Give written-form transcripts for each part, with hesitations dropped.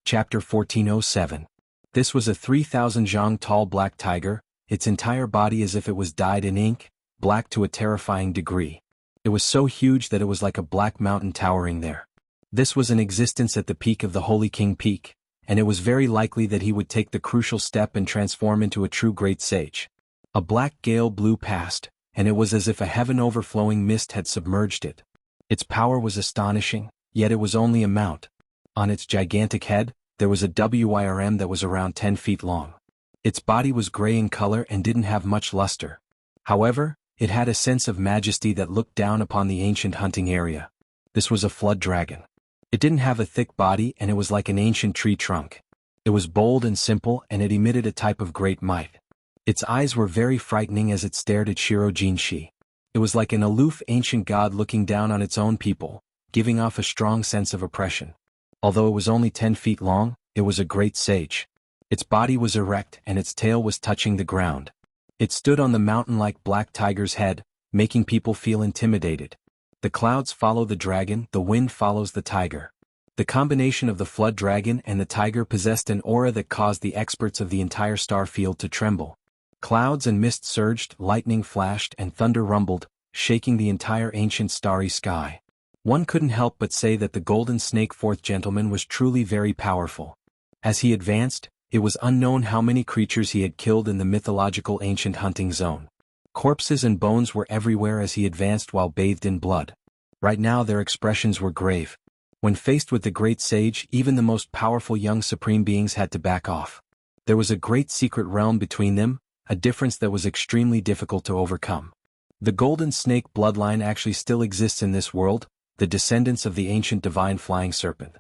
Chapter 1407. This was a 3,000 zhang tall black tiger, its entire body as if it was dyed in ink, black to a terrifying degree. It was so huge that it was like a black mountain towering there. This was in existence at the peak of the Holy King Peak, and it was very likely that he would take the crucial step and transform into a true great sage. A black gale blew past, and it was as if a heaven-overflowing mist had submerged it. Its power was astonishing, yet it was only a mount. On its gigantic head, there was a WIRM that was around 10 feet long. Its body was gray in color and didn't have much luster. However, it had a sense of majesty that looked down upon the ancient hunting area. This was a flood dragon. It didn't have a thick body and it was like an ancient tree trunk. It was bold and simple and it emitted a type of great might. Its eyes were very frightening as it stared at Shiro Jinshi. It was like an aloof ancient god looking down on its own people, giving off a strong sense of oppression. Although it was only 10 feet long, it was a great sage. Its body was erect and its tail was touching the ground. It stood on the mountain like black tiger's head, making people feel intimidated. The clouds follow the dragon, the wind follows the tiger. The combination of the flood dragon and the tiger possessed an aura that caused the experts of the entire star field to tremble. Clouds and mist surged, lightning flashed, and thunder rumbled, shaking the entire ancient starry sky. One couldn't help but say that the golden snake fourth gentleman was truly very powerful. As he advanced, it was unknown how many creatures he had killed in the mythological ancient hunting zone. Corpses and bones were everywhere as he advanced while bathed in blood. Right now their expressions were grave. When faced with the great sage, even the most powerful young supreme beings had to back off. There was a great secret realm between them, a difference that was extremely difficult to overcome. The golden snake bloodline actually still exists in this world, the descendants of the ancient divine flying serpent.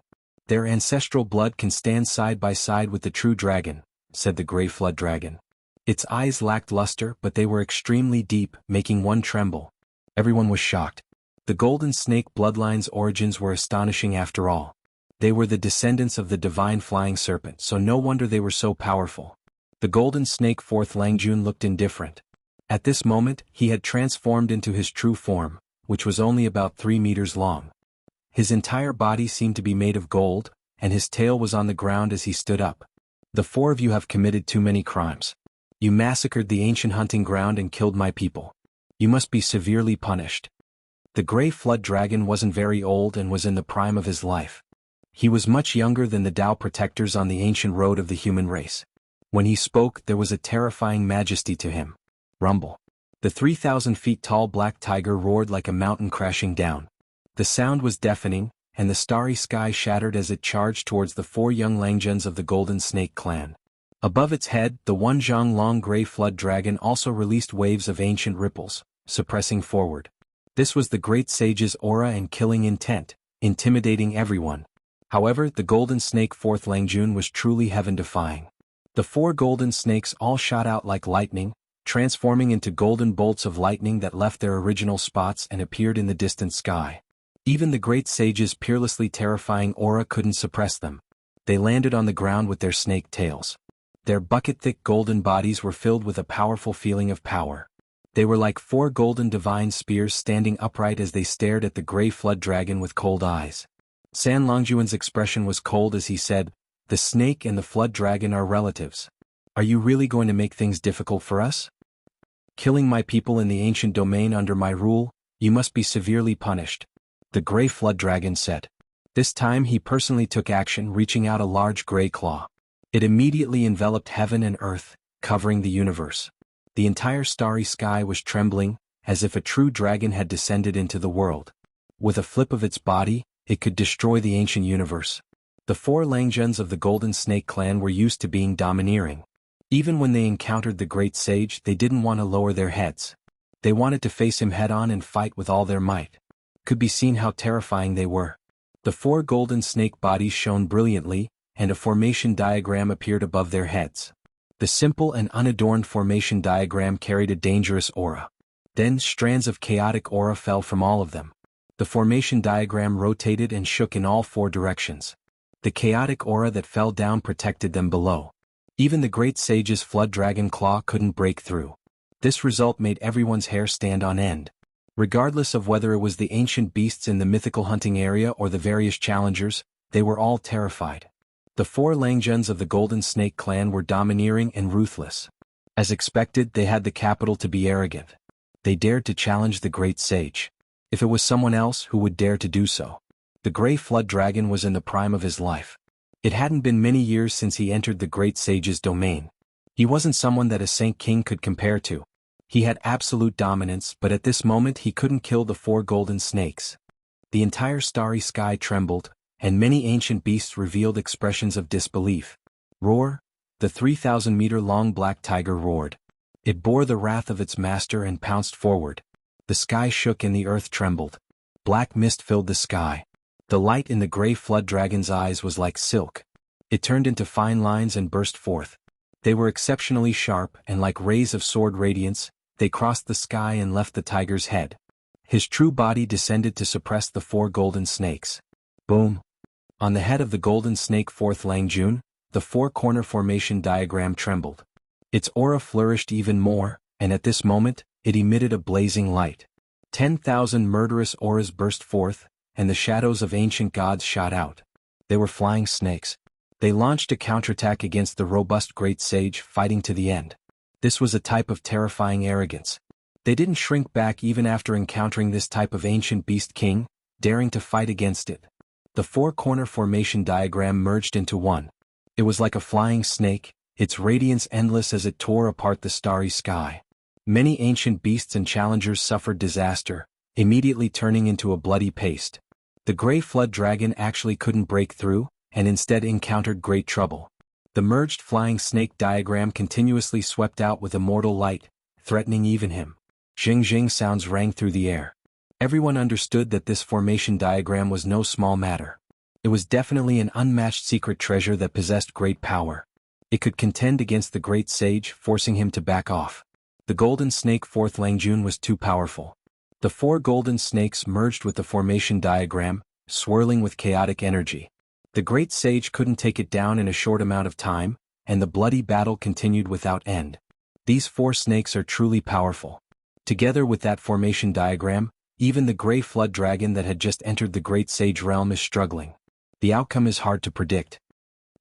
Their ancestral blood can stand side by side with the true dragon, said the gray flood dragon. Its eyes lacked luster but they were extremely deep, making one tremble. Everyone was shocked. The golden snake bloodline's origins were astonishing after all. They were the descendants of the divine flying serpent, so no wonder they were so powerful. The golden snake fourth Langjun looked indifferent. At this moment, he had transformed into his true form, which was only about 3 meters long. His entire body seemed to be made of gold, and his tail was on the ground as he stood up. The 4 of you have committed too many crimes. You massacred the ancient hunting ground and killed my people. You must be severely punished. The gray flood dragon wasn't very old and was in the prime of his life. He was much younger than the Tao protectors on the ancient road of the human race. When he spoke, there was a terrifying majesty to him. Rumble. The 3,000 feet tall black tiger roared like a mountain crashing down. The sound was deafening, and the starry sky shattered as it charged towards the 4 young Langjuns of the Golden Snake clan. Above its head, the 1 zhang long gray flood dragon also released waves of ancient ripples, suppressing forward. This was the great sage's aura and killing intent, intimidating everyone. However, the Golden Snake fourth Langjun was truly heaven-defying. The 4 golden snakes all shot out like lightning, transforming into golden bolts of lightning that left their original spots and appeared in the distant sky. Even the great sage's peerlessly terrifying aura couldn't suppress them. They landed on the ground with their snake tails. Their bucket-thick golden bodies were filled with a powerful feeling of power. They were like 4 golden divine spears standing upright as they stared at the gray flood dragon with cold eyes. San Longjuan's expression was cold as he said, "The snake and the flood dragon are relatives. Are you really going to make things difficult for us? Killing my people in the ancient domain under my rule, you must be severely punished," the gray flood dragon said. This time he personally took action, reaching out a large gray claw. It immediately enveloped heaven and earth, covering the universe. The entire starry sky was trembling, as if a true dragon had descended into the world. With a flip of its body, it could destroy the ancient universe. The 4 Langjuns of the Golden Snake clan were used to being domineering. Even when they encountered the great sage, they didn't want to lower their heads. They wanted to face him head-on and fight with all their might. Could be seen how terrifying they were. The 4 golden snake bodies shone brilliantly, and a formation diagram appeared above their heads. The simple and unadorned formation diagram carried a dangerous aura. Then strands of chaotic aura fell from all of them. The formation diagram rotated and shook in all 4 directions. The chaotic aura that fell down protected them below. Even the great sage's flood dragon claw couldn't break through. This result made everyone's hair stand on end. Regardless of whether it was the ancient beasts in the mythical hunting area or the various challengers, they were all terrified. The four Langjuns of the Golden Snake clan were domineering and ruthless. As expected, they had the capital to be arrogant. They dared to challenge the great sage. If it was someone else, who would dare to do so? The Grey Flood Dragon was in the prime of his life. It hadn't been many years since he entered the great sage's domain. He wasn't someone that a Saint King could compare to. He had absolute dominance, but at this moment he couldn't kill the four golden snakes. The entire starry sky trembled, and many ancient beasts revealed expressions of disbelief. Roar! The 3,000-meter-long black tiger roared. It bore the wrath of its master and pounced forward. The sky shook and the earth trembled. Black mist filled the sky. The light in the Grey Flood Dragon's eyes was like silk. It turned into fine lines and burst forth. They were exceptionally sharp, and like rays of sword radiance, they crossed the sky and left the tiger's head. His true body descended to suppress the four golden snakes. Boom! On the head of the golden snake fourth Langjun, the four-corner formation diagram trembled. Its aura flourished even more, and at this moment, it emitted a blazing light. 10,000 murderous auras burst forth, and the shadows of ancient gods shot out. They were flying snakes. They launched a counterattack against the robust great sage, fighting to the end. This was a type of terrifying arrogance. They didn't shrink back even after encountering this type of ancient beast king, daring to fight against it. The four-corner formation diagram merged into one. It was like a flying snake, its radiance endless as it tore apart the starry sky. Many ancient beasts and challengers suffered disaster, immediately turning into a bloody paste. The Grey Flood Dragon actually couldn't break through, and instead encountered great trouble. The merged flying snake diagram continuously swept out with immortal light, threatening even him. Jing-jing sounds rang through the air. Everyone understood that this formation diagram was no small matter. It was definitely an unmatched secret treasure that possessed great power. It could contend against the great sage, forcing him to back off. The golden snake fourth Langjun was too powerful. The four golden snakes merged with the formation diagram, swirling with chaotic energy. The great sage couldn't take it down in a short amount of time, and the bloody battle continued without end. These four snakes are truly powerful. Together with that formation diagram, even the Grey Flood Dragon that had just entered the great sage realm is struggling. The outcome is hard to predict.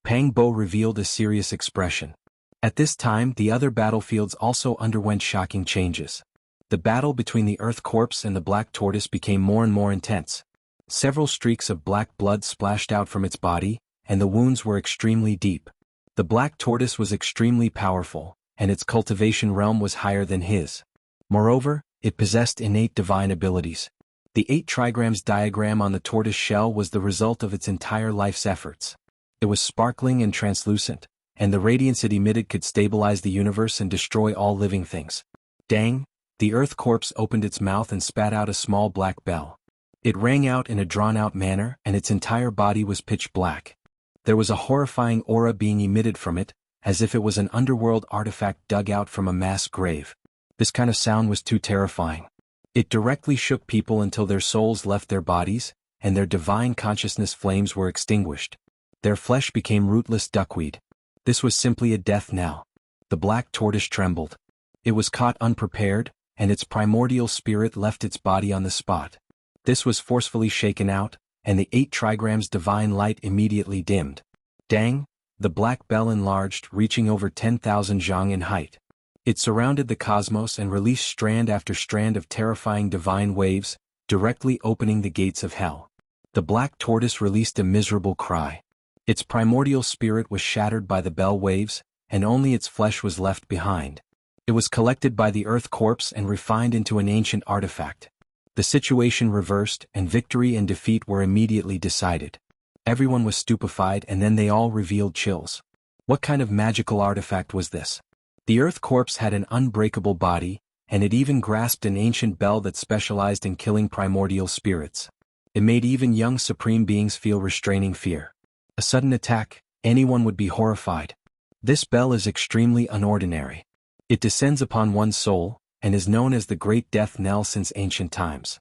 Pang Bo revealed a serious expression. At this time, the other battlefields also underwent shocking changes. The battle between the Earth Corpse and the Black Tortoise became more and more intense. Several streaks of black blood splashed out from its body, and the wounds were extremely deep. The Black Tortoise was extremely powerful, and its cultivation realm was higher than his. Moreover, it possessed innate divine abilities. The 8 trigrams diagram on the tortoise shell was the result of its entire life's efforts. It was sparkling and translucent, and the radiance it emitted could stabilize the universe and destroy all living things. Dang! The Earth Corpse opened its mouth and spat out a small black bell. It rang out in a drawn-out manner, and its entire body was pitch black. There was a horrifying aura being emitted from it, as if it was an underworld artifact dug out from a mass grave. This kind of sound was too terrifying. It directly shook people until their souls left their bodies, and their divine consciousness flames were extinguished. Their flesh became rootless duckweed. This was simply a death knell. The black tortoise trembled. It was caught unprepared, and its primordial spirit left its body on the spot. This was forcefully shaken out, and the 8 trigrams divine light immediately dimmed. Dang! The black bell enlarged, reaching over 10,000 zhang in height. It surrounded the cosmos and released strand after strand of terrifying divine waves, directly opening the gates of hell. The black tortoise released a miserable cry. Its primordial spirit was shattered by the bell waves, and only its flesh was left behind. It was collected by the Earth Corpse and refined into an ancient artifact. The situation reversed, and victory and defeat were immediately decided. Everyone was stupefied, and then they all revealed chills. What kind of magical artifact was this? The Earth Corpse had an unbreakable body, and it even grasped an ancient bell that specialized in killing primordial spirits. It made even young supreme beings feel restraining fear. A sudden attack, anyone would be horrified. This bell is extremely unordinary. It descends upon one's soul, and is known as the Great Death Knell since ancient times.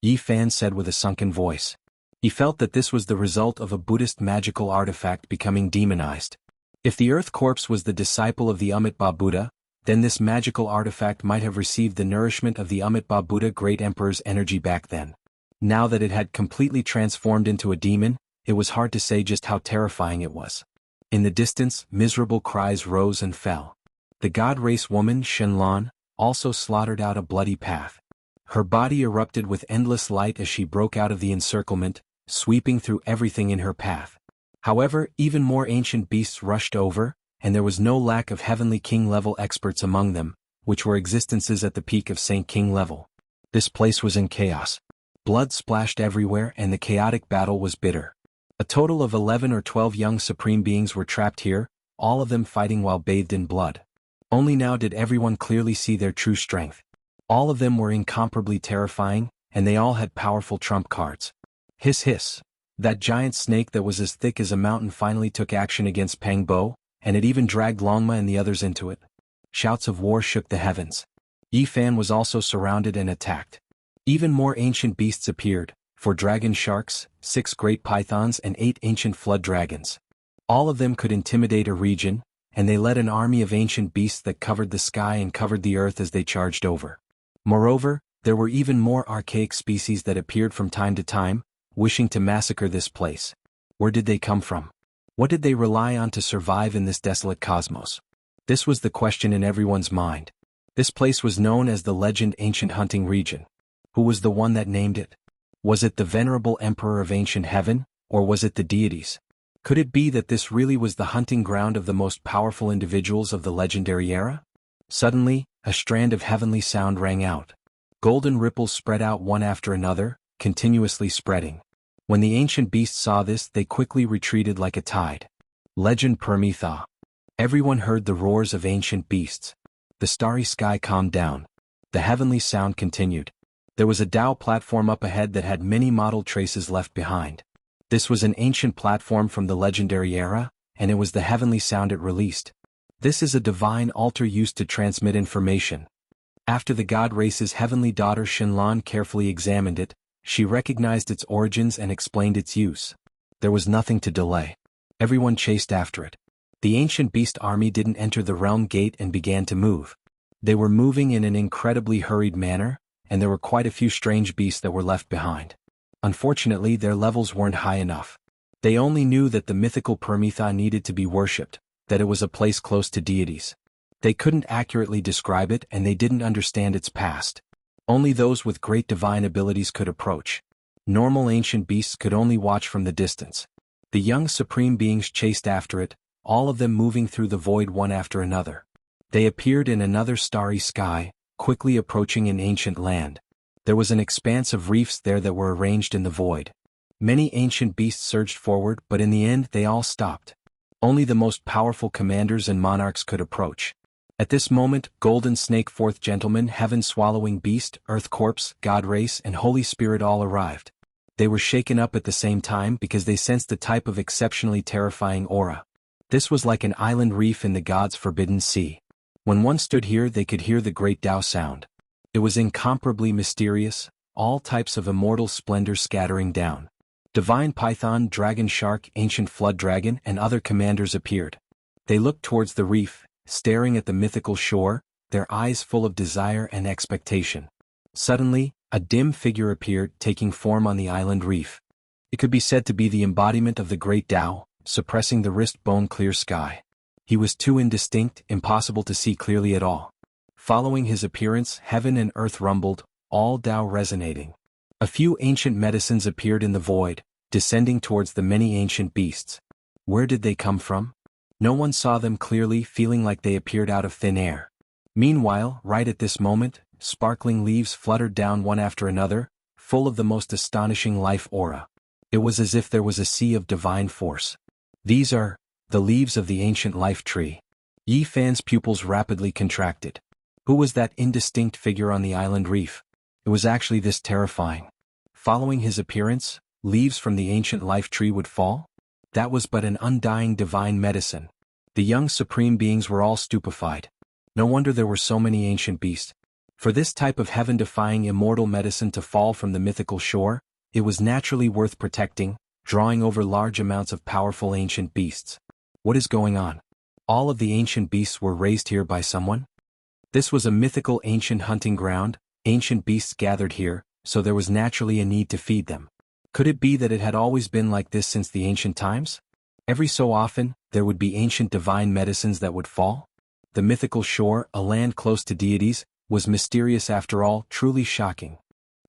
Yi Fan said with a sunken voice. He felt that this was the result of a Buddhist magical artifact becoming demonized. If the Earth Corpse was the disciple of the Amitabha Buddha, then this magical artifact might have received the nourishment of the Amitabha Buddha Great Emperor's energy back then. Now that it had completely transformed into a demon, it was hard to say just how terrifying it was. In the distance, miserable cries rose and fell. The god race woman, Shenlong, also slaughtered out a bloody path. Her body erupted with endless light as she broke out of the encirclement, sweeping through everything in her path. However, even more ancient beasts rushed over, and there was no lack of Heavenly King-level experts among them, which were existences at the peak of Saint King level. This place was in chaos. Blood splashed everywhere and the chaotic battle was bitter. A total of 11 or 12 young supreme beings were trapped here, all of them fighting while bathed in blood. Only now did everyone clearly see their true strength. All of them were incomparably terrifying, and they all had powerful trump cards. Hiss hiss. That giant snake that was as thick as a mountain finally took action against Pang Bo, and it even dragged Longma and the others into it. Shouts of war shook the heavens. Yi Fan was also surrounded and attacked. Even more ancient beasts appeared, 4 dragon sharks, 6 great pythons and 8 ancient flood dragons. All of them could intimidate a region, and they led an army of ancient beasts that covered the sky and covered the earth as they charged over. Moreover, there were even more archaic species that appeared from time to time, wishing to massacre this place. Where did they come from? What did they rely on to survive in this desolate cosmos? This was the question in everyone's mind. This place was known as the Legend Ancient Hunting Region. Who was the one that named it? Was it the venerable Emperor of Ancient Heaven, or was it the deities? Could it be that this really was the hunting ground of the most powerful individuals of the legendary era? Suddenly, a strand of heavenly sound rang out. Golden ripples spread out one after another, continuously spreading. When the ancient beasts saw this, they quickly retreated like a tide. Legend Permitha. Everyone heard the roars of ancient beasts. The starry sky calmed down. The heavenly sound continued. There was a Tao platform up ahead that had many mottled traces left behind. This was an ancient platform from the legendary era, and it was the heavenly sound it released. This is a divine altar used to transmit information. After the god race's heavenly daughter Shenlong carefully examined it, she recognized its origins and explained its use. There was nothing to delay. Everyone chased after it. The ancient beast army didn't enter the realm gate and began to move. They were moving in an incredibly hurried manner, and there were quite a few strange beasts that were left behind. Unfortunately, their levels weren't high enough. They only knew that the mythical Permitha needed to be worshipped, that it was a place close to deities. They couldn't accurately describe it and they didn't understand its past. Only those with great divine abilities could approach. Normal ancient beasts could only watch from the distance. The young supreme beings chased after it, all of them moving through the void one after another. They appeared in another starry sky, quickly approaching an ancient land. There was an expanse of reefs there that were arranged in the void. Many ancient beasts surged forward, but in the end they all stopped. Only the most powerful commanders and monarchs could approach. At this moment, Golden Snake, Fourth Gentleman, Heaven-Swallowing Beast, Earth Corpse, God Race, and Holy Spirit all arrived. They were shaken up at the same time because they sensed a type of exceptionally terrifying aura. This was like an island reef in the god's forbidden sea. When one stood here, they could hear the great Tao sound. It was incomparably mysterious, all types of immortal splendor scattering down. Divine Python, Dragon Shark, Ancient Flood Dragon, and other commanders appeared. They looked towards the reef, staring at the mythical shore, their eyes full of desire and expectation. Suddenly, a dim figure appeared, taking form on the island reef. It could be said to be the embodiment of the great Tao, suppressing the wrist-bone clear sky. He was too indistinct, impossible to see clearly at all. Following his appearance, heaven and earth rumbled, all Tao resonating. A few ancient medicines appeared in the void, descending towards the many ancient beasts. Where did they come from? No one saw them clearly, feeling like they appeared out of thin air. Meanwhile, right at this moment, sparkling leaves fluttered down one after another, full of the most astonishing life aura. It was as if there was a sea of divine force. These are the leaves of the ancient life tree. Yi Fan's pupils rapidly contracted. Who was that indistinct figure on the island reef? It was actually this terrifying. Following his appearance, leaves from the ancient life tree would fall? That was but an undying divine medicine. The young supreme beings were all stupefied. No wonder there were so many ancient beasts. For this type of heaven-defying immortal medicine to fall from the mythical shore, it was naturally worth protecting, drawing over large amounts of powerful ancient beasts. What is going on? All of the ancient beasts were raised here by someone? This was a mythical ancient hunting ground, ancient beasts gathered here, so there was naturally a need to feed them. Could it be that it had always been like this since the ancient times? Every so often, there would be ancient divine medicines that would fall? The mythical shore, a land close to deities, was mysterious after all, truly shocking.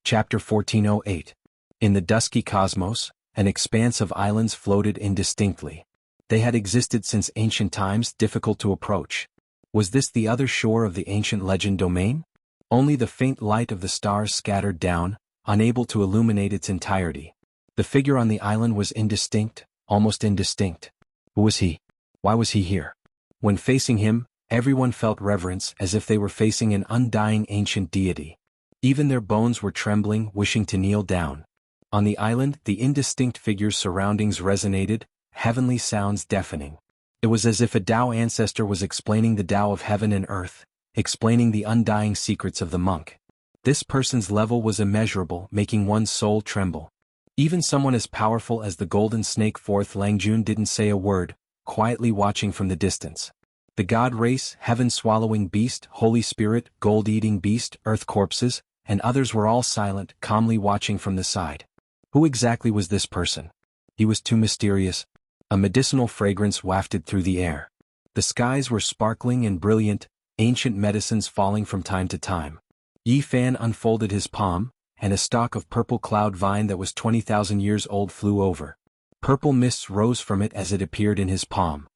Chapter 1408. In the dusky cosmos, an expanse of islands floated indistinctly. They had existed since ancient times, difficult to approach. Was this the other shore of the ancient legend domain? Only the faint light of the stars scattered down, unable to illuminate its entirety. The figure on the island was indistinct, almost indistinct. Who was he? Why was he here? When facing him, everyone felt reverence as if they were facing an undying ancient deity. Even their bones were trembling, wishing to kneel down. On the island, the indistinct figure's surroundings resonated, heavenly sounds deafening. It was as if a Tao ancestor was explaining the Tao of heaven and earth, explaining the undying secrets of the monk. This person's level was immeasurable, making one's soul tremble. Even someone as powerful as the golden snake fourth Langjun didn't say a word, quietly watching from the distance. The god race, heaven-swallowing beast, holy spirit, gold-eating beast, earth corpses, and others were all silent, calmly watching from the side. Who exactly was this person? He was too mysterious. A medicinal fragrance wafted through the air. The skies were sparkling and brilliant, ancient medicines falling from time to time. Yi Fan unfolded his palm, and a stalk of purple cloud vine that was 20,000 years old flew over. Purple mists rose from it as it appeared in his palm.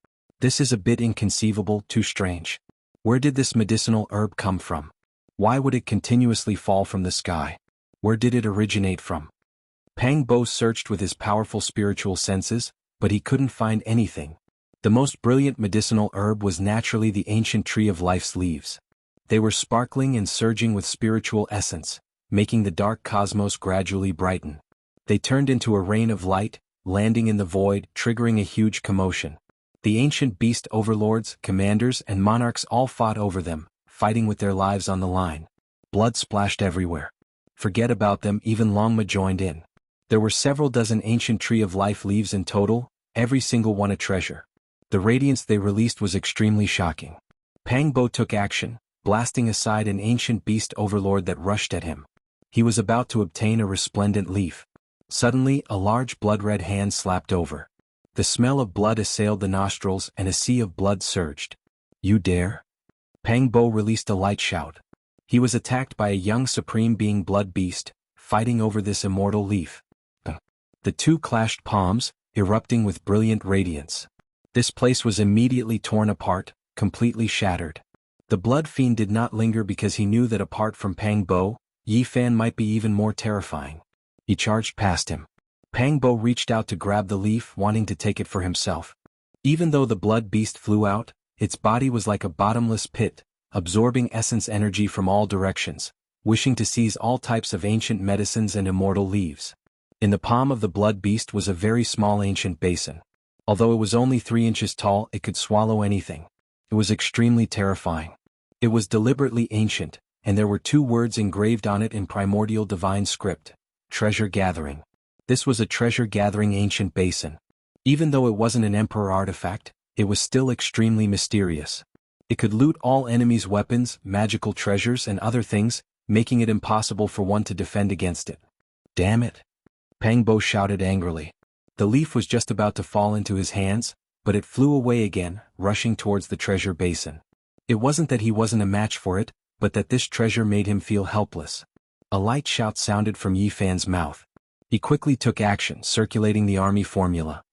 This is a bit inconceivable, too strange. Where did this medicinal herb come from? Why would it continuously fall from the sky? Where did it originate from? Pang Bo searched with his powerful spiritual senses, but he couldn't find anything. The most brilliant medicinal herb was naturally the ancient tree of life's leaves. They were sparkling and surging with spiritual essence, making the dark cosmos gradually brighten. They turned into a rain of light, landing in the void, triggering a huge commotion. The ancient beast overlords, commanders, and monarchs all fought over them, fighting with their lives on the line. Blood splashed everywhere. Forget about them, even Longma joined in. There were several dozen ancient tree of life leaves in total, every single one a treasure. The radiance they released was extremely shocking. Pang Bo took action, blasting aside an ancient beast overlord that rushed at him. He was about to obtain a resplendent leaf. Suddenly, a large blood-red hand slapped over. The smell of blood assailed the nostrils and a sea of blood surged. You dare? Pang Bo released a light shout. He was attacked by a young supreme being blood beast, fighting over this immortal leaf. The two clashed palms, erupting with brilliant radiance. This place was immediately torn apart, completely shattered. The blood fiend did not linger because he knew that apart from Pang Bo, Yi Fan might be even more terrifying. He charged past him. Pang Bo reached out to grab the leaf, wanting to take it for himself. Even though the blood beast flew out, its body was like a bottomless pit, absorbing essence energy from all directions, wishing to seize all types of ancient medicines and immortal leaves. In the palm of the blood beast was a very small ancient basin. Although it was only 3 inches tall, it could swallow anything. It was extremely terrifying. It was deliberately ancient, and there were 2 words engraved on it in primordial divine script: treasure gathering. This was a treasure-gathering ancient basin. Even though it wasn't an emperor artifact, it was still extremely mysterious. It could loot all enemies' weapons, magical treasures, and other things, making it impossible for one to defend against it. Damn it! Pang Bo shouted angrily. The leaf was just about to fall into his hands, but it flew away again, rushing towards the treasure basin. It wasn't that he wasn't a match for it, but that this treasure made him feel helpless. A light shout sounded from Yi Fan's mouth. He quickly took action, circulating the army formula.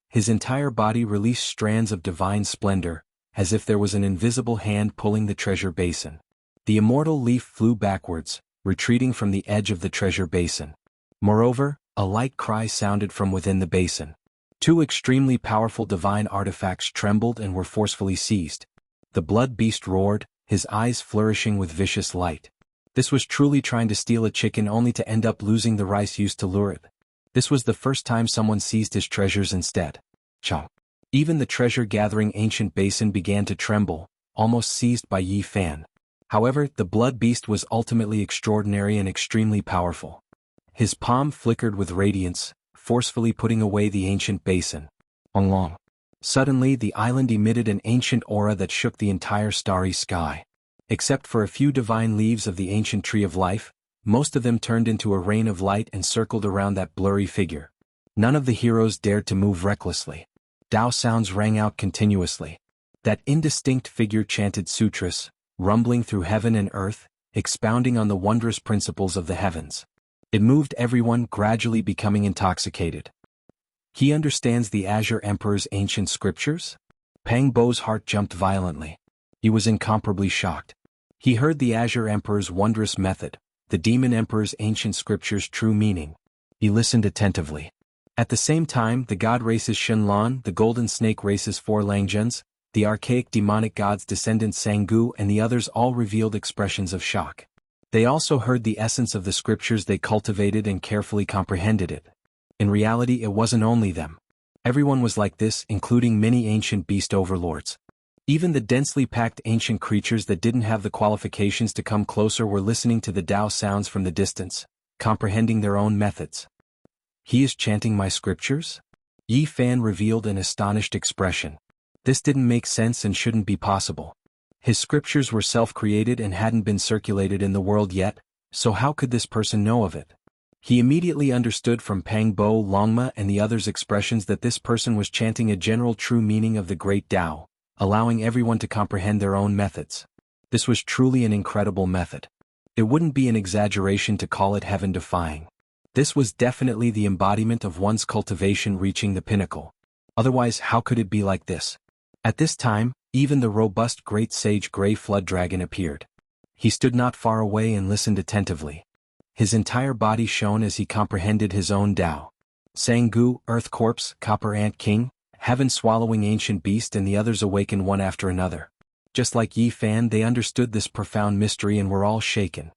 His entire body released strands of divine splendor, as if there was an invisible hand pulling the treasure basin. The immortal leaf flew backwards, retreating from the edge of the treasure basin. Moreover, a light cry sounded from within the basin. 2 extremely powerful divine artifacts trembled and were forcefully seized. The blood beast roared, his eyes flourishing with vicious light. This was truly trying to steal a chicken only to end up losing the rice used to lure it. This was the first time someone seized his treasures instead. Chomp. Even the treasure-gathering ancient basin began to tremble, almost seized by Yi Fan. However, the blood beast was ultimately extraordinary and extremely powerful. His palm flickered with radiance, forcefully putting away the ancient basin. Long. Suddenly, the island emitted an ancient aura that shook the entire starry sky. Except for a few divine leaves of the ancient tree of life, Most of them turned into a rain of light and circled around that blurry figure. None of the heroes dared to move recklessly. Tao sounds rang out continuously. That indistinct figure chanted sutras, rumbling through heaven and earth, expounding on the wondrous principles of the heavens. It moved everyone, gradually becoming intoxicated. He understands the Azure Emperor's ancient scriptures? Pang Bo's heart jumped violently. He was incomparably shocked. He heard the Azure Emperor's wondrous method, the Demon Emperor's ancient scriptures' true meaning. He listened attentively. At the same time, the god race's Shenlan, the golden snake race's four Langzhens, the archaic demonic god's descendant Jianghu and the others all revealed expressions of shock. They also heard the essence of the scriptures, they cultivated and carefully comprehended it. In reality, it wasn't only them. Everyone was like this, including many ancient beast overlords. Even the densely packed ancient creatures that didn't have the qualifications to come closer were listening to the Tao sounds from the distance, comprehending their own methods. He is chanting my scriptures? Yi Fan revealed an astonished expression. This didn't make sense and shouldn't be possible. His scriptures were self-created and hadn't been circulated in the world yet, so how could this person know of it? He immediately understood from Pang Bo, Longma and the others' expressions that this person was chanting a general true meaning of the great Tao, allowing everyone to comprehend their own methods. This was truly an incredible method. It wouldn't be an exaggeration to call it heaven-defying. This was definitely the embodiment of one's cultivation reaching the pinnacle. Otherwise, how could it be like this? At this time, even the robust great sage Grey Flood Dragon appeared. He stood not far away and listened attentively. His entire body shone as he comprehended his own Tao. Jianghu, Earth Corpse, Copper Ant King, Heaven-swallowing ancient beast and the others awakened one after another. Just like Yi Fan, they understood this profound mystery and were all shaken.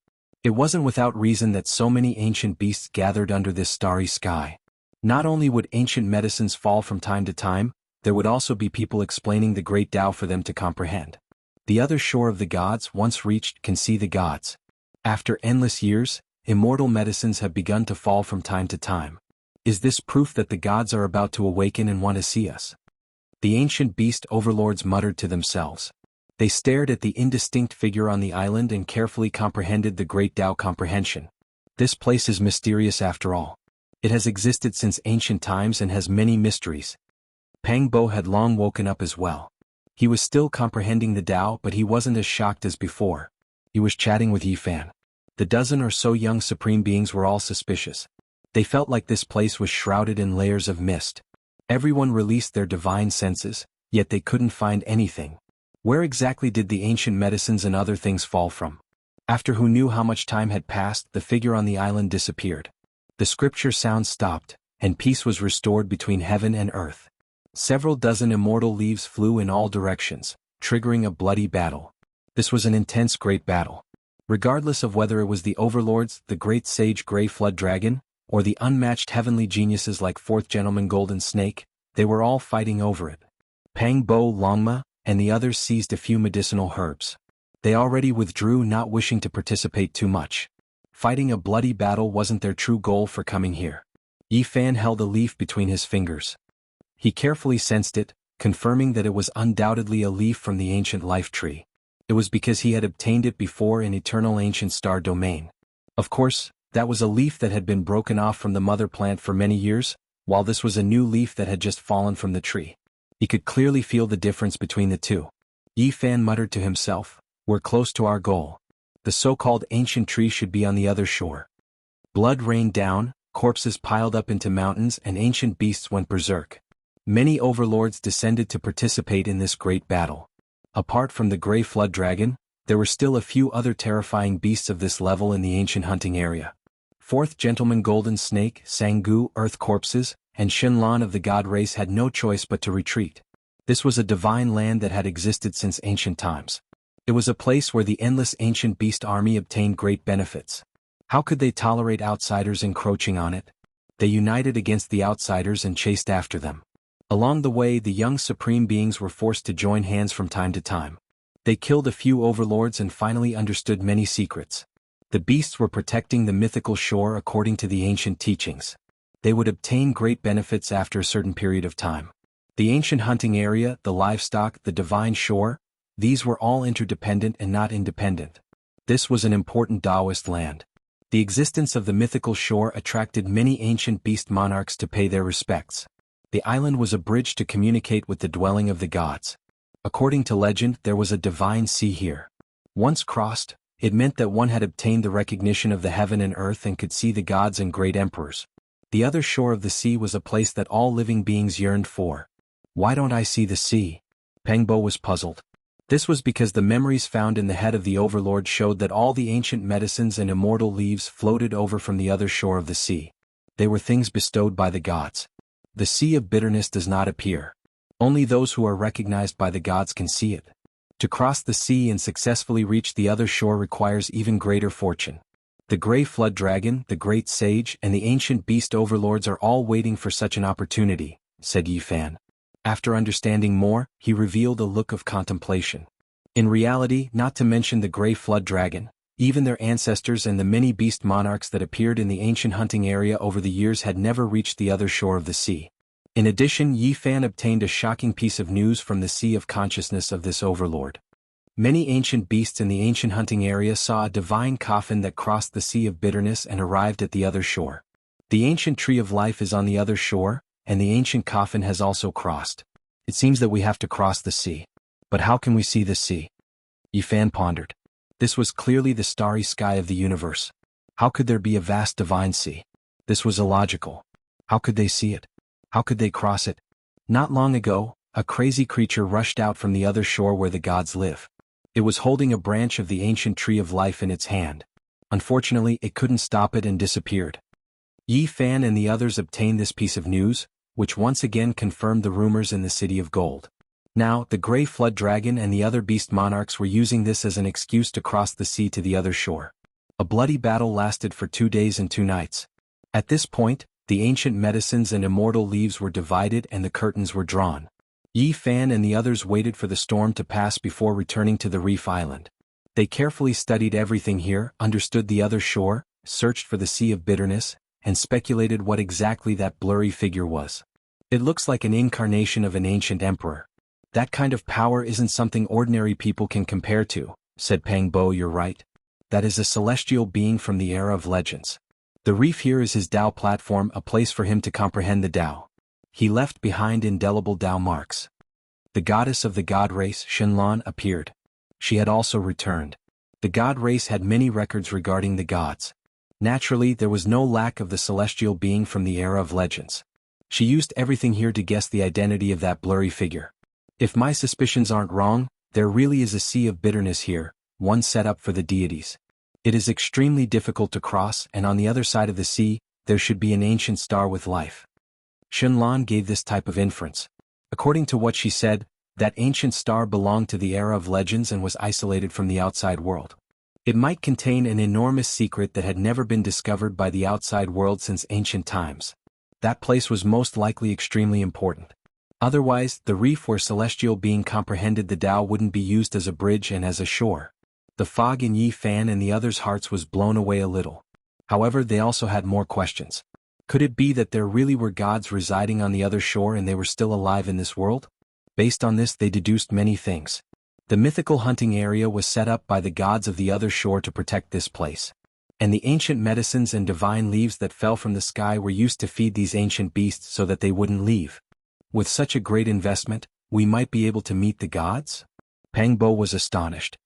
It wasn't without reason that so many ancient beasts gathered under this starry sky. Not only would ancient medicines fall from time to time, there would also be people explaining the great Tao for them to comprehend. The other shore of the gods, once reached, can see the gods. After endless years, immortal medicines have begun to fall from time to time. Is this proof that the gods are about to awaken and want to see us? The ancient beast overlords muttered to themselves. They stared at the indistinct figure on the island and carefully comprehended the great Tao comprehension. This place is mysterious after all. It has existed since ancient times and has many mysteries. Pang Bo had long woken up as well. He was still comprehending the Tao, but he wasn't as shocked as before. He was chatting with Yi Fan. The dozen or so young supreme beings were all suspicious. They felt like this place was shrouded in layers of mist. Everyone released their divine senses, yet they couldn't find anything. Where exactly did the ancient medicines and other things fall from? After who knew how much time had passed, the figure on the island disappeared. The scripture sound stopped, and peace was restored between heaven and earth. Several dozen immortal leaves flew in all directions, triggering a bloody battle. This was an intense great battle. Regardless of whether it was the overlords, the great sage Grey Flood Dragon, or the unmatched heavenly geniuses like Fourth Gentleman Golden Snake, they were all fighting over it. Pang Bo, Longma, and the others seized a few medicinal herbs. They already withdrew, not wishing to participate too much. Fighting a bloody battle wasn't their true goal for coming here. Yi Fan held a leaf between his fingers. He carefully sensed it, confirming that it was undoubtedly a leaf from the ancient life tree. It was because he had obtained it before in eternal ancient star domain. Of course, that was a leaf that had been broken off from the mother plant for many years, while this was a new leaf that had just fallen from the tree. He could clearly feel the difference between the two. Yi Fan muttered to himself, "We're close to our goal. The so-called ancient tree should be on the other shore." Blood rained down, corpses piled up into mountains and ancient beasts went berserk. Many overlords descended to participate in this great battle. Apart from the Grey Flood Dragon, there were still a few other terrifying beasts of this level in the ancient hunting area. Fourth Gentleman Golden Snake, Jianghu, Earth Corpses, and Shenlan of the god race had no choice but to retreat. This was a divine land that had existed since ancient times. It was a place where the endless ancient beast army obtained great benefits. How could they tolerate outsiders encroaching on it? They united against the outsiders and chased after them. Along the way, the young supreme beings were forced to join hands from time to time. They killed a few overlords and finally understood many secrets. The beasts were protecting the mythical shore according to the ancient teachings. They would obtain great benefits after a certain period of time. The ancient hunting area, the livestock, the divine shore, these were all interdependent and not independent. This was an important Taoist land. The existence of the mythical shore attracted many ancient beast monarchs to pay their respects. The island was a bridge to communicate with the dwelling of the gods. According to legend, there was a divine sea here. Once crossed, it meant that one had obtained the recognition of the heaven and earth and could see the gods and great emperors. The other shore of the sea was a place that all living beings yearned for. Why don't I see the sea? Pengbo was puzzled. This was because the memories found in the head of the overlord showed that all the ancient medicines and immortal leaves floated over from the other shore of the sea. They were things bestowed by the gods. The sea of bitterness does not appear. Only those who are recognized by the gods can see it. To cross the sea and successfully reach the other shore requires even greater fortune. The gray flood dragon, the great sage, and the ancient beast overlords are all waiting for such an opportunity, said Yi Fan. After understanding more, he revealed a look of contemplation. In reality, not to mention the gray flood dragon, even their ancestors and the many beast monarchs that appeared in the ancient hunting area over the years had never reached the other shore of the sea. In addition, Yi Fan obtained a shocking piece of news from the sea of consciousness of this overlord. Many ancient beasts in the ancient hunting area saw a divine coffin that crossed the sea of bitterness and arrived at the other shore. The ancient tree of life is on the other shore, and the ancient coffin has also crossed. It seems that we have to cross the sea. But how can we see the sea? Yi Fan pondered. This was clearly the starry sky of the universe. How could there be a vast divine sea? This was illogical. How could they see it? How could they cross it? Not long ago, a crazy creature rushed out from the other shore where the gods live. It was holding a branch of the ancient tree of life in its hand. Unfortunately, it couldn't stop it and disappeared. Yi Fan and the others obtained this piece of news, which once again confirmed the rumors in the City of Gold. Now, the gray flood dragon and the other beast monarchs were using this as an excuse to cross the sea to the other shore. A bloody battle lasted for 2 days and 2 nights. At this point, the ancient medicines and immortal leaves were divided and the curtains were drawn. Yi Fan and the others waited for the storm to pass before returning to the reef island. They carefully studied everything here, understood the other shore, searched for the sea of bitterness, and speculated what exactly that blurry figure was. It looks like an incarnation of an ancient emperor. That kind of power isn't something ordinary people can compare to, said Pengbo. You're right. That is a celestial being from the era of legends. The reef here is his Tao platform, a place for him to comprehend the Tao. He left behind indelible Tao marks. The goddess of the god race, Shenlan, appeared. She had also returned. The god race had many records regarding the gods. Naturally, there was no lack of the celestial being from the era of legends. She used everything here to guess the identity of that blurry figure. If my suspicions aren't wrong, there really is a sea of bitterness here, one set up for the deities. It is extremely difficult to cross, and on the other side of the sea, there should be an ancient star with life. Shenlan gave this type of inference. According to what she said, that ancient star belonged to the era of legends and was isolated from the outside world. It might contain an enormous secret that had never been discovered by the outside world since ancient times. That place was most likely extremely important. Otherwise, the reef where celestial being comprehended the Tao wouldn't be used as a bridge and as a shore. The fog in Yi Fan and the others' hearts was blown away a little. However, they also had more questions. Could it be that there really were gods residing on the other shore and they were still alive in this world? Based on this, they deduced many things. The mythical hunting area was set up by the gods of the other shore to protect this place. And the ancient medicines and divine leaves that fell from the sky were used to feed these ancient beasts so that they wouldn't leave. With such a great investment, we might be able to meet the gods? Pengbo was astonished.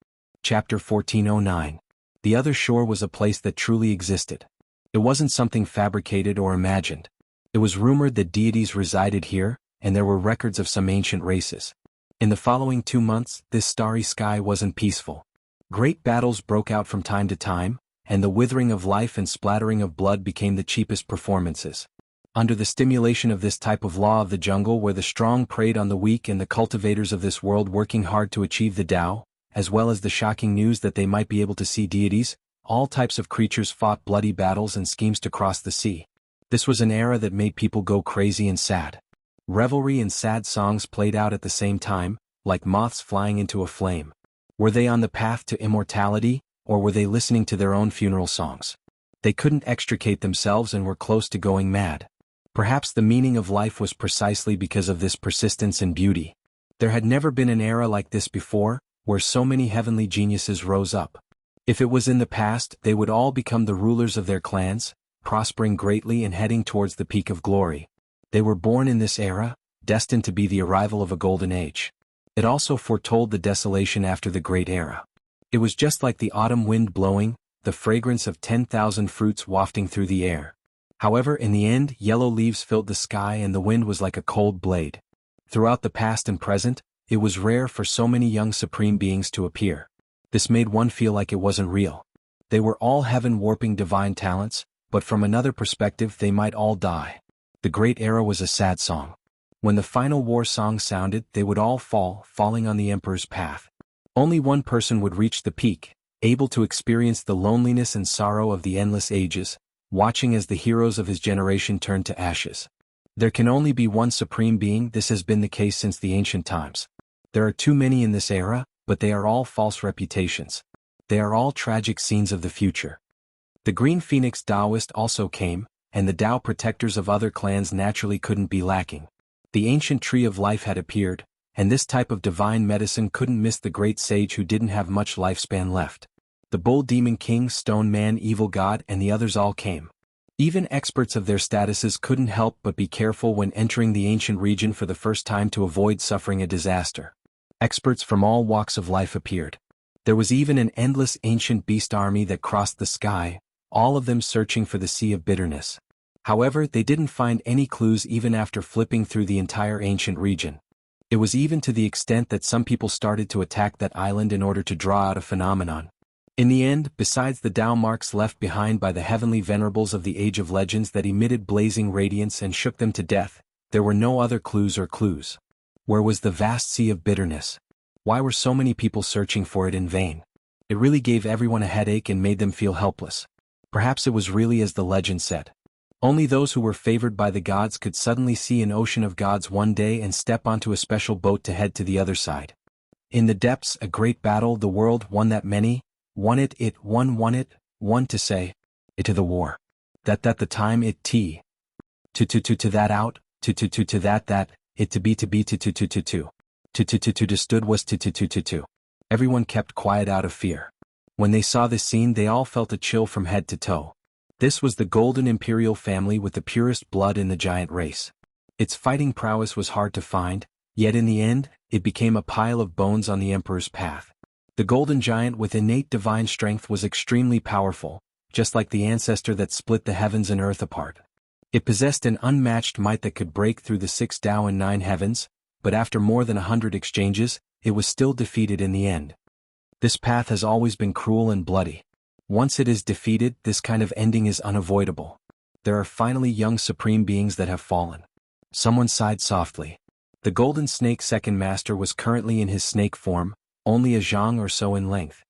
Chapter 1409. The other shore was a place that truly existed. It wasn't something fabricated or imagined. It was rumored that deities resided here, and there were records of some ancient races. In the following 2 months, this starry sky wasn't peaceful. Great battles broke out from time to time, and the withering of life and splattering of blood became the cheapest performances. Under the stimulation of this type of law of the jungle where the strong preyed on the weak and the cultivators of this world working hard to achieve the Tao, as well as the shocking news that they might be able to see deities, all types of creatures fought bloody battles and schemes to cross the sea. This was an era that made people go crazy and sad. Revelry and sad songs played out at the same time, like moths flying into a flame. Were they on the path to immortality, or were they listening to their own funeral songs? They couldn't extricate themselves and were close to going mad. Perhaps the meaning of life was precisely because of this persistence and beauty. There had never been an era like this before, where so many heavenly geniuses rose up. If it was in the past, they would all become the rulers of their clans, prospering greatly and heading towards the peak of glory. They were born in this era, destined to be the arrival of a golden age. It also foretold the desolation after the great era. It was just like the autumn wind blowing, the fragrance of 10,000 fruits wafting through the air. However, in the end, yellow leaves filled the sky and the wind was like a cold blade. Throughout the past and present, it was rare for so many young supreme beings to appear. This made one feel like it wasn't real. They were all heaven-warping divine talents, but from another perspective they might all die. The great era was a sad song. When the final war song sounded, they would all falling on the emperor's path. Only one person would reach the peak, able to experience the loneliness and sorrow of the endless ages, watching as the heroes of his generation turned to ashes. There can only be one supreme being. This has been the case since the ancient times. There are too many in this era, but they are all false reputations. They are all tragic scenes of the future. The Green Phoenix Taoist also came, and the Tao protectors of other clans naturally couldn't be lacking. The ancient tree of life had appeared, and this type of divine medicine couldn't miss the great sage who didn't have much lifespan left. The Bull Demon King, Stone Man, Evil God, and the others all came. Even experts of their statuses couldn't help but be careful when entering the ancient region for the first time to avoid suffering a disaster. Experts from all walks of life appeared. There was even an endless ancient beast army that crossed the sky, all of them searching for the Sea of Bitterness. However, they didn't find any clues even after flipping through the entire ancient region. It was even to the extent that some people started to attack that island in order to draw out a phenomenon. In the end, besides the Tao marks left behind by the heavenly venerables of the Age of Legends that emitted blazing radiance and shook them to death, there were no other clues or clues. Where was the vast Sea of Bitterness? Why were so many people searching for it in vain? It really gave everyone a headache and made them feel helpless. Perhaps it was really as the legend said. Only those who were favored by the gods could suddenly see an ocean of gods one day and step onto a special boat to head to the other side. In the depths, a great battle, the world won that many, won it, one to say, it to the war. That the time it to that out, to that, it to be to stood was to. Everyone kept quiet out of fear. When they saw the scene, they all felt a chill from head to toe. This was the Golden Imperial family with the purest blood in the giant race. Its fighting prowess was hard to find, yet in the end, it became a pile of bones on the Emperor's path. The Golden Giant with innate divine strength was extremely powerful, just like the ancestor that split the heavens and earth apart. It possessed an unmatched might that could break through the 6 Tao and 9 heavens, but after more than 100 exchanges, it was still defeated in the end. This path has always been cruel and bloody. Once it is defeated, this kind of ending is unavoidable. There are finally young supreme beings that have fallen. Someone sighed softly. The Golden Snake Second Master was currently in his snake form, only a zhang or so in length.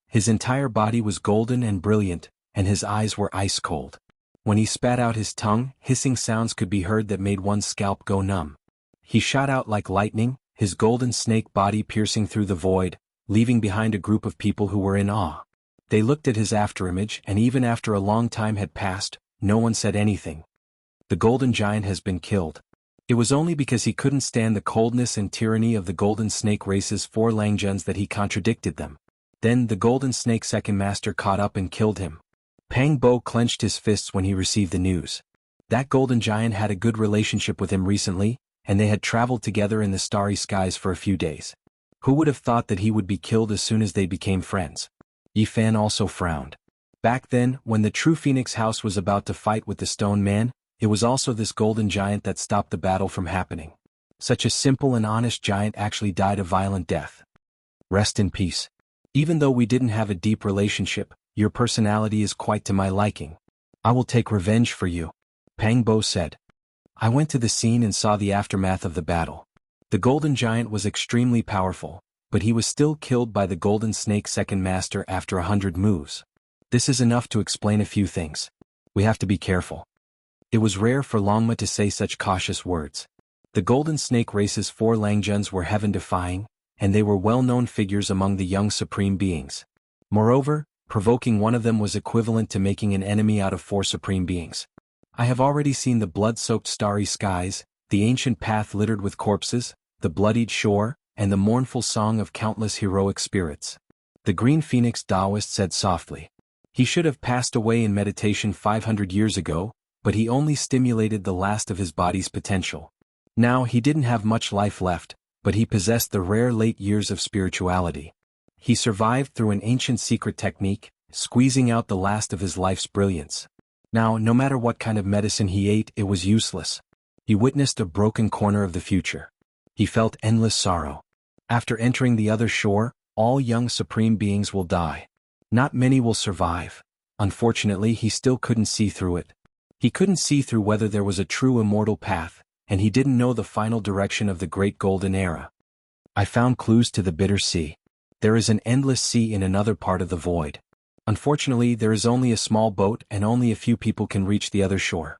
His entire body was golden and brilliant, and his eyes were ice cold. When he spat out his tongue, hissing sounds could be heard that made one's scalp go numb. He shot out like lightning, his golden snake body piercing through the void, leaving behind a group of people who were in awe. They looked at his afterimage, and even after a long time had passed, no one said anything. The Golden Giant has been killed. It was only because he couldn't stand the coldness and tyranny of the Golden Snake race's 4 Langjuns that he contradicted them. Then the Golden Snake Second Master caught up and killed him. Pang Bo clenched his fists when he received the news. That Golden Giant had a good relationship with him recently, and they had traveled together in the starry skies for a few days. Who would have thought that he would be killed as soon as they became friends? Yi Fan also frowned. Back then, when the true Phoenix House was about to fight with the Stone Man, it was also this Golden Giant that stopped the battle from happening. Such a simple and honest giant actually died a violent death. Rest in peace. Even though we didn't have a deep relationship, your personality is quite to my liking. I will take revenge for you, Pang Bo said. I went to the scene and saw the aftermath of the battle. The Golden Giant was extremely powerful, but he was still killed by the Golden Snake Second Master after 100 moves. This is enough to explain a few things. We have to be careful. It was rare for Longma to say such cautious words. The Golden Snake race's 4 Langjuns were heaven-defying, and they were well-known figures among the young supreme beings. Moreover, provoking one of them was equivalent to making an enemy out of 4 supreme beings. I have already seen the blood-soaked starry skies, the ancient path littered with corpses, the bloodied shore, and the mournful song of countless heroic spirits. The Green Phoenix Taoist said softly. He should have passed away in meditation 500 years ago, but he only stimulated the last of his body's potential. Now he didn't have much life left, but he possessed the rare late years of spirituality. He survived through an ancient secret technique, squeezing out the last of his life's brilliance. Now, no matter what kind of medicine he ate, it was useless. He witnessed a broken corner of the future. He felt endless sorrow. After entering the other shore, all young supreme beings will die. Not many will survive. Unfortunately, he still couldn't see through it. He couldn't see through whether there was a true immortal path, and he didn't know the final direction of the great golden era. I found clues to the bitter sea. There is an endless sea in another part of the void. Unfortunately, there is only a small boat and only a few people can reach the other shore.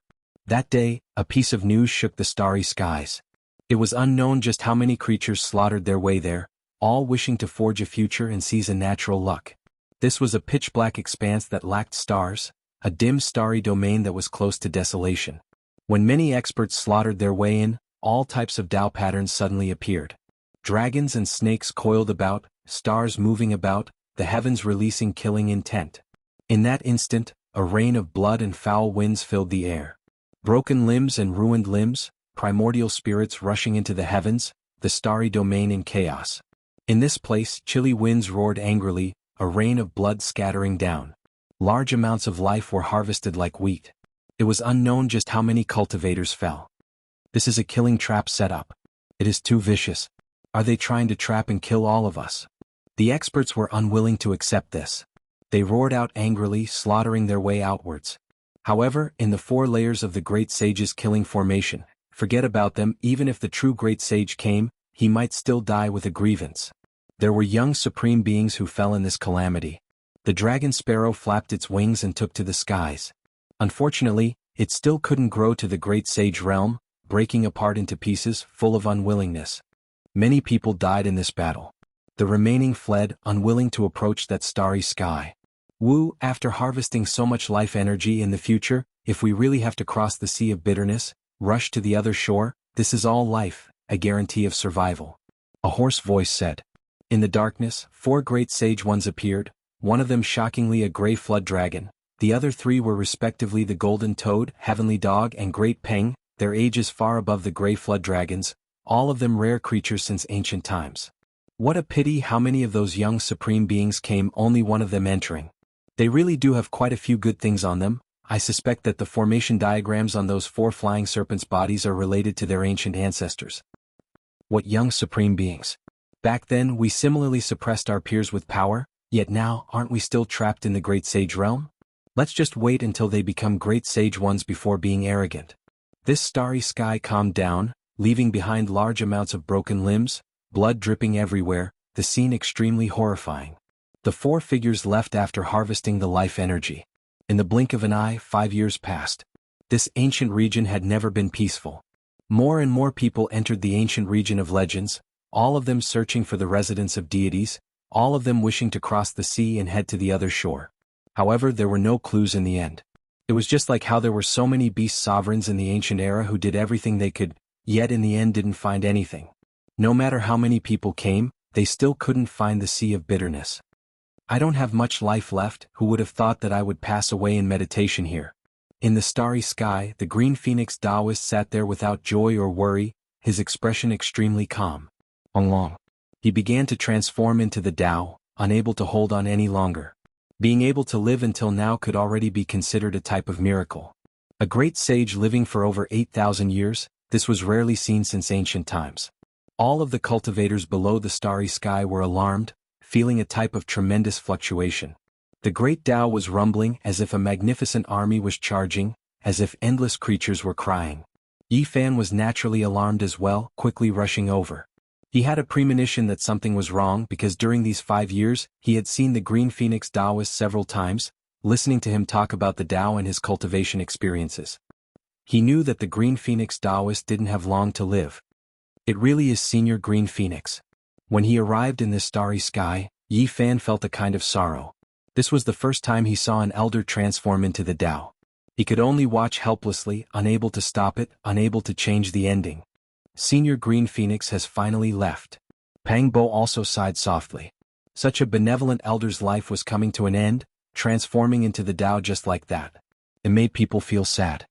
That day, a piece of news shook the starry skies. It was unknown just how many creatures slaughtered their way there, all wishing to forge a future and seize a natural luck. This was a pitch-black expanse that lacked stars, a dim starry domain that was close to desolation. When many experts slaughtered their way in, all types of Tao patterns suddenly appeared. Dragons and snakes coiled about, stars moving about, the heavens releasing killing intent. In that instant, a rain of blood and foul winds filled the air. Broken limbs and ruined limbs, primordial spirits rushing into the heavens, the starry domain in chaos. In this place, chilly winds roared angrily, a rain of blood scattering down. Large amounts of life were harvested like wheat. It was unknown just how many cultivators fell. This is a killing trap set up. It is too vicious. Are they trying to trap and kill all of us? The experts were unwilling to accept this. They roared out angrily, slaughtering their way outwards. However, in the 4 layers of the Great Sage's killing formation, forget about them. Even if the true Great Sage came, he might still die with a grievance. There were young supreme beings who fell in this calamity. The dragon sparrow flapped its wings and took to the skies. Unfortunately, it still couldn't grow to the Great Sage realm, breaking apart into pieces, full of unwillingness. Many people died in this battle. The remaining fled, unwilling to approach that starry sky. Wu, after harvesting so much life energy in the future, if we really have to cross the sea of bitterness, rush to the other shore, this is all life, a guarantee of survival. A hoarse voice said. In the darkness, 4 great sage ones appeared, one of them shockingly a gray flood dragon. The other 3 were respectively the golden toad, heavenly dog and great peng, their ages far above the gray flood dragons, all of them rare creatures since ancient times. What a pity how many of those young supreme beings came, only one of them entering. They really do have quite a few good things on them. I suspect that the formation diagrams on those 4 flying serpents' bodies are related to their ancient ancestors. What young supreme beings. Back then we similarly suppressed our peers with power, yet now aren't we still trapped in the great sage realm? Let's just wait until they become great sage ones before being arrogant. This starry sky calmed down, leaving behind large amounts of broken limbs, blood dripping everywhere, the scene extremely horrifying. The 4 figures left after harvesting the life energy. In the blink of an eye, 5 years passed. This ancient region had never been peaceful. More and more people entered the ancient region of legends, all of them searching for the residence of deities, all of them wishing to cross the sea and head to the other shore. However, there were no clues in the end. It was just like how there were so many beast sovereigns in the ancient era who did everything they could, yet in the end didn't find anything. No matter how many people came, they still couldn't find the sea of bitterness. I don't have much life left. Who would have thought that I would pass away in meditation here? In the starry sky, the green phoenix Taoist sat there without joy or worry, his expression extremely calm. Long. He began to transform into the Tao, unable to hold on any longer. Being able to live until now could already be considered a type of miracle. A great sage living for over 8,000 years, this was rarely seen since ancient times. All of the cultivators below the starry sky were alarmed, feeling a type of tremendous fluctuation. The great Tao was rumbling as if a magnificent army was charging, as if endless creatures were crying. Yi Fan was naturally alarmed as well, quickly rushing over. He had a premonition that something was wrong because during these 5 years, he had seen the Green Phoenix Taoist several times, listening to him talk about the Tao and his cultivation experiences. He knew that the Green Phoenix Taoist didn't have long to live. It really is Senior Green Phoenix. When he arrived in this starry sky, Yi Fan felt a kind of sorrow. This was the first time he saw an elder transform into the Tao. He could only watch helplessly, unable to stop it, unable to change the ending. Senior Green Phoenix has finally left. Pang Bo also sighed softly. Such a benevolent elder's life was coming to an end, transforming into the Tao just like that. It made people feel sad.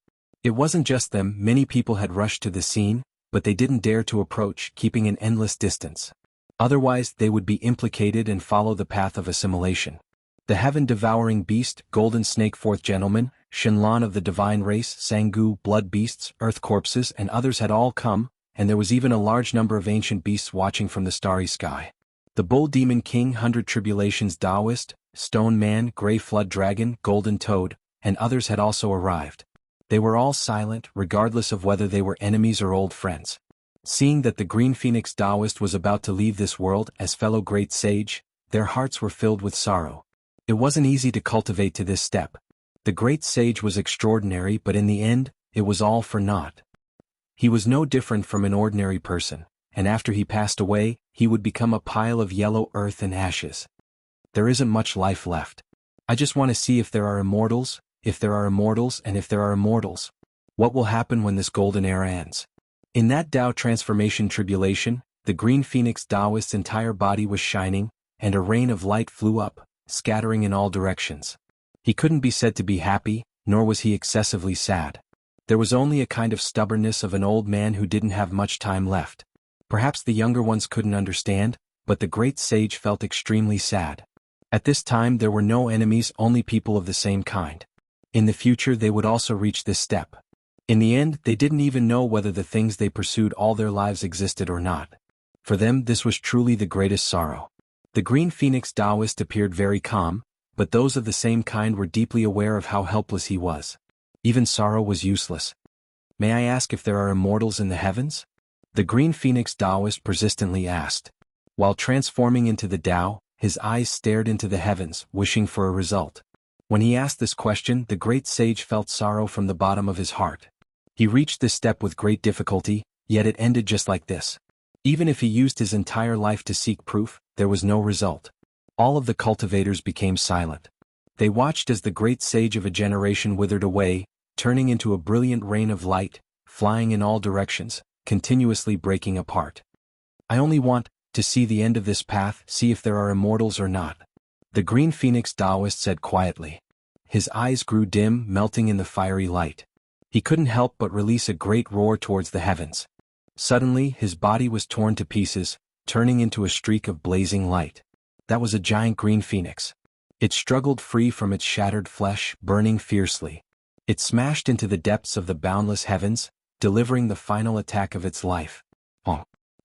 It wasn't just them, many people had rushed to the scene, but they didn't dare to approach, keeping an endless distance. Otherwise, they would be implicated and follow the path of assimilation. The heaven-devouring beast, golden snake fourth gentleman, Shenlong of the divine race, Jianghu, blood beasts, earth corpses and others had all come, and there was even a large number of ancient beasts watching from the starry sky. The bull demon king, 100 tribulations Taoist, stone man, gray flood dragon, golden toad, and others had also arrived. They were all silent, regardless of whether they were enemies or old friends. Seeing that the green phoenix Taoist was about to leave this world as fellow great sage, their hearts were filled with sorrow. It wasn't easy to cultivate to this step. The great sage was extraordinary, but in the end, it was all for naught. He was no different from an ordinary person, and after he passed away, he would become a pile of yellow earth and ashes. There isn't much life left. I just want to see if there are immortals, and if there are immortals, what will happen when this golden era ends? In that Tao transformation tribulation, the green phoenix Taoist's entire body was shining, and a rain of light flew up, scattering in all directions. He couldn't be said to be happy, nor was he excessively sad. There was only a kind of stubbornness of an old man who didn't have much time left. Perhaps the younger ones couldn't understand, but the great sage felt extremely sad. At this time there were no enemies, only people of the same kind. In the future they would also reach this step. In the end, they didn't even know whether the things they pursued all their lives existed or not. For them this was truly the greatest sorrow. The green phoenix Taoist appeared very calm, but those of the same kind were deeply aware of how helpless he was. Even sorrow was useless. May I ask if there are immortals in the heavens? The green phoenix Taoist persistently asked. While transforming into the Tao, his eyes stared into the heavens, wishing for a result. When he asked this question, the great sage felt sorrow from the bottom of his heart. He reached this step with great difficulty, yet it ended just like this. Even if he used his entire life to seek proof, there was no result. All of the cultivators became silent. They watched as the great sage of a generation withered away, turning into a brilliant rain of light, flying in all directions, continuously breaking apart. I only want to see the end of this path, see if there are immortals or not. The green phoenix Taoist said quietly. His eyes grew dim, melting in the fiery light. He couldn't help but release a great roar towards the heavens. Suddenly, his body was torn to pieces, turning into a streak of blazing light. That was a giant green phoenix. It struggled free from its shattered flesh, burning fiercely. It smashed into the depths of the boundless heavens, delivering the final attack of its life.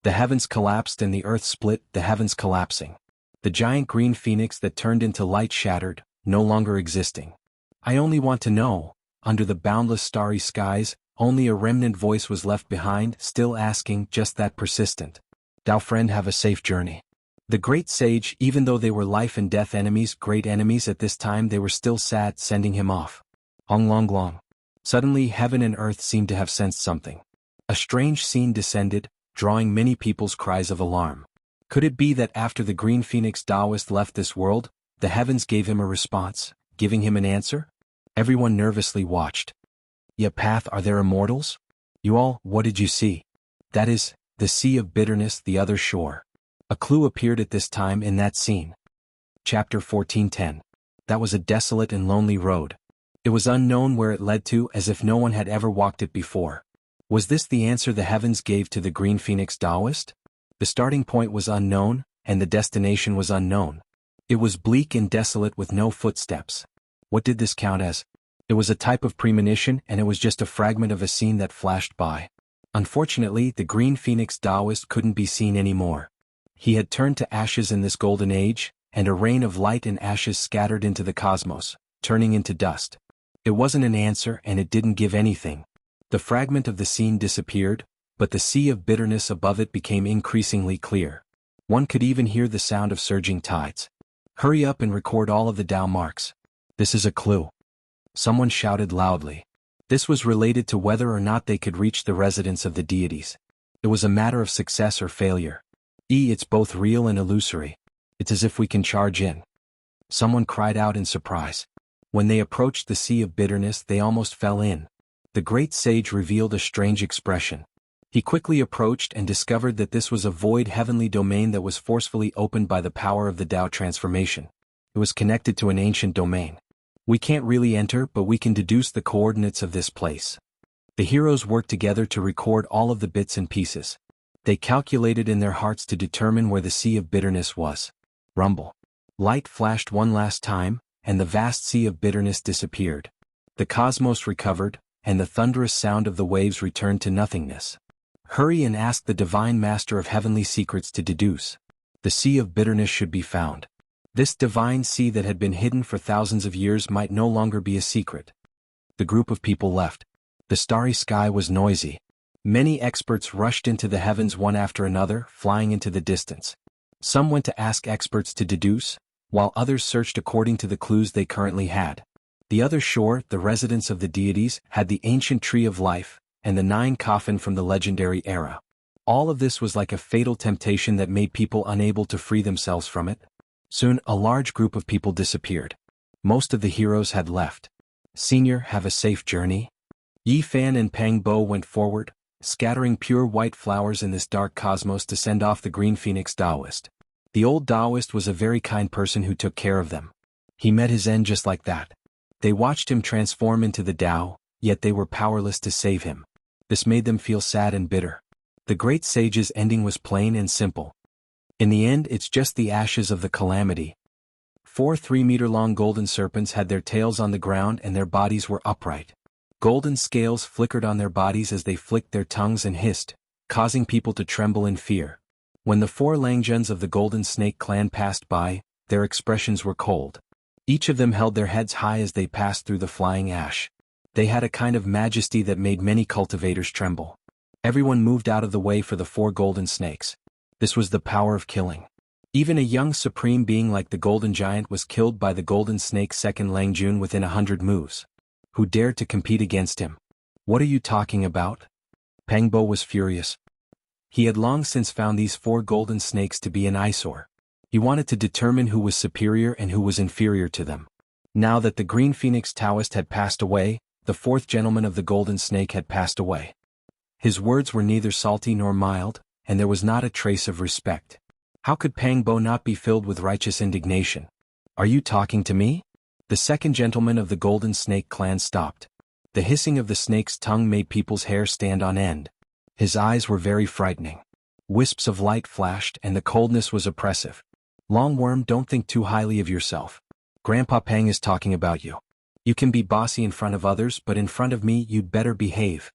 The heavens collapsed and the earth split, the heavens collapsing. The giant green phoenix that turned into light shattered, no longer existing. I only want to know, under the boundless starry skies, only a remnant voice was left behind, still asking, just that persistent. Thou friend, have a safe journey. The great sage, even though they were life and death enemies, great enemies at this time, they were still sad, sending him off. Long. Suddenly heaven and earth seemed to have sensed something. A strange scene descended, drawing many people's cries of alarm. Could it be that after the green phoenix Taoist left this world, the heavens gave him a response, giving him an answer? Everyone nervously watched. "Ya path, are there immortals? You all, what did you see?" "That is, the sea of bitterness, the other shore." A clue appeared at this time in that scene. Chapter 14:10. That was a desolate and lonely road. It was unknown where it led to, as if no one had ever walked it before. Was this the answer the heavens gave to the green phoenix Taoist? The starting point was unknown, and the destination was unknown. It was bleak and desolate with no footsteps. What did this count as? It was a type of premonition, and it was just a fragment of a scene that flashed by. Unfortunately, the green phoenix Taoist couldn't be seen anymore. He had turned to ashes in this golden age, and a rain of light and ashes scattered into the cosmos, turning into dust. It wasn't an answer, and it didn't give anything. The fragment of the scene disappeared, but the sea of bitterness above it became increasingly clear. One could even hear the sound of surging tides. "Hurry up and record all of the Tao marks. This is a clue." Someone shouted loudly. This was related to whether or not they could reach the residence of the deities. It was a matter of success or failure. It's both real and illusory. It's as if we can charge in. Someone cried out in surprise. When they approached the sea of bitterness, they almost fell in. The great sage revealed a strange expression. He quickly approached and discovered that this was a void heavenly domain that was forcefully opened by the power of the Tao transformation. It was connected to an ancient domain. We can't really enter, but we can deduce the coordinates of this place. The heroes worked together to record all of the bits and pieces. They calculated in their hearts to determine where the sea of bitterness was. Rumble. Light flashed one last time, and the vast sea of bitterness disappeared. The cosmos recovered, and the thunderous sound of the waves returned to nothingness. Hurry and ask the divine master of heavenly secrets to deduce. The sea of bitterness should be found. This divine sea that had been hidden for thousands of years might no longer be a secret. The group of people left. The starry sky was noisy. Many experts rushed into the heavens one after another, flying into the distance. Some went to ask experts to deduce, while others searched according to the clues they currently had. The other shore, the residence of the deities, had the ancient tree of life, and the 9 coffin from the legendary era. All of this was like a fatal temptation that made people unable to free themselves from it. Soon, a large group of people disappeared. Most of the heroes had left. Senior, have a safe journey. Yi Fan and Pang Bo went forward, scattering pure white flowers in this dark cosmos to send off the Green Phoenix Taoist. The old Taoist was a very kind person who took care of them. He met his end just like that. They watched him transform into the Tao, yet they were powerless to save him. This made them feel sad and bitter. The great sage's ending was plain and simple. In the end, it's just the ashes of the calamity. 4 3-meter-long golden serpents had their tails on the ground and their bodies were upright. Golden scales flickered on their bodies as they flicked their tongues and hissed, causing people to tremble in fear. When the 4 Langjuns of the Golden Snake clan passed by, their expressions were cold. Each of them held their heads high as they passed through the flying ash. They had a kind of majesty that made many cultivators tremble. Everyone moved out of the way for the 4 golden snakes. This was the power of killing. Even a young supreme being like the Golden Giant was killed by the Golden Snake's second Langjun within 100 moves. Who dared to compete against him? What are you talking about? Pang Bo was furious. He had long since found these 4 golden snakes to be an eyesore. He wanted to determine who was superior and who was inferior to them. Now that the Green Phoenix Taoist had passed away, the 4th gentleman of the Golden Snake had passed away. His words were neither salty nor mild, and there was not a trace of respect. How could Pang Bo not be filled with righteous indignation? Are you talking to me? The 2nd gentleman of the Golden Snake clan stopped. The hissing of the snake's tongue made people's hair stand on end. His eyes were very frightening. Wisps of light flashed and the coldness was oppressive. Longworm, don't think too highly of yourself. Grandpa Pang is talking about you. You can be bossy in front of others, but in front of me you'd better behave.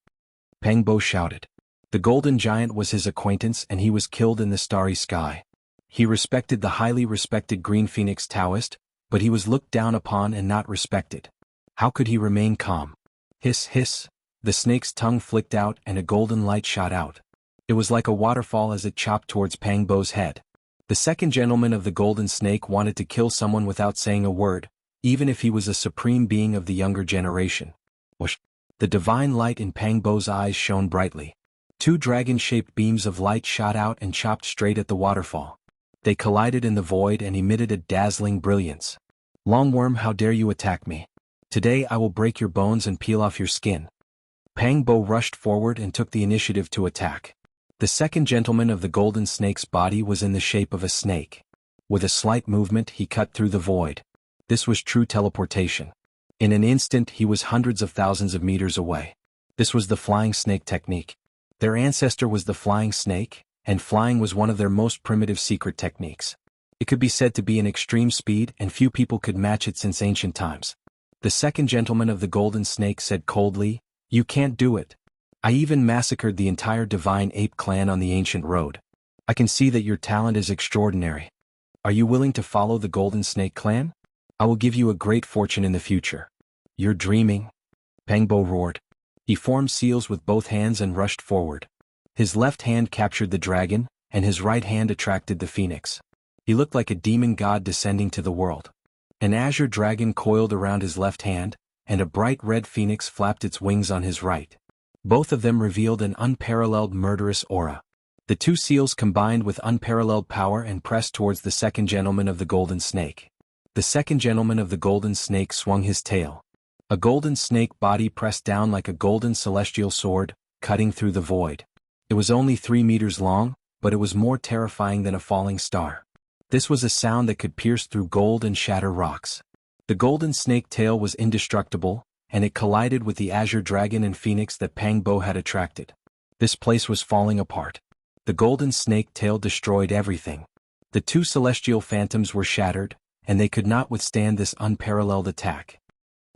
Pang Bo shouted. The Golden Giant was his acquaintance and he was killed in the starry sky. He respected the highly respected Green Phoenix Taoist, but he was looked down upon and not respected. How could he remain calm? Hiss, hiss. The snake's tongue flicked out and a golden light shot out. It was like a waterfall as it chopped towards Pang Bo's head. The 2nd gentleman of the Golden Snake wanted to kill someone without saying a word, even if he was a supreme being of the younger generation. Whoosh! The divine light in Pang Bo's eyes shone brightly. 2 dragon-shaped beams of light shot out and chopped straight at the waterfall. They collided in the void and emitted a dazzling brilliance. Longworm, how dare you attack me? Today I will break your bones and peel off your skin. Pang Bo rushed forward and took the initiative to attack. The 2nd gentleman of the Golden Snake's body was in the shape of a snake. With a slight movement he cut through the void. This was true teleportation. In an instant he was hundreds of thousands of meters away. This was the flying snake technique. Their ancestor was the flying snake, and flying was one of their most primitive secret techniques. It could be said to be an extreme speed and few people could match it since ancient times. The 2nd gentleman of the Golden Snake said coldly, "You can't do it. I even massacred the entire Divine Ape clan on the ancient road. I can see that your talent is extraordinary. Are you willing to follow the Golden Snake clan? I will give you a great fortune in the future." "You're dreaming," Pang Bo roared. He formed seals with both hands and rushed forward. His left hand captured the dragon, and his right hand attracted the phoenix. He looked like a demon god descending to the world. An azure dragon coiled around his left hand, and a bright red phoenix flapped its wings on his right. Both of them revealed an unparalleled murderous aura. The 2 seals combined with unparalleled power and pressed towards the 2nd gentleman of the Golden Snake. The 2nd gentleman of the Golden Snake swung his tail. A golden snake body pressed down like a golden celestial sword, cutting through the void. It was only 3 meters long, but it was more terrifying than a falling star. This was a sound that could pierce through gold and shatter rocks. The golden snake tail was indestructible, and it collided with the azure dragon and phoenix that Pang Bo had attracted. This place was falling apart. The golden snake tail destroyed everything. The two celestial phantoms were shattered, and they could not withstand this unparalleled attack.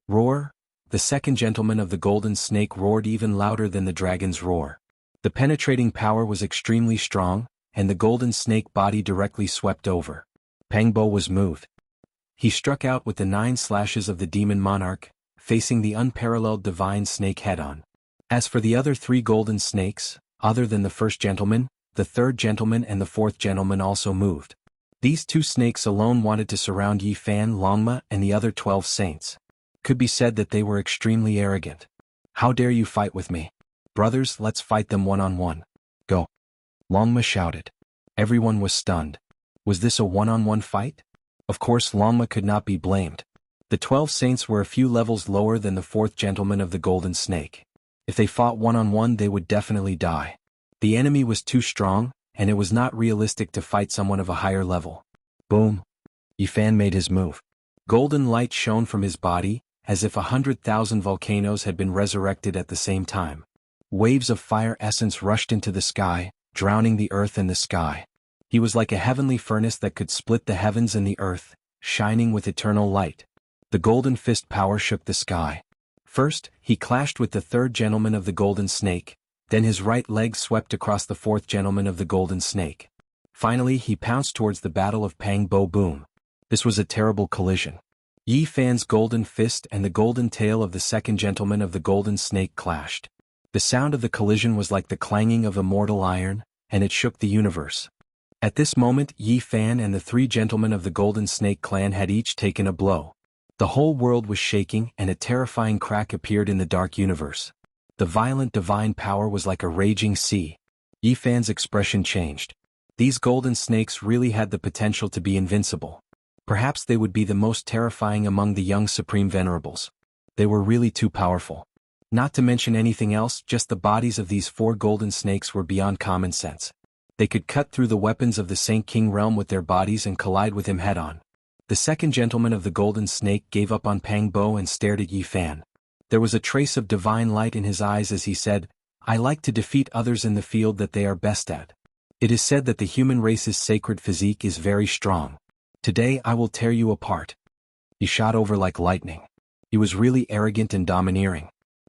Roar! The second gentleman of the golden snake roared even louder than the dragon's roar. The penetrating power was extremely strong, and the golden snake body directly swept over. Pang Bo was moved. He struck out with the 9 slashes of the demon monarch, facing the unparalleled divine snake head-on. As for the other 3 golden snakes, other than the first gentleman, the third gentleman and the fourth gentleman also moved. These 2 snakes alone wanted to surround Yi Fan, Longma, and the other 12 saints. Could be said that they were extremely arrogant. How dare you fight with me? Brothers, let's fight them one-on-one. Go. Longma shouted. Everyone was stunned. Was this a one-on-one fight? Of course Longma could not be blamed. The 12 saints were a few levels lower than the fourth gentleman of the golden snake. If they fought one-on-one they would definitely die. The enemy was too strong, and it was not realistic to fight someone of a higher level. Boom! Yi Fan made his move. Golden light shone from his body, as if 100,000 volcanoes had been resurrected at the same time. Waves of fire essence rushed into the sky, drowning the earth and the sky. He was like a heavenly furnace that could split the heavens and the earth, shining with eternal light. The golden fist power shook the sky. First, he clashed with the third gentleman of the golden snake, then his right leg swept across the fourth gentleman of the golden snake. Finally he pounced towards the battle of Pang Bo Boom. This was a terrible collision. Yi Fan's golden fist and the golden tail of the second gentleman of the golden snake clashed. The sound of the collision was like the clanging of immortal iron, and it shook the universe. At this moment Yi Fan and the 3 gentlemen of the golden snake clan had each taken a blow. The whole world was shaking and a terrifying crack appeared in the dark universe. The violent divine power was like a raging sea. Yi Fan's expression changed. These golden snakes really had the potential to be invincible. Perhaps they would be the most terrifying among the young supreme venerables. They were really too powerful. Not to mention anything else, just the bodies of these 4 golden snakes were beyond common sense. They could cut through the weapons of the Saint King realm with their bodies and collide with him head-on. The second gentleman of the golden snake gave up on Pang Bo and stared at Yi Fan. There was a trace of divine light in his eyes as he said, "I like to defeat others in the field that they are best at. It is said that the human race's sacred physique is very strong. Today I will tear you apart." He shot over like lightning. He was really arrogant and domineering.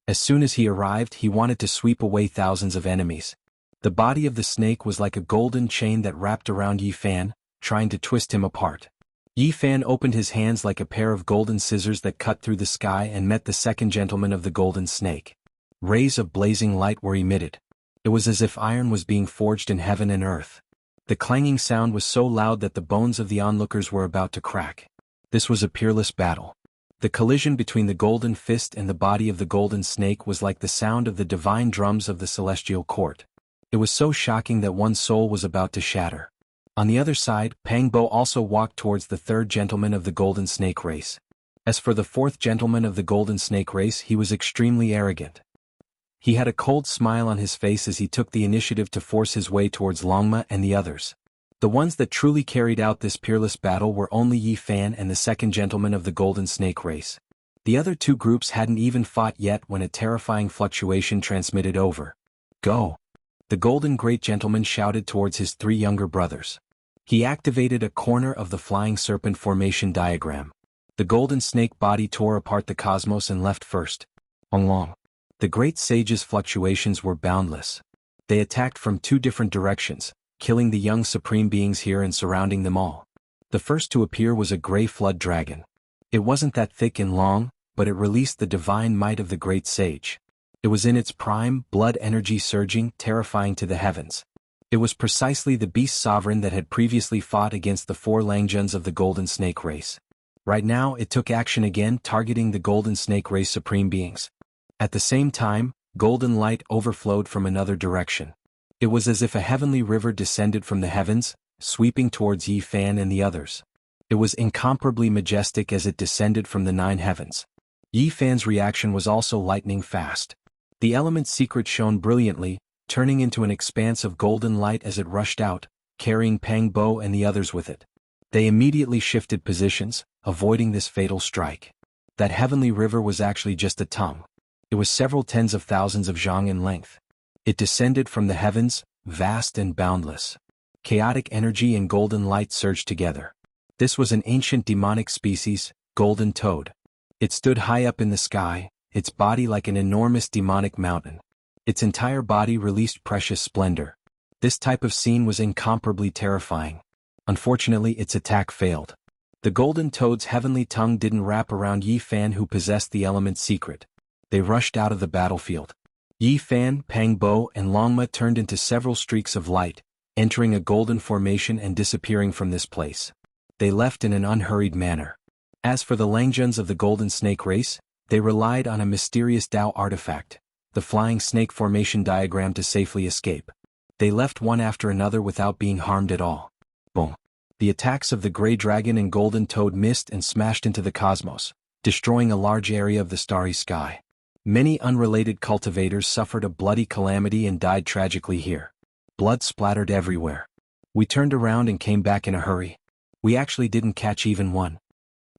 As soon as he arrived he wanted to sweep away thousands of enemies. The body of the snake was like a golden chain that wrapped around Yi Fan, trying to twist him apart. Yi Fan opened his hands like a pair of golden scissors that cut through the sky and met the second gentleman of the golden snake. Rays of blazing light were emitted. It was as if iron was being forged in heaven and earth. The clanging sound was so loud that the bones of the onlookers were about to crack. This was a peerless battle. The collision between the golden fist and the body of the golden snake was like the sound of the divine drums of the celestial court. It was so shocking that one's soul was about to shatter. On the other side, Pang Bo also walked towards the third gentleman of the golden snake race. As for the fourth gentleman of the golden snake race, he was extremely arrogant. He had a cold smile on his face as he took the initiative to force his way towards Longma and the others. The ones that truly carried out this peerless battle were only Yi Fan and the second gentleman of the golden snake race. The other 2 groups hadn't even fought yet when a terrifying fluctuation transmitted over. "Go!" The golden great gentleman shouted towards his 3 younger brothers. He activated a corner of the flying serpent formation diagram. The golden snake body tore apart the cosmos and left first. Long. The great sage's fluctuations were boundless. They attacked from 2 different directions, killing the young supreme beings here and surrounding them all. The first to appear was a gray flood dragon. It wasn't that thick and long, but it released the divine might of the great sage. It was in its prime, blood energy surging, terrifying to the heavens. It was precisely the beast sovereign that had previously fought against the 4 Langjuns of the golden snake race. Right now it took action again, targeting the golden snake race supreme beings. At the same time, golden light overflowed from another direction. It was as if a heavenly river descended from the heavens, sweeping towards Yi Fan and the others. It was incomparably majestic as it descended from the 9 heavens. Yi Fan's reaction was also lightning fast. The element's secret shone brilliantly, turning into an expanse of golden light as it rushed out, carrying Pang Bo and the others with it. They immediately shifted positions, avoiding this fatal strike. That heavenly river was actually just a tongue. It was several tens of thousands of zhang in length. It descended from the heavens, vast and boundless. Chaotic energy and golden light surged together. This was an ancient demonic species, golden toad. It stood high up in the sky, its body like an enormous demonic mountain. Its entire body released precious splendor. This type of scene was incomparably terrifying. Unfortunately, its attack failed. The golden toad's heavenly tongue didn't wrap around Yi Fan, who possessed the element's secret. They rushed out of the battlefield. Yi Fan, Pang Bo, and Longma turned into several streaks of light, entering a golden formation and disappearing from this place. They left in an unhurried manner. As for the Langjuns of the Golden Snake race, they relied on a mysterious Dao artifact, the Flying Snake Formation diagram, to safely escape. They left one after another without being harmed at all. Boom. The attacks of the Grey Dragon and Golden Toad missed and smashed into the cosmos, destroying a large area of the starry sky. Many unrelated cultivators suffered a bloody calamity and died tragically here. Blood splattered everywhere. We turned around and came back in a hurry. We actually didn't catch even one.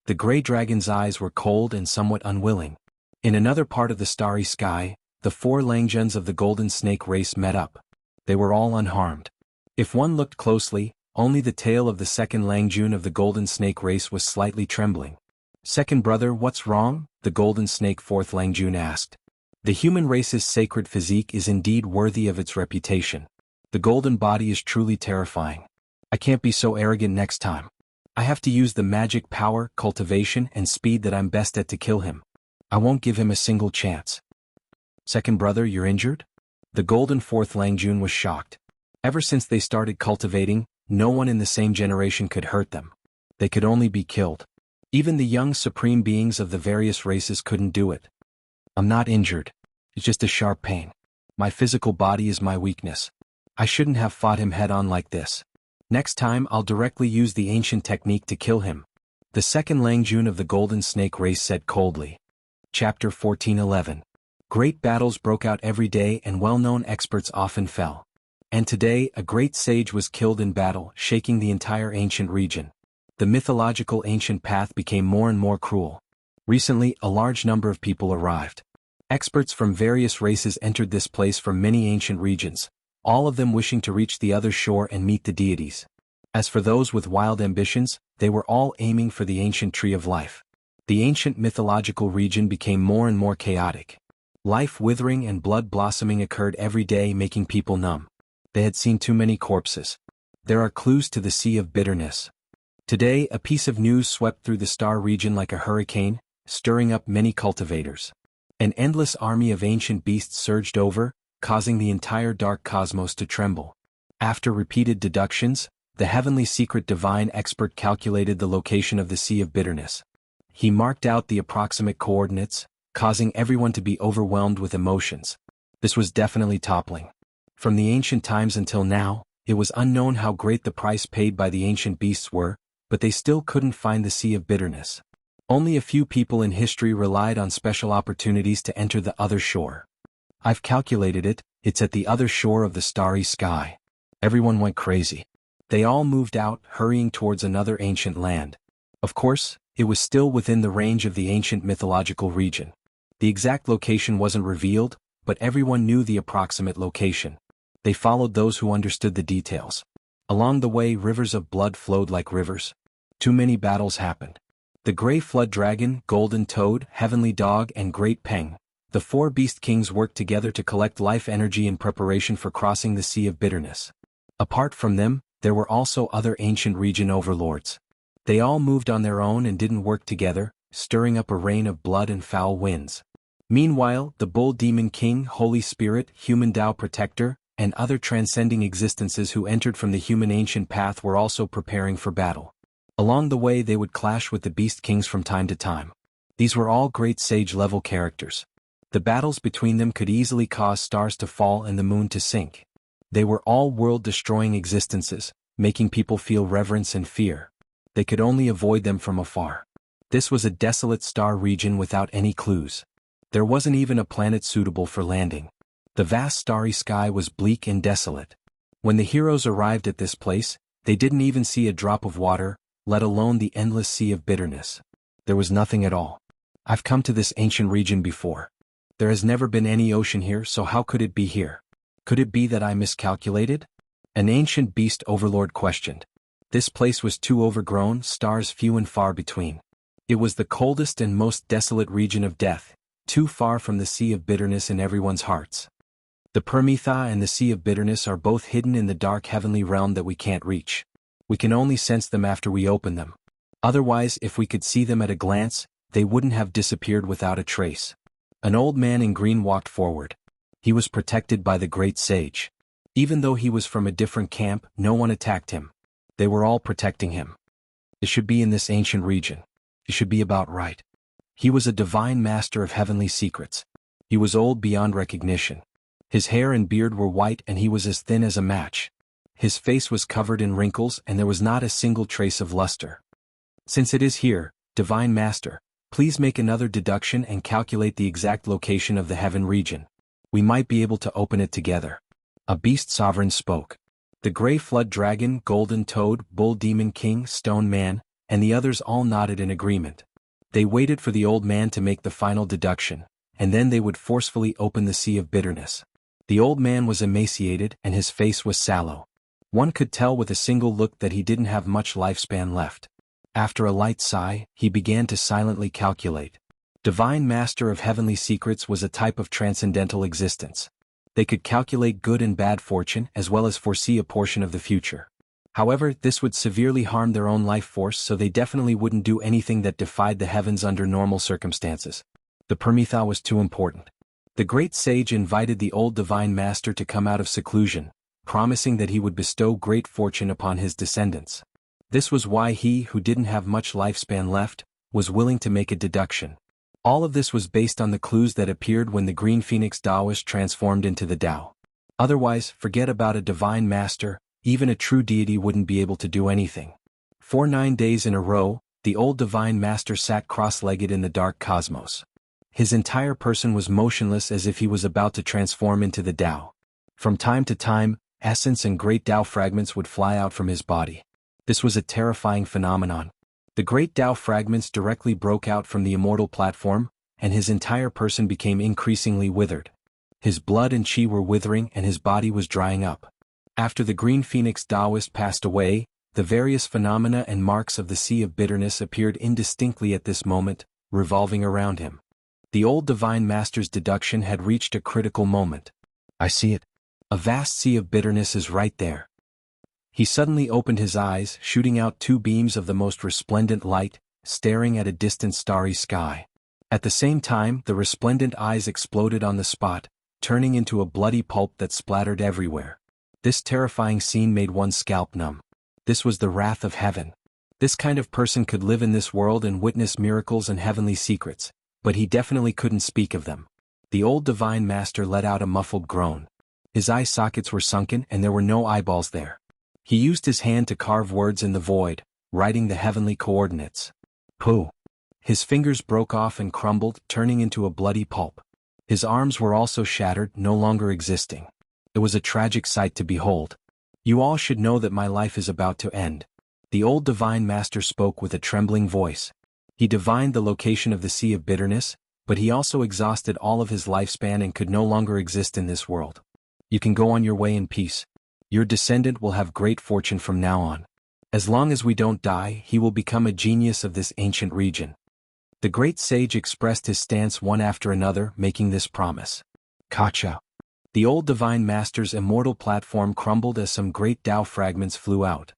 The Grey Dragon's eyes were cold and somewhat unwilling. In another part of the starry sky, the 4 Langjuns of the Golden Snake race met up. They were all unharmed. If one looked closely, only the tail of the second Langjun of the Golden Snake race was slightly trembling. "Second brother, what's wrong?" the Golden Snake 4th Langjun asked. The human race's sacred physique is indeed worthy of its reputation. The golden body is truly terrifying. I can't be so arrogant next time. I have to use the magic power, cultivation, and speed that I'm best at to kill him. I won't give him a single chance. "Second brother, you're injured?" The Golden 4th Langjun was shocked. Ever since they started cultivating, no one in the same generation could hurt them. They could only be killed. Even the young supreme beings of the various races couldn't do it. "I'm not injured. It's just a sharp pain. My physical body is my weakness. I shouldn't have fought him head-on like this. Next time I'll directly use the ancient technique to kill him," the second Langjun of the Golden Snake race said coldly. Chapter 14:11. Great battles broke out every day and well-known experts often fell. And today, a great sage was killed in battle, shaking the entire ancient region. The mythological ancient path became more and more cruel. Recently, a large number of people arrived. Experts from various races entered this place from many ancient regions, all of them wishing to reach the other shore and meet the deities. As for those with wild ambitions, they were all aiming for the ancient tree of life. The ancient mythological region became more and more chaotic. Life withering and blood blossoming occurred every day, making people numb. They had seen too many corpses. There are clues to the sea of bitterness. Today, a piece of news swept through the star region like a hurricane, stirring up many cultivators. An endless army of ancient beasts surged over, causing the entire dark cosmos to tremble. After repeated deductions, the heavenly secret divine expert calculated the location of the sea of bitterness. He marked out the approximate coordinates, causing everyone to be overwhelmed with emotions. This was definitely toppling. From the ancient times until now, it was unknown how great the price paid by the ancient beasts were, but they still couldn't find the sea of bitterness. Only a few people in history relied on special opportunities to enter the other shore. "I've calculated it, it's at the other shore of the starry sky." Everyone went crazy. They all moved out, hurrying towards another ancient land. Of course, it was still within the range of the ancient mythological region. The exact location wasn't revealed, but everyone knew the approximate location. They followed those who understood the details. Along the way, rivers of blood flowed like rivers. Too many battles happened. The Grey Flood Dragon, Golden Toad, Heavenly Dog, and Great Peng, the 4 Beast Kings, worked together to collect life energy in preparation for crossing the Sea of Bitterness. Apart from them, there were also other ancient region overlords. They all moved on their own and didn't work together, stirring up a rain of blood and foul winds. Meanwhile, the Bull Demon King, Holy Spirit, Human Tao Protector, and other transcending existences who entered from the human ancient path were also preparing for battle. Along the way, they would clash with the Beast Kings from time to time. These were all great sage-level characters. The battles between them could easily cause stars to fall and the moon to sink. They were all world-destroying existences, making people feel reverence and fear. They could only avoid them from afar. This was a desolate star region without any clues. There wasn't even a planet suitable for landing. The vast starry sky was bleak and desolate. When the heroes arrived at this place, they didn't even see a drop of water, let alone the endless sea of bitterness. There was nothing at all. I've come to this ancient region before. There has never been any ocean here, so how could it be here? Could it be that I miscalculated? An ancient beast overlord questioned. This place was too overgrown, stars few and far between. It was the coldest and most desolate region of death, too far from the sea of bitterness in everyone's hearts. The Permitha and the Sea of Bitterness are both hidden in the dark heavenly realm that we can't reach. We can only sense them after we open them. Otherwise, if we could see them at a glance, they wouldn't have disappeared without a trace. An old man in green walked forward. He was protected by the great sage. Even though he was from a different camp, no one attacked him. They were all protecting him. It should be in this ancient region. It should be about right. He was a divine master of heavenly secrets. He was old beyond recognition. His hair and beard were white and he was as thin as a match. His face was covered in wrinkles and there was not a single trace of luster. Since it is here, Divine Master, please make another deduction and calculate the exact location of the heaven region. We might be able to open it together. A beast sovereign spoke. The gray flood dragon, golden toad, bull demon king, stone man, and the others all nodded in agreement. They waited for the old man to make the final deduction, and then they would forcefully open the sea of bitterness. The old man was emaciated and his face was sallow. One could tell with a single look that he didn't have much lifespan left. After a light sigh, he began to silently calculate. Divine Master of Heavenly Secrets was a type of transcendental existence. They could calculate good and bad fortune as well as foresee a portion of the future. However, this would severely harm their own life force, so they definitely wouldn't do anything that defied the heavens under normal circumstances. The Permitha was too important. The great sage invited the old divine master to come out of seclusion, promising that he would bestow great fortune upon his descendants. This was why he, who didn't have much lifespan left, was willing to make a deduction. All of this was based on the clues that appeared when the green phoenix Taoist transformed into the Tao. Otherwise, forget about a divine master, even a true deity wouldn't be able to do anything. For 9 days in a row, the old divine master sat cross-legged in the dark cosmos. His entire person was motionless as if he was about to transform into the Tao. From time to time, essence and great Tao fragments would fly out from his body. This was a terrifying phenomenon. The great Tao fragments directly broke out from the immortal platform, and his entire person became increasingly withered. His blood and chi were withering and his body was drying up. After the green phoenix Taoist passed away, the various phenomena and marks of the Sea of Bitterness appeared indistinctly at this moment, revolving around him. The old divine master's deduction had reached a critical moment. I see it. A vast sea of bitterness is right there. He suddenly opened his eyes, shooting out 2 beams of the most resplendent light, staring at a distant starry sky. At the same time, the resplendent eyes exploded on the spot, turning into a bloody pulp that splattered everywhere. This terrifying scene made one's scalp numb. This was the wrath of heaven. This kind of person could live in this world and witness miracles and heavenly secrets, but he definitely couldn't speak of them. The old divine master let out a muffled groan. His eye sockets were sunken and there were no eyeballs there. He used his hand to carve words in the void, writing the heavenly coordinates. Pooh! His fingers broke off and crumbled, turning into a bloody pulp. His arms were also shattered, no longer existing. It was a tragic sight to behold. You all should know that my life is about to end. The old divine master spoke with a trembling voice. He divined the location of the Sea of Bitterness, but he also exhausted all of his lifespan and could no longer exist in this world. You can go on your way in peace. Your descendant will have great fortune from now on. As long as we don't die, he will become a genius of this ancient region. The great sage expressed his stance one after another, making this promise. Kacha. The old divine master's immortal platform crumbled as some great Tao fragments flew out.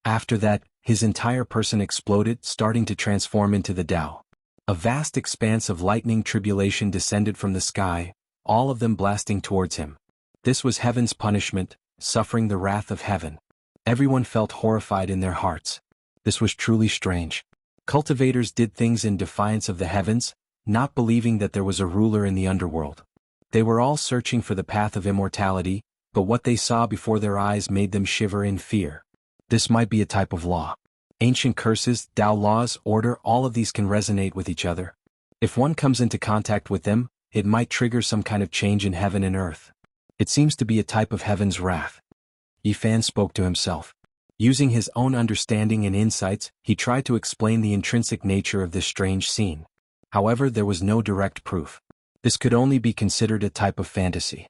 After that, his entire person exploded, starting to transform into the Tao. A vast expanse of lightning tribulation descended from the sky, all of them blasting towards him. This was heaven's punishment, suffering the wrath of heaven. Everyone felt horrified in their hearts. This was truly strange. Cultivators did things in defiance of the heavens, not believing that there was a ruler in the underworld. They were all searching for the path of immortality, but what they saw before their eyes made them shiver in fear. This might be a type of law. Ancient curses, Tao laws, order, all of these can resonate with each other. If one comes into contact with them, it might trigger some kind of change in heaven and earth. It seems to be a type of heaven's wrath. Yi Fan spoke to himself. Using his own understanding and insights, he tried to explain the intrinsic nature of this strange scene. However, there was no direct proof. This could only be considered a type of fantasy.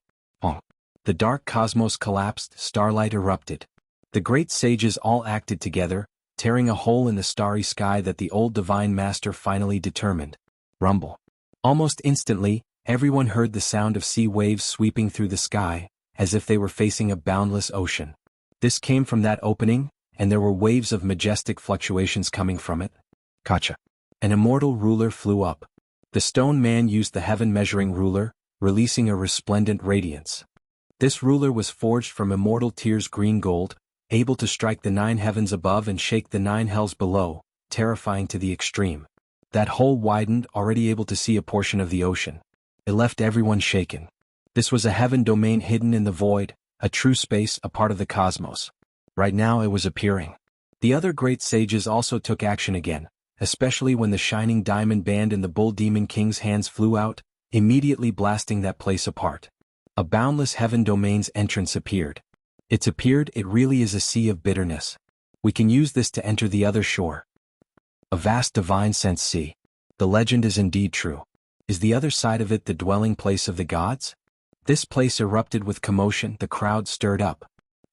The dark cosmos collapsed, starlight erupted. The great sages all acted together, tearing a hole in the starry sky that the old divine master finally determined. Rumble. Almost instantly, everyone heard the sound of sea waves sweeping through the sky, as if they were facing a boundless ocean. This came from that opening, and there were waves of majestic fluctuations coming from it. Kacha. An immortal ruler flew up. The stone man used the heaven-measuring ruler, releasing a resplendent radiance. This ruler was forged from immortal tears green gold, able to strike the 9 heavens above and shake the 9 hells below, terrifying to the extreme. That hole widened, already able to see a portion of the ocean. It left everyone shaken. This was a heaven domain hidden in the void, a true space, a part of the cosmos. Right now it was appearing. The other great sages also took action again, especially when the shining diamond band in the bull demon king's hands flew out, immediately blasting that place apart. A boundless heaven domain's entrance appeared. It really is a sea of bitterness. We can use this to enter the other shore. A vast divine sense sea. The legend is indeed true. Is the other side of it the dwelling place of the gods? This place erupted with commotion, the crowd stirred up.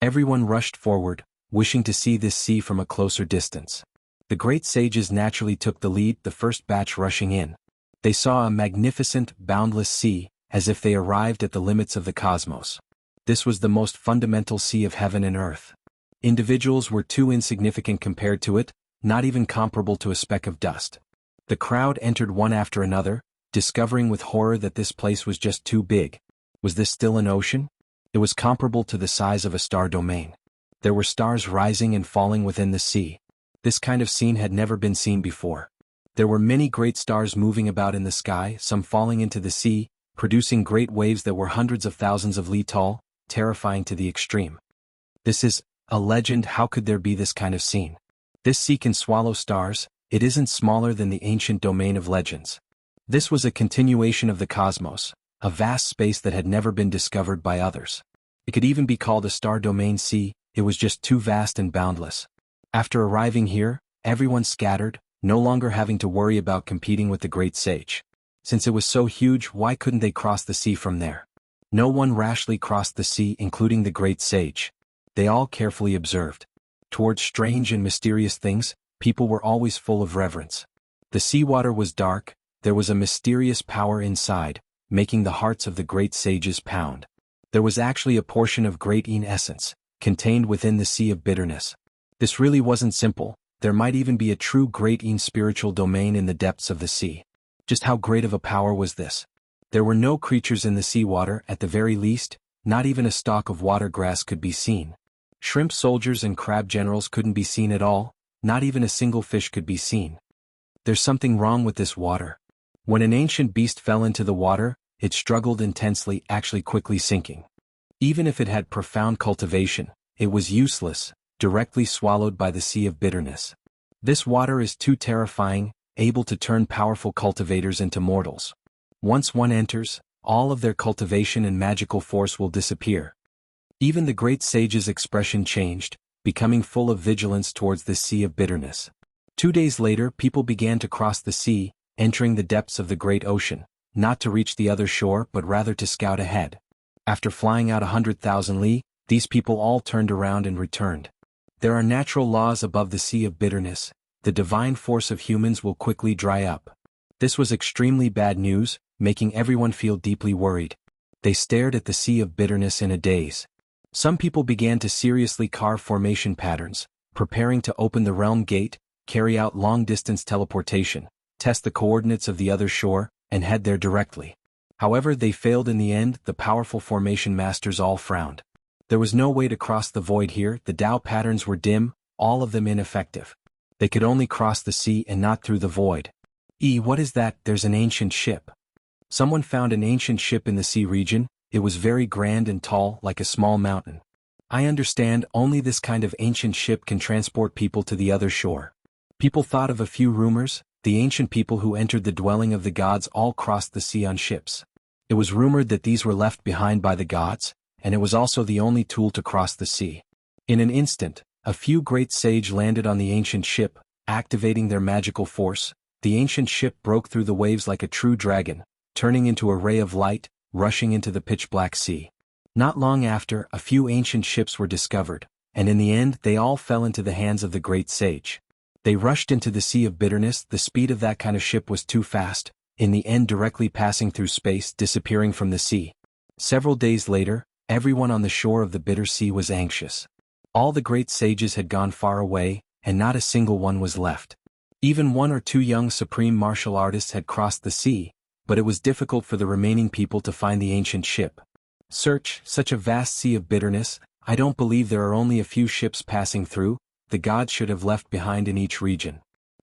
Everyone rushed forward, wishing to see this sea from a closer distance. The great sages naturally took the lead, the first batch rushing in. They saw a magnificent, boundless sea, as if they arrived at the limits of the cosmos. This was the most fundamental sea of heaven and earth. Individuals were too insignificant compared to it, not even comparable to a speck of dust. The crowd entered one after another, discovering with horror that this place was just too big. Was this still an ocean? It was comparable to the size of a star domain. There were stars rising and falling within the sea. This kind of scene had never been seen before. There were many great stars moving about in the sky, some falling into the sea, producing great waves that were hundreds of thousands of li tall, terrifying to the extreme. This is a legend. How could there be this kind of scene? This sea can swallow stars. It isn't smaller than the ancient domain of legends. This was a continuation of the cosmos, a vast space that had never been discovered by others. It could even be called a star domain sea. It was just too vast and boundless. After arriving here, everyone scattered, no longer having to worry about competing with the great sage. Since it was so huge, why couldn't they cross the sea from there? No one rashly crossed the sea, including the great sage. They all carefully observed. Towards strange and mysterious things, people were always full of reverence. The seawater was dark, there was a mysterious power inside, making the hearts of the great sages pound. There was actually a portion of great Yin essence, contained within the sea of bitterness. This really wasn't simple. There might even be a true great Yin spiritual domain in the depths of the sea. Just how great of a power was this? There were no creatures in the seawater, at the very least, not even a stalk of water grass could be seen. Shrimp soldiers and crab generals couldn't be seen at all, not even a single fish could be seen. There's something wrong with this water. When an ancient beast fell into the water, it struggled intensely, actually quickly sinking. Even if it had profound cultivation, it was useless, directly swallowed by the sea of bitterness. This water is too terrifying, able to turn powerful cultivators into mortals. Once one enters, all of their cultivation and magical force will disappear. Even the great sage's expression changed, becoming full of vigilance towards this sea of bitterness. 2 days later, people began to cross the sea, entering the depths of the great ocean, not to reach the other shore but rather to scout ahead. After flying out 100,000 li, these people all turned around and returned. There are natural laws above the sea of bitterness. The divine force of humans will quickly dry up. This was extremely bad news, making everyone feel deeply worried. They stared at the sea of bitterness in a daze. Some people began to seriously carve formation patterns, preparing to open the realm gate, carry out long-distance teleportation, test the coordinates of the other shore, and head there directly. However, they failed in the end. The powerful formation masters all frowned. There was no way to cross the void here. The Tao patterns were dim, all of them ineffective. They could only cross the sea and not through the void. What is that? There's an ancient ship. Someone found an ancient ship in the sea region. It was very grand and tall, like a small mountain. I understand, only this kind of ancient ship can transport people to the other shore. People thought of a few rumors. The ancient people who entered the dwelling of the gods all crossed the sea on ships. It was rumored that these were left behind by the gods, and it was also the only tool to cross the sea. In an instant, a few great sage landed on the ancient ship, activating their magical force. The ancient ship broke through the waves like a true dragon, turning into a ray of light, rushing into the pitch-black sea. Not long after, a few ancient ships were discovered, and in the end they all fell into the hands of the great sage. They rushed into the Sea of Bitterness. The speed of that kind of ship was too fast, in the end directly passing through space, disappearing from the sea. Several days later, everyone on the shore of the Bitter Sea was anxious. All the great sages had gone far away, and not a single one was left. Even one or two young supreme martial artists had crossed the sea, but it was difficult for the remaining people to find the ancient ship. Search, such a vast sea of bitterness, I don't believe there are only a few ships passing through, the gods should have left behind in each region.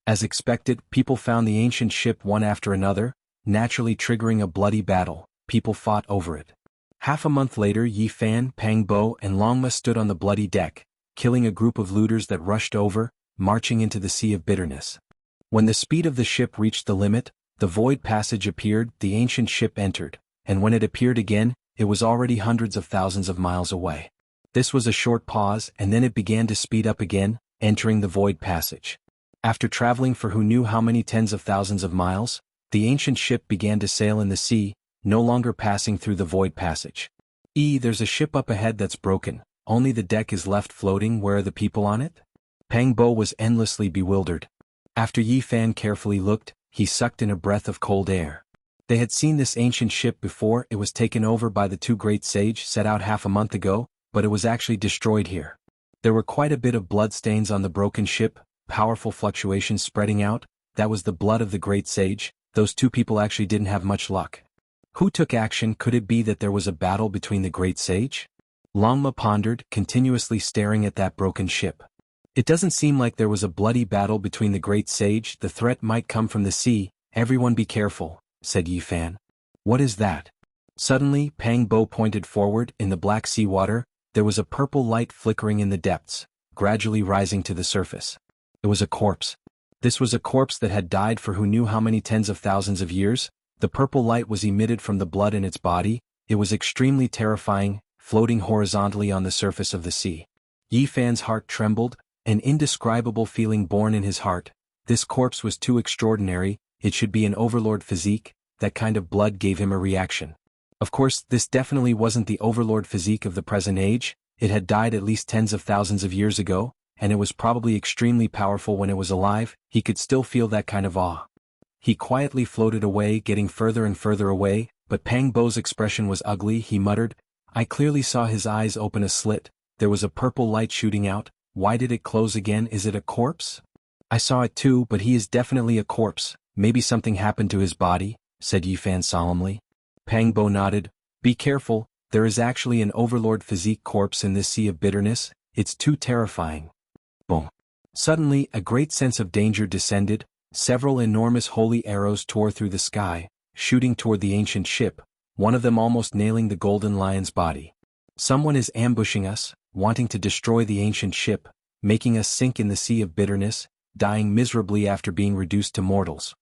As expected, people found the ancient ship one after another, naturally triggering a bloody battle. People fought over it. Half a month later, Yi Fan, Pang Bo, and Longma stood on the bloody deck, killing a group of looters that rushed over, marching into the Sea of Bitterness. When the speed of the ship reached the limit, the void passage appeared, the ancient ship entered, and when it appeared again, it was already hundreds of thousands of miles away. This was a short pause, and then it began to speed up again, entering the void passage. After traveling for who knew how many tens of thousands of miles, the ancient ship began to sail in the sea, no longer passing through the void passage. There's a ship up ahead that's broken, only the deck is left floating. Where are the people on it? Pang Bo was endlessly bewildered. After Yi Fan carefully looked, he sucked in a breath of cold air. They had seen this ancient ship before. It was taken over by the two great sage set out half a month ago, but it was actually destroyed here. There were quite a bit of blood stains on the broken ship, powerful fluctuations spreading out. That was the blood of the great sage. Those two people actually didn't have much luck. Who took action? Could it be that there was a battle between the great sage? Longma pondered, continuously staring at that broken ship. It doesn't seem like there was a bloody battle between the great sage. The threat might come from the sea. Everyone be careful, said Yi Fan. What is that? Suddenly, Pang Bo pointed forward. In the black sea water, there was a purple light flickering in the depths, gradually rising to the surface. It was a corpse. This was a corpse that had died for who knew how many tens of thousands of years. The purple light was emitted from the blood in its body. It was extremely terrifying, floating horizontally on the surface of the sea. Yi Fan's heart trembled, an indescribable feeling born in his heart. This corpse was too extraordinary. It should be an overlord physique. That kind of blood gave him a reaction. Of course, this definitely wasn't the overlord physique of the present age. It had died at least tens of thousands of years ago, and it was probably extremely powerful when it was alive. He could still feel that kind of awe. He quietly floated away, getting further and further away, but Pang Bo's expression was ugly. He muttered, I clearly saw his eyes open a slit. There was a purple light shooting out. Why did it close again? Is it a corpse? I saw it too, but he is definitely a corpse. Maybe something happened to his body, said Yi Fan solemnly. Pang Bo nodded. Be careful, there is actually an overlord physique corpse in this sea of bitterness. It's too terrifying. Boom. Suddenly, a great sense of danger descended. Several enormous holy arrows tore through the sky, shooting toward the ancient ship, one of them almost nailing the golden lion's body. Someone is ambushing us, wanting to destroy the ancient ship, making us sink in the sea of bitterness, dying miserably after being reduced to mortals.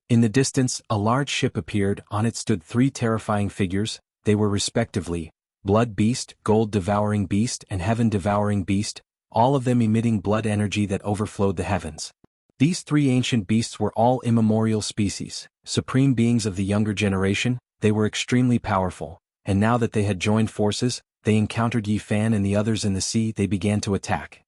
In the distance, a large ship appeared. On it stood three terrifying figures. They were respectively Blood Beast, Gold Devouring Beast, and Heaven Devouring Beast, all of them emitting blood energy that overflowed the heavens. These three ancient beasts were all immemorial species, supreme beings of the younger generation. They were extremely powerful, and now that they had joined forces, they encountered Yi Fan and the others in the sea. They began to attack.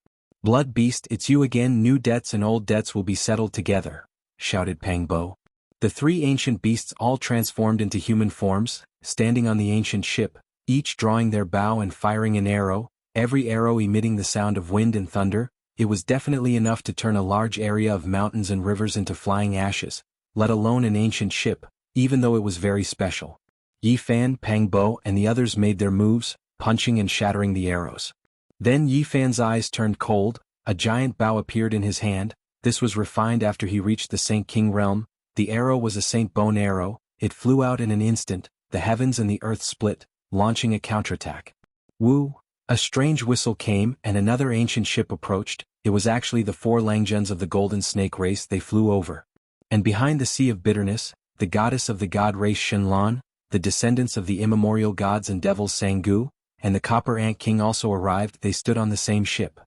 Blood Beast, it's you again. New debts and old debts will be settled together, shouted Pang Bo. The three ancient beasts all transformed into human forms, standing on the ancient ship, each drawing their bow and firing an arrow, every arrow emitting the sound of wind and thunder. It was definitely enough to turn a large area of mountains and rivers into flying ashes, let alone an ancient ship, even though it was very special. Yi Fan, Pang Bo, and the others made their moves, punching and shattering the arrows. Then Yi Fan's eyes turned cold. A giant bow appeared in his hand. This was refined after he reached the Saint King realm. The arrow was a Saint Bone arrow. It flew out in an instant. The heavens and the earth split, launching a counterattack. Woo! A strange whistle came, and another ancient ship approached. It was actually the four Langjuns of the Golden Snake race. They flew over. And behind the Sea of Bitterness, the goddess of the god race Shenlan, the descendants of the immemorial gods and devils Sangu, and the Copper Ant King also arrived. They stood on the same ship.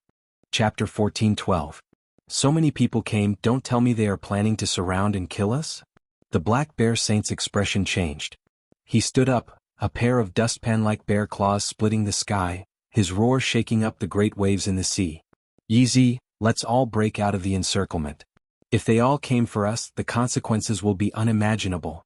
Chapter 14:12. So many people came, don't tell me they are planning to surround and kill us? The Black Bear Saint's expression changed. He stood up, a pair of dustpan-like bear claws splitting the sky, his roar shaking up the great waves in the sea. Yeezy, let's all break out of the encirclement. If they all came for us, the consequences will be unimaginable.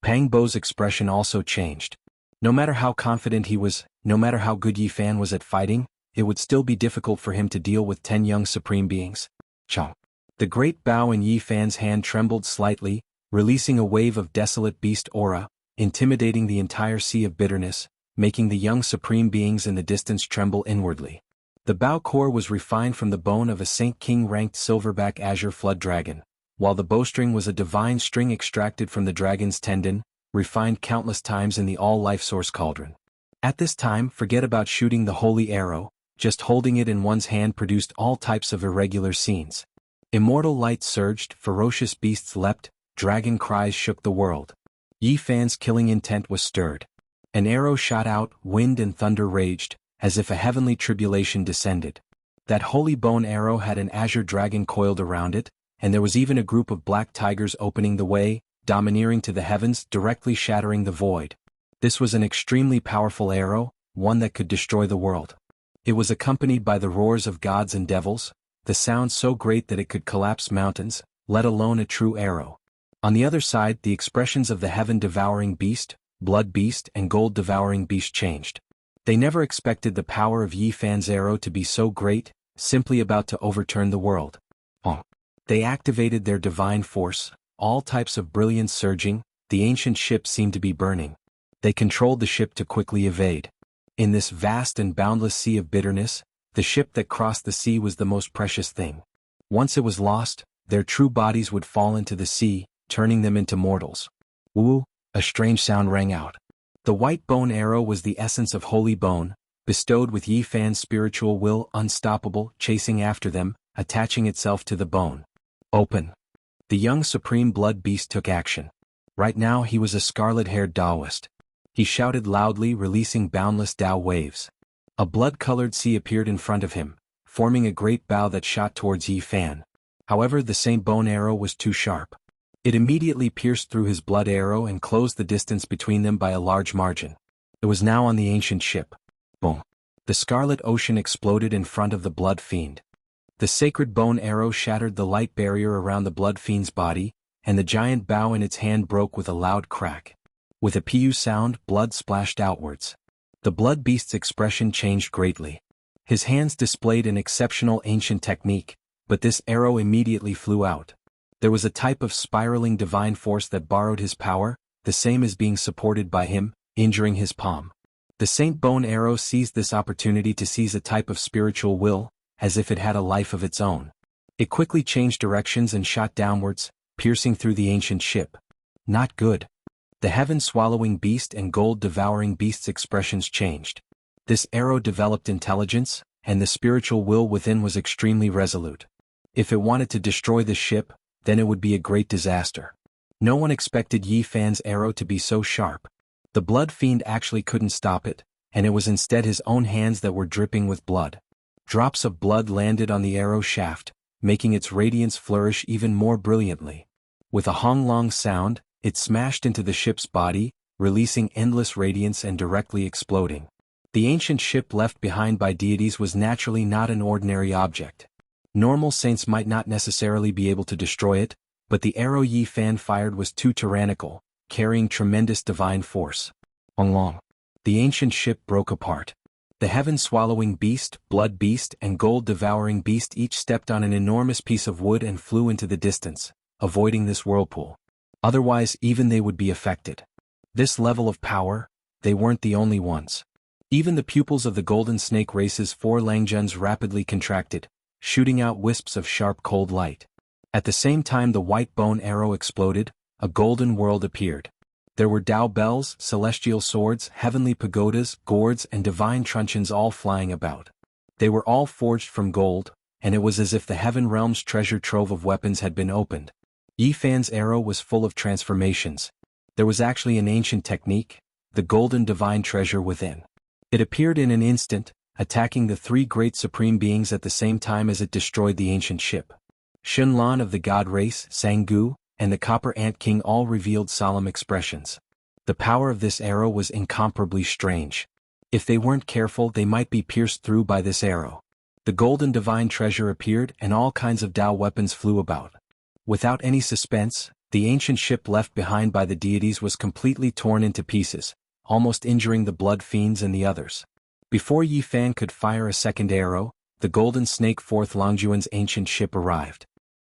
Pang Bo's expression also changed. No matter how confident he was, no matter how good Yi Fan was at fighting, it would still be difficult for him to deal with 10 young supreme beings. Chong. The great bow in Yi Fan's hand trembled slightly, releasing a wave of desolate beast aura, intimidating the entire sea of bitterness, making the young supreme beings in the distance tremble inwardly. The bow core was refined from the bone of a Saint King-ranked silverback azure flood dragon, while the bowstring was a divine string extracted from the dragon's tendon, refined countless times in the all-life source cauldron. At this time, forget about shooting the holy arrow, just holding it in one's hand produced all types of irregular scenes. Immortal light surged, ferocious beasts leapt, dragon cries shook the world. Yi Fan's killing intent was stirred. An arrow shot out, wind and thunder raged, as if a heavenly tribulation descended. That holy bone arrow had an azure dragon coiled around it, and there was even a group of black tigers opening the way, domineering to the heavens, directly shattering the void. This was an extremely powerful arrow, one that could destroy the world. It was accompanied by the roars of gods and devils, the sound so great that it could collapse mountains, let alone a true arrow. On the other side, the expressions of the heaven-devouring beast, blood beast and gold-devouring beast changed. They never expected the power of Yi Fan's arrow to be so great, simply about to overturn the world. They activated their divine force, all types of brilliance surging, the ancient ship seemed to be burning. They controlled the ship to quickly evade. In this vast and boundless sea of bitterness, the ship that crossed the sea was the most precious thing. Once it was lost, their true bodies would fall into the sea, turning them into mortals. Woo! A strange sound rang out. The white bone arrow was the essence of holy bone, bestowed with Yi Fan's spiritual will, unstoppable, chasing after them, attaching itself to the bone. Open. The young supreme blood beast took action. Right now he was a scarlet-haired Taoist. He shouted loudly, releasing boundless Tao waves. A blood-colored sea appeared in front of him, forming a great bow that shot towards Yi Fan. However, the same bone arrow was too sharp. It immediately pierced through his blood arrow and closed the distance between them by a large margin. It was now on the ancient ship. Boom. The scarlet ocean exploded in front of the blood fiend. The sacred bone arrow shattered the light barrier around the blood fiend's body, and the giant bow in its hand broke with a loud crack. With a pu sound, blood splashed outwards. The blood beast's expression changed greatly. His hands displayed an exceptional ancient technique, but this arrow immediately flew out. There was a type of spiraling divine force that borrowed his power, the same as being supported by him, injuring his palm. The Saint Bone arrow seized this opportunity to seize a type of spiritual will, as if it had a life of its own. It quickly changed directions and shot downwards, piercing through the ancient ship. Not good. The heaven-swallowing beast and gold-devouring beast's expressions changed. This arrow developed intelligence, and the spiritual will within was extremely resolute. If it wanted to destroy the ship, then it would be a great disaster. No one expected Yi Fan's arrow to be so sharp. The blood fiend actually couldn't stop it, and it was instead his own hands that were dripping with blood. Drops of blood landed on the arrow shaft, making its radiance flourish even more brilliantly. With a honglong sound, it smashed into the ship's body, releasing endless radiance and directly exploding. The ancient ship left behind by deities was naturally not an ordinary object. Normal saints might not necessarily be able to destroy it, but the arrow Yi Fan fired was too tyrannical, carrying tremendous divine force. Onglong. The ancient ship broke apart. The heaven-swallowing beast, blood beast and gold-devouring beast each stepped on an enormous piece of wood and flew into the distance, avoiding this whirlpool. Otherwise, even they would be affected. This level of power, they weren't the only ones. Even the pupils of the Golden Snake race's 4 Langjuns rapidly contracted, shooting out wisps of sharp cold light. At the same time the white bone arrow exploded, a golden world appeared. There were Tao bells, celestial swords, heavenly pagodas, gourds and divine truncheons all flying about. They were all forged from gold, and it was as if the heaven realm's treasure trove of weapons had been opened. Yi Fan's arrow was full of transformations. There was actually an ancient technique, the golden divine treasure within. It appeared in an instant, attacking the three great supreme beings at the same time as it destroyed the ancient ship. Xunlan of the god race, Jianghu, and the Copper Ant King all revealed solemn expressions. The power of this arrow was incomparably strange. If they weren't careful, they might be pierced through by this arrow. The golden divine treasure appeared and all kinds of Tao weapons flew about. Without any suspense, the ancient ship left behind by the deities was completely torn into pieces, almost injuring the blood fiends and the others. Before Yi Fan could fire a second arrow, the golden snake fourth Longjuan's ancient ship arrived.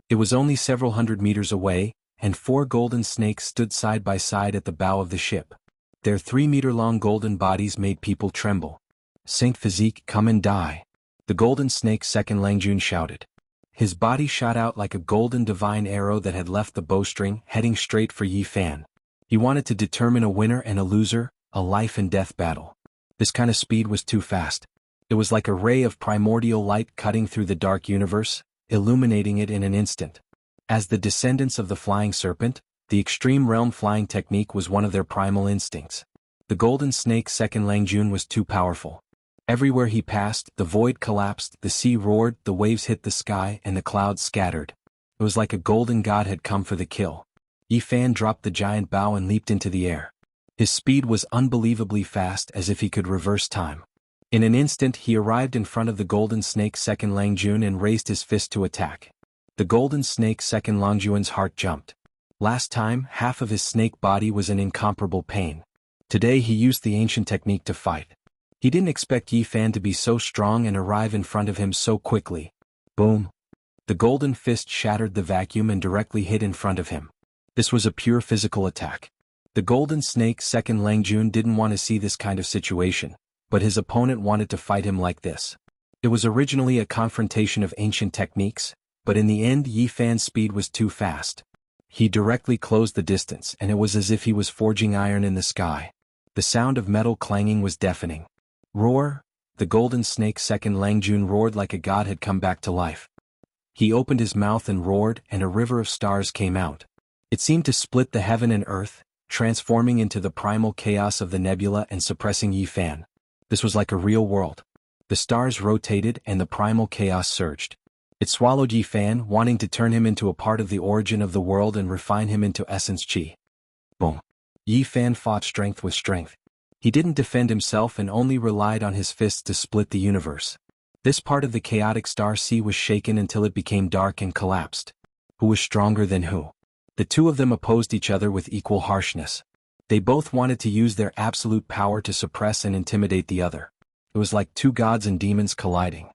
It was only several hundred meters away, and four golden snakes stood side by side at the bow of the ship. Their 3-meter-long golden bodies made people tremble. "Saint Physique, come and die!" The golden snake's second Langjun shouted. His body shot out like a golden divine arrow that had left the bowstring, heading straight for Yi Fan. He wanted to determine a winner and a loser, a life and death battle. This kind of speed was too fast. It was like a ray of primordial light cutting through the dark universe, illuminating it in an instant. As the descendants of the flying serpent, the extreme realm flying technique was one of their primal instincts. The golden snake's second Langjun was too powerful. Everywhere he passed, the void collapsed, the sea roared, the waves hit the sky, and the clouds scattered. It was like a golden god had come for the kill. Yi Fan dropped the giant bow and leaped into the air. His speed was unbelievably fast, as if he could reverse time. In an instant he arrived in front of the golden snake's second Langjun and raised his fist to attack. The golden snake's second Longjuan's heart jumped. Last time, half of his snake body was in incomparable pain. Today he used the ancient technique to fight. He didn't expect Yi Fan to be so strong and arrive in front of him so quickly. Boom! The golden fist shattered the vacuum and directly hit in front of him. This was a pure physical attack. The golden snake's second Langjun didn't want to see this kind of situation, but his opponent wanted to fight him like this. It was originally a confrontation of ancient techniques, but in the end Yi Fan's speed was too fast. He directly closed the distance, and it was as if he was forging iron in the sky. The sound of metal clanging was deafening. Roar! The golden snake's second Langjun roared like a god had come back to life. He opened his mouth and roared, and a river of stars came out. It seemed to split the heaven and earth, transforming into the primal chaos of the nebula and suppressing Yi Fan. This was like a real world. The stars rotated and the primal chaos surged. It swallowed Yi Fan, wanting to turn him into a part of the origin of the world and refine him into essence Qi. Boom! Yi Fan fought strength with strength. He didn't defend himself and only relied on his fists to split the universe. This part of the chaotic star sea was shaken until it became dark and collapsed. Who was stronger than who? The two of them opposed each other with equal harshness. They both wanted to use their absolute power to suppress and intimidate the other. It was like two gods and demons colliding.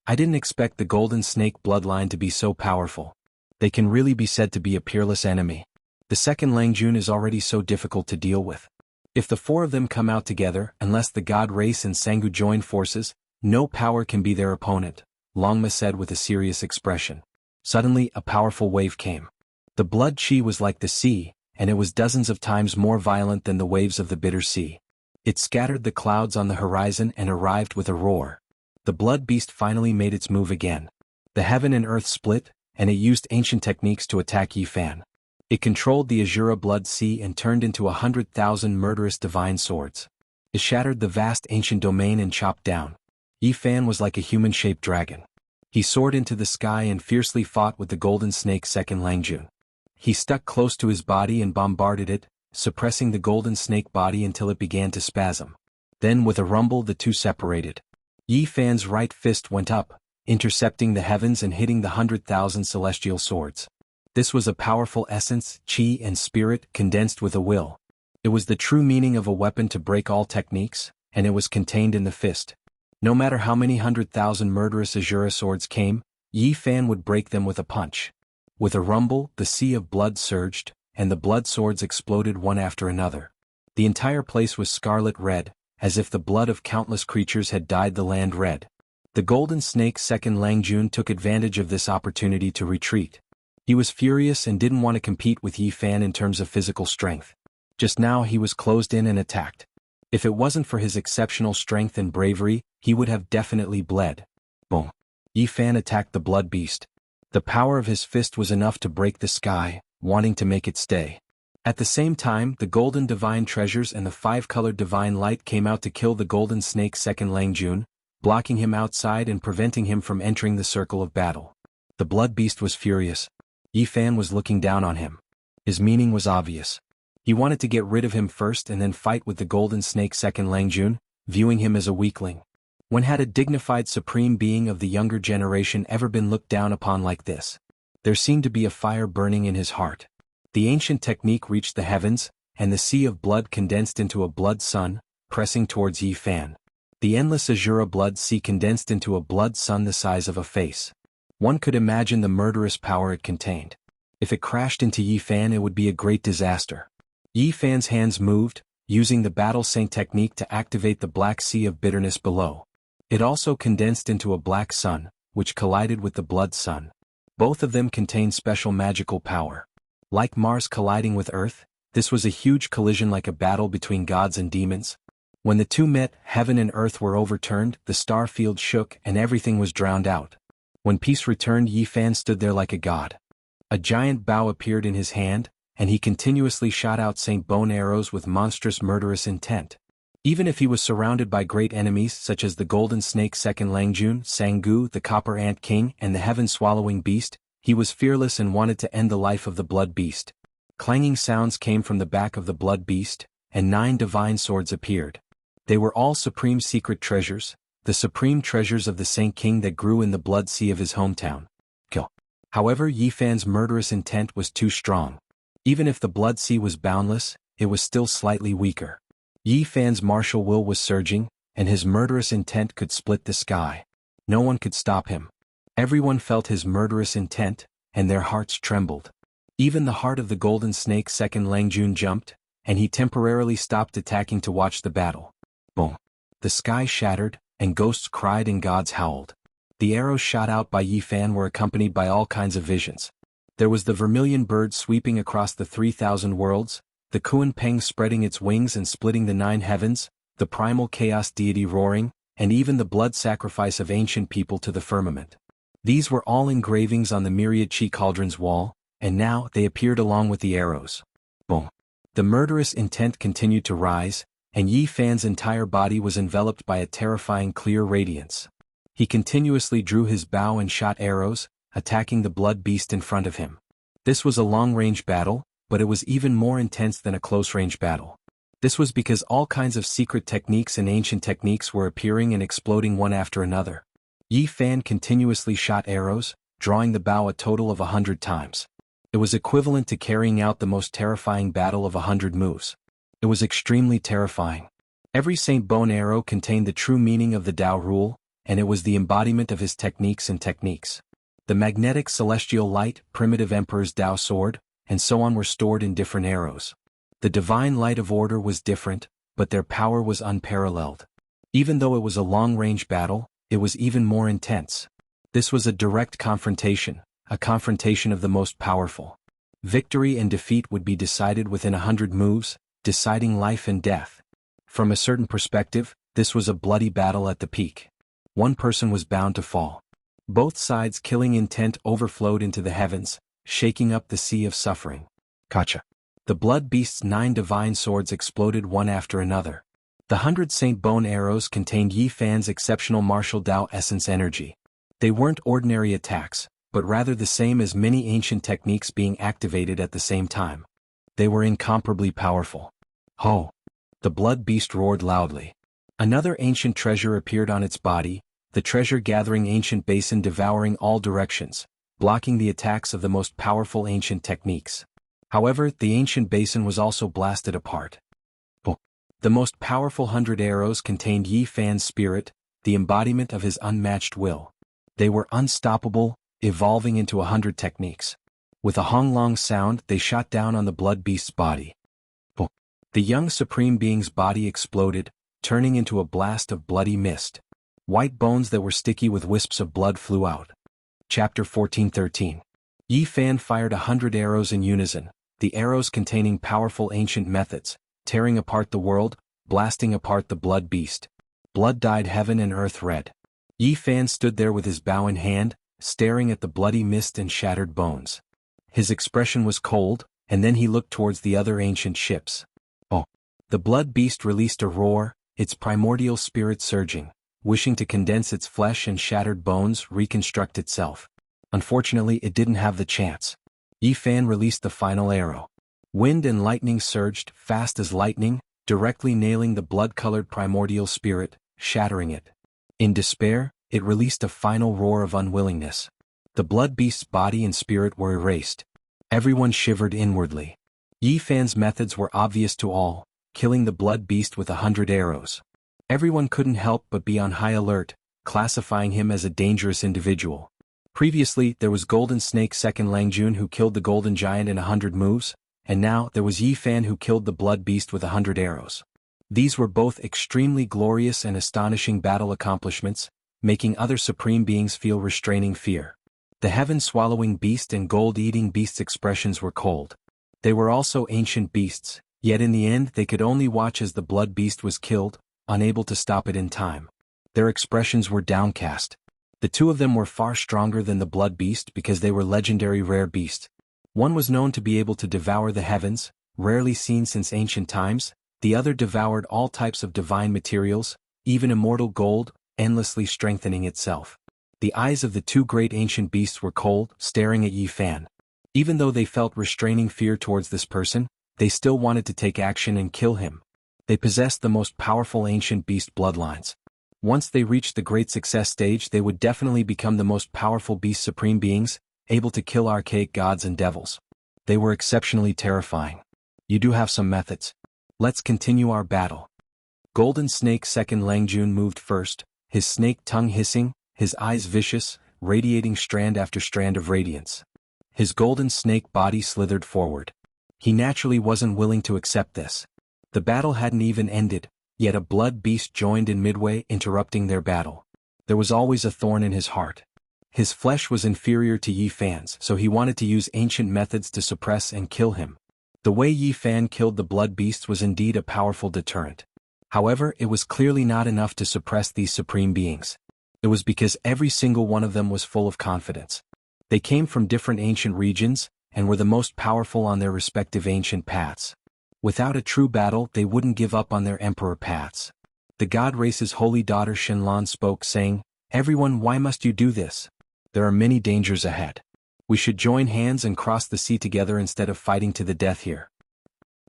I didn't expect the golden snake bloodline to be so powerful. They can really be said to be a peerless enemy. The second Langjun is already so difficult to deal with. If the four of them come out together, unless the god race and Jianghu join forces, no power can be their opponent, Longma said with a serious expression. Suddenly a powerful wave came. The blood qi was like the sea, and it was dozens of times more violent than the waves of the bitter sea. It scattered the clouds on the horizon and arrived with a roar. The blood beast finally made its move again. The heaven and earth split, and it used ancient techniques to attack Yi Fan. It controlled the Azura blood sea and turned into 100,000 murderous divine swords. It shattered the vast ancient domain and chopped down. Yi Fan was like a human-shaped dragon. He soared into the sky and fiercely fought with the golden snake's second Langjun. He stuck close to his body and bombarded it, suppressing the golden snake body until it began to spasm. Then with a rumble the two separated. Yi Fan's right fist went up, intercepting the heavens and hitting the 100,000 celestial swords. This was a powerful essence, qi and spirit condensed with a will. It was the true meaning of a weapon to break all techniques, and it was contained in the fist. No matter how many 100,000 murderous Azura swords came, Yi Fan would break them with a punch. With a rumble, the sea of blood surged, and the blood swords exploded one after another. The entire place was scarlet red, as if the blood of countless creatures had dyed the land red. The golden snake's second Langjun took advantage of this opportunity to retreat. He was furious and didn't want to compete with Yi Fan in terms of physical strength. Just now he was closed in and attacked. If it wasn't for his exceptional strength and bravery, he would have definitely bled. Boom! Yi Fan attacked the blood beast. The power of his fist was enough to break the sky, wanting to make it stay. At the same time, the golden divine treasures and the five-colored divine light came out to kill the golden snake second Langjun, blocking him outside and preventing him from entering the circle of battle. The blood beast was furious. Yi Fan was looking down on him. His meaning was obvious. He wanted to get rid of him first and then fight with the golden snake second Langjun, viewing him as a weakling. When had a dignified supreme being of the younger generation ever been looked down upon like this? There seemed to be a fire burning in his heart. The ancient technique reached the heavens, and the sea of blood condensed into a blood sun, pressing towards Yi Fan. The endless azure blood sea condensed into a blood sun the size of a face. One could imagine the murderous power it contained. If it crashed into Yi Fan, it would be a great disaster. Yi Fan's hands moved, using the Battle Saint technique to activate the black sea of bitterness below. It also condensed into a black sun, which collided with the blood sun. Both of them contained special magical power. Like Mars colliding with Earth, this was a huge collision like a battle between gods and demons. When the two met, heaven and earth were overturned, the star field shook, and everything was drowned out. When peace returned, Yi Fan stood there like a god. A giant bow appeared in his hand, and he continuously shot out Saint Bone arrows with monstrous murderous intent. Even if he was surrounded by great enemies such as the golden snake second Langjun, Sanggu, the copper ant king, and the heaven-swallowing beast, he was fearless and wanted to end the life of the blood beast. Clanging sounds came from the back of the blood beast, and 9 divine swords appeared. They were all supreme secret treasures, the supreme treasures of the Saint King that grew in the blood sea of his hometown. Kill. However, Yi Fan's murderous intent was too strong. Even if the blood sea was boundless, it was still slightly weaker. Yi Fan's martial will was surging, and his murderous intent could split the sky. No one could stop him. Everyone felt his murderous intent, and their hearts trembled. Even the heart of the golden snake second Langjun jumped, and he temporarily stopped attacking to watch the battle. Boom. The sky shattered, and ghosts cried and gods howled. The arrows shot out by Yi Fan were accompanied by all kinds of visions. There was the vermilion bird sweeping across the 3,000 worlds, the Kuan Peng spreading its wings and splitting the 9 heavens, the primal chaos deity roaring, and even the blood sacrifice of ancient people to the firmament. These were all engravings on the myriad chi cauldron's wall, and now they appeared along with the arrows. Boom. The murderous intent continued to rise, and Yi Fan's entire body was enveloped by a terrifying clear radiance. He continuously drew his bow and shot arrows, attacking the blood beast in front of him. This was a long-range battle, but it was even more intense than a close-range battle. This was because all kinds of secret techniques and ancient techniques were appearing and exploding one after another. Yi Fan continuously shot arrows, drawing the bow a total of 100 times. It was equivalent to carrying out the most terrifying battle of 100 moves. It was extremely terrifying. Every Saint Bone arrow contained the true meaning of the Tao rule, and it was the embodiment of his techniques and techniques. The magnetic celestial light, primitive emperor's Tao sword, and so on were stored in different arrows. The divine light of order was different, but their power was unparalleled. Even though it was a long-range battle, it was even more intense. This was a direct confrontation, a confrontation of the most powerful. Victory and defeat would be decided within 100 moves, deciding life and death. From a certain perspective, this was a bloody battle at the peak. One person was bound to fall. Both sides' killing intent overflowed into the heavens, shaking up the sea of suffering. Kacha. The blood beast's 9 divine swords exploded one after another. The 100 Saint Bone arrows contained Yi Fan's exceptional martial Tao essence energy. They weren't ordinary attacks, but rather the same as many ancient techniques being activated at the same time. They were incomparably powerful. Ho! The blood beast roared loudly. Another ancient treasure appeared on its body, the treasure-gathering ancient basin devouring all directions, blocking the attacks of the most powerful ancient techniques. However, the ancient basin was also blasted apart. The most powerful 100 arrows contained Yi Fan's spirit, the embodiment of his unmatched will. They were unstoppable, evolving into 100 techniques. With a honglong sound, they shot down on the blood beast's body. The young supreme being's body exploded, turning into a blast of bloody mist. White bones that were sticky with wisps of blood flew out. Chapter 14:13. Yi Fan fired 100 arrows in unison, the arrows containing powerful ancient methods, tearing apart the world, blasting apart the blood beast. Blood dyed heaven and earth red. Yi Fan stood there with his bow in hand, staring at the bloody mist and shattered bones. His expression was cold, and then he looked towards the other ancient ships. Oh! The blood beast released a roar, its primordial spirit surging, wishing to condense its flesh and shattered bones reconstruct itself. Unfortunately, it didn't have the chance. Yi Fan released the final arrow. Wind and lightning surged, fast as lightning, directly nailing the blood-colored primordial spirit, shattering it. In despair, it released a final roar of unwillingness. The blood beast's body and spirit were erased. Everyone shivered inwardly. Yi Fan's methods were obvious to all, killing the blood beast with 100 arrows. Everyone couldn't help but be on high alert, classifying him as a dangerous individual. Previously, there was Golden Snake Second Langjun who killed the Golden Giant in 100 moves, and now there was Yi Fan who killed the blood beast with 100 arrows. These were both extremely glorious and astonishing battle accomplishments, making other supreme beings feel restraining fear. The heaven-swallowing beast and gold-eating beast's expressions were cold. They were also ancient beasts, yet in the end they could only watch as the blood beast was killed, unable to stop it in time. Their expressions were downcast. The two of them were far stronger than the blood beast because they were legendary rare beasts. One was known to be able to devour the heavens, rarely seen since ancient times. The other devoured all types of divine materials, even immortal gold, endlessly strengthening itself. The eyes of the two great ancient beasts were cold, staring at Yi Fan. Even though they felt restraining fear towards this person, they still wanted to take action and kill him. They possessed the most powerful ancient beast bloodlines. Once they reached the great success stage, they would definitely become the most powerful beast supreme beings, able to kill archaic gods and devils. They were exceptionally terrifying. You do have some methods. Let's continue our battle. Golden Snake Second Langjun moved first, his snake tongue hissing, his eyes vicious, radiating strand after strand of radiance. His golden snake body slithered forward. He naturally wasn't willing to accept this. The battle hadn't even ended, yet a blood beast joined in midway, interrupting their battle. There was always a thorn in his heart. His flesh was inferior to Yi Fan's, so he wanted to use ancient methods to suppress and kill him. The way Yi Fan killed the blood beast was indeed a powerful deterrent. However, it was clearly not enough to suppress these supreme beings. It was because every single one of them was full of confidence. They came from different ancient regions, and were the most powerful on their respective ancient paths. Without a true battle, they wouldn't give up on their emperor paths. The god race's holy daughter Shenlan spoke, saying, "Everyone, why must you do this? There are many dangers ahead. We should join hands and cross the sea together instead of fighting to the death here.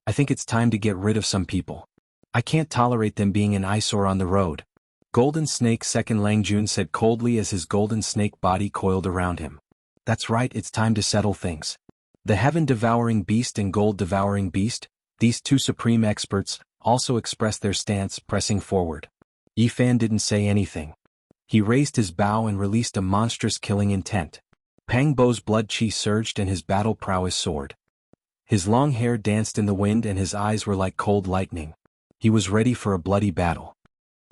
I think it's time to get rid of some people. I can't tolerate them being an eyesore on the road." Golden Snake Second Langjun said coldly as his golden snake body coiled around him. "That's right, it's time to settle things." The heaven-devouring beast and gold-devouring beast, these two supreme experts, also expressed their stance, pressing forward. Yi Fan didn't say anything. He raised his bow and released a monstrous killing intent. Pang Bo's blood chi surged and his battle prowess soared. His long hair danced in the wind and his eyes were like cold lightning. He was ready for a bloody battle.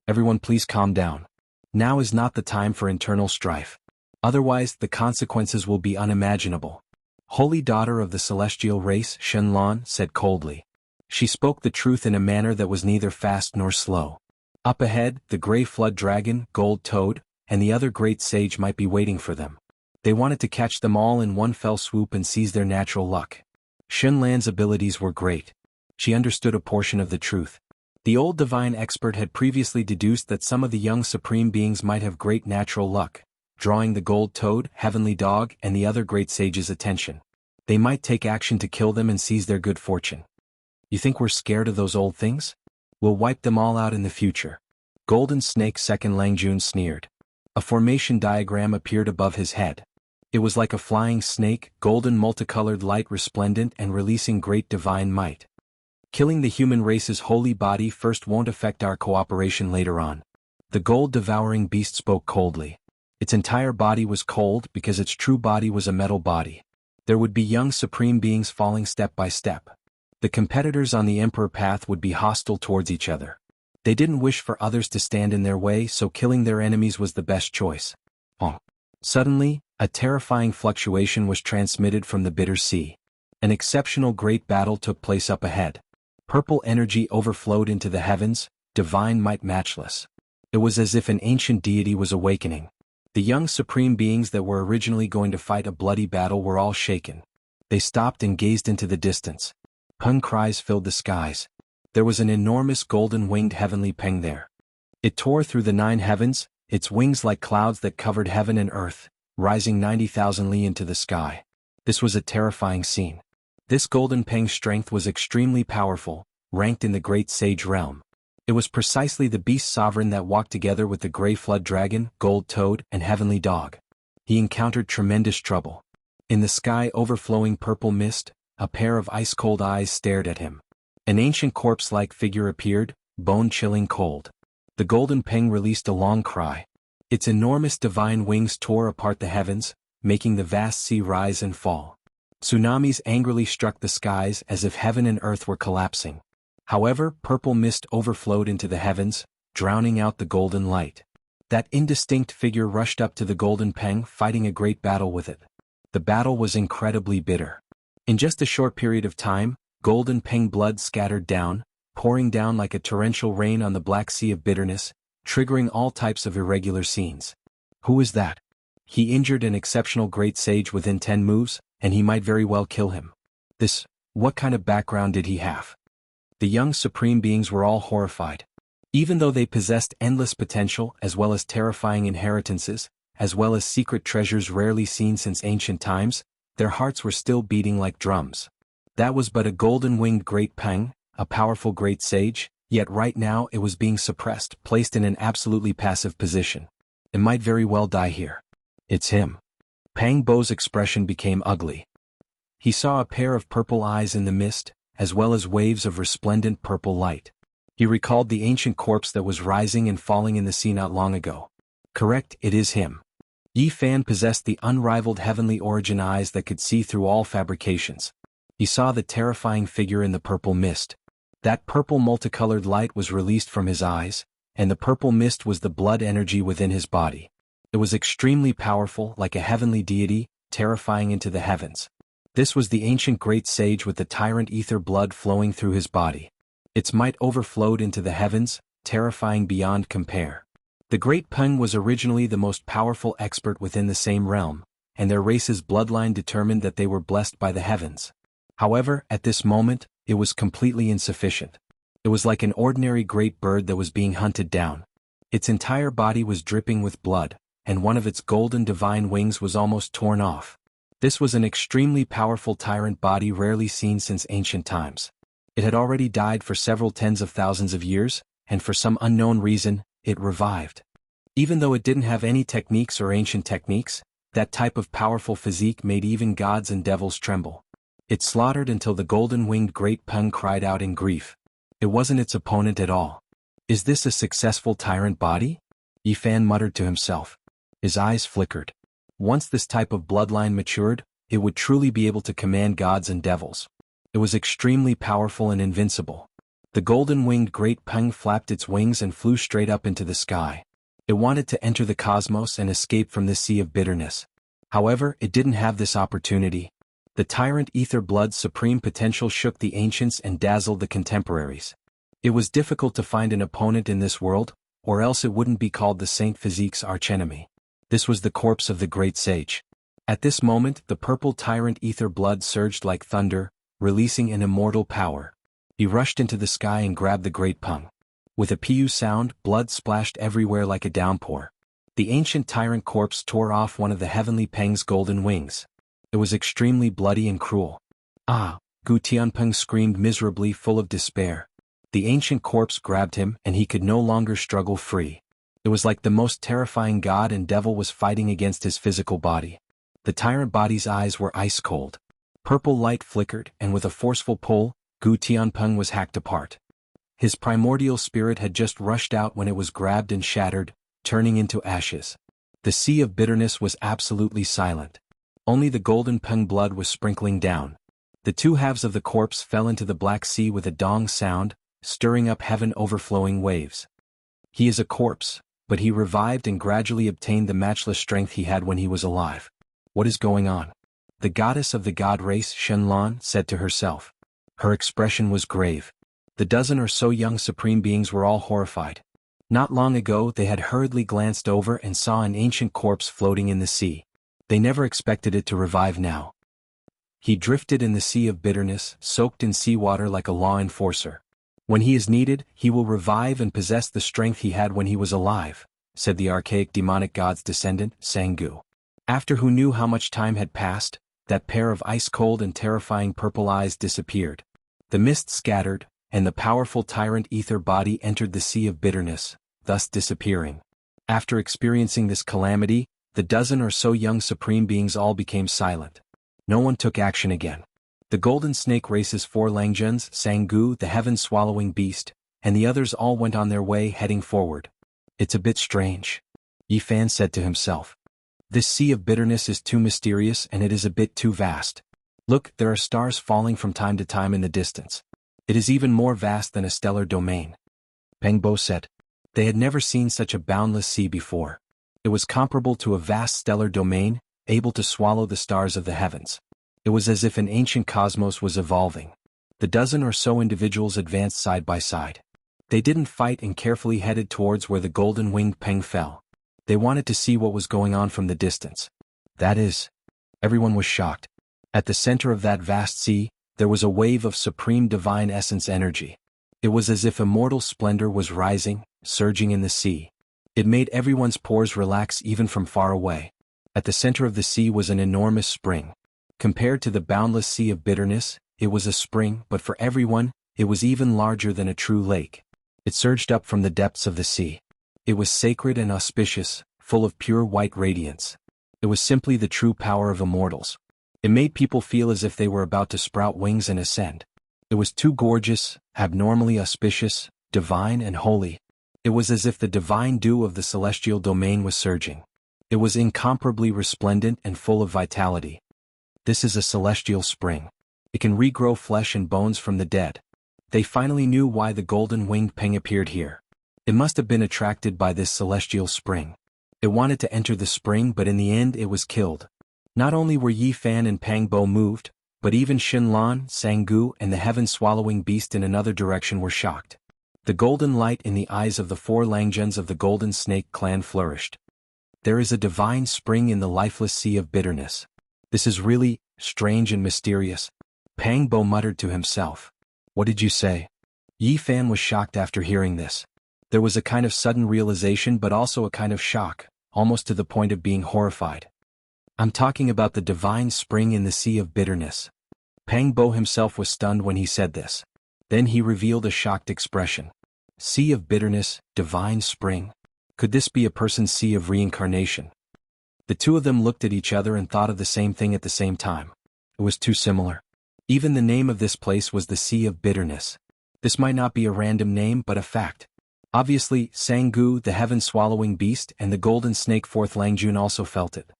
"Everyone, please calm down. Now is not the time for internal strife. Otherwise, the consequences will be unimaginable." Holy daughter of the celestial race, Shenlan said coldly. She spoke the truth in a manner that was neither fast nor slow. Up ahead, the gray flood dragon, Gold Toad, and the other great sage might be waiting for them. They wanted to catch them all in one fell swoop and seize their natural luck. Shenlan's abilities were great. She understood a portion of the truth. The old divine expert had previously deduced that some of the young supreme beings might have great natural luck, drawing the Gold Toad, Heavenly Dog, and the other great sage's attention. They might take action to kill them and seize their good fortune. "You think we're scared of those old things? We'll wipe them all out in the future." Golden Snake Second Langjun sneered. A formation diagram appeared above his head. It was like a flying snake, golden multicolored light resplendent and releasing great divine might. "Killing the human race's holy body first won't affect our cooperation later on." The gold-devouring beast spoke coldly. Its entire body was cold because its true body was a metal body. There would be young supreme beings falling step by step. The competitors on the Emperor path would be hostile towards each other. They didn't wish for others to stand in their way, so killing their enemies was the best choice. Suddenly, a terrifying fluctuation was transmitted from the bitter sea. An exceptional great battle took place up ahead. Purple energy overflowed into the heavens, divine might matchless. It was as if an ancient deity was awakening. The young supreme beings that were originally going to fight a bloody battle were all shaken. They stopped and gazed into the distance. Peng cries filled the skies. There was an enormous golden-winged heavenly peng there. It tore through the 9 heavens, its wings like clouds that covered heaven and earth, rising 90,000 li into the sky. This was a terrifying scene. This golden peng's strength was extremely powerful, ranked in the great sage realm. It was precisely the beast sovereign that walked together with the gray flood dragon, gold toad, and heavenly dog. He encountered tremendous trouble. In the sky overflowing purple mist, a pair of ice-cold eyes stared at him. An ancient corpse-like figure appeared, bone-chilling cold. The golden peng released a long cry. Its enormous divine wings tore apart the heavens, making the vast sea rise and fall. Tsunamis angrily struck the skies as if heaven and earth were collapsing. However, purple mist overflowed into the heavens, drowning out the golden light. That indistinct figure rushed up to the golden peng, fighting a great battle with it. The battle was incredibly bitter. In just a short period of time, golden peng blood scattered down, pouring down like a torrential rain on the black sea of bitterness, triggering all types of irregular scenes. Who is that? He injured an exceptional great sage within 10 moves, and he might very well kill him. What kind of background did he have? The young supreme beings were all horrified. Even though they possessed endless potential as well as terrifying inheritances, as well as secret treasures rarely seen since ancient times, their hearts were still beating like drums. That was but a golden-winged great peng, a powerful great sage, yet right now it was being suppressed, placed in an absolutely passive position. It might very well die here. It's him. Pang Bo's expression became ugly. He saw a pair of purple eyes in the mist, as well as waves of resplendent purple light. He recalled the ancient corpse that was rising and falling in the sea not long ago. Correct, it is him. Yi Fan possessed the unrivaled heavenly origin eyes that could see through all fabrications. He saw the terrifying figure in the purple mist. That purple multicolored light was released from his eyes, and the purple mist was the blood energy within his body. It was extremely powerful, like a heavenly deity, terrifying into the heavens. This was the ancient great sage with the tyrant ether blood flowing through his body. Its might overflowed into the heavens, terrifying beyond compare. The great Peng was originally the most powerful expert within the same realm, and their race's bloodline determined that they were blessed by the heavens. However, at this moment, it was completely insufficient. It was like an ordinary great bird that was being hunted down. Its entire body was dripping with blood, and one of its golden divine wings was almost torn off. This was an extremely powerful tyrant body rarely seen since ancient times. It had already died for several tens of thousands of years, and for some unknown reason, it revived. Even though it didn't have any techniques or ancient techniques, that type of powerful physique made even gods and devils tremble. It slaughtered until the golden-winged great Peng cried out in grief. It wasn't its opponent at all. Is this a successful tyrant body? Yi Fan muttered to himself. His eyes flickered. Once this type of bloodline matured, it would truly be able to command gods and devils. It was extremely powerful and invincible. The golden-winged great Peng flapped its wings and flew straight up into the sky. It wanted to enter the cosmos and escape from this sea of bitterness. However, it didn't have this opportunity. The tyrant ether blood's supreme potential shook the ancients and dazzled the contemporaries. It was difficult to find an opponent in this world, or else it wouldn't be called the Saint Physique's archenemy. This was the corpse of the great sage. At this moment, the purple tyrant ether blood surged like thunder, releasing an immortal power. He rushed into the sky and grabbed the great Peng. With a piu sound, blood splashed everywhere like a downpour. The ancient tyrant corpse tore off one of the heavenly Peng's golden wings. It was extremely bloody and cruel. Ah! Gu Tianpeng screamed miserably, full of despair. The ancient corpse grabbed him and he could no longer struggle free. It was like the most terrifying god and devil was fighting against his physical body. The tyrant body's eyes were ice cold. Purple light flickered, and with a forceful pull, Gu Tianpeng was hacked apart. His primordial spirit had just rushed out when it was grabbed and shattered, turning into ashes. The sea of bitterness was absolutely silent. Only the golden Peng blood was sprinkling down. The two halves of the corpse fell into the black sea with a dong sound, stirring up heaven overflowing waves. He is a corpse, but he revived and gradually obtained the matchless strength he had when he was alive. What is going on? The goddess of the god race, Shenlong, said to herself. Her expression was grave. The dozen or so young supreme beings were all horrified. Not long ago they had hurriedly glanced over and saw an ancient corpse floating in the sea. They never expected it to revive now. He drifted in the sea of bitterness, soaked in seawater like a law enforcer. When he is needed, he will revive and possess the strength he had when he was alive, said the archaic demonic god's descendant, Jianghu. After who knew how much time had passed, that pair of ice-cold and terrifying purple eyes disappeared. The mist scattered, and the powerful tyrant ether body entered the sea of bitterness, thus disappearing. After experiencing this calamity, the dozen or so young supreme beings all became silent. No one took action again. The golden snake race's 4 Langjuns, Jianghu the heaven-swallowing beast, and the others all went on their way heading forward. It's a bit strange, Yi Fan said to himself. This sea of bitterness is too mysterious and it is a bit too vast. Look, there are stars falling from time to time in the distance. It is even more vast than a stellar domain. Peng Bo said. They had never seen such a boundless sea before. It was comparable to a vast stellar domain, able to swallow the stars of the heavens. It was as if an ancient cosmos was evolving. The dozen or so individuals advanced side by side. They didn't fight and carefully headed towards where the golden-winged Peng fell. They wanted to see what was going on from the distance. That is, everyone was shocked. At the center of that vast sea, there was a wave of supreme divine essence energy. It was as if immortal splendor was rising, surging in the sea. It made everyone's pores relax even from far away. At the center of the sea was an enormous spring. Compared to the boundless sea of bitterness, it was a spring, but for everyone, it was even larger than a true lake. It surged up from the depths of the sea. It was sacred and auspicious, full of pure white radiance. It was simply the true power of immortals. It made people feel as if they were about to sprout wings and ascend. It was too gorgeous, abnormally auspicious, divine and holy. It was as if the divine dew of the celestial domain was surging. It was incomparably resplendent and full of vitality. This is a celestial spring. It can regrow flesh and bones from the dead. They finally knew why the golden-winged Peng appeared here. It must have been attracted by this celestial spring. It wanted to enter the spring, but in the end it was killed. Not only were Yi Fan and Peng Bo moved, but even Xinlan, Jianghu and the heaven-swallowing beast in another direction were shocked. The golden light in the eyes of the 4 Langjuns of the Golden Snake clan flourished. There is a divine spring in the lifeless sea of bitterness. This is really strange and mysterious. Peng Bo muttered to himself. What did you say? Yi Fan was shocked after hearing this. There was a kind of sudden realization but also a kind of shock, almost to the point of being horrified. I'm talking about the divine spring in the sea of bitterness. Peng Bo himself was stunned when he said this. Then he revealed a shocked expression. Sea of bitterness, divine spring. Could this be a person's sea of reincarnation? The two of them looked at each other and thought of the same thing at the same time. It was too similar. Even the name of this place was the Sea of Bitterness. This might not be a random name but a fact. Obviously, Jianghu the heaven-swallowing beast and the golden snake 4th Langjun also felt it.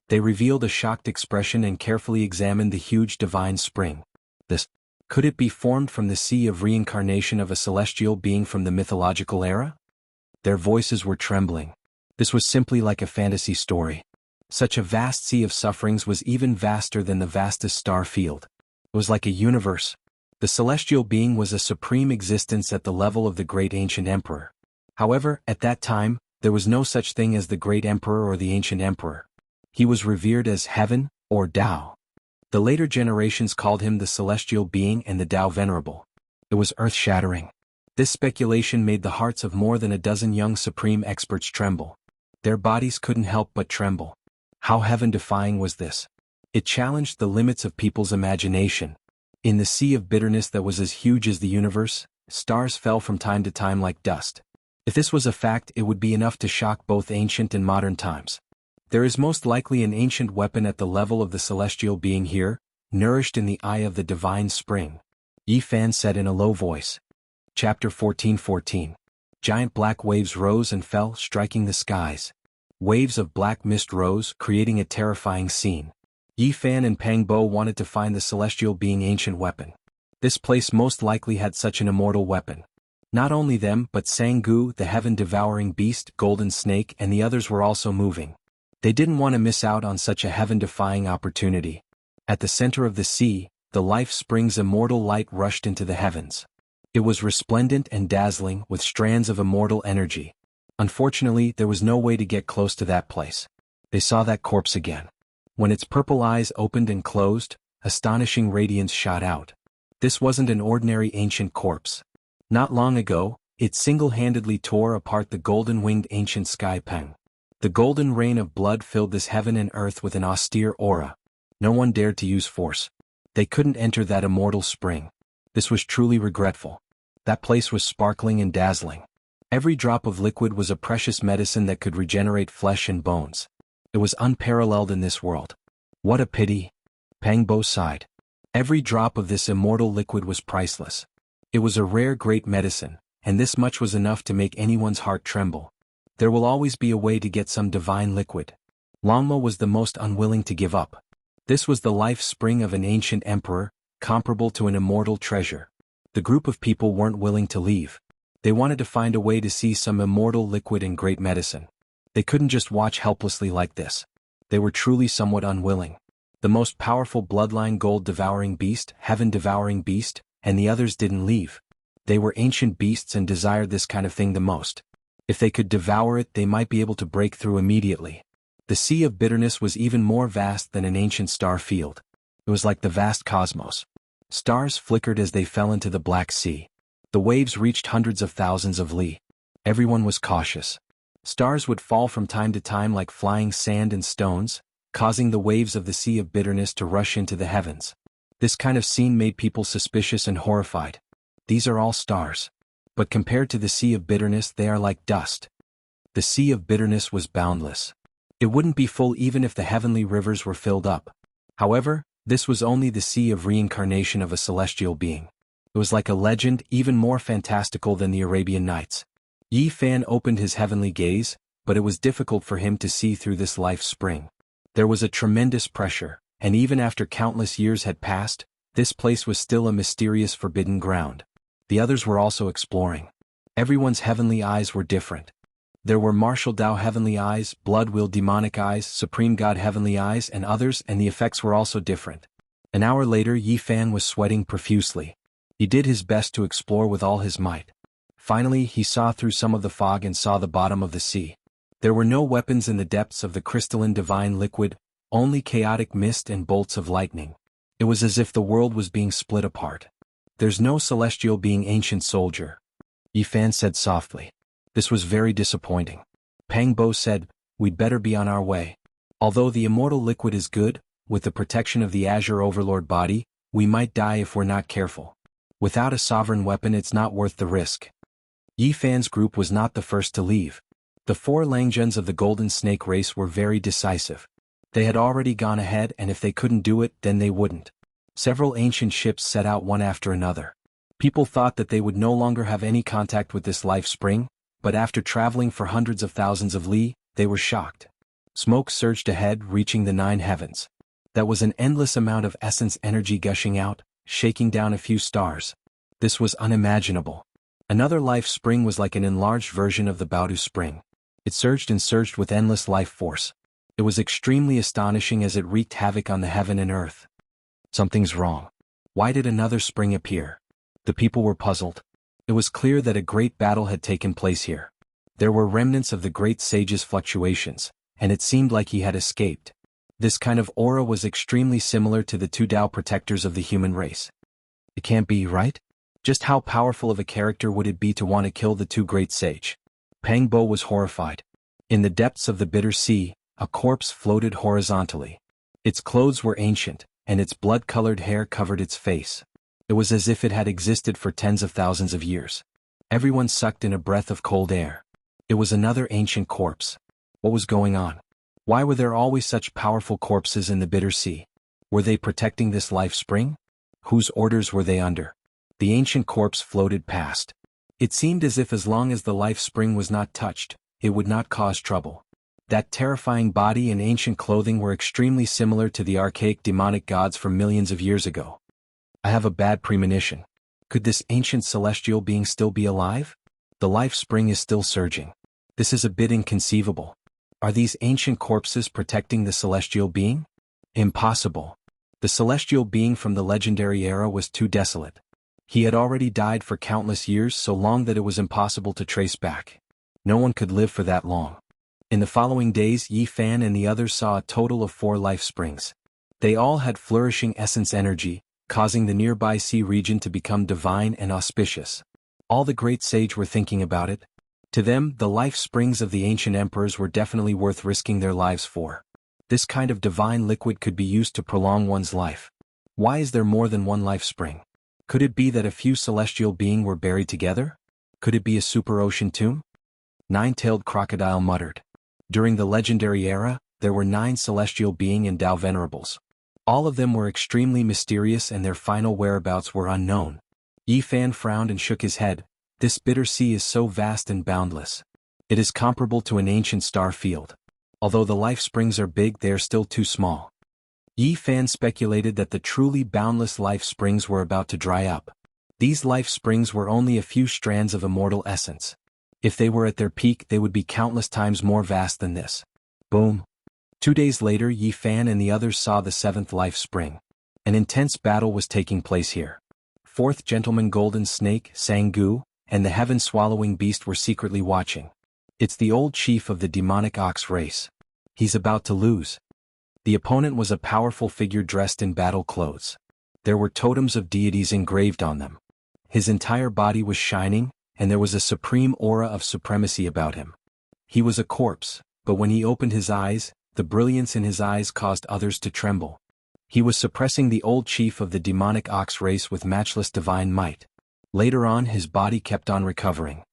They revealed a shocked expression and carefully examined the huge divine spring. Could it be formed from the sea of reincarnation of a celestial being from the mythological era? Their voices were trembling. This was simply like a fantasy story. Such a vast sea of sufferings was even vaster than the vastest star field. It was like a universe. The celestial being was a supreme existence at the level of the great ancient emperor. However, at that time, there was no such thing as the great emperor or the ancient emperor. He was revered as heaven, or Tao. The later generations called him the celestial being and the Tao venerable. It was earth-shattering. This speculation made the hearts of more than a dozen young supreme experts tremble. Their bodies couldn't help but tremble. How heaven-defying was this? It challenged the limits of people's imagination. In the sea of bitterness that was as huge as the universe, stars fell from time to time like dust. If this was a fact, it would be enough to shock both ancient and modern times. There is most likely an ancient weapon at the level of the celestial being here, nourished in the eye of the divine spring. Yi Fan said in a low voice. Chapter 14:14. Giant black waves rose and fell, striking the skies. Waves of black mist rose, creating a terrifying scene. Yi Fan and Peng Bo wanted to find the celestial being ancient weapon. This place most likely had such an immortal weapon. Not only them but Jianghu the heaven-devouring beast, golden snake and the others were also moving. They didn't want to miss out on such a heaven-defying opportunity. At the center of the sea, the life spring's immortal light rushed into the heavens. It was resplendent and dazzling with strands of immortal energy. Unfortunately, there was no way to get close to that place. They saw that corpse again. When its purple eyes opened and closed, astonishing radiance shot out. This wasn't an ordinary ancient corpse. Not long ago, it single-handedly tore apart the golden-winged ancient sky peng. The golden rain of blood filled this heaven and earth with an austere aura. No one dared to use force. They couldn't enter that immortal spring. This was truly regretful. That place was sparkling and dazzling. Every drop of liquid was a precious medicine that could regenerate flesh and bones. It was unparalleled in this world. What a pity. Pang Bo sighed. Every drop of this immortal liquid was priceless. It was a rare great medicine, and this much was enough to make anyone's heart tremble. There will always be a way to get some divine liquid. Longmo was the most unwilling to give up. This was the life spring of an ancient emperor, comparable to an immortal treasure. The group of people weren't willing to leave. They wanted to find a way to see some immortal liquid and great medicine. They couldn't just watch helplessly like this. They were truly somewhat unwilling. The most powerful bloodline gold-devouring beast, heaven-devouring beast, and the others didn't leave. They were ancient beasts and desired this kind of thing the most. If they could devour it, they might be able to break through immediately. The Sea of Bitterness was even more vast than an ancient star field. It was like the vast cosmos. Stars flickered as they fell into the Black Sea. The waves reached hundreds of thousands of li. Everyone was cautious. Stars would fall from time to time like flying sand and stones, causing the waves of the Sea of Bitterness to rush into the heavens. This kind of scene made people suspicious and horrified. These are all stars. But compared to the Sea of Bitterness, they are like dust. The Sea of Bitterness was boundless. It wouldn't be full even if the heavenly rivers were filled up. However, this was only the sea of reincarnation of a celestial being. It was like a legend, even more fantastical than the Arabian Nights. Yi Fan opened his heavenly gaze, but it was difficult for him to see through this life spring. There was a tremendous pressure, and even after countless years had passed, this place was still a mysterious forbidden ground. The others were also exploring. Everyone's heavenly eyes were different. There were Martial Dao heavenly eyes, Blood Will demonic eyes, Supreme God heavenly eyes, and others, and the effects were also different. An hour later, Yi Fan was sweating profusely. He did his best to explore with all his might. Finally, he saw through some of the fog and saw the bottom of the sea. There were no weapons in the depths of the crystalline divine liquid, only chaotic mist and bolts of lightning. It was as if the world was being split apart. There's no celestial being, ancient soldier. Yi Fan said softly. This was very disappointing. Pang Bo said, we'd better be on our way. Although the immortal liquid is good, with the protection of the Azure Overlord body, we might die if we're not careful. Without a sovereign weapon, it's not worth the risk. Yi Fan's group was not the first to leave. The 4 Langjuns of the Golden Snake race were very decisive. They had already gone ahead, and if they couldn't do it, then they wouldn't. Several ancient ships set out one after another. People thought that they would no longer have any contact with this life spring, but after traveling for hundreds of thousands of li, they were shocked. Smoke surged ahead, reaching the 9 heavens. That was an endless amount of essence energy gushing out, shaking down a few stars. This was unimaginable. Another life spring was like an enlarged version of the Baodu spring. It surged and surged with endless life force. It was extremely astonishing as it wreaked havoc on the heaven and earth. Something's wrong. Why did another spring appear? The people were puzzled. It was clear that a great battle had taken place here. There were remnants of the great sage's fluctuations, and it seemed like he had escaped. This kind of aura was extremely similar to the 2 Tao protectors of the human race. It can't be, right? Just how powerful of a character would it be to want to kill the 2 great sage? Pang Bo was horrified. In the depths of the bitter sea, a corpse floated horizontally. Its clothes were ancient, and its blood-colored hair covered its face. It was as if it had existed for tens of thousands of years. Everyone sucked in a breath of cold air. It was another ancient corpse. What was going on? Why were there always such powerful corpses in the bitter sea? Were they protecting this life spring? Whose orders were they under? The ancient corpse floated past. It seemed as if as long as the life spring was not touched, it would not cause trouble. That terrifying body and ancient clothing were extremely similar to the archaic demonic gods from millions of years ago. I have a bad premonition. Could this ancient celestial being still be alive? The life spring is still surging. This is a bit inconceivable. Are these ancient corpses protecting the celestial being? Impossible. The celestial being from the legendary era was too desolate. He had already died for countless years, so long that it was impossible to trace back. No one could live for that long. In the following days, Yi Fan and the others saw a total of 4 life springs. They all had flourishing essence energy, causing the nearby sea region to become divine and auspicious. All the great sage were thinking about it. To them, the life springs of the ancient emperors were definitely worth risking their lives for. This kind of divine liquid could be used to prolong one's life. Why is there more than one life spring? Could it be that a few celestial beings were buried together? Could it be a super ocean tomb? Nine-tailed crocodile muttered. During the legendary era, there were 9 celestial being and Tao venerables. All of them were extremely mysterious and their final whereabouts were unknown. Yi Fan frowned and shook his head. This bitter sea is so vast and boundless. It is comparable to an ancient star field. Although the life springs are big, they are still too small. Yi Fan speculated that the truly boundless life springs were about to dry up. These life springs were only a few strands of immortal essence. If they were at their peak, they would be countless times more vast than this. Boom. 2 days later, Yi Fan and the others saw the 7th life spring. An intense battle was taking place here. 4th Gentleman Golden Snake, Jianghu, and the heaven-swallowing beast were secretly watching. It's the old chief of the demonic ox race. He's about to lose. The opponent was a powerful figure dressed in battle clothes. There were totems of deities engraved on them. His entire body was shining, and there was a supreme aura of supremacy about him. He was a corpse, but when he opened his eyes, the brilliance in his eyes caused others to tremble. He was suppressing the old chief of the demonic ox race with matchless divine might. Later on, his body kept on recovering.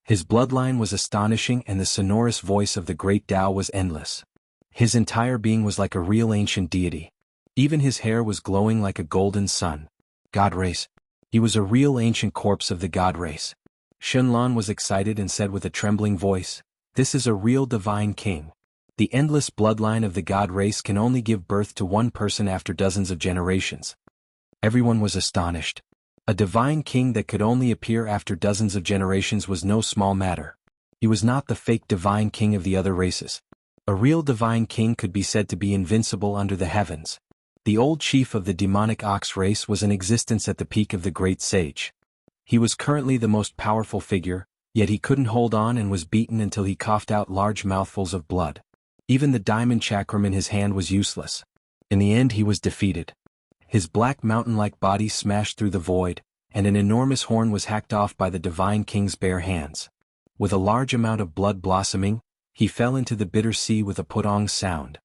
His bloodline was astonishing and the sonorous voice of the great Tao was endless. His entire being was like a real ancient deity. Even his hair was glowing like a golden sun. God race. He was a real ancient corpse of the god race. Shenlan was excited and said with a trembling voice, "This is a real divine king. The endless bloodline of the god race can only give birth to one person after dozens of generations." Everyone was astonished. A divine king that could only appear after dozens of generations was no small matter. He was not the fake divine king of the other races. A real divine king could be said to be invincible under the heavens. The old chief of the demonic ox race was in existence at the peak of the great sage. He was currently the most powerful figure, yet he couldn't hold on and was beaten until he coughed out large mouthfuls of blood. Even the diamond chakram in his hand was useless. In the end he was defeated. His black mountain-like body smashed through the void, and an enormous horn was hacked off by the divine king's bare hands. With a large amount of blood blossoming, he fell into the bitter sea with a putong sound.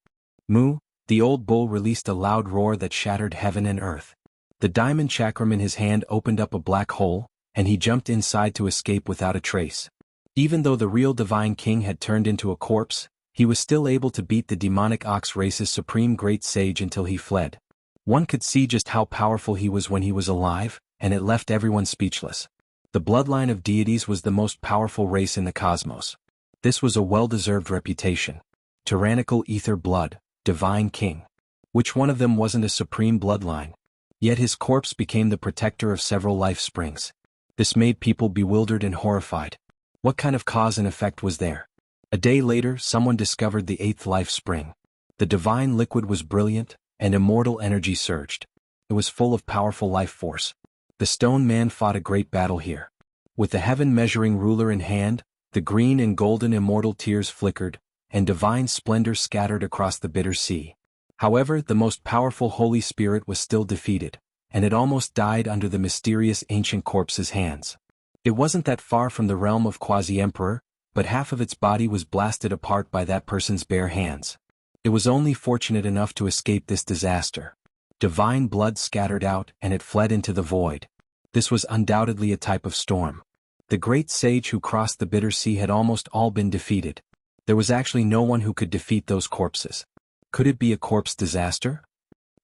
Mu, the old bull released a loud roar that shattered heaven and earth. The diamond chakram in his hand opened up a black hole, and he jumped inside to escape without a trace. Even though the real divine king had turned into a corpse, he was still able to beat the demonic ox race's supreme great sage until he fled. One could see just how powerful he was when he was alive, and it left everyone speechless. The bloodline of deities was the most powerful race in the cosmos. This was a well-deserved reputation. Tyrannical ether blood, divine king. Which one of them wasn't a supreme bloodline? Yet his corpse became the protector of several life springs. This made people bewildered and horrified. What kind of cause and effect was there? A day later, someone discovered the 8th life spring. The divine liquid was brilliant, and immortal energy surged. It was full of powerful life force. The stone man fought a great battle here. With the heaven-measuring ruler in hand, the green and golden immortal tears flickered, and divine splendor scattered across the bitter sea. However, the most powerful Holy Spirit was still defeated, and it almost died under the mysterious ancient corpse's hands. It wasn't that far from the realm of Quasi-Emperor, but half of its body was blasted apart by that person's bare hands. It was only fortunate enough to escape this disaster. Divine blood scattered out and it fled into the void. This was undoubtedly a type of storm. The great sage who crossed the bitter sea had almost all been defeated. There was actually no one who could defeat those corpses. Could it be a corpse disaster?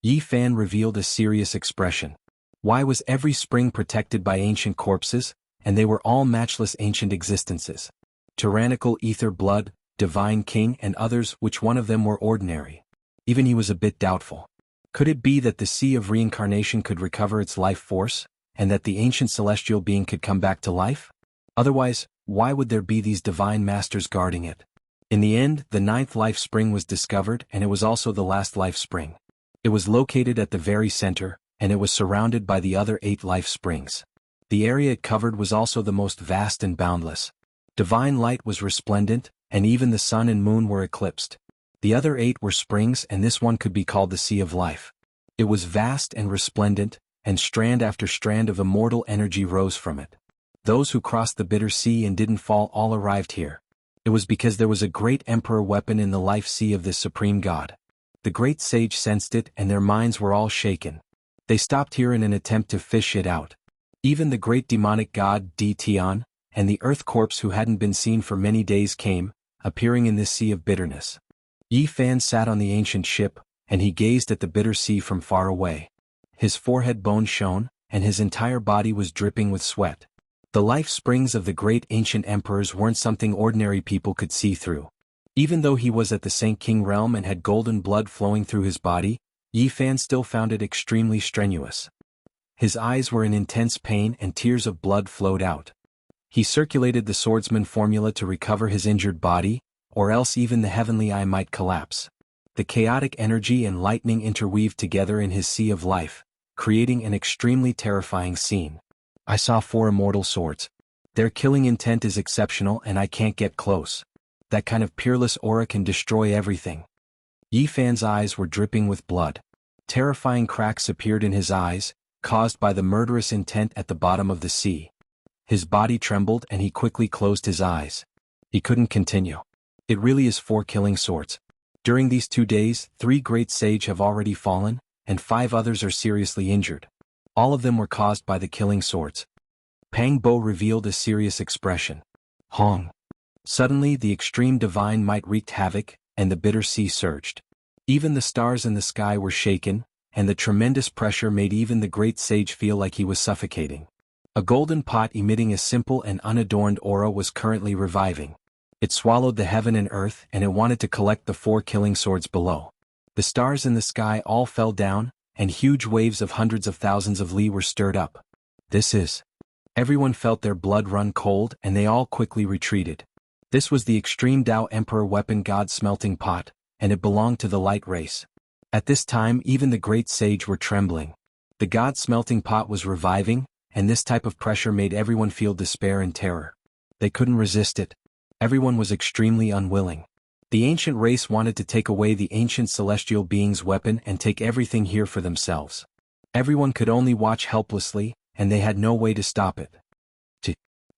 Yi Fan revealed a serious expression. Why was every spring protected by ancient corpses, and they were all matchless ancient existences? Tyrannical ether blood, divine king and others, which one of them were ordinary? Even he was a bit doubtful. Could it be that the sea of reincarnation could recover its life force, and that the ancient celestial being could come back to life? Otherwise, why would there be these divine masters guarding it? In the end, the 9th life spring was discovered, and it was also the last life spring. It was located at the very center, and it was surrounded by the other 8 life springs. The area it covered was also the most vast and boundless. Divine light was resplendent, and even the sun and moon were eclipsed. The other 8 were springs, and this one could be called the Sea of Life. It was vast and resplendent, and strand after strand of immortal energy rose from it. Those who crossed the bitter sea and didn't fall all arrived here. It was because there was a great emperor weapon in the life sea of this supreme god. The great sage sensed it, and their minds were all shaken. They stopped here in an attempt to fish it out. Even the great demonic god Tian, and the earth corpse who hadn't been seen for many days came, appearing in this sea of bitterness. Yi Fan sat on the ancient ship, and he gazed at the bitter sea from far away. His forehead bone shone, and his entire body was dripping with sweat. The life springs of the great ancient emperors weren't something ordinary people could see through. Even though he was at the Saint King realm and had golden blood flowing through his body, Yi Fan still found it extremely strenuous. His eyes were in intense pain and tears of blood flowed out. He circulated the swordsman formula to recover his injured body, or else even the heavenly eye might collapse. The chaotic energy and lightning interweaved together in his sea of life, creating an extremely terrifying scene. I saw 4 immortal swords. Their killing intent is exceptional and I can't get close. That kind of peerless aura can destroy everything. Yi Fan's eyes were dripping with blood. Terrifying cracks appeared in his eyes, caused by the murderous intent at the bottom of the sea. His body trembled and he quickly closed his eyes. He couldn't continue. It really is 4 killing swords. During these 2 days, 3 great sage have already fallen, and 5 others are seriously injured. All of them were caused by the killing swords. Pang Bo revealed a serious expression. Hong. Suddenly the extreme divine might wreaked havoc, and the bitter sea surged. Even the stars in the sky were shaken, and the tremendous pressure made even the great sage feel like he was suffocating. A golden pot emitting a simple and unadorned aura was currently reviving. It swallowed the heaven and earth, and it wanted to collect the 4 killing swords below. The stars in the sky all fell down, and huge waves of hundreds of thousands of li were stirred up. This is. Everyone felt their blood run cold, and they all quickly retreated. This was the extreme Tao Emperor weapon god smelting pot, and it belonged to the light race. At this time even the great sage were trembling. The god smelting pot was reviving, and this type of pressure made everyone feel despair and terror. They couldn't resist it. Everyone was extremely unwilling. The ancient race wanted to take away the ancient celestial being's weapon and take everything here for themselves. Everyone could only watch helplessly, and they had no way to stop it.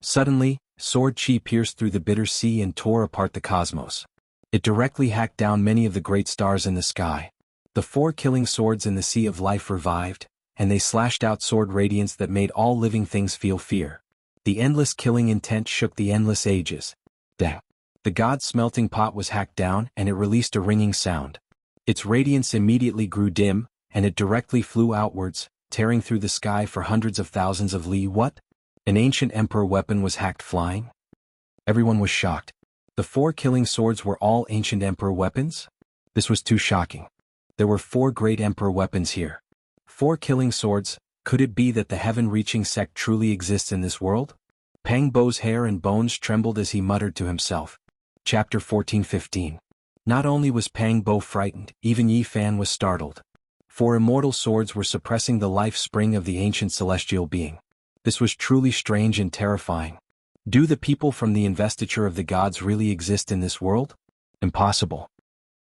Suddenly, sword chi pierced through the bitter sea and tore apart the cosmos. It directly hacked down many of the great stars in the sky. The 4 killing swords in the Sea of Life revived, and they slashed out sword radiance that made all living things feel fear. The endless killing intent shook the endless ages. Dang. The god's smelting pot was hacked down and it released a ringing sound. Its radiance immediately grew dim, and it directly flew outwards, tearing through the sky for hundreds of thousands of li. What? An ancient emperor weapon was hacked flying? Everyone was shocked. The 4 killing swords were all ancient emperor weapons? This was too shocking. There were 4 great emperor weapons here. 4 killing swords. Could it be that the heaven-reaching sect truly exists in this world? Pang Bo's hair and bones trembled as he muttered to himself. Chapter 14-15. Not only was Pang Bo frightened, even Yi Fan was startled. 4 immortal swords were suppressing the life spring of the ancient celestial being. This was truly strange and terrifying. Do the people from the investiture of the gods really exist in this world? Impossible.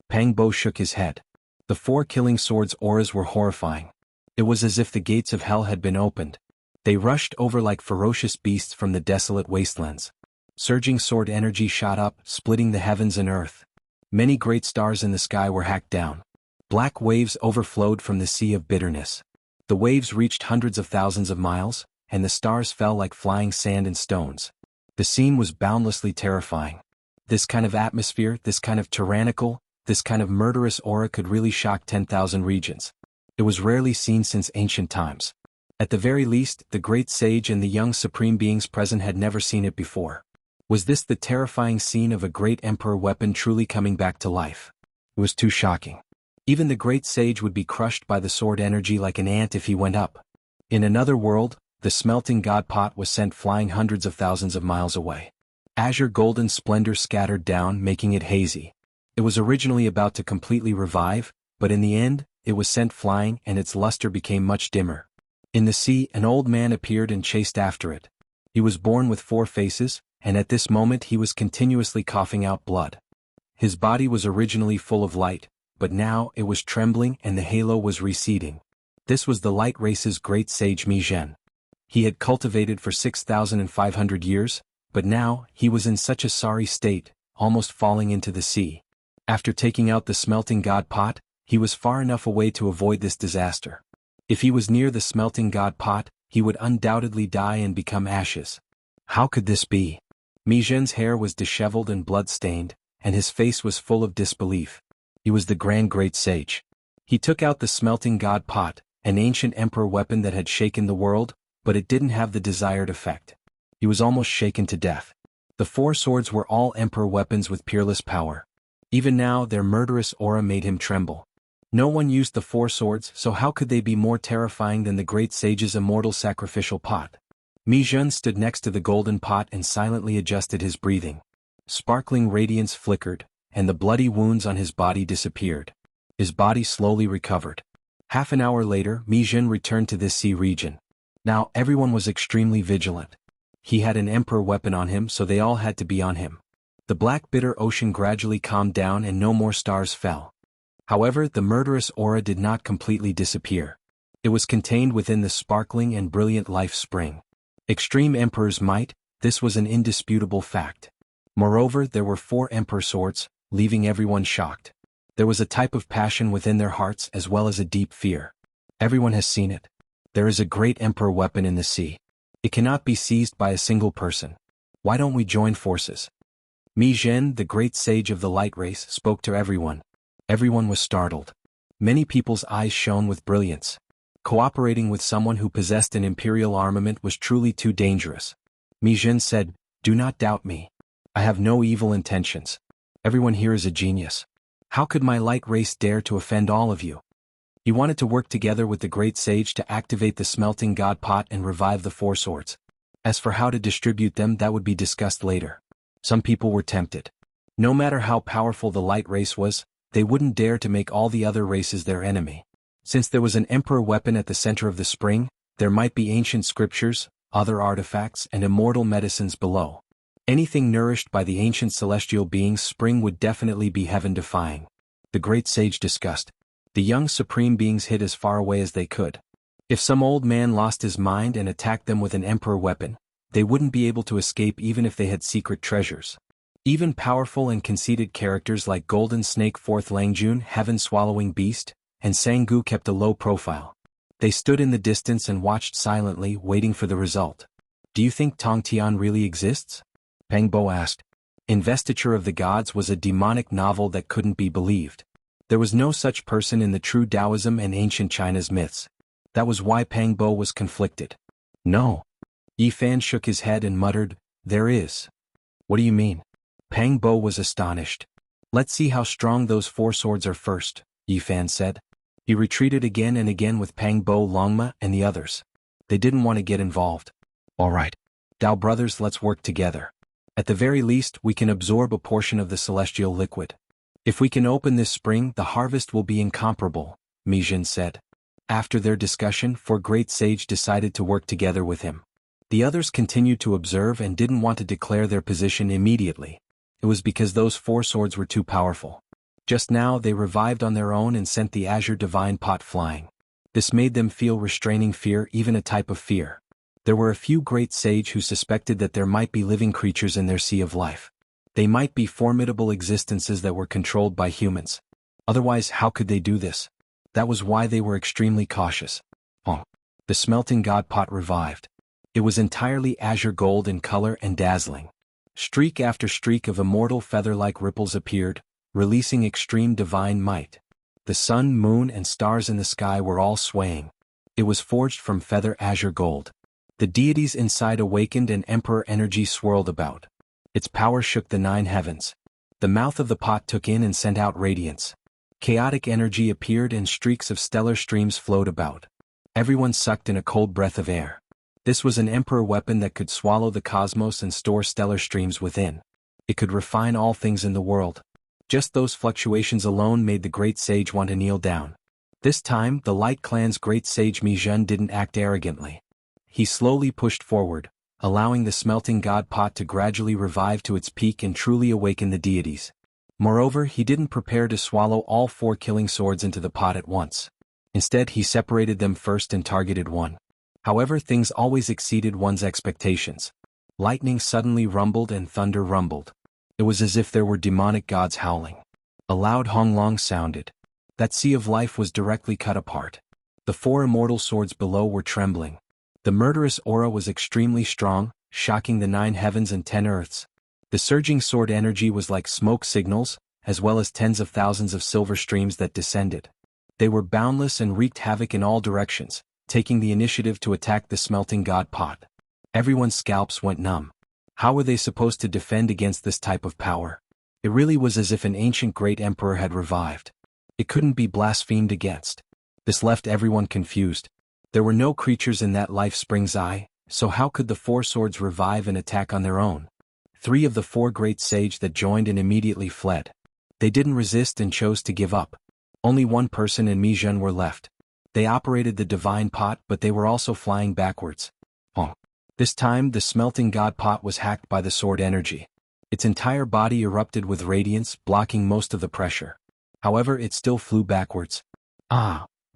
Pang Bo shook his head. The 4 killing swords' auras were horrifying. It was as if the gates of hell had been opened. They rushed over like ferocious beasts from the desolate wastelands. Surging sword energy shot up, splitting the heavens and earth. Many great stars in the sky were hacked down. Black waves overflowed from the sea of bitterness. The waves reached hundreds of thousands of miles, and the stars fell like flying sand and stones. The scene was boundlessly terrifying. This kind of atmosphere, this kind of tyrannical, this kind of murderous aura could really shock 10,000 regions. It was rarely seen since ancient times. At the very least, the great sage and the young supreme beings present had never seen it before. Was this the terrifying scene of a great emperor weapon truly coming back to life? It was too shocking. Even the great sage would be crushed by the sword energy like an ant if he went up. In another world, the smelting god pot was sent flying hundreds of thousands of miles away. Azure golden splendor scattered down, making it hazy. It was originally about to completely revive, but in the end, it was sent flying and its luster became much dimmer. In the sea, an old man appeared and chased after it. He was born with 4 faces, and at this moment he was continuously coughing out blood. His body was originally full of light, but now it was trembling and the halo was receding. This was the light race's great sage Mi Zhen. He had cultivated for 6,500 years, but now he was in such a sorry state, almost falling into the sea. After taking out the smelting god pot, he was far enough away to avoid this disaster. If he was near the smelting god pot, he would undoubtedly die and become ashes. How could this be? Mi Zhen's hair was disheveled and blood-stained, and his face was full of disbelief. He was the grand great sage. He took out the smelting god pot, an ancient emperor weapon that had shaken the world, but it didn't have the desired effect. He was almost shaken to death. The four swords were all emperor weapons with peerless power. Even now their murderous aura made him tremble. No one used the four swords, so how could they be more terrifying than the great sage's immortal sacrificial pot? Mi Zhen stood next to the golden pot and silently adjusted his breathing. Sparkling radiance flickered, and the bloody wounds on his body disappeared. His body slowly recovered. Half an hour later, Mi Zhen returned to this sea region. Now everyone was extremely vigilant. He had an emperor weapon on him, so they all had to be on him. The black bitter ocean gradually calmed down and no more stars fell. However, the murderous aura did not completely disappear. It was contained within the sparkling and brilliant life spring. Extreme emperor's might, this was an indisputable fact. Moreover, there were four emperor swords, leaving everyone shocked. There was a type of passion within their hearts as well as a deep fear. Everyone has seen it. There is a great emperor weapon in the sea. It cannot be seized by a single person. Why don't we join forces? Mi Zhen, the great sage of the light race, spoke to everyone. Everyone was startled. Many people's eyes shone with brilliance. Cooperating with someone who possessed an imperial armament was truly too dangerous. Mi Zhen said, "Do not doubt me. I have no evil intentions. Everyone here is a genius. How could my light race dare to offend all of you?" He wanted to work together with the great sage to activate the smelting god pot and revive the four swords. As for how to distribute them, that would be discussed later. Some people were tempted. No matter how powerful the light race was, they wouldn't dare to make all the other races their enemy. Since there was an emperor weapon at the center of the spring, there might be ancient scriptures, other artifacts, and immortal medicines below. Anything nourished by the ancient celestial being's spring would definitely be heaven-defying. The great sage discussed. The young supreme beings hid as far away as they could. If some old man lost his mind and attacked them with an emperor weapon, they wouldn't be able to escape even if they had secret treasures. Even powerful and conceited characters like Golden Snake Fourth Langjun, Heaven-Swallowing Beast, and Jianghu kept a low profile. They stood in the distance and watched silently, waiting for the result. "Do you think Tong Tian really exists?" Peng Bo asked. Investiture of the Gods was a demonic novel that couldn't be believed. There was no such person in the true Taoism and ancient China's myths. That was why Peng Bo was conflicted. "No." Yi Fan shook his head and muttered, "There is." "What do you mean?" Peng Bo was astonished. "Let's see how strong those four swords are first," Yi Fan said. He retreated again and again with Peng Bo, Longma, and the others. They didn't want to get involved. "All right. Dao brothers, let's work together. At the very least, we can absorb a portion of the celestial liquid. If we can open this spring, the harvest will be incomparable," Mi Zhen said. After their discussion, four great sage decided to work together with him. The others continued to observe and didn't want to declare their position immediately. It was because those four swords were too powerful. Just now they revived on their own and sent the azure divine pot flying. This made them feel restraining fear, even a type of fear. There were a few great sage who suspected that there might be living creatures in their sea of life. They might be formidable existences that were controlled by humans. Otherwise, how could they do this? That was why they were extremely cautious. The smelting god pot revived. It was entirely azure gold in color and dazzling. Streak after streak of immortal feather-like ripples appeared, releasing extreme divine might. The sun, moon, and stars in the sky were all swaying. It was forged from feather azure gold. The deities inside awakened and emperor energy swirled about. Its power shook the 9 heavens. The mouth of the pot took in and sent out radiance. Chaotic energy appeared and streaks of stellar streams flowed about. Everyone sucked in a cold breath of air. This was an emperor weapon that could swallow the cosmos and store stellar streams within. It could refine all things in the world. Just those fluctuations alone made the great sage want to kneel down. This time, the Light Clan's great sage Mi Zhen didn't act arrogantly. He slowly pushed forward, allowing the smelting god pot to gradually revive to its peak and truly awaken the deities. Moreover, he didn't prepare to swallow all 4 killing swords into the pot at once. Instead, he separated them first and targeted one. However, things always exceeded one's expectations. Lightning suddenly rumbled and thunder rumbled. It was as if there were demonic gods howling. A loud honglong sounded. That sea of life was directly cut apart. The 4 immortal swords below were trembling. The murderous aura was extremely strong, shocking the 9 heavens and 10 earths. The surging sword energy was like smoke signals, as well as tens of thousands of silver streams that descended. They were boundless and wreaked havoc in all directions, taking the initiative to attack the smelting god pot. Everyone's scalps went numb. How were they supposed to defend against this type of power? It really was as if an ancient great emperor had revived. It couldn't be blasphemed against. This left everyone confused. There were no creatures in that life spring's eye, so how could the 4 swords revive and attack on their own? 3 of the 4 great sage that joined and immediately fled. They didn't resist and chose to give up. Only one person and Mi Zhen were left. They operated the divine pot, but they were also flying backwards. This time, the smelting god pot was hacked by the sword energy. Its entire body erupted with radiance, blocking most of the pressure. However, it still flew backwards.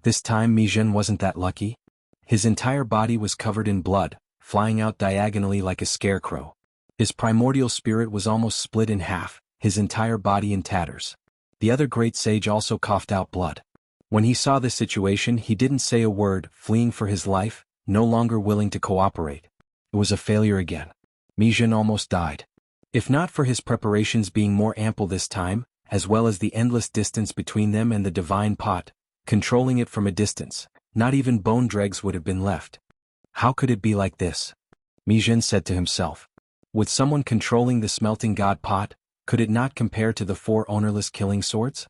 This time Mi Zhen wasn't that lucky. His entire body was covered in blood, flying out diagonally like a scarecrow. His primordial spirit was almost split in half, his entire body in tatters. The other great sage also coughed out blood. When he saw the situation, he didn't say a word, fleeing for his life, no longer willing to cooperate. It was a failure again. Mi Zhen almost died. If not for his preparations being more ample this time, as well as the endless distance between them and the divine pot, controlling it from a distance, not even bone dregs would have been left. How could it be like this? Mi Zhen said to himself. With someone controlling the smelting god pot, could it not compare to the 4 ownerless killing swords?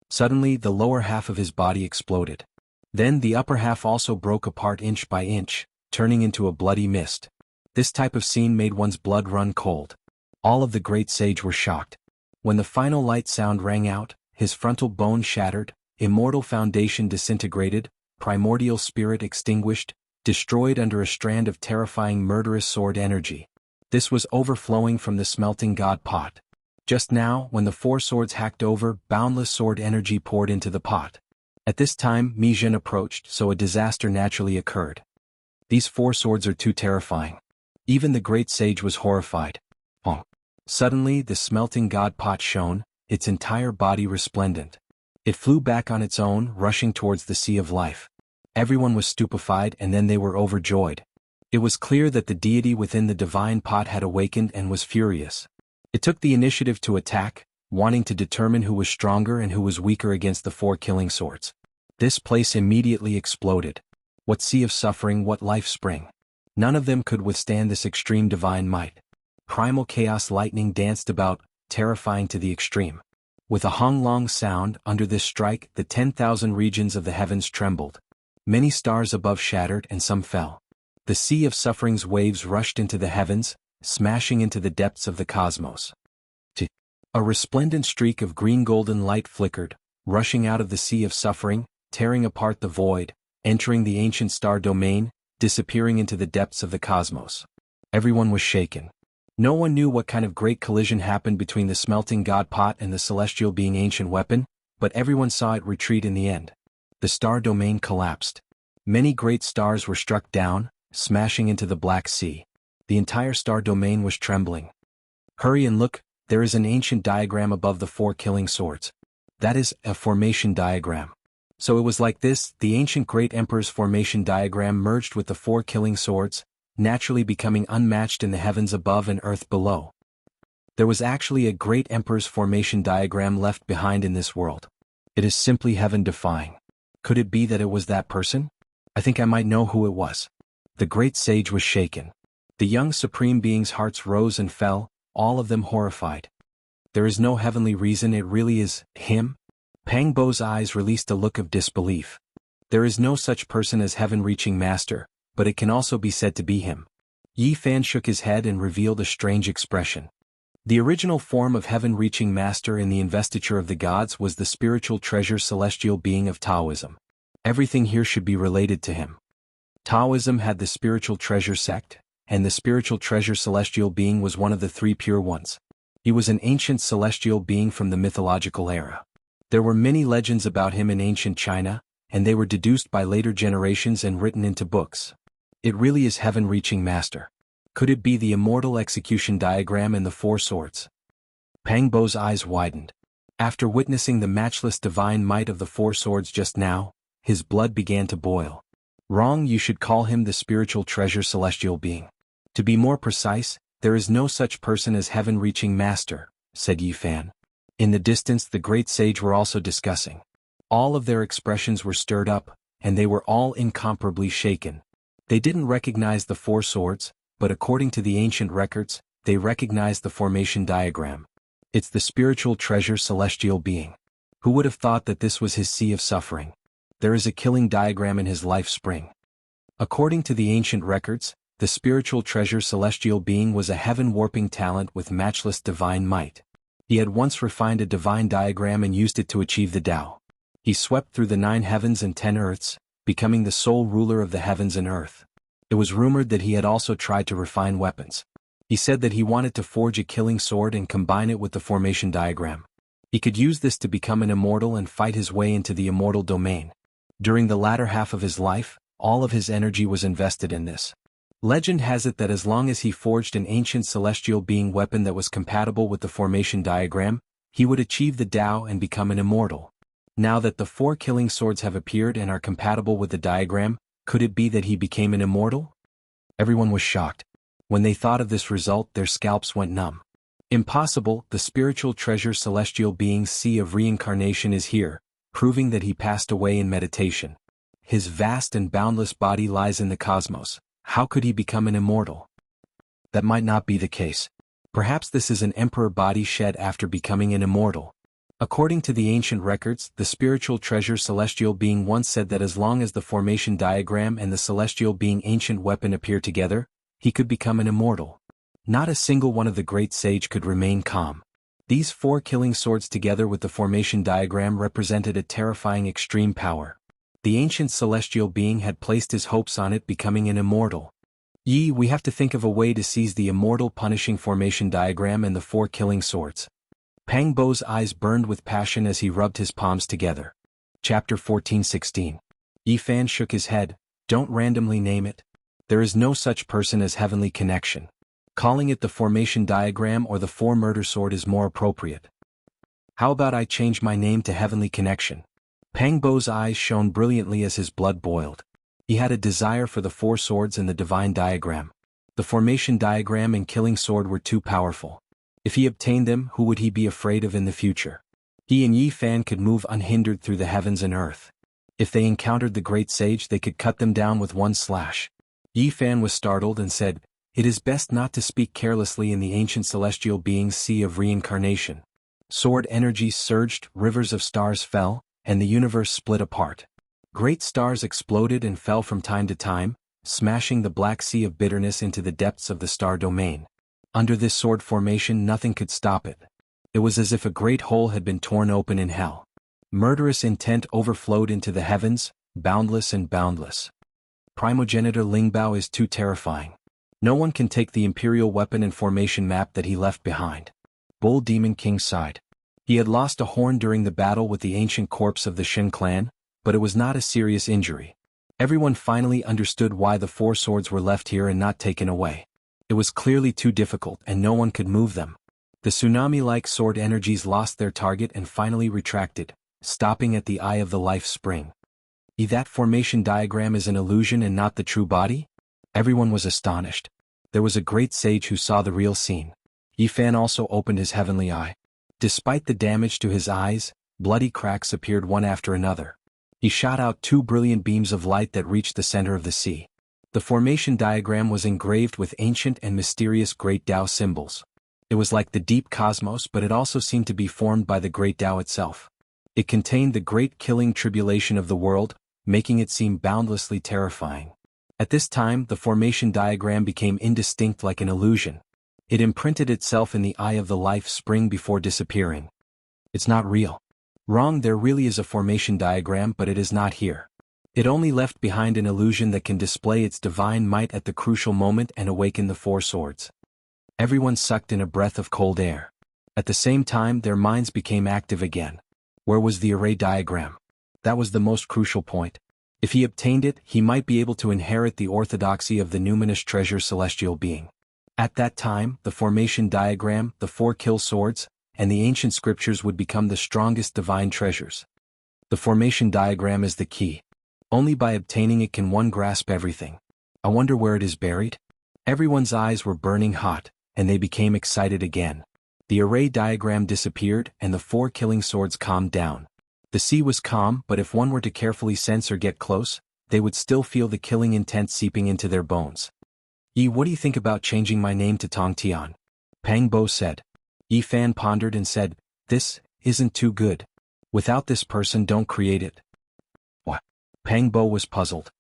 Suddenly, the lower half of his body exploded. Then the upper half also broke apart inch by inch, turning into a bloody mist. This type of scene made one's blood run cold. All of the great sage were shocked. When the final light sound rang out, his frontal bone shattered, immortal foundation disintegrated, primordial spirit extinguished, destroyed under a strand of terrifying murderous sword energy. This was overflowing from the smelting god pot. Just now, when the 4 swords hacked over, boundless sword energy poured into the pot. At this time, Mi Zhen approached, so a disaster naturally occurred. These 4 swords are too terrifying. Even the great sage was horrified. Suddenly, the smelting god pot shone, its entire body resplendent. It flew back on its own, rushing towards the sea of life. Everyone was stupefied, and then they were overjoyed. It was clear that the deity within the divine pot had awakened and was furious. It took the initiative to attack, wanting to determine who was stronger and who was weaker against the 4 killing swords. This place immediately exploded. What sea of suffering, what life spring. None of them could withstand this extreme divine might. Primal chaos lightning danced about, terrifying to the extreme. With a honglong sound, under this strike, the 10,000 regions of the heavens trembled. Many stars above shattered and some fell. The sea of suffering's waves rushed into the heavens, smashing into the depths of the cosmos. A resplendent streak of green-golden light flickered, rushing out of the sea of suffering, tearing apart the void, entering the ancient star domain, disappearing into the depths of the cosmos. Everyone was shaken. No one knew what kind of great collision happened between the smelting god pot and the celestial being ancient weapon, but everyone saw it retreat in the end. The star domain collapsed. Many great stars were struck down, smashing into the Black Sea. The entire star domain was trembling. Hurry and look, there is an ancient diagram above the 4 killing swords. That is a formation diagram. So it was like this, the ancient great emperor's formation diagram merged with the 4 killing swords, naturally becoming unmatched in the heavens above and earth below. There was actually a great emperor's formation diagram left behind in this world. It is simply heaven-defying. Could it be that it was that person? I think I might know who it was. The great sage was shaken. The young supreme beings' hearts rose and fell, all of them horrified. There is no heavenly reason, it really is him? Pang Bo's eyes released a look of disbelief. There is no such person as heaven-reaching master, but it can also be said to be him. Yi Fan shook his head and revealed a strange expression. The original form of heaven-reaching master in the investiture of the gods was the spiritual treasure celestial being of Taoism. Everything here should be related to him. Taoism had the spiritual treasure sect, and the spiritual treasure celestial being was one of the 3 pure ones. He was an ancient celestial being from the mythological era. There were many legends about him in ancient China, and they were deduced by later generations and written into books. It really is heaven-reaching master. Could it be the immortal execution diagram and the four swords? Pang Bo's eyes widened. After witnessing the matchless divine might of the four swords just now, his blood began to boil. Wrong, you should call him the spiritual treasure celestial being. To be more precise, there is no such person as heaven-reaching master, said Yi Fan. In the distance the great sage were also discussing. All of their expressions were stirred up, and they were all incomparably shaken. They didn't recognize the four swords, but according to the ancient records, they recognized the formation diagram. It's the spiritual treasure celestial being. Who would have thought that this was his sea of suffering? There is a killing diagram in his life spring. According to the ancient records, the spiritual treasure celestial being was a heaven-warping talent with matchless divine might. He had once refined a divine diagram and used it to achieve the Tao. He swept through the 9 heavens and 10 earths, becoming the sole ruler of the heavens and earth. It was rumored that he had also tried to refine weapons. He said that he wanted to forge a killing sword and combine it with the formation diagram. He could use this to become an immortal and fight his way into the immortal domain. During the latter half of his life, all of his energy was invested in this. Legend has it that as long as he forged an ancient celestial being weapon that was compatible with the formation diagram, he would achieve the Tao and become an immortal. Now that the 4 killing swords have appeared and are compatible with the diagram, could it be that he became an immortal? Everyone was shocked. When they thought of this result, their scalps went numb. Impossible, the spiritual treasure celestial being's sea of reincarnation is here, proving that he passed away in meditation. His vast and boundless body lies in the cosmos. How could he become an immortal? That might not be the case. Perhaps this is an emperor body shed after becoming an immortal. According to the ancient records, the spiritual treasure celestial being once said that as long as the formation diagram and the celestial being ancient weapon appear together, he could become an immortal. Not a single one of the great sage could remain calm. These 4 killing swords together with the formation diagram represented a terrifying extreme power. The ancient celestial being had placed his hopes on it becoming an immortal. We have to think of a way to seize the immortal punishing formation diagram and the 4 killing swords. Pang Bo's eyes burned with passion as he rubbed his palms together. Chapter 14:16. Yi Fan shook his head. Don't randomly name it. There is no such person as heavenly connection. Calling it the formation diagram or the 4 murder sword is more appropriate. How about I change my name to heavenly connection? Pang Bo's eyes shone brilliantly as his blood boiled. He had a desire for the 4 swords and the divine diagram. The formation diagram and killing sword were too powerful. If he obtained them, who would he be afraid of in the future? He and Yi Fan could move unhindered through the heavens and earth. If they encountered the great sage, they could cut them down with one slash. Yi Fan was startled and said, "It is best not to speak carelessly in the ancient celestial being's sea of reincarnation." Sword energy surged, rivers of stars fell, and the universe split apart. Great stars exploded and fell from time to time, smashing the black sea of bitterness into the depths of the star domain. Under this sword formation nothing could stop it. It was as if a great hole had been torn open in hell. Murderous intent overflowed into the heavens, boundless and boundless. Primogenitor Lingbao is too terrifying. No one can take the imperial weapon and formation map that he left behind. Bull Demon King sighed. He had lost a horn during the battle with the ancient corpse of the Shen clan, but it was not a serious injury. Everyone finally understood why the 4 swords were left here and not taken away. It was clearly too difficult and no one could move them. The tsunami-like sword energies lost their target and finally retracted, stopping at the eye of the life spring. That formation diagram is an illusion and not the true body? Everyone was astonished. There was a great sage who saw the real scene. Yi Fan also opened his heavenly eye. Despite the damage to his eyes, bloody cracks appeared one after another. He shot out 2 brilliant beams of light that reached the center of the sea. The formation diagram was engraved with ancient and mysterious great Tao symbols. It was like the deep cosmos, but it also seemed to be formed by the great Tao itself. It contained the great killing tribulation of the world, making it seem boundlessly terrifying. At this time, the formation diagram became indistinct like an illusion. It imprinted itself in the eye of the life spring before disappearing. It's not real. Wrong, there really is a formation diagram, but it is not here. It only left behind an illusion that can display its divine might at the crucial moment and awaken the 4 swords. Everyone sucked in a breath of cold air. At the same time, their minds became active again. Where was the array diagram? That was the most crucial point. If he obtained it, he might be able to inherit the orthodoxy of the numinous treasure celestial being. At that time, the formation diagram, the 4 kill swords, and the ancient scriptures would become the strongest divine treasures. The formation diagram is the key. Only by obtaining it can one grasp everything. I wonder where it is buried? Everyone's eyes were burning hot, and they became excited again. The array diagram disappeared, and the 4 killing swords calmed down. The sea was calm, but if one were to carefully sense or get close, they would still feel the killing intent seeping into their bones. What do you think about changing my name to Tong Tian? Pang Bo said. Fan pondered and said, this isn't too good. Without this person, don't create it. What? Pang Bo was puzzled.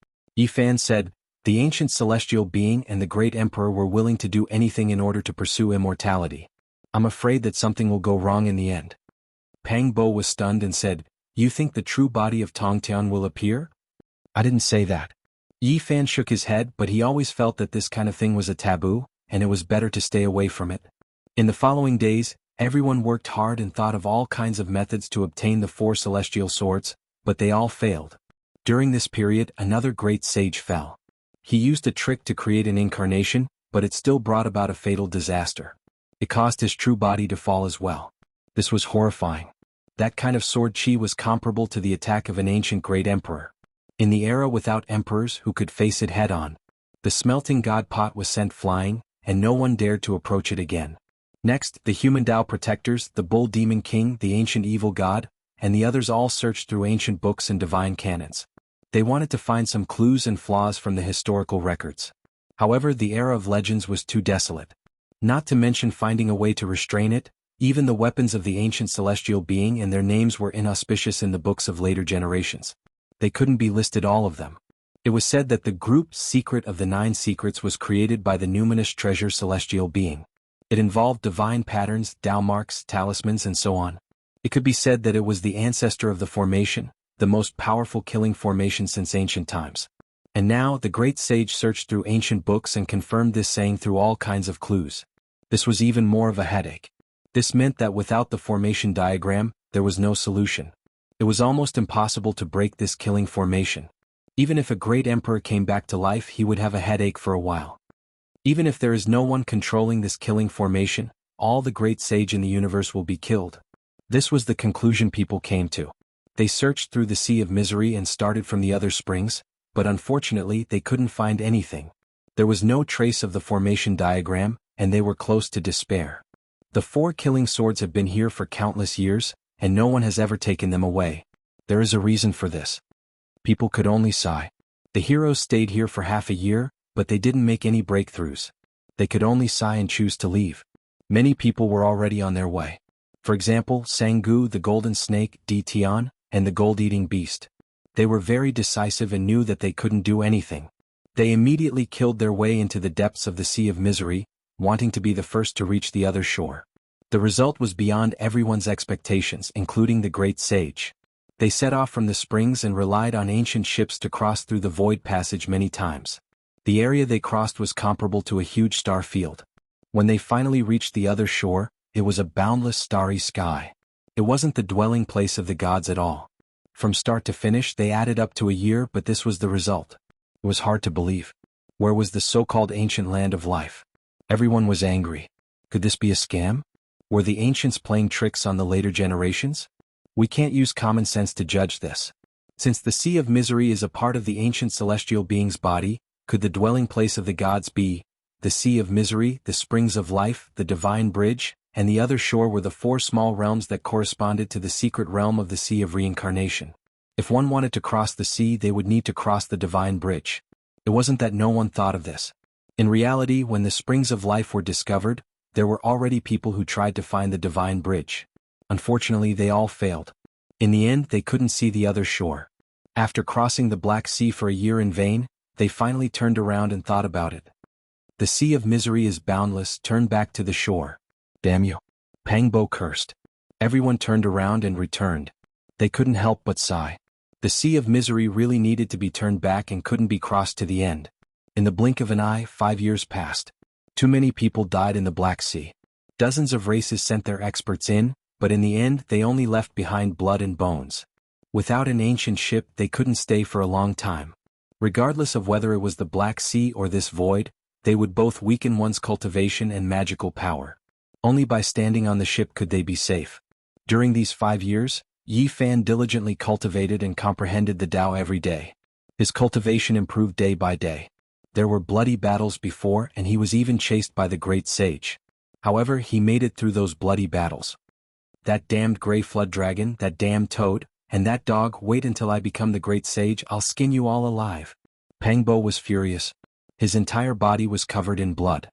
Fan said, the ancient celestial being and the great emperor were willing to do anything in order to pursue immortality. I'm afraid that something will go wrong in the end. Pang Bo was stunned and said, you think the true body of Tong Tian will appear? I didn't say that. Fan shook his head, but he always felt that this kind of thing was a taboo, and it was better to stay away from it. In the following days, everyone worked hard and thought of all kinds of methods to obtain the 4 celestial swords, but they all failed. During this period, another great sage fell. He used a trick to create an incarnation, but it still brought about a fatal disaster. It caused his true body to fall as well. This was horrifying. That kind of sword chi was comparable to the attack of an ancient great emperor. In the era without emperors who could face it head-on, the smelting god pot was sent flying, and no one dared to approach it again. Next, the human Tao protectors, the bull demon king, the ancient evil god, and the others all searched through ancient books and divine canons. They wanted to find some clues and flaws from the historical records. However, the era of legends was too desolate. Not to mention finding a way to restrain it, even the weapons of the ancient celestial being and their names were inauspicious in the books of later generations. They couldn't be listed all of them. It was said that the group secret of the 9 secrets was created by the numinous treasure celestial being. It involved divine patterns, Tao marks, talismans, and so on. It could be said that it was the ancestor of the formation, the most powerful killing formation since ancient times. And now, the great sage searched through ancient books and confirmed this saying through all kinds of clues. This was even more of a headache. This meant that without the formation diagram, there was no solution. It was almost impossible to break this killing formation. Even if a great emperor came back to life, he would have a headache for a while. Even if there is no one controlling this killing formation, all the great sage in the universe will be killed. This was the conclusion people came to. They searched through the sea of misery and started from the other springs, but unfortunately they couldn't find anything. There was no trace of the formation diagram, and they were close to despair. The 4 killing swords have been here for countless years, and no one has ever taken them away. There is a reason for this. People could only sigh. The heroes stayed here for half a year, but they didn't make any breakthroughs. They could only sigh and choose to leave. Many people were already on their way. For example, Sanggu, the golden snake, Di Tian, and the gold-eating beast. They were very decisive and knew that they couldn't do anything. They immediately killed their way into the depths of the sea of misery, wanting to be the first to reach the other shore. The result was beyond everyone's expectations, including the great sage. They set off from the springs and relied on ancient ships to cross through the void passage many times. The area they crossed was comparable to a huge star field. When they finally reached the other shore, it was a boundless starry sky. It wasn't the dwelling place of the gods at all. From start to finish they added up to a year, but this was the result. It was hard to believe. Where was the so-called ancient land of life? Everyone was angry. Could this be a scam? Were the ancients playing tricks on the later generations? We can't use common sense to judge this. Since the sea of misery is a part of the ancient celestial being's body, could the dwelling place of the gods be the sea of misery, the springs of life, the divine bridge, and the other shore were the 4 small realms that corresponded to the secret realm of the sea of reincarnation? If one wanted to cross the sea, they would need to cross the divine bridge. It wasn't that no one thought of this. In reality, when the springs of life were discovered, there were already people who tried to find the divine bridge. Unfortunately, they all failed. In the end, they couldn't see the other shore. After crossing the Black Sea for a year in vain, they finally turned around and thought about it. The sea of misery is boundless, turn back to the shore. Damn you. Pang Bo cursed. Everyone turned around and returned. They couldn't help but sigh. The sea of misery really needed to be turned back and couldn't be crossed to the end. In the blink of an eye, 5 years passed. Too many people died in the Black Sea. Dozens of races sent their experts in, but in the end they only left behind blood and bones. Without an ancient ship they couldn't stay for a long time. Regardless of whether it was the Black Sea or this void, they would both weaken one's cultivation and magical power. Only by standing on the ship could they be safe. During these 5 years, Yi Fan diligently cultivated and comprehended the Tao every day. His cultivation improved day by day. There were bloody battles before and he was even chased by the great sage. However, he made it through those bloody battles. That damned gray flood dragon, that damned toad, and that dog, wait until I become the great sage, I'll skin you all alive. Pangbo was furious. His entire body was covered in blood.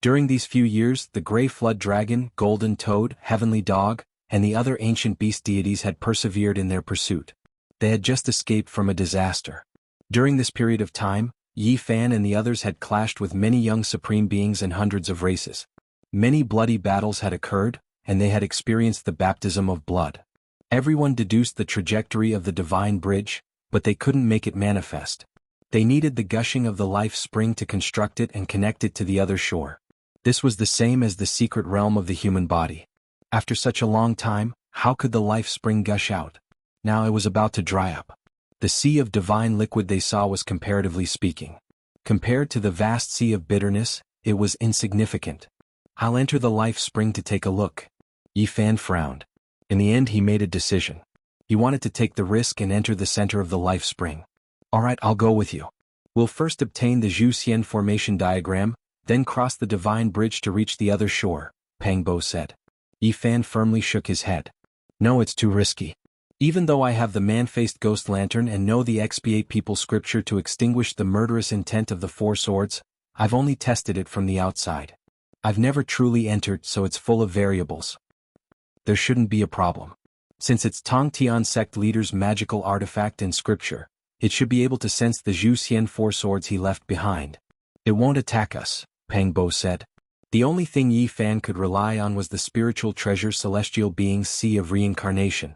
During these few years, the gray flood dragon, golden toad, heavenly dog, and the other ancient beast deities had persevered in their pursuit. They had just escaped from a disaster. During this period of time, Yi Fan and the others had clashed with many young supreme beings and hundreds of races. Many bloody battles had occurred, and they had experienced the baptism of blood. Everyone deduced the trajectory of the divine bridge, but they couldn't make it manifest. They needed the gushing of the life spring to construct it and connect it to the other shore. This was the same as the secret realm of the human body. After such a long time, how could the life spring gush out? Now it was about to dry up. The sea of divine liquid they saw was, comparatively speaking, compared to the vast sea of bitterness, it was insignificant. I'll enter the life spring to take a look. Yi Fan frowned. In the end he made a decision. He wanted to take the risk and enter the center of the life spring. Alright, I'll go with you. We'll first obtain the Zhu Xian formation diagram, then cross the divine bridge to reach the other shore, Pangbo said. Yi Fan firmly shook his head. No, it's too risky. Even though I have the man-faced ghost lantern and know the expiate people scripture to extinguish the murderous intent of the four swords, I've only tested it from the outside. I've never truly entered, so it's full of variables. There shouldn't be a problem. Since it's Tong Tian sect leader's magical artifact in scripture, it should be able to sense the Zhu Xian four swords he left behind. It won't attack us, Pangbo said. The only thing Yi Fan could rely on was the spiritual treasure celestial being's sea of reincarnation.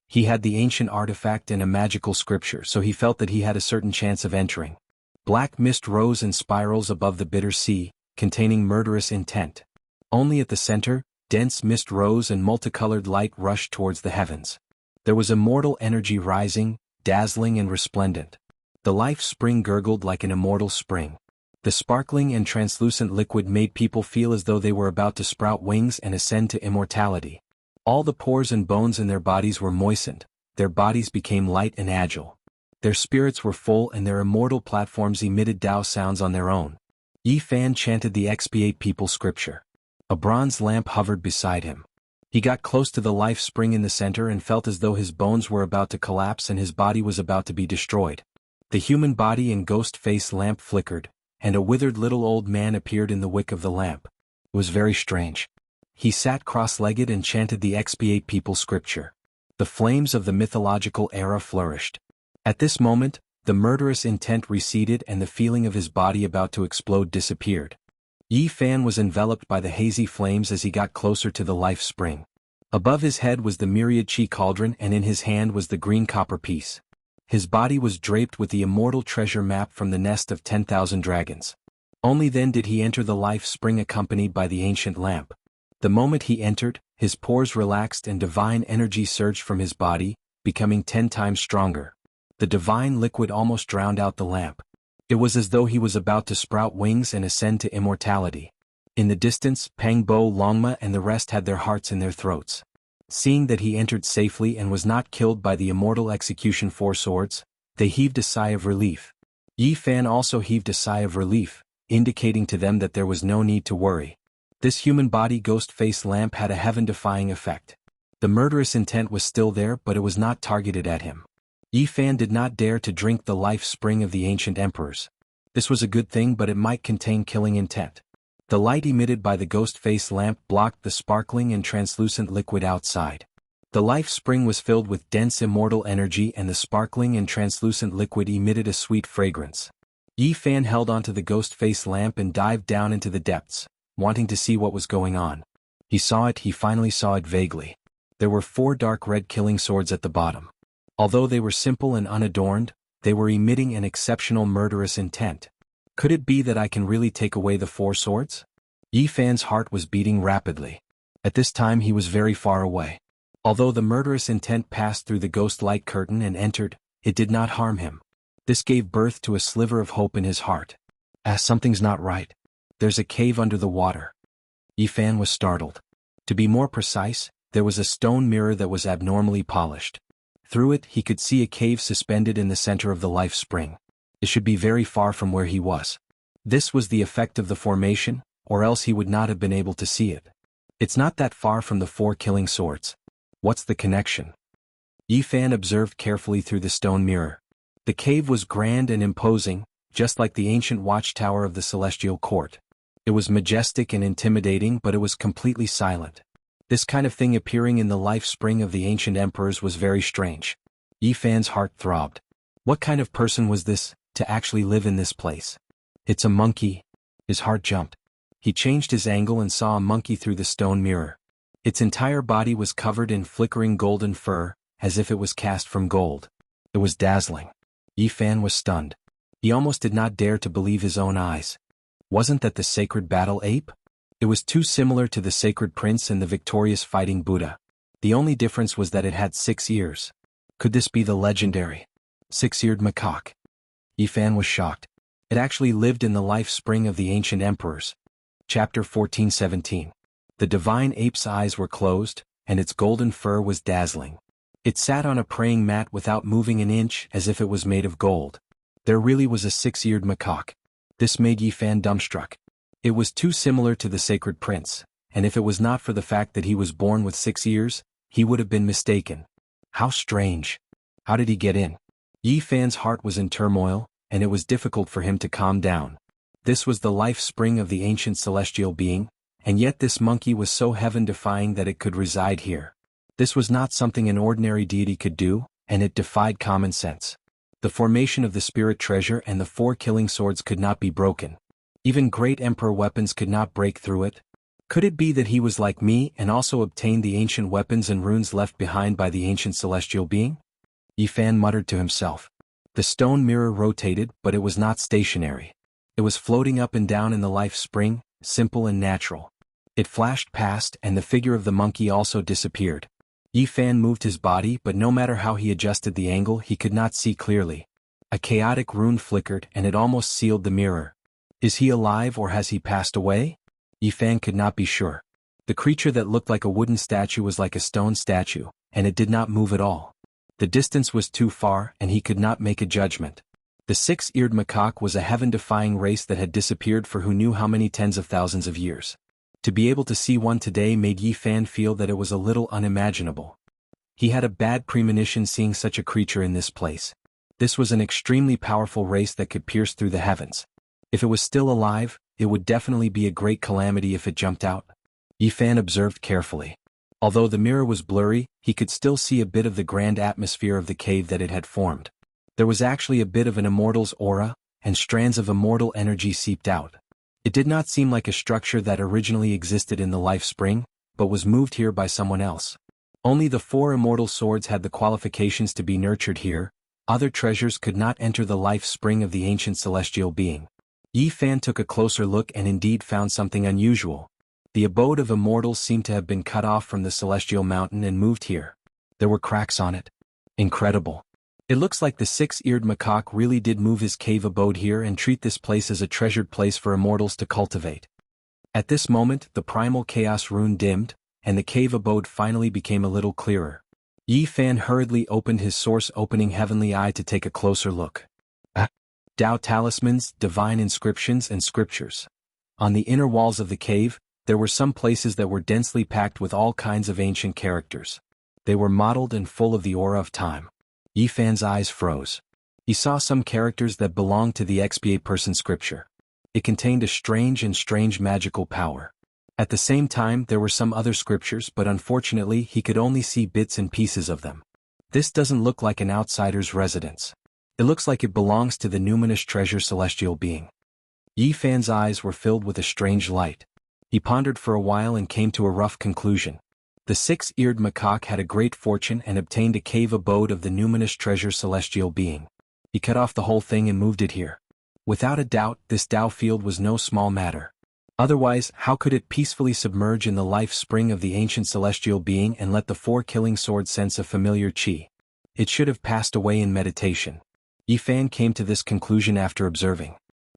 He had the ancient artifact and a magical scripture, so he felt that he had a certain chance of entering. Black mist rose in spirals above the bitter sea, containing murderous intent. Only at the center, dense mist rose and multicolored light rushed towards the heavens. There was immortal energy rising, dazzling and resplendent. The life spring gurgled like an immortal spring. The sparkling and translucent liquid made people feel as though they were about to sprout wings and ascend to immortality. All the pores and bones in their bodies were moistened, their bodies became light and agile. Their spirits were full and their immortal platforms emitted Tao sounds on their own. Yi Fan chanted the expiate people scripture. A bronze lamp hovered beside him. He got close to the life spring in the center and felt as though his bones were about to collapse and his body was about to be destroyed. The human body and ghost face lamp flickered, and a withered little old man appeared in the wick of the lamp. It was very strange. He sat cross-legged and chanted the expiate people scripture. The flames of the mythological era flourished. At this moment, the murderous intent receded and the feeling of his body about to explode disappeared. Yi Fan was enveloped by the hazy flames as he got closer to the life spring. Above his head was the myriad chi cauldron and in his hand was the green copper piece. His body was draped with the immortal treasure map from the nest of 10,000 dragons. Only then did he enter the life spring accompanied by the ancient lamp. The moment he entered, his pores relaxed and divine energy surged from his body, becoming 10 times stronger. The divine liquid almost drowned out the lamp. It was as though he was about to sprout wings and ascend to immortality. In the distance, Pangbo, Longma and the rest had their hearts in their throats. Seeing that he entered safely and was not killed by the immortal execution four swords, they heaved a sigh of relief. Yi Fan also heaved a sigh of relief, indicating to them that there was no need to worry. This human body ghost face lamp had a heaven-defying effect. The murderous intent was still there, but it was not targeted at him. Yi Fan did not dare to drink the life spring of the ancient emperors. This was a good thing, but it might contain killing intent. The light emitted by the ghost face lamp blocked the sparkling and translucent liquid outside. The life spring was filled with dense immortal energy and the sparkling and translucent liquid emitted a sweet fragrance. Yi Fan held onto the ghost face lamp and dived down into the depths, wanting to see what was going on. He finally saw it vaguely. There were 4 dark red killing swords at the bottom. Although they were simple and unadorned, they were emitting an exceptional murderous intent. Could it be that I can really take away the 4 swords? Yi Fan's heart was beating rapidly. At this time he was very far away. Although the murderous intent passed through the ghost-like curtain and entered, it did not harm him. This gave birth to a sliver of hope in his heart. Something's not right. There's a cave under the water. Yifan was startled. To be more precise, there was a stone mirror that was abnormally polished. Through it he could see a cave suspended in the center of the life spring. It should be very far from where he was. This was the effect of the formation, or else he would not have been able to see it. It's not that far from the 4 killing swords. What's the connection? Yifan observed carefully through the stone mirror. The cave was grand and imposing, just like the ancient watchtower of the celestial court. It was majestic and intimidating, but it was completely silent. This kind of thing appearing in the life spring of the ancient emperors was very strange. Yifan's heart throbbed. What kind of person was this, to actually live in this place? It's a monkey. His heart jumped. He changed his angle and saw a monkey through the stone mirror. Its entire body was covered in flickering golden fur, as if it was cast from gold. It was dazzling. Yifan was stunned. He almost did not dare to believe his own eyes. Wasn't that the sacred battle ape? It was too similar to the sacred prince and the victorious fighting Buddha. The only difference was that it had 6 ears. Could this be the legendary 6-eared macaque? Yifan was shocked. It actually lived in the life spring of the ancient emperors. Chapter 14:17. The divine ape's eyes were closed, and its golden fur was dazzling. It sat on a praying mat without moving an inch, as if it was made of gold. There really was a 6-eared macaque. This made Yifan dumbstruck. It was too similar to the sacred prince, and if it was not for the fact that he was born with 6 ears, he would have been mistaken. How strange. How did he get in? Yifan's heart was in turmoil, and it was difficult for him to calm down. This was the life spring of the ancient celestial being, and yet this monkey was so heaven-defying that it could reside here. This was not something an ordinary deity could do, and it defied common sense. The formation of the spirit treasure and the 4 killing swords could not be broken. Even great emperor weapons could not break through it. Could it be that he was like me and also obtained the ancient weapons and runes left behind by the ancient celestial being? Yifan muttered to himself. The stone mirror rotated, but it was not stationary. It was floating up and down in the life spring, simple and natural. It flashed past, and the figure of the monkey also disappeared. Yifan moved his body, but no matter how he adjusted the angle, he could not see clearly. A chaotic rune flickered, and it almost sealed the mirror. Is he alive or has he passed away? Yifan could not be sure. The creature that looked like a wooden statue was like a stone statue, and it did not move at all. The distance was too far, and he could not make a judgment. The 6-eared macaque was a heaven-defying race that had disappeared for who knew how many tens of thousands of years. To be able to see one today made Yifan feel that it was a little unimaginable. He had a bad premonition seeing such a creature in this place. This was an extremely powerful race that could pierce through the heavens. If it was still alive, it would definitely be a great calamity if it jumped out. Yifan observed carefully. Although the mirror was blurry, he could still see a bit of the grand atmosphere of the cave that it had formed. There was actually a bit of an immortal's aura, and strands of immortal energy seeped out. It did not seem like a structure that originally existed in the life spring, but was moved here by someone else. Only the 4 immortal swords had the qualifications to be nurtured here. Other treasures could not enter the life spring of the ancient celestial being. Yifan took a closer look and indeed found something unusual. The abode of immortals seemed to have been cut off from the celestial mountain and moved here. There were cracks on it. Incredible. It looks like the 6-eared macaque really did move his cave abode here and treat this place as a treasured place for immortals to cultivate. At this moment, the primal chaos rune dimmed, and the cave abode finally became a little clearer. Yifan hurriedly opened his source-opening heavenly eye to take a closer look. Tao talismans, divine inscriptions, and scriptures. On the inner walls of the cave, there were some places that were densely packed with all kinds of ancient characters. They were mottled and full of the aura of time. Yifan's eyes froze. He saw some characters that belonged to the XPA person scripture. It contained a strange magical power. At the same time, there were some other scriptures, but unfortunately he could only see bits and pieces of them. This doesn't look like an outsider's residence. It looks like it belongs to the numinous treasure celestial being. Yifan's eyes were filled with a strange light. He pondered for a while and came to a rough conclusion. The 6-eared macaque had a great fortune and obtained a cave abode of the numinous treasure celestial being. He cut off the whole thing and moved it here. Without a doubt, this Tao field was no small matter. Otherwise, how could it peacefully submerge in the life spring of the ancient celestial being and let the four killing swords sense a familiar chi? It should have passed away in meditation. Yifan came to this conclusion after observing.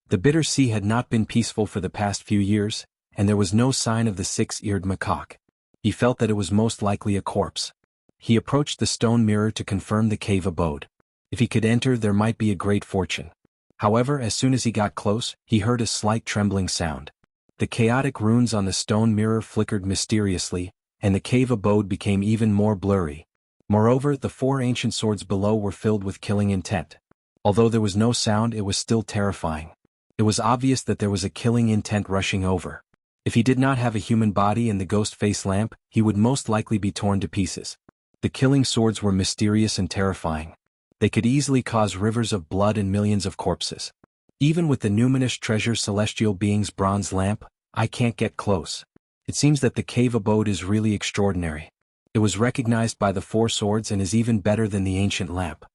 The bitter sea had not been peaceful for the past few years, and there was no sign of the six-eared macaque. He felt that it was most likely a corpse. He approached the stone mirror to confirm the cave abode. If he could enter, there might be a great fortune. However, as soon as he got close, he heard a slight trembling sound. The chaotic runes on the stone mirror flickered mysteriously, and the cave abode became even more blurry. Moreover, the four ancient swords below were filled with killing intent. Although there was no sound, it was still terrifying. It was obvious that there was a killing intent rushing over. If he did not have a human body and the ghost face lamp, he would most likely be torn to pieces. The killing swords were mysterious and terrifying. They could easily cause rivers of blood and millions of corpses. Even with the numinous treasure celestial being's bronze lamp, I can't get close. It seems that the cave abode is really extraordinary. It was recognized by the four swords and is even better than the ancient lamp.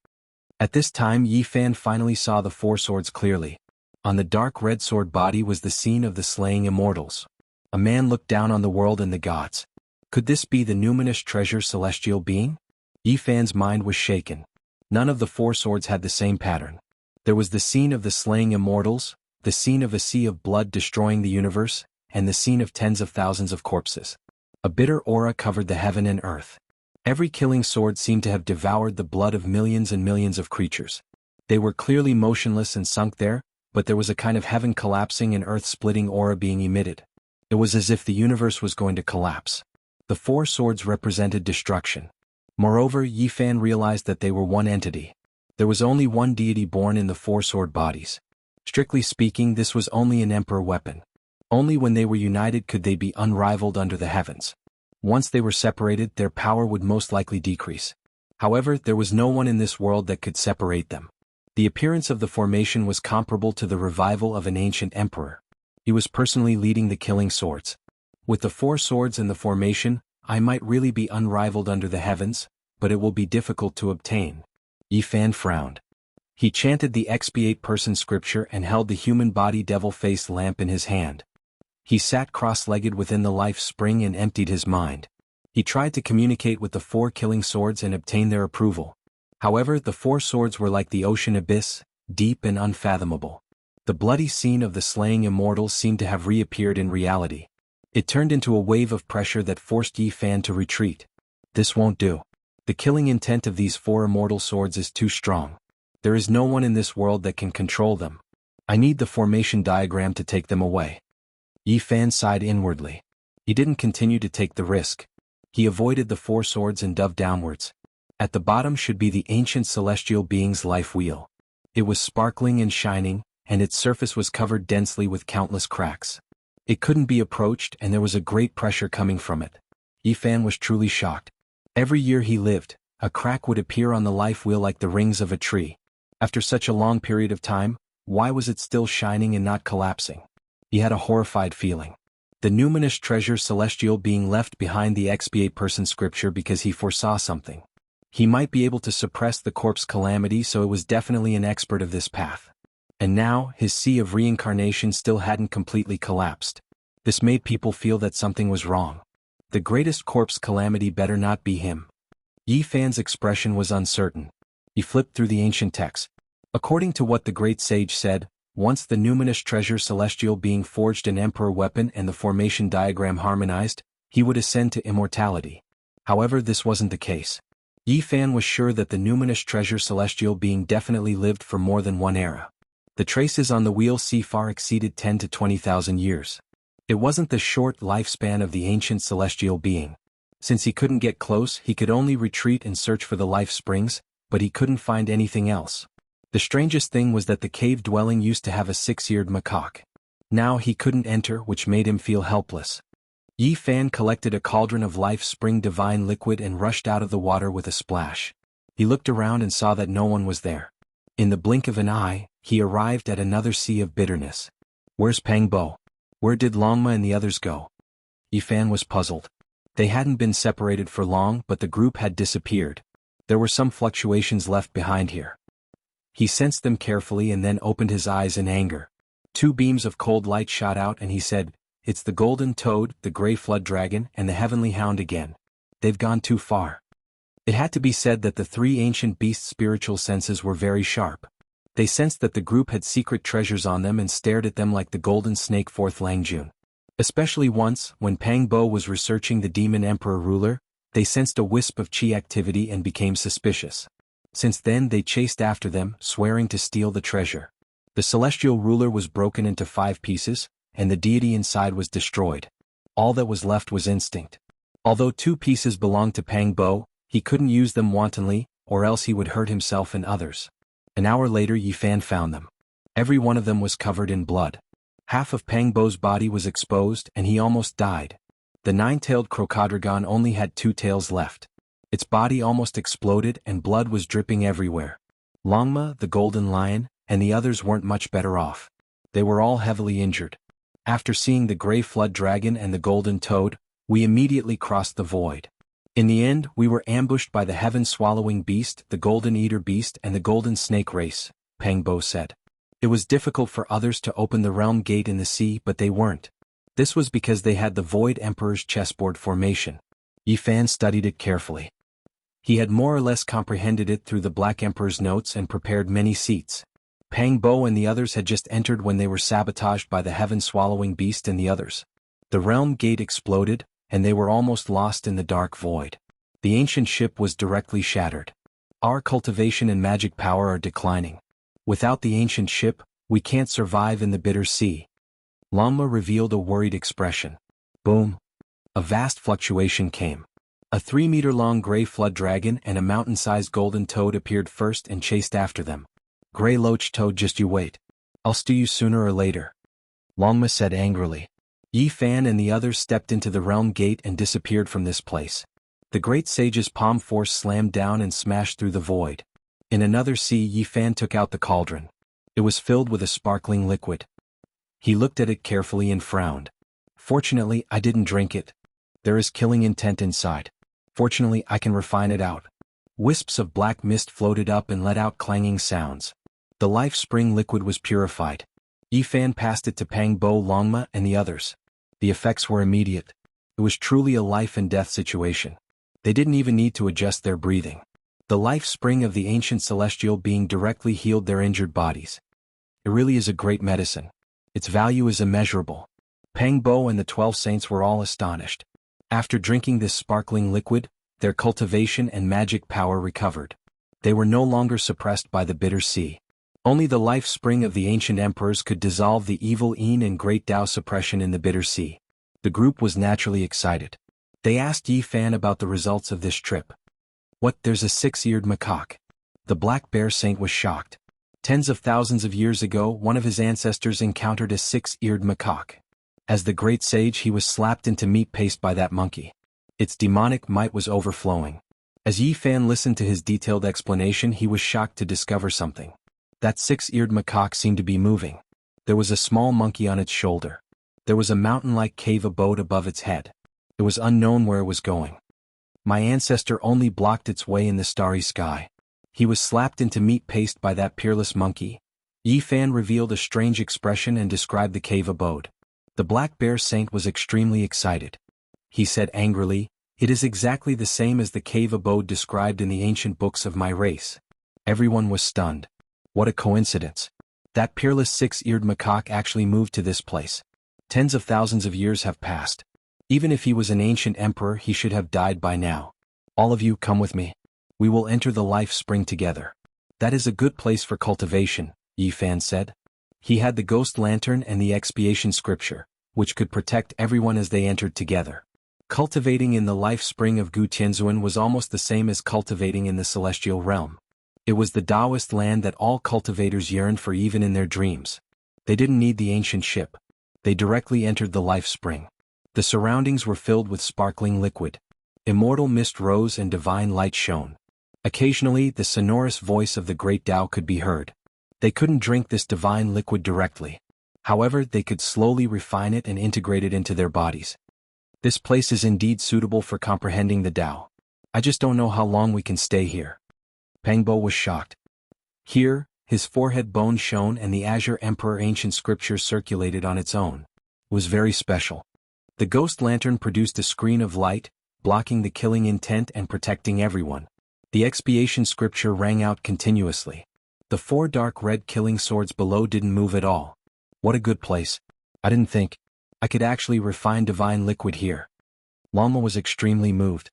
At this time, Yifan finally saw the four swords clearly. On the dark red sword body was the scene of the slaying immortals. A man looked down on the world and the gods. Could this be the numinous treasure celestial being? Yifan's mind was shaken. None of the four swords had the same pattern. There was the scene of the slaying immortals, the scene of a sea of blood destroying the universe, and the scene of tens of thousands of corpses. A bitter aura covered the heaven and earth. Every killing sword seemed to have devoured the blood of millions and millions of creatures. They were clearly motionless and sunk there, but there was a kind of heaven collapsing and earth-splitting aura being emitted. It was as if the universe was going to collapse. The four swords represented destruction. Moreover, Yifan realized that they were one entity. There was only one deity born in the four sword bodies. Strictly speaking, this was only an emperor weapon. Only when they were united could they be unrivaled under the heavens. Once they were separated, their power would most likely decrease. However, there was no one in this world that could separate them. The appearance of the formation was comparable to the revival of an ancient emperor. He was personally leading the killing swords. With the four swords and the formation, I might really be unrivaled under the heavens, but it will be difficult to obtain. Yifan frowned. He chanted the expiate-person scripture and held the human body devil-face lamp in his hand. He sat cross-legged within the life spring and emptied his mind. He tried to communicate with the four killing swords and obtain their approval. However, the four swords were like the ocean abyss, deep and unfathomable. The bloody scene of the slaying immortals seemed to have reappeared in reality. It turned into a wave of pressure that forced Yifan to retreat. This won't do. The killing intent of these four immortal swords is too strong. There is no one in this world that can control them. I need the formation diagram to take them away. Yifan sighed inwardly. He didn't continue to take the risk. He avoided the four swords and dove downwards. At the bottom should be the ancient celestial being's life wheel. It was sparkling and shining, and its surface was covered densely with countless cracks. It couldn't be approached, and there was a great pressure coming from it. Yifan was truly shocked. Every year he lived, a crack would appear on the life wheel like the rings of a tree. After such a long period of time, why was it still shining and not collapsing? He had a horrified feeling. The numinous treasure celestial being left behind the expiate-person scripture because he foresaw something. He might be able to suppress the corpse calamity, so it was definitely an expert of this path. And now, his sea of reincarnation still hadn't completely collapsed. This made people feel that something was wrong. The greatest corpse calamity better not be him. Yifan's expression was uncertain. He flipped through the ancient text. According to what the great sage said, once the numinous treasure celestial being forged an emperor weapon and the formation diagram harmonized, he would ascend to immortality. However, this wasn't the case. Yifan was sure that the numinous treasure celestial being definitely lived for more than one era. The traces on the wheel C far exceeded 10 to 20,000 years. It wasn't the short lifespan of the ancient celestial being. Since he couldn't get close, he could only retreat and search for the life springs, but he couldn't find anything else. The strangest thing was that the cave dwelling used to have a six-eared macaque. Now he couldn't enter, which made him feel helpless. Yifan collected a cauldron of life spring divine liquid and rushed out of the water with a splash. He looked around and saw that no one was there. In the blink of an eye, he arrived at another sea of bitterness. Where's Pang Bo? Where did Longma and the others go? Yifan was puzzled. They hadn't been separated for long, but the group had disappeared. There were some fluctuations left behind here. He sensed them carefully and then opened his eyes in anger. Two beams of cold light shot out and he said, it's the golden toad, the gray flood dragon, and the heavenly hound again. They've gone too far. It had to be said that the three ancient beasts' spiritual senses were very sharp. They sensed that the group had secret treasures on them and stared at them like the golden snake forth Langjun. Especially once, when Pang Bo was researching the demon emperor ruler, they sensed a wisp of chi activity and became suspicious. Since then they chased after them, swearing to steal the treasure. The celestial ruler was broken into 5 pieces, and the deity inside was destroyed. All that was left was instinct. Although 2 pieces belonged to Pang Bo, he couldn't use them wantonly, or else he would hurt himself and others. An hour later Yi Fan found them. Every one of them was covered in blood. Half of Pang Bo's body was exposed and he almost died. The 9-tailed crocodile only had 2 tails left. Its body almost exploded and blood was dripping everywhere. Longma, the golden lion, and the others weren't much better off. They were all heavily injured. After seeing the gray flood dragon and the golden toad, we immediately crossed the void. In the end, we were ambushed by the heaven-swallowing beast, the golden eater beast, and the golden snake race, Pang Bo said. It was difficult for others to open the realm gate in the sea, but they weren't. This was because they had the Void Emperor's chessboard formation. Yi Fan studied it carefully. He had more or less comprehended it through the Black Emperor's notes and prepared many seats. Pang Bo and the others had just entered when they were sabotaged by the heaven-swallowing beast and the others. The realm gate exploded, and they were almost lost in the dark void. The ancient ship was directly shattered. Our cultivation and magic power are declining. Without the ancient ship, we can't survive in the bitter sea. Longma revealed a worried expression. Boom! A vast fluctuation came. A 3-meter-long gray flood dragon and a mountain-sized golden toad appeared first and chased after them. Gray loach toad, just you wait. I'll stew you sooner or later. Longma said angrily. Yi Fan and the others stepped into the realm gate and disappeared from this place. The great sage's palm force slammed down and smashed through the void. In another sea, Yi Fan took out the cauldron. It was filled with a sparkling liquid. He looked at it carefully and frowned. Fortunately, I didn't drink it. There is killing intent inside. Fortunately, I can refine it out. Wisps of black mist floated up and let out clanging sounds. The life spring liquid was purified. Yi Fan passed it to Pang Bo, Longma, and the others. The effects were immediate. It was truly a life and death situation. They didn't even need to adjust their breathing. The life spring of the ancient celestial being directly healed their injured bodies. It really is a great medicine. Its value is immeasurable. Pang Bo and the 12 saints were all astonished. After drinking this sparkling liquid, their cultivation and magic power recovered. They were no longer suppressed by the bitter sea. Only the life spring of the ancient emperors could dissolve the evil Yin and great Tao suppression in the bitter sea. The group was naturally excited. They asked Yi Fan about the results of this trip. What, there's a 6-eared macaque? The black bear saint was shocked. Tens of thousands of years ago, one of his ancestors encountered a 6-eared macaque. As the great sage, he was slapped into meat paste by that monkey. Its demonic might was overflowing. As Yi Fan listened to his detailed explanation, he was shocked to discover something. That 6-eared macaque seemed to be moving. There was a small monkey on its shoulder. There was a mountain-like cave abode above its head. It was unknown where it was going. My ancestor only blocked its way in the starry sky. He was slapped into meat paste by that peerless monkey. Yi Fan revealed a strange expression and described the cave abode. The black bear saint was extremely excited. He said angrily, "It is exactly the same as the cave abode described in the ancient books of my race." Everyone was stunned. What a coincidence. That peerless 6-eared macaque actually moved to this place. Tens of thousands of years have passed. Even if he was an ancient emperor, he should have died by now. All of you, come with me. We will enter the life spring together. That is a good place for cultivation, Yi Fan said. He had the ghost lantern and the expiation scripture, which could protect everyone as they entered together. Cultivating in the life spring of Gu Tianzuan was almost the same as cultivating in the celestial realm. It was the Taoist land that all cultivators yearned for even in their dreams. They didn't need the ancient ship. They directly entered the life spring. The surroundings were filled with sparkling liquid. Immortal mist rose and divine light shone. Occasionally, the sonorous voice of the great Tao could be heard. They couldn't drink this divine liquid directly. However, they could slowly refine it and integrate it into their bodies. This place is indeed suitable for comprehending the Tao. I just don't know how long we can stay here. Pang Bo was shocked. Here, his forehead bone shone and the Azure Emperor ancient scripture circulated on its own. was very special. The ghost lantern produced a screen of light, blocking the killing intent and protecting everyone. The expiation scripture rang out continuously. The 4 dark red killing swords below didn't move at all. What a good place. I didn't think I could actually refine divine liquid here. Lama was extremely moved.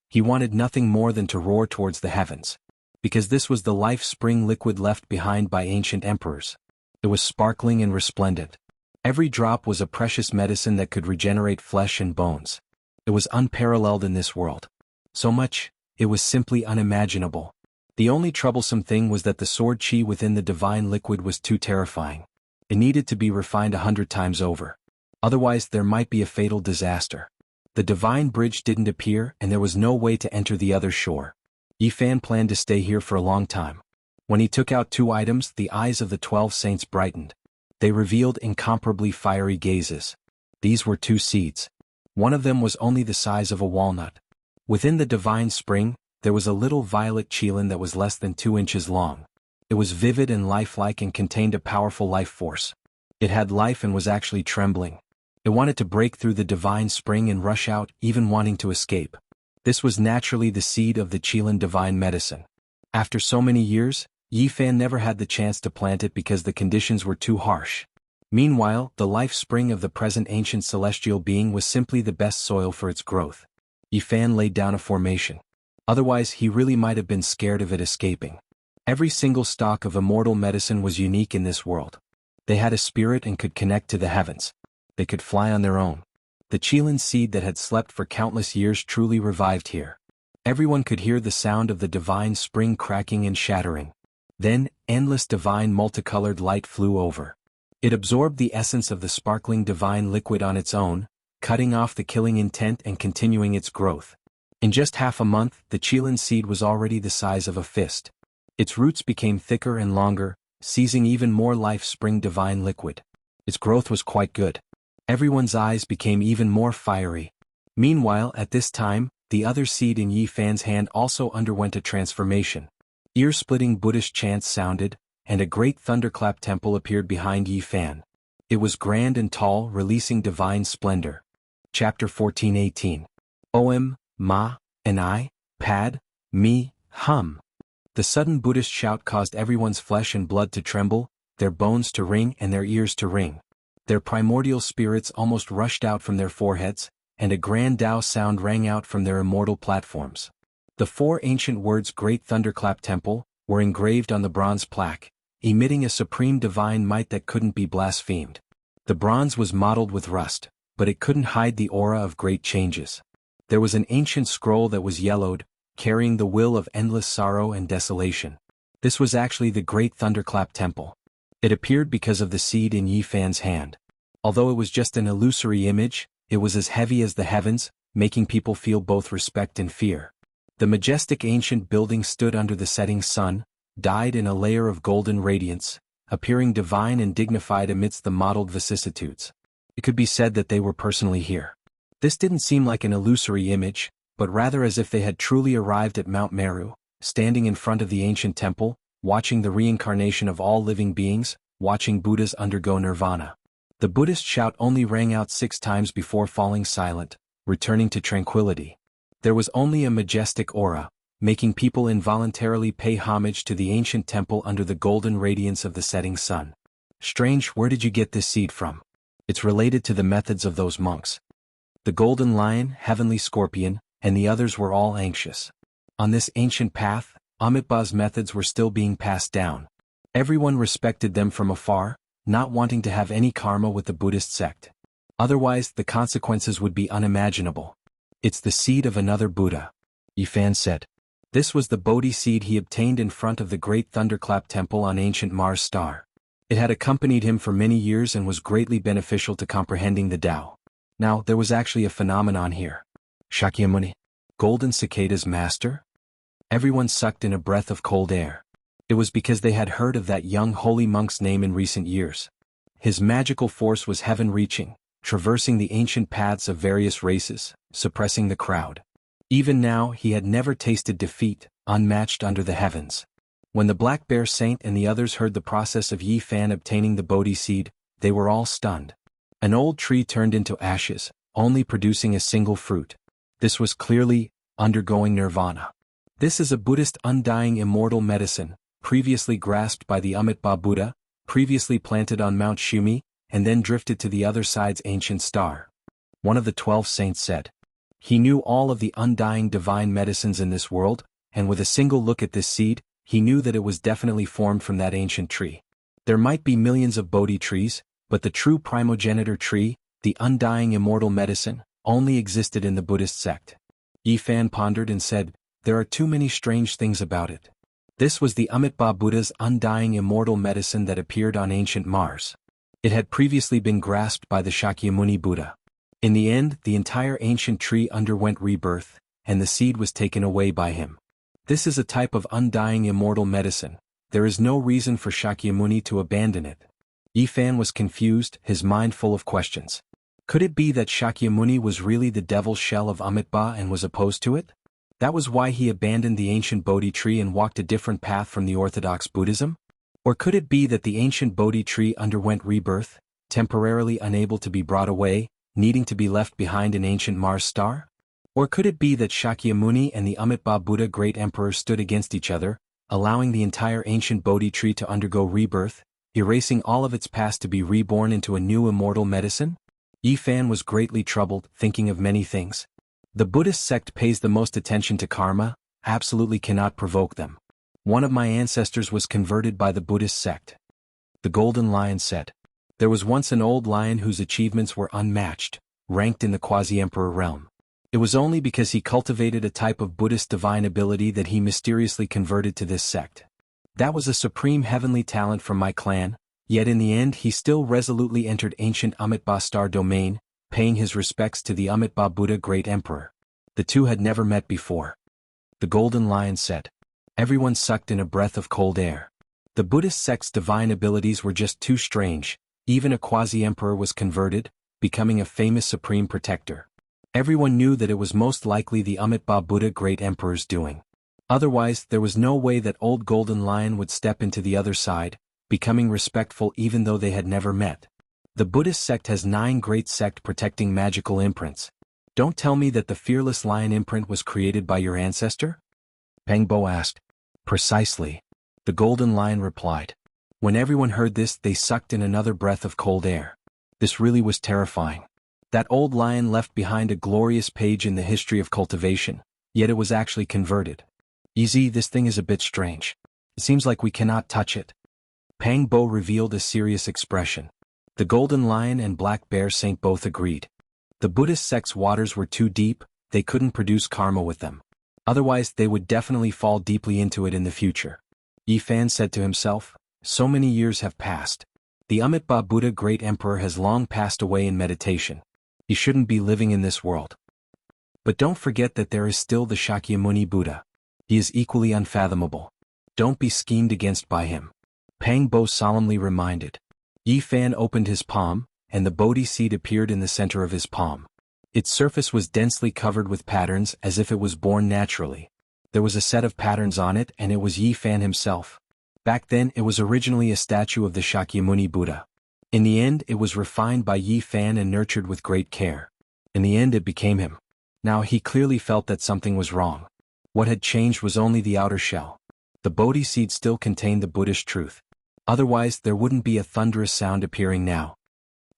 He wanted nothing more than to roar towards the heavens. Because this was the life spring liquid left behind by ancient emperors. It was sparkling and resplendent. Every drop was a precious medicine that could regenerate flesh and bones. It was unparalleled in this world. So much, it was simply unimaginable. The only troublesome thing was that the sword chi within the divine liquid was too terrifying. It needed to be refined 100 times over. Otherwise there might be a fatal disaster. The divine bridge didn't appear and there was no way to enter the other shore. Yifan planned to stay here for a long time. When he took out 2 items, the eyes of the 12 saints brightened. They revealed incomparably fiery gazes. These were 2 seeds. One of them was only the size of a walnut. Within the divine spring, there was a little violet qilin that was less than 2 inches long. It was vivid and lifelike and contained a powerful life force. It had life and was actually trembling. It wanted to break through the divine spring and rush out, even wanting to escape. This was naturally the seed of the qilin divine medicine. After so many years, Yifan never had the chance to plant it because the conditions were too harsh. Meanwhile, the life spring of the present ancient celestial being was simply the best soil for its growth. Yifan laid down a formation. Otherwise he really might have been scared of it escaping. Every single stock of immortal medicine was unique in this world. They had a spirit and could connect to the heavens. They could fly on their own. The qilin seed that had slept for countless years truly revived here. Everyone could hear the sound of the divine spring cracking and shattering. Then, endless divine multicolored light flew over. It absorbed the essence of the sparkling divine liquid on its own, cutting off the killing intent and continuing its growth. In just half a month, the qilin seed was already the size of a fist. Its roots became thicker and longer, seizing even more life spring divine liquid. Its growth was quite good. Everyone's eyes became even more fiery. Meanwhile, at this time, the other seed in Yifan's hand also underwent a transformation. Ear-splitting Buddhist chants sounded, and a great thunderclap temple appeared behind Yifan. It was grand and tall, releasing divine splendor. Chapter 14:18. Om, Ma, and I, Pad, Me, Hum. The sudden Buddhist shout caused everyone's flesh and blood to tremble, their bones to ring and their ears to ring. Their primordial spirits almost rushed out from their foreheads, and a grand Tao sound rang out from their immortal platforms. The 4 ancient words Great Thunderclap Temple were engraved on the bronze plaque, emitting a supreme divine might that couldn't be blasphemed. The bronze was mottled with rust, but it couldn't hide the aura of great changes. There was an ancient scroll that was yellowed, carrying the will of endless sorrow and desolation. This was actually the Great Thunderclap Temple. It appeared because of the seed in Yifan's hand. Although it was just an illusory image, it was as heavy as the heavens, making people feel both respect and fear. The majestic ancient building stood under the setting sun, dyed in a layer of golden radiance, appearing divine and dignified amidst the mottled vicissitudes. It could be said that they were personally here. This didn't seem like an illusory image, but rather as if they had truly arrived at Mount Meru, standing in front of the ancient temple, watching the reincarnation of all living beings, watching Buddhas undergo nirvana. The Buddhist shout only rang out 6 times before falling silent, returning to tranquility. There was only a majestic aura, making people involuntarily pay homage to the ancient temple under the golden radiance of the setting sun. Strange, where did you get this seed from? It's related to the methods of those monks. The golden lion, heavenly scorpion, and the others were all anxious. On this ancient path, Amitabha's methods were still being passed down. Everyone respected them from afar, not wanting to have any karma with the Buddhist sect. Otherwise, the consequences would be unimaginable. It's the seed of another Buddha, Yifan said. This was the Bodhi seed he obtained in front of the Great Thunderclap Temple on ancient Mars star. It had accompanied him for many years and was greatly beneficial to comprehending the Tao. Now, there was actually a phenomenon here. Shakyamuni, Golden Cicada's master? Everyone sucked in a breath of cold air. It was because they had heard of that young holy monk's name in recent years. His magical force was heaven-reaching, traversing the ancient paths of various races, suppressing the crowd. Even now he had never tasted defeat, unmatched under the heavens. When the Black Bear Saint and the others heard the process of Yifan obtaining the Bodhi seed, they were all stunned. An old tree turned into ashes, only producing a single fruit. This was clearly undergoing nirvana. This is a Buddhist undying immortal medicine, previously grasped by the Amitabha Buddha, previously planted on Mount Shumi, and then drifted to the other side's ancient star. One of the 12 saints said. He knew all of the undying divine medicines in this world, and with a single look at this seed, he knew that it was definitely formed from that ancient tree. There might be millions of Bodhi trees, but the true primogenitor tree, the undying immortal medicine, only existed in the Buddhist sect. Yifan pondered and said, there are too many strange things about it. This was the Amitabha Buddha's undying immortal medicine that appeared on ancient Mars. It had previously been grasped by the Shakyamuni Buddha. In the end, the entire ancient tree underwent rebirth, and the seed was taken away by him. This is a type of undying immortal medicine. There is no reason for Shakyamuni to abandon it. Yifan was confused, his mind full of questions. Could it be that Shakyamuni was really the devil's shell of Amitabha and was opposed to it? That was why he abandoned the ancient Bodhi tree and walked a different path from the orthodox Buddhism? Or could it be that the ancient Bodhi tree underwent rebirth, temporarily unable to be brought away, needing to be left behind in ancient Mars star? Or could it be that Shakyamuni and the Amitabha Buddha great emperor stood against each other, allowing the entire ancient Bodhi tree to undergo rebirth, erasing all of its past to be reborn into a new immortal medicine? Yifan was greatly troubled, thinking of many things. The Buddhist sect pays the most attention to karma, absolutely cannot provoke them. One of my ancestors was converted by the Buddhist sect. The Golden Lion said. There was once an old lion whose achievements were unmatched, ranked in the quasi-emperor realm. It was only because he cultivated a type of Buddhist divine ability that he mysteriously converted to this sect. That was a supreme heavenly talent from my clan, yet in the end he still resolutely entered ancient Amitabha star domain, paying his respects to the Amitabha Buddha great emperor. The two had never met before. The Golden Lion said. Everyone sucked in a breath of cold air. The Buddhist sect's divine abilities were just too strange. Even a quasi-emperor was converted, becoming a famous supreme protector. Everyone knew that it was most likely the Amitabha Buddha great emperor's doing. Otherwise, there was no way that old Golden Lion would step into the other side, becoming respectful even though they had never met. The Buddhist sect has 9 great sect protecting magical imprints. Don't tell me that the fearless lion imprint was created by your ancestor? Peng Bo asked. Precisely. The Golden Lion replied. When everyone heard this, they sucked in another breath of cold air. This really was terrifying. That old lion left behind a glorious page in the history of cultivation, yet it was actually converted. Easy, this thing is a bit strange. It seems like we cannot touch it. Pang Bo revealed a serious expression. The Golden Lion and Black Bear Saint both agreed. The Buddhist sect's waters were too deep, they couldn't produce karma with them. Otherwise they would definitely fall deeply into it in the future. Yifan said to himself, so many years have passed. The Amitabha Buddha great emperor has long passed away in meditation. He shouldn't be living in this world. But don't forget that there is still the Shakyamuni Buddha. He is equally unfathomable. Don't be schemed against by him. Pang Bo solemnly reminded. Yifan opened his palm, and the Bodhi seed appeared in the center of his palm. Its surface was densely covered with patterns as if it was born naturally. There was a set of patterns on it and it was Yifan himself. Back then it was originally a statue of the Shakyamuni Buddha. In the end it was refined by Yifan and nurtured with great care. In the end it became him. Now he clearly felt that something was wrong. What had changed was only the outer shell. The Bodhi seed still contained the Buddhist truth. Otherwise there wouldn't be a thunderous sound appearing now.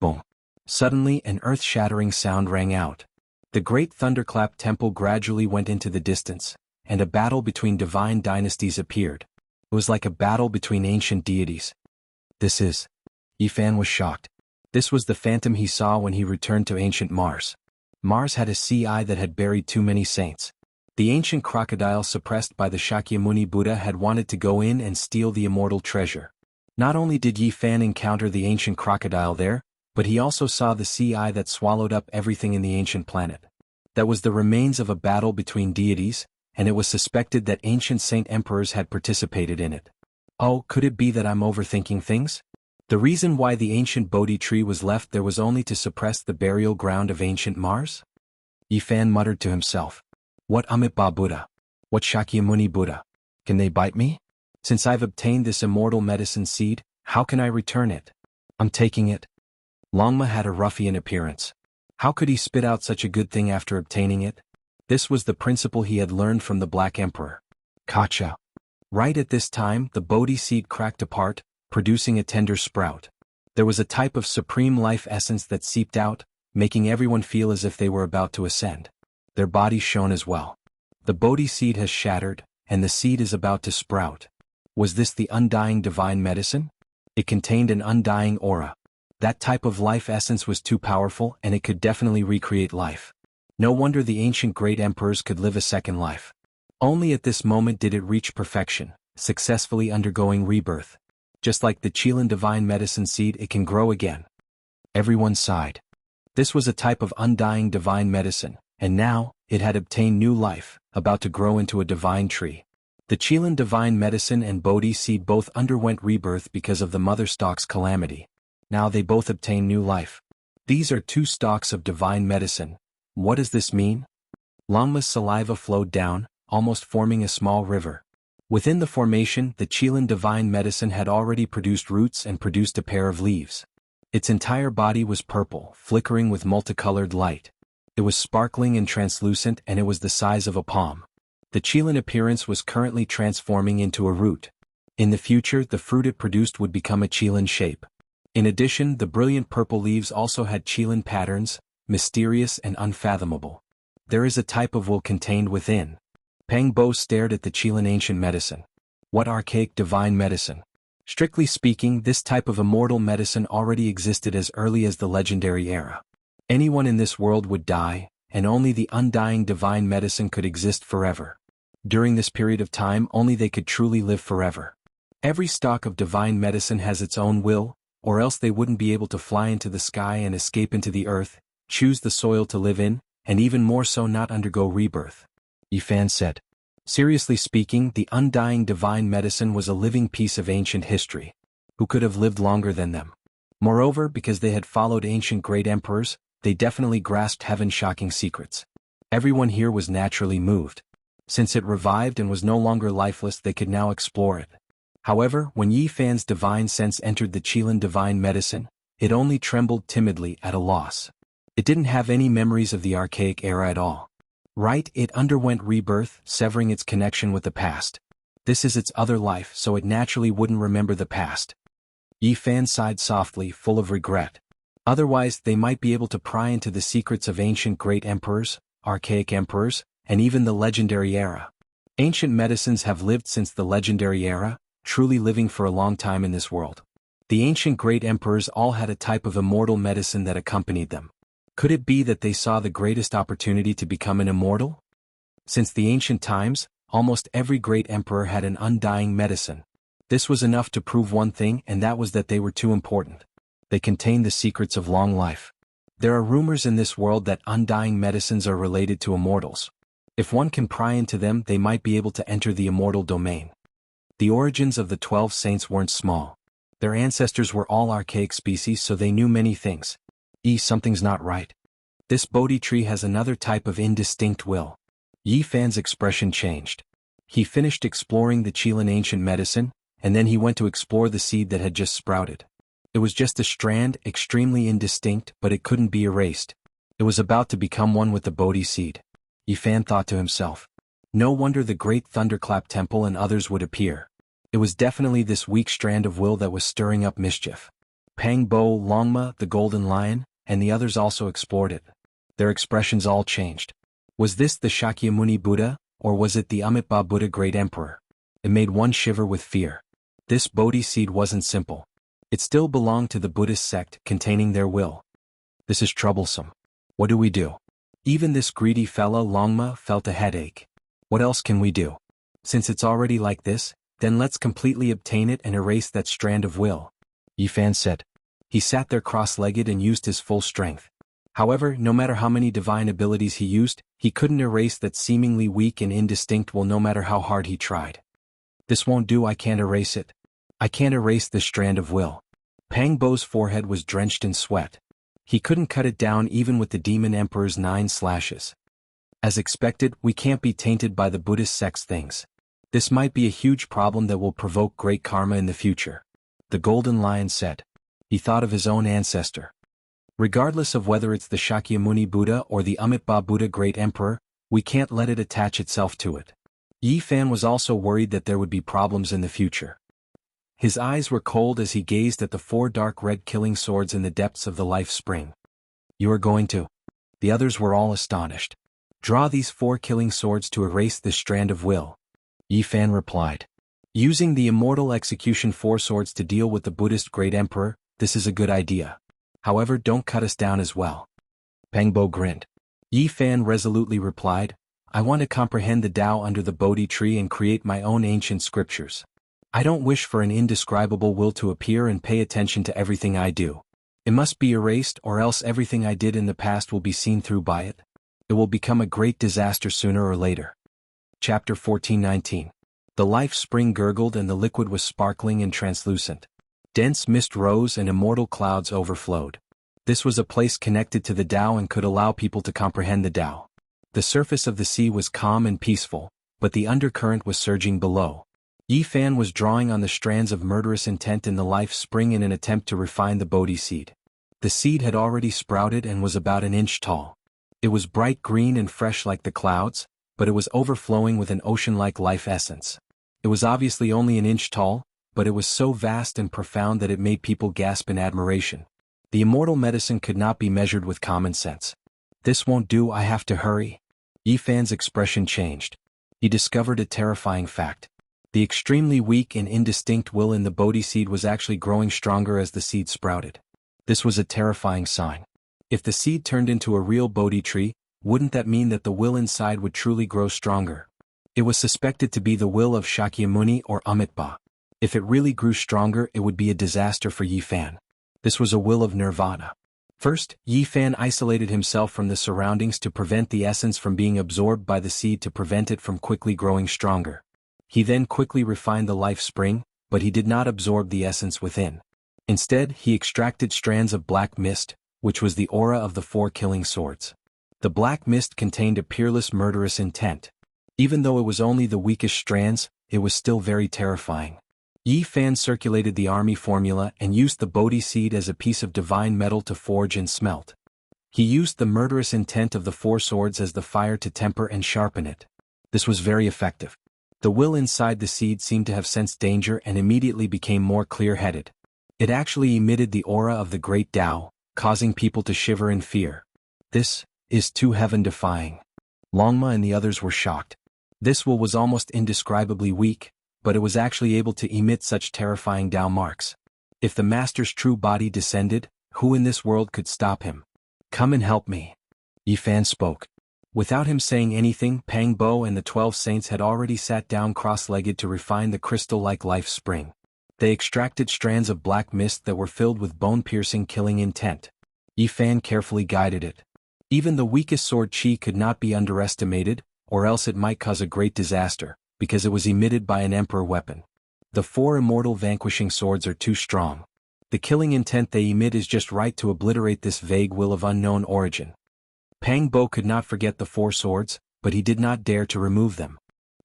Boom. Suddenly an earth-shattering sound rang out. The great thunderclap temple gradually went into the distance, and a battle between divine dynasties appeared. It was like a battle between ancient deities. This is... Yifan was shocked. This was the phantom he saw when he returned to ancient Mars. Mars had a sea eye that had buried too many saints. The ancient crocodile suppressed by the Shakyamuni Buddha had wanted to go in and steal the immortal treasure. Not only did Yifan encounter the ancient crocodile there, but he also saw the sea eye that swallowed up everything in the ancient planet. That was the remains of a battle between deities, and it was suspected that ancient saint emperors had participated in it. Oh, could it be that I'm overthinking things? The reason why the ancient Bodhi tree was left there was only to suppress the burial ground of ancient Mars? Yifan muttered to himself. What Amitabha Buddha? What Shakyamuni Buddha? Can they bite me? Since I've obtained this immortal medicine seed, how can I return it? I'm taking it. Longma had a ruffian appearance. How could he spit out such a good thing after obtaining it? This was the principle he had learned from the Black Emperor. Kacha. Right at this time, the Bodhi seed cracked apart, producing a tender sprout. There was a type of supreme life essence that seeped out, making everyone feel as if they were about to ascend. Their bodies shone as well. The Bodhi seed has shattered, and the seed is about to sprout. Was this the undying divine medicine? It contained an undying aura. That type of life essence was too powerful, and it could definitely recreate life. No wonder the ancient great emperors could live a second life. Only at this moment did it reach perfection, successfully undergoing rebirth. Just like the Qilin divine medicine seed, it can grow again. Everyone sighed. This was a type of undying divine medicine, and now, it had obtained new life, about to grow into a divine tree. The Qilin divine medicine and Bodhi seed both underwent rebirth because of the mother stalk's calamity. Now they both obtain new life. These are two stalks of divine medicine. What does this mean? Longma's saliva flowed down, almost forming a small river. Within the formation, the Qilin divine medicine had already produced roots and produced a pair of leaves. Its entire body was purple, flickering with multicolored light. It was sparkling and translucent, and it was the size of a palm. The Qilin appearance was currently transforming into a root. In the future, the fruit it produced would become a Qilin shape. In addition, the brilliant purple leaves also had Qilin patterns, mysterious and unfathomable. There is a type of will contained within. Pang Bo stared at the Qilin ancient medicine. What archaic divine medicine? Strictly speaking, this type of immortal medicine already existed as early as the legendary era. Anyone in this world would die, and only the undying divine medicine could exist forever. During this period of time, only they could truly live forever. Every stalk of divine medicine has its own will, or else they wouldn't be able to fly into the sky and escape into the earth, choose the soil to live in, and even more so not undergo rebirth. Yifan said. Seriously speaking, the undying divine medicine was a living piece of ancient history. Who could have lived longer than them? Moreover, because they had followed ancient great emperors, they definitely grasped heaven's shocking secrets. Everyone here was naturally moved. Since it revived and was no longer lifeless, they could now explore it. However, when Yifan's divine sense entered the Qilin divine medicine, it only trembled timidly at a loss. It didn't have any memories of the archaic era at all. Right, it underwent rebirth, severing its connection with the past. This is its other life, so it naturally wouldn't remember the past. Yifan sighed softly, full of regret. Otherwise, they might be able to pry into the secrets of ancient great emperors, archaic emperors, and even the legendary era. Ancient medicines have lived since the legendary era, truly living for a long time in this world. The ancient great emperors all had a type of immortal medicine that accompanied them. Could it be that they saw the greatest opportunity to become an immortal? Since the ancient times, almost every great emperor had an undying medicine. This was enough to prove one thing, and that was that they were too important. They contained the secrets of long life. There are rumors in this world that undying medicines are related to immortals. If one can pry into them, they might be able to enter the immortal domain. The origins of the 12 saints weren't small. Their ancestors were all archaic species, so they knew many things. Something's not right. This Bodhi tree has another type of indistinct will. Yifan's expression changed. He finished exploring the Qilin ancient medicine, and then he went to explore the seed that had just sprouted. It was just a strand, extremely indistinct, but it couldn't be erased. It was about to become one with the Bodhi seed. Yifan thought to himself. No wonder the great thunderclap temple and others would appear. It was definitely this weak strand of will that was stirring up mischief. Pang Bo, Longma, the Golden Lion, and the others also explored it. Their expressions all changed. Was this the Shakyamuni Buddha, or was it the Amitabha Buddha Great Emperor? It made one shiver with fear. This Bodhi seed wasn't simple. It still belonged to the Buddhist sect, containing their will. This is troublesome. What do we do? Even this greedy fella Longma felt a headache. What else can we do? Since it's already like this, then let's completely obtain it and erase that strand of will. Yifan said. He sat there cross-legged and used his full strength. However, no matter how many divine abilities he used, he couldn't erase that seemingly weak and indistinct will no matter how hard he tried. This won't do, I can't erase it. I can't erase this strand of will. Pang Bo's forehead was drenched in sweat. He couldn't cut it down even with the Demon Emperor's 9 slashes. As expected, we can't be tainted by the Buddhist sect's things. This might be a huge problem that will provoke great karma in the future. The Golden Lion said. He thought of his own ancestor. Regardless of whether it's the Shakyamuni Buddha or the Amitabha Buddha Great Emperor, we can't let it attach itself to it. Yi Fan was also worried that there would be problems in the future. His eyes were cold as he gazed at the 4 dark red killing swords in the depths of the life spring. You are going to? The others were all astonished. Draw these 4 killing swords to erase this strand of will. Yi Fan replied. Using the immortal execution 4 swords to deal with the Buddhist Great Emperor, this is a good idea. However, don't cut us down as well. Pangbo grinned. Yi Fan resolutely replied, I want to comprehend the Tao under the Bodhi tree and create my own ancient scriptures. I don't wish for an indescribable will to appear and pay attention to everything I do. It must be erased, or else everything I did in the past will be seen through by it. It will become a great disaster sooner or later. Chapter 14:19. The life spring gurgled and the liquid was sparkling and translucent. Dense mist rose and immortal clouds overflowed. This was a place connected to the Tao and could allow people to comprehend the Tao. The surface of the sea was calm and peaceful, but the undercurrent was surging below. Yi Fan was drawing on the strands of murderous intent in the life spring in an attempt to refine the Bodhi seed. The seed had already sprouted and was about an inch tall. It was bright green and fresh like the clouds, but it was overflowing with an ocean-like life essence. It was obviously only an inch tall, but it was so vast and profound that it made people gasp in admiration. The immortal medicine could not be measured with common sense. This won't do, I have to hurry. Yi Fan's expression changed. He discovered a terrifying fact. The extremely weak and indistinct will in the Bodhi seed was actually growing stronger as the seed sprouted. This was a terrifying sign. If the seed turned into a real Bodhi tree, wouldn't that mean that the will inside would truly grow stronger? It was suspected to be the will of Shakyamuni or Amitabha. If it really grew stronger, it would be a disaster for Yi Fan. This was a will of nirvana. First, Yi Fan isolated himself from the surroundings to prevent the essence from being absorbed by the seed to prevent it from quickly growing stronger. He then quickly refined the life spring, but he did not absorb the essence within. Instead, he extracted strands of black mist, which was the aura of the 4 killing swords. The black mist contained a peerless murderous intent. Even though it was only the weakest strands, it was still very terrifying. Yi Fan circulated the army formula and used the Bodhi seed as a piece of divine metal to forge and smelt. He used the murderous intent of the 4 swords as the fire to temper and sharpen it. This was very effective. The will inside the seed seemed to have sensed danger and immediately became more clear-headed. It actually emitted the aura of the great Tao, causing people to shiver in fear. This is too heaven-defying. Longma and the others were shocked. This will was almost indescribably weak, but it was actually able to emit such terrifying Tao marks. If the master's true body descended, who in this world could stop him? Come and help me. Yi Fan spoke. Without him saying anything, Pang Bo and the 12 saints had already sat down cross-legged to refine the crystal-like life spring. They extracted strands of black mist that were filled with bone-piercing killing intent. Yi Fan carefully guided it. Even the weakest sword chi could not be underestimated, or else it might cause a great disaster, because it was emitted by an emperor weapon. The 4 immortal vanquishing swords are too strong. The killing intent they emit is just right to obliterate this vague will of unknown origin. Pang Bo could not forget the 4 swords, but he did not dare to remove them.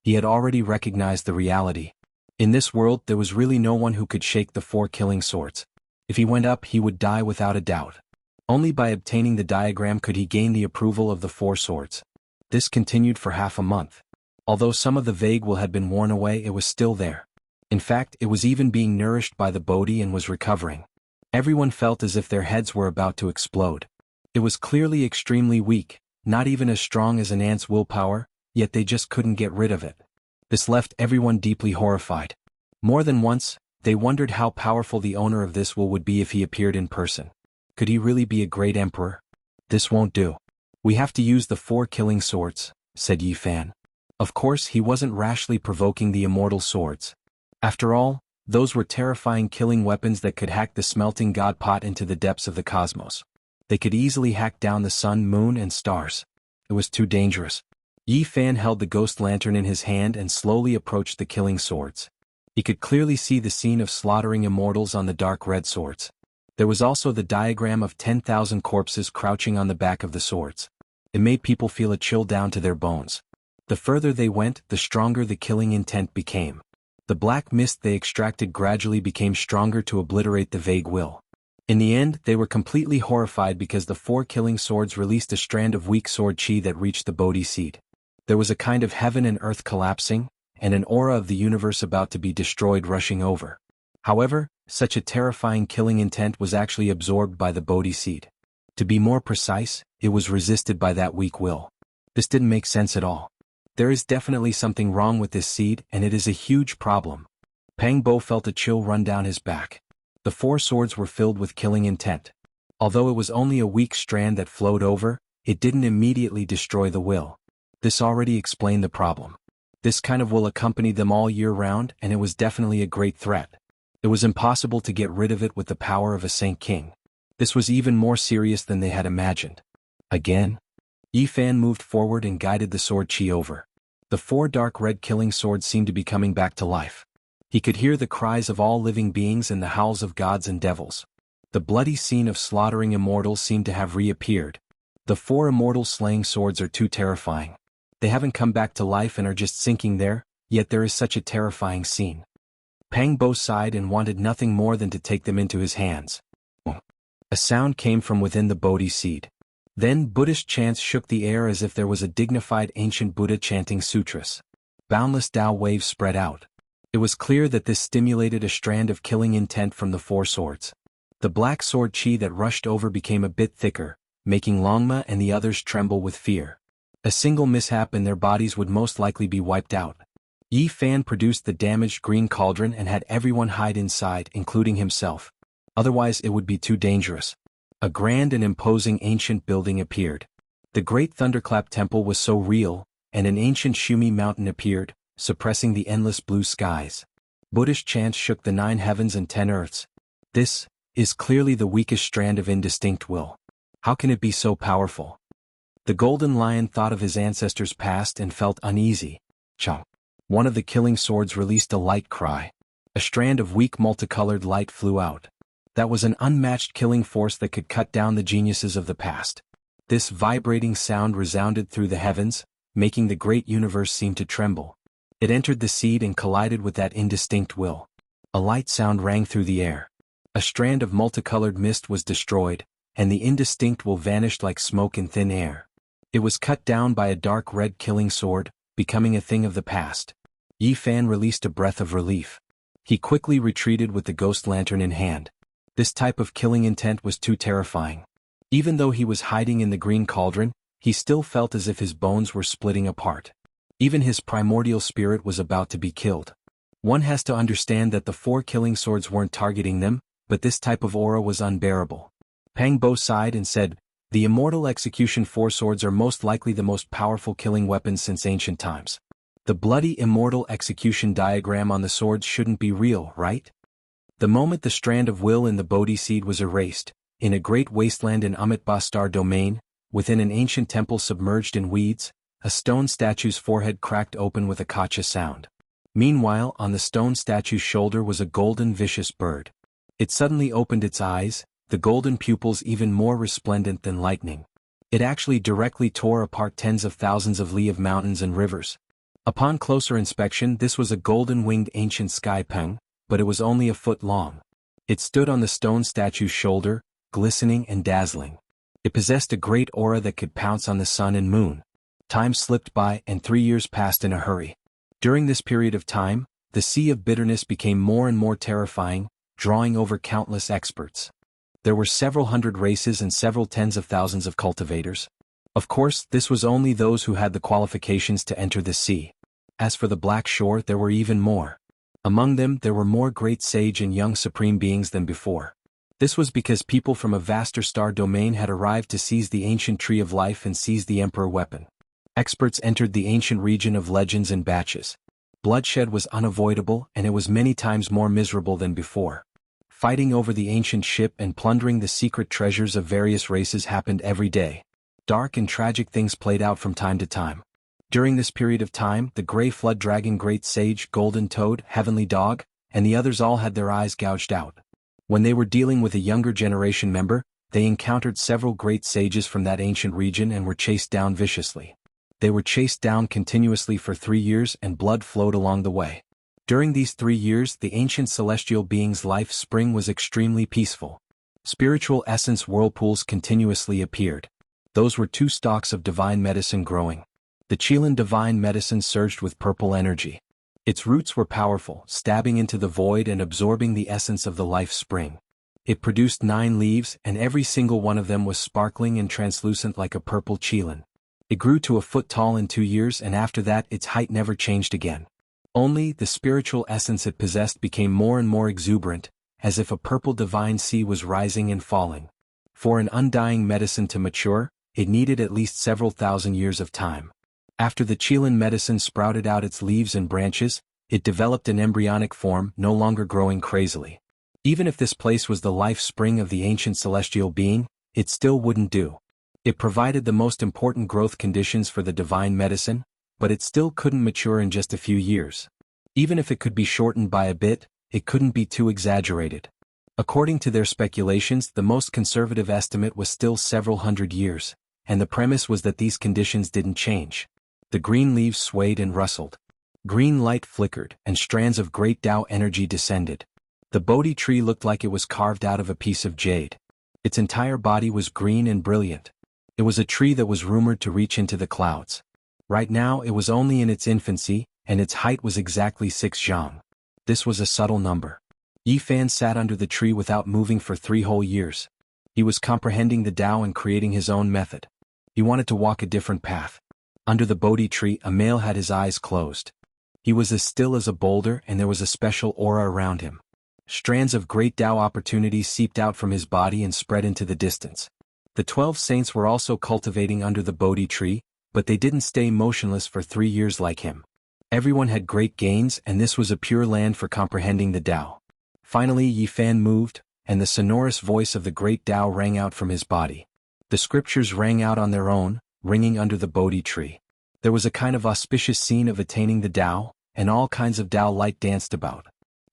He had already recognized the reality. In this world there was really no one who could shake the 4 killing swords. If he went up he would die without a doubt. Only by obtaining the diagram could he gain the approval of the 4 swords. This continued for half a month. Although some of the vague will had been worn away, it was still there. In fact, it was even being nourished by the Bodhi and was recovering. Everyone felt as if their heads were about to explode. It was clearly extremely weak, not even as strong as an ant's willpower, yet they just couldn't get rid of it. This left everyone deeply horrified. More than once, they wondered how powerful the owner of this will would be if he appeared in person. Could he really be a great emperor? This won't do. We have to use the 4 killing swords, said Yi Fan. Of course, he wasn't rashly provoking the immortal swords. After all, those were terrifying killing weapons that could hack the smelting god pot into the depths of the cosmos. They could easily hack down the sun, moon, and stars. It was too dangerous. Yi Fan held the ghost lantern in his hand and slowly approached the killing swords. He could clearly see the scene of slaughtering immortals on the dark red swords. There was also the diagram of 10,000 corpses crouching on the back of the swords. It made people feel a chill down to their bones. The further they went, the stronger the killing intent became. The black mist they extracted gradually became stronger to obliterate the vague will. In the end, they were completely horrified because the 4 killing swords released a strand of weak sword chi that reached the Bodhi seed. There was a kind of heaven and earth collapsing, and an aura of the universe about to be destroyed rushing over. However, such a terrifying killing intent was actually absorbed by the Bodhi seed. To be more precise, it was resisted by that weak will. This didn't make sense at all. There is definitely something wrong with this seed, and it is a huge problem. Pang Bo felt a chill run down his back. The 4 swords were filled with killing intent. Although it was only a weak strand that flowed over, it didn't immediately destroy the will. This already explained the problem. This kind of will accompanied them all year round, and it was definitely a great threat. It was impossible to get rid of it with the power of a Saint King. This was even more serious than they had imagined. Again? Yi Fan moved forward and guided the sword chi over. The 4 dark red killing swords seemed to be coming back to life. He could hear the cries of all living beings and the howls of gods and devils. The bloody scene of slaughtering immortals seemed to have reappeared. The 4 immortal slaying swords are too terrifying. They haven't come back to life and are just sinking there, yet there is such a terrifying scene. Pang Bo sighed and wanted nothing more than to take them into his hands. A sound came from within the Bodhi seed. Then Buddhist chants shook the air as if there was a dignified ancient Buddha chanting sutras. Boundless Tao waves spread out. It was clear that this stimulated a strand of killing intent from the 4 swords. The black sword chi that rushed over became a bit thicker, making Longma and the others tremble with fear. A single mishap and their bodies would most likely be wiped out. Yi Fan produced the damaged green cauldron and had everyone hide inside, including himself. Otherwise it would be too dangerous. A grand and imposing ancient building appeared. The great thunderclap temple was so real, and an ancient Shumi mountain appeared, suppressing the endless blue skies. Buddhist chants shook the 9 heavens and 10 earths. This is clearly the weakest strand of indistinct will. How can it be so powerful? The golden lion thought of his ancestors past and felt uneasy. Chomp. One of the killing swords released a light cry. A strand of weak multicolored light flew out. That was an unmatched killing force that could cut down the geniuses of the past. This vibrating sound resounded through the heavens, making the great universe seem to tremble. It entered the seed and collided with that indistinct will. A light sound rang through the air. A strand of multicolored mist was destroyed, and the indistinct will vanished like smoke in thin air. It was cut down by a dark red killing sword, becoming a thing of the past. Yi Fan released a breath of relief. He quickly retreated with the ghost lantern in hand. This type of killing intent was too terrifying. Even though he was hiding in the green cauldron, he still felt as if his bones were splitting apart. Even his primordial spirit was about to be killed. One has to understand that the 4 killing swords weren't targeting them, but this type of aura was unbearable. Pang Bo sighed and said, "The immortal execution 4 swords are most likely the most powerful killing weapons since ancient times. The bloody immortal execution diagram on the swords shouldn't be real, right?" The moment the strand of will in the Bodhi seed was erased, in a great wasteland in Amitbastar domain, within an ancient temple submerged in weeds, a stone statue's forehead cracked open with a kacha sound. Meanwhile, on the stone statue's shoulder was a golden vicious bird. It suddenly opened its eyes, the golden pupils even more resplendent than lightning. It actually directly tore apart tens of thousands of li of mountains and rivers. Upon closer inspection, this was a golden-winged ancient sky peng, but it was only a foot long. It stood on the stone statue's shoulder, glistening and dazzling. It possessed a great aura that could pounce on the sun and moon. Time slipped by and 3 years passed in a hurry. During this period of time, the sea of bitterness became more and more terrifying, drawing over countless experts. There were several hundred races and several tens of thousands of cultivators. Of course, this was only those who had the qualifications to enter the sea. As for the Black Shore, there were even more. Among them, there were more great sage and young supreme beings than before. This was because people from a vaster star domain had arrived to seize the ancient tree of life and seize the emperor weapon. Experts entered the ancient region of legends in batches. Bloodshed was unavoidable, and it was many times more miserable than before. Fighting over the ancient ship and plundering the secret treasures of various races happened every day. Dark and tragic things played out from time to time. During this period of time, the Grey Flood Dragon, Great Sage, Golden Toad, Heavenly Dog, and the others all had their eyes gouged out. When they were dealing with a younger generation member, they encountered several great sages from that ancient region and were chased down viciously. They were chased down continuously for 3 years and blood flowed along the way. During these 3 years, the ancient celestial being's life spring was extremely peaceful. Spiritual essence whirlpools continuously appeared. Those were 2 stalks of divine medicine growing. The Qilin divine medicine surged with purple energy. Its roots were powerful, stabbing into the void and absorbing the essence of the life spring. It produced 9 leaves, and every single one of them was sparkling and translucent like a purple Qilin. It grew to a foot tall in 2 years, and after that its height never changed again. Only the spiritual essence it possessed became more and more exuberant, as if a purple divine sea was rising and falling. For an undying medicine to mature, it needed at least several thousand years of time. After the Qilin medicine sprouted out its leaves and branches, it developed an embryonic form, no longer growing crazily. Even if this place was the life spring of the ancient celestial being, it still wouldn't do. It provided the most important growth conditions for the divine medicine, but it still couldn't mature in just a few years. Even if it could be shortened by a bit, it couldn't be too exaggerated. According to their speculations, the most conservative estimate was still several hundred years, and the premise was that these conditions didn't change. The green leaves swayed and rustled. Green light flickered, and strands of great Tao energy descended. The Bodhi tree looked like it was carved out of a piece of jade. Its entire body was green and brilliant. It was a tree that was rumored to reach into the clouds. Right now it was only in its infancy, and its height was exactly 6 zhang. This was a subtle number. Yifan sat under the tree without moving for 3 whole years. He was comprehending the Tao and creating his own method. He wanted to walk a different path. Under the Bodhi tree, a male had his eyes closed. He was as still as a boulder, and there was a special aura around him. Strands of great Tao opportunities seeped out from his body and spread into the distance. The 12 saints were also cultivating under the Bodhi tree, but they didn't stay motionless for 3 years like him. Everyone had great gains, and this was a pure land for comprehending the Tao. Finally Yifan moved, and the sonorous voice of the great Tao rang out from his body. The scriptures rang out on their own, ringing under the Bodhi tree. There was a kind of auspicious scene of attaining the Tao, and all kinds of Tao light danced about.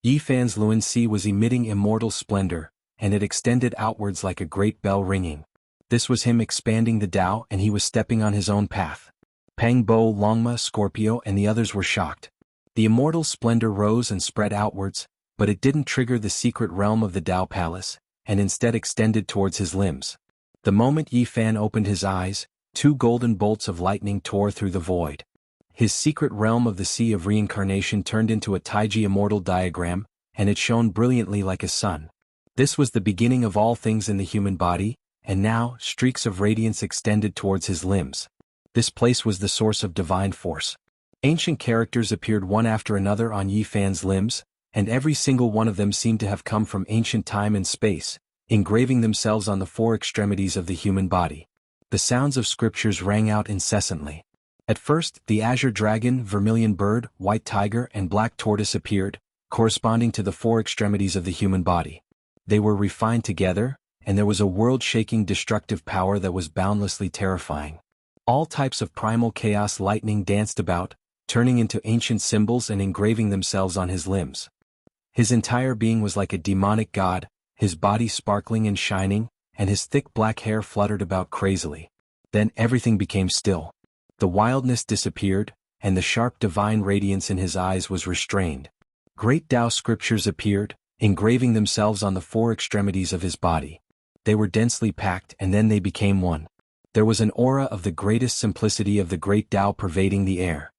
Yifan's Luan Sea was emitting immortal splendor, and it extended outwards like a great bell ringing. This was him expanding the Tao, and he was stepping on his own path. Pang Bo, Longma, Scorpio, and the others were shocked. The immortal splendor rose and spread outwards, but it didn't trigger the secret realm of the Tao Palace, and instead extended towards his limbs. The moment Yifan opened his eyes, 2 golden bolts of lightning tore through the void. His secret realm of the Sea of Reincarnation turned into a Taiji immortal diagram, and it shone brilliantly like a sun. This was the beginning of all things in the human body, and now streaks of radiance extended towards his limbs. This place was the source of divine force. Ancient characters appeared one after another on Yifan's limbs, and every single one of them seemed to have come from ancient time and space, engraving themselves on the 4 extremities of the human body. The sounds of scriptures rang out incessantly. At first, the azure dragon, vermilion bird, white tiger, and black tortoise appeared, corresponding to the 4 extremities of the human body. They were refined together, and there was a world-shaking destructive power that was boundlessly terrifying. All types of primal chaos lightning danced about, turning into ancient symbols and engraving themselves on his limbs. His entire being was like a demonic god, his body sparkling and shining, and his thick black hair fluttered about crazily. Then everything became still. The wildness disappeared, and the sharp divine radiance in his eyes was restrained. Great Tao scriptures appeared, engraving themselves on the 4 extremities of his body. They were densely packed, and then they became one. There was an aura of the greatest simplicity of the great Tao pervading the air.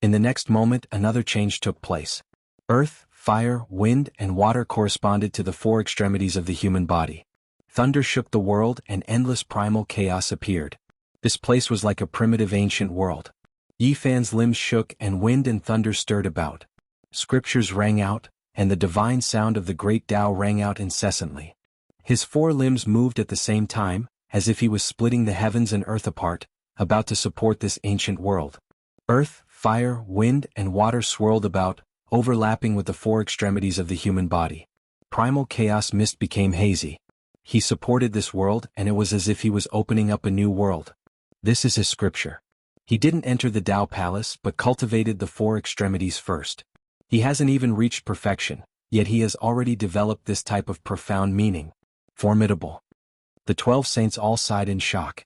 In the next moment another change took place. Earth, fire, wind, and water corresponded to the 4 extremities of the human body. Thunder shook the world, and endless primal chaos appeared. This place was like a primitive ancient world. Yifan's limbs shook, and wind and thunder stirred about. Scriptures rang out, and the divine sound of the great Tao rang out incessantly. His 4 limbs moved at the same time, as if he was splitting the heavens and earth apart, about to support this ancient world. Earth, fire, wind, and water swirled about, overlapping with the 4 extremities of the human body. Primal chaos mist became hazy. He supported this world, and it was as if he was opening up a new world. This is his scripture. He didn't enter the Tao Palace, but cultivated the 4 extremities first. He hasn't even reached perfection, yet he has already developed this type of profound meaning. Formidable. The 12 saints all sighed in shock.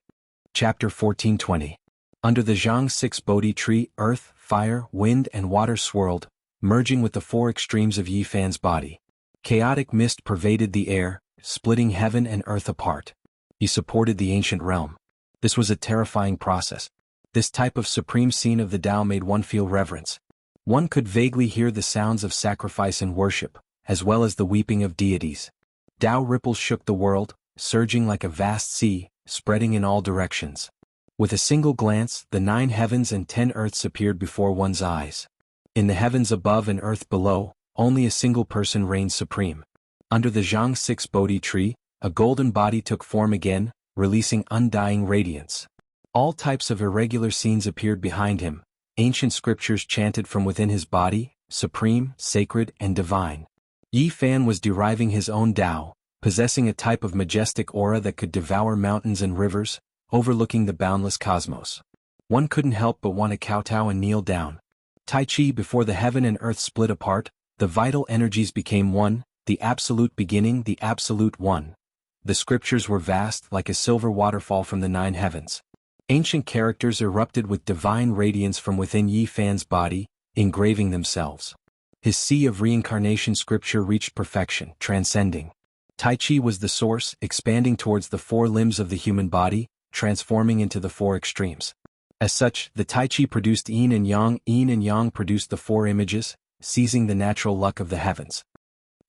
Chapter 14:20. Under the Jianghu 6 Bodhi tree, earth, fire, wind, and water swirled, merging with the 4 extremes of Yifan's body. Chaotic mist pervaded the air, splitting heaven and earth apart. He supported the ancient realm. This was a terrifying process. This type of supreme scene of the Tao made one feel reverence. One could vaguely hear the sounds of sacrifice and worship, as well as the weeping of deities. Tao ripples shook the world, surging like a vast sea, spreading in all directions. With a single glance, the 9 heavens and 10 earths appeared before one's eyes. In the heavens above and earth below, only a single person reigned supreme. Under the Jianghu 6 Bodhi tree, a golden body took form again, releasing undying radiance. All types of irregular scenes appeared behind him. Ancient scriptures chanted from within his body, supreme, sacred, and divine. Yi Fan was deriving his own Tao, possessing a type of majestic aura that could devour mountains and rivers, overlooking the boundless cosmos. One couldn't help but want to kowtow and kneel down. Tai Chi before the heaven and earth split apart, the vital energies became one, the absolute beginning, the absolute one. The scriptures were vast, like a silver waterfall from the 9 heavens. Ancient characters erupted with divine radiance from within Yi Fan's body, engraving themselves. His sea of reincarnation scripture reached perfection, transcending. Tai Chi was the source, expanding towards the 4 limbs of the human body, transforming into the 4 extremes. As such, the Tai Chi produced Yin and Yang produced the 4 images, seizing the natural luck of the heavens.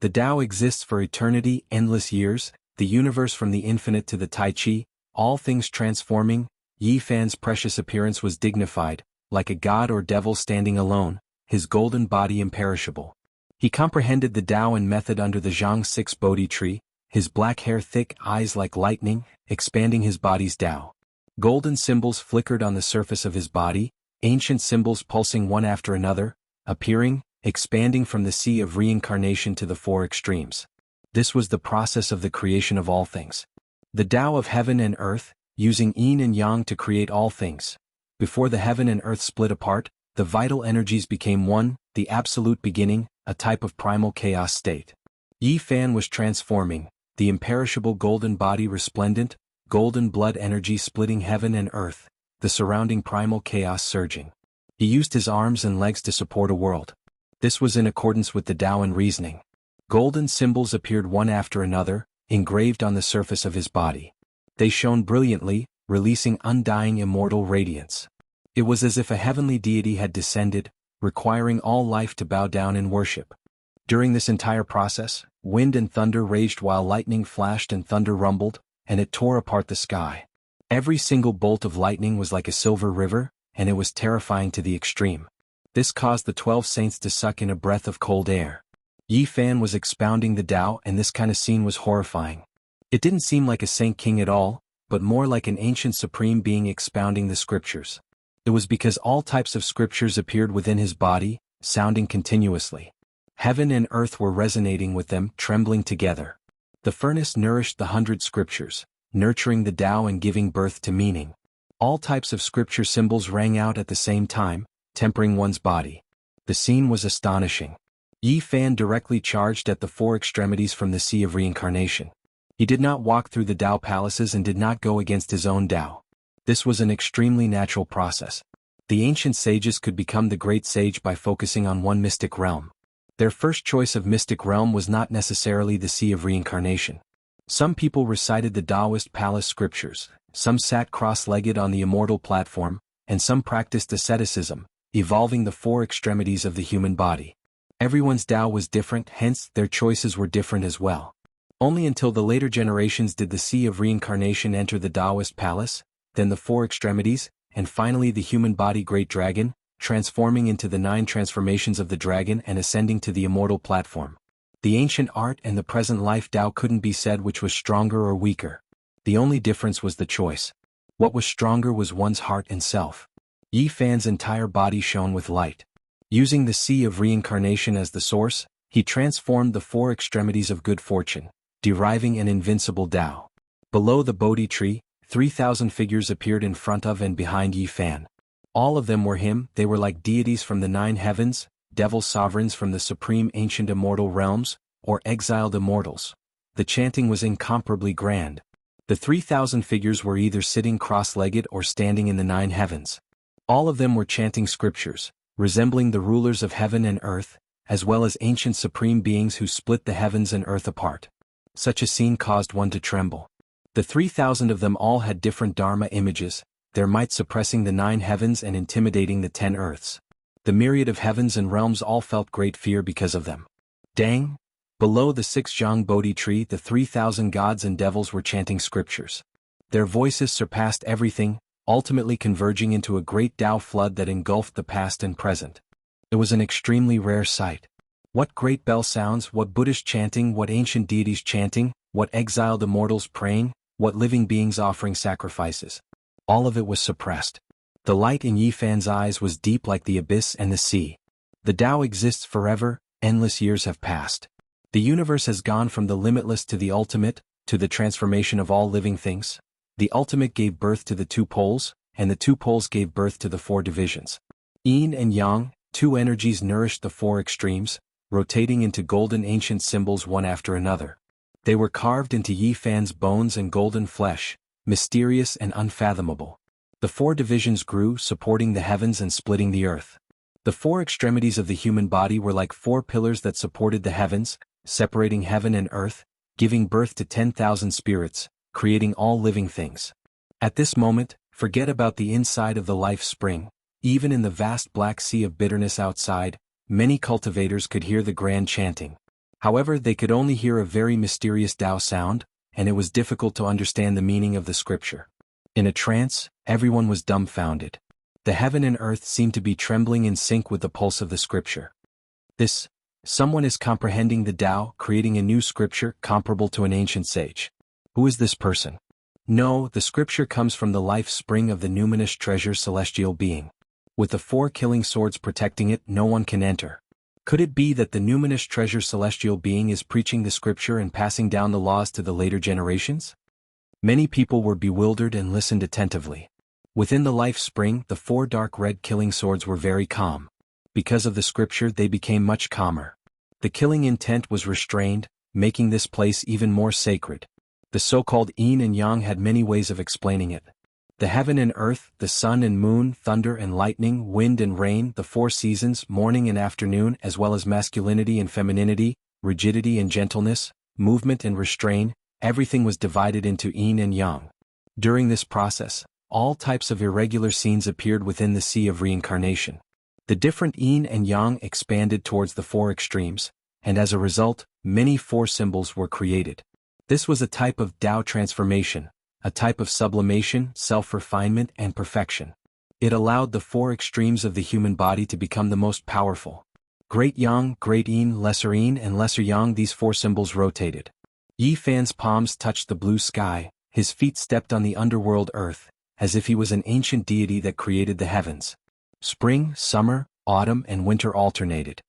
The Tao exists for eternity, endless years, the universe from the infinite to the Tai Chi, all things transforming. Yi Fan's precious appearance was dignified, like a god or devil standing alone, his golden body imperishable. He comprehended the Tao and method under the Jianghu 6 Bodhi tree, his black hair thick, eyes like lightning, expanding his body's Tao. Golden symbols flickered on the surface of his body, ancient symbols pulsing one after another, appearing, expanding from the sea of reincarnation to the 4 extremes. This was the process of the creation of all things. The Tao of heaven and earth, using Yin and Yang to create all things. Before the heaven and earth split apart, the vital energies became one, the absolute beginning, a type of primal chaos state. Yi Fan was transforming, the imperishable golden body resplendent, golden blood energy splitting heaven and earth, the surrounding primal chaos surging. He used his arms and legs to support a world. This was in accordance with the Tao and reasoning. Golden symbols appeared one after another, engraved on the surface of his body. They shone brilliantly, releasing undying immortal radiance. It was as if a heavenly deity had descended, requiring all life to bow down in worship. During this entire process, wind and thunder raged while lightning flashed and thunder rumbled, and it tore apart the sky. Every single bolt of lightning was like a silver river, and it was terrifying to the extreme. This caused the 12 saints to suck in a breath of cold air. Yi Fan was expounding the Tao, and this kind of scene was horrifying. It didn't seem like a saint king at all, but more like an ancient supreme being expounding the scriptures. It was because all types of scriptures appeared within his body, sounding continuously. Heaven and earth were resonating with them, trembling together. The furnace nourished the 100 scriptures, nurturing the Tao and giving birth to meaning. All types of scripture symbols rang out at the same time, tempering one's body. The scene was astonishing. Yi Fan directly charged at the 4 extremities from the sea of reincarnation. He did not walk through the Tao palaces and did not go against his own Tao. This was an extremely natural process. The ancient sages could become the great sage by focusing on one mystic realm. Their first choice of mystic realm was not necessarily the sea of reincarnation. Some people recited the Taoist palace scriptures, some sat cross-legged on the immortal platform, and some practiced asceticism, evolving the 4 extremities of the human body. Everyone's Tao was different, hence their choices were different as well. Only until the later generations did the sea of reincarnation enter the Taoist palace, then the 4 extremities, and finally the human body great dragon, transforming into the 9 transformations of the dragon and ascending to the immortal platform. The ancient art and the present life Tao couldn't be said which was stronger or weaker. The only difference was the choice. What was stronger was one's heart and self. Yi Fan's entire body shone with light. Using the sea of reincarnation as the source, he transformed the 4 extremities of good fortune, deriving an invincible Tao. Below the Bodhi tree, 3,000 figures appeared in front of and behind Yi Fan. All of them were him, they were like deities from the 9 heavens, devil sovereigns from the supreme ancient immortal realms, or exiled immortals. The chanting was incomparably grand. The 3,000 figures were either sitting cross-legged or standing in the 9 heavens. All of them were chanting scriptures, resembling the rulers of heaven and earth, as well as ancient supreme beings who split the heavens and earth apart. Such a scene caused one to tremble. The 3,000 of them all had different Dharma images, their might suppressing the 9 heavens and intimidating the 10 earths. The myriad of heavens and realms all felt great fear because of them. Dang! Below the 6 Jianghu Bodhi tree, the 3,000 gods and devils were chanting scriptures. Their voices surpassed everything, ultimately converging into a great Tao flood that engulfed the past and present. It was an extremely rare sight. What great bell sounds, what Buddhist chanting, what ancient deities chanting, what exiled immortals praying, what living beings offering sacrifices. All of it was suppressed. The light in Yi Fan's eyes was deep like the abyss and the sea. The Tao exists forever, endless years have passed. The universe has gone from the limitless to the ultimate, to the transformation of all living things. The ultimate gave birth to the 2 poles, and the 2 poles gave birth to the 4 divisions. Yin and Yang, 2 energies nourished the 4 extremes, rotating into golden ancient symbols one after another. They were carved into Yi Fan's bones and golden flesh, mysterious and unfathomable. The 4 divisions grew, supporting the heavens and splitting the earth. The 4 extremities of the human body were like 4 pillars that supported the heavens, separating heaven and earth, giving birth to 10,000 spirits, creating all living things. At this moment, forget about the inside of the life spring. Even in the vast black sea of bitterness outside, many cultivators could hear the grand chanting. However, they could only hear a very mysterious Tao sound, and it was difficult to understand the meaning of the scripture. In a trance, everyone was dumbfounded. The heaven and earth seemed to be trembling in sync with the pulse of the scripture. Someone is comprehending the Tao, creating a new scripture comparable to an ancient sage. Who is this person? No, the scripture comes from the life spring of the numinous treasure celestial being. With the 4 killing swords protecting it, no one can enter. Could it be that the numinous treasure celestial being is preaching the scripture and passing down the laws to the later generations? Many people were bewildered and listened attentively. Within the life spring, the 4 dark red killing swords were very calm. Because of the scripture, they became much calmer. The killing intent was restrained, making this place even more sacred. The so-called yin and yang had many ways of explaining it. The heaven and earth, the sun and moon, thunder and lightning, wind and rain, the 4 seasons, morning and afternoon, as well as masculinity and femininity, rigidity and gentleness, movement and restraint, everything was divided into yin and yang. During this process, all types of irregular scenes appeared within the sea of reincarnation. The different yin and yang expanded towards the 4 extremes, and as a result, many 4 symbols were created. This was a type of Tao transformation, a type of sublimation, self-refinement, and perfection. It allowed the 4 extremes of the human body to become the most powerful. Great Yang, Great Yin, Lesser Yin, and Lesser Yang, these 4 symbols rotated. Yi Fan's palms touched the blue sky, his feet stepped on the underworld earth, as if he was an ancient deity that created the heavens. Spring, summer, autumn, and winter alternated.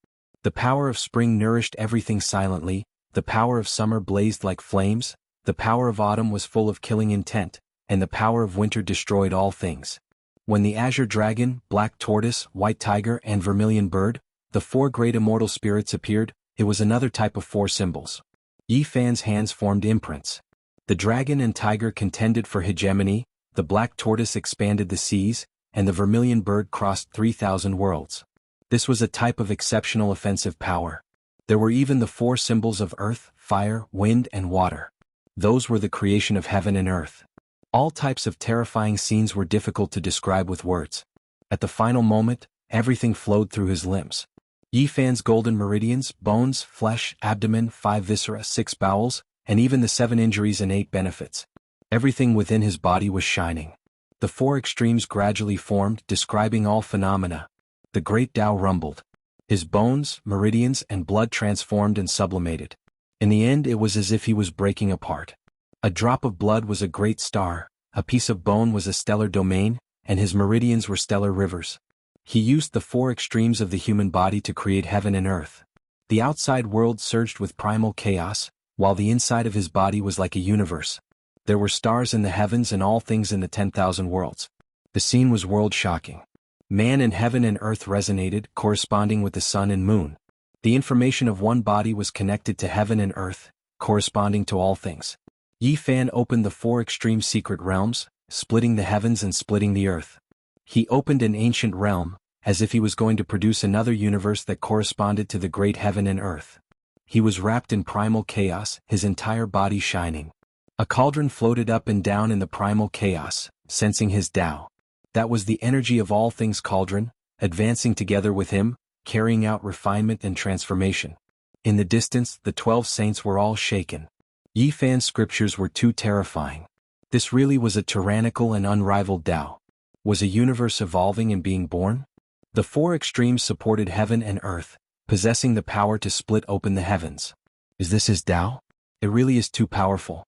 The power of spring nourished everything silently, the power of summer blazed like flames, the power of autumn was full of killing intent, and the power of winter destroyed all things. When the azure dragon, black tortoise, white tiger, and vermilion bird, the 4 great immortal spirits appeared, it was another type of 4 symbols. Yi Fan's hands formed imprints. The dragon and tiger contended for hegemony, the black tortoise expanded the seas, and the vermilion bird crossed 3,000 worlds. This was a type of exceptional offensive power. There were even the 4 symbols of earth, fire, wind, and water. Those were the creation of heaven and earth. All types of terrifying scenes were difficult to describe with words. At the final moment, everything flowed through his limbs. Yi Fan's golden meridians, bones, flesh, abdomen, 5 viscera, 6 bowels, and even the 7 injuries and 8 benefits. Everything within his body was shining. The 4 extremes gradually formed, describing all phenomena. The great Tao rumbled. His bones, meridians, and blood transformed and sublimated. In the end, it was as if he was breaking apart. A drop of blood was a great star, a piece of bone was a stellar domain, and his meridians were stellar rivers. He used the 4 extremes of the human body to create heaven and earth. The outside world surged with primal chaos, while the inside of his body was like a universe. There were stars in the heavens and all things in the 10,000 worlds. The scene was world-shocking. Man and heaven and earth resonated, corresponding with the sun and moon. The information of one body was connected to heaven and earth, corresponding to all things. Yi Fan opened the 4 extreme secret realms, splitting the heavens and splitting the earth. He opened an ancient realm, as if he was going to produce another universe that corresponded to the great heaven and earth. He was wrapped in primal chaos, his entire body shining. A cauldron floated up and down in the primal chaos, sensing his Tao. That was the energy of all things cauldron, advancing together with him, carrying out refinement and transformation. In the distance, the 12 saints were all shaken. Yi Fan's scriptures were too terrifying. This really was a tyrannical and unrivaled Tao. Was a universe evolving and being born? The four extremes supported heaven and earth, possessing the power to split open the heavens. Is this his Tao? It really is too powerful.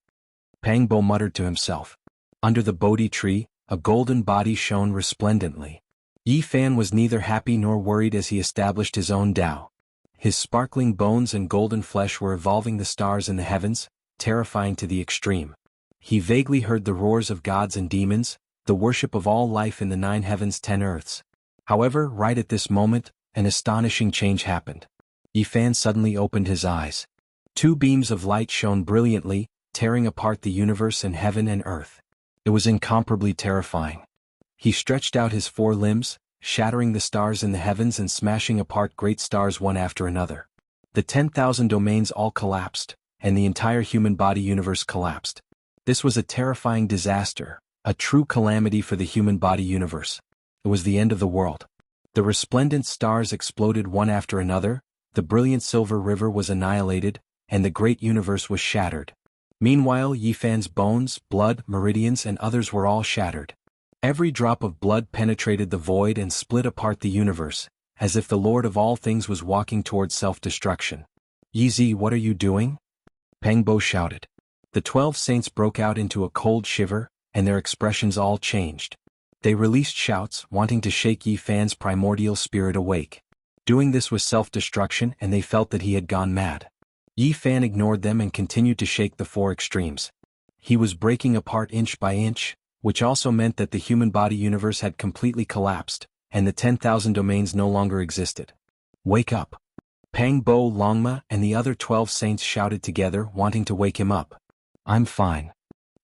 Pang Bo muttered to himself. Under the Bodhi tree, a golden body shone resplendently. Yi Fan was neither happy nor worried as he established his own Tao. His sparkling bones and golden flesh were evolving the stars in the heavens, terrifying to the extreme. He vaguely heard the roars of gods and demons, the worship of all life in the 9 heavens 10 earths. However, right at this moment, an astonishing change happened. Yi Fan suddenly opened his eyes. 2 beams of light shone brilliantly, tearing apart the universe and heaven and earth. It was incomparably terrifying. He stretched out his 4 limbs, shattering the stars in the heavens and smashing apart great stars one after another. The 10,000 domains all collapsed, and the entire human body universe collapsed. This was a terrifying disaster, a true calamity for the human body universe. It was the end of the world. The resplendent stars exploded one after another, the brilliant silver river was annihilated, and the great universe was shattered. Meanwhile, Yi Fan's bones, blood, meridians and others were all shattered. Every drop of blood penetrated the void and split apart the universe, as if the Lord of all things was walking towards self-destruction. Yi Zi, what are you doing? Pang Bo shouted. The 12 saints broke out into a cold shiver, and their expressions all changed. They released shouts, wanting to shake Yi Fan's primordial spirit awake. Doing this was self-destruction, and they felt that he had gone mad. Yi Fan ignored them and continued to shake the 4 extremes. He was breaking apart inch by inch, which also meant that the human body universe had completely collapsed, and the 10,000 domains no longer existed. Wake up! Pang Bo, Longma, and the other 12 saints shouted together, wanting to wake him up. I'm fine.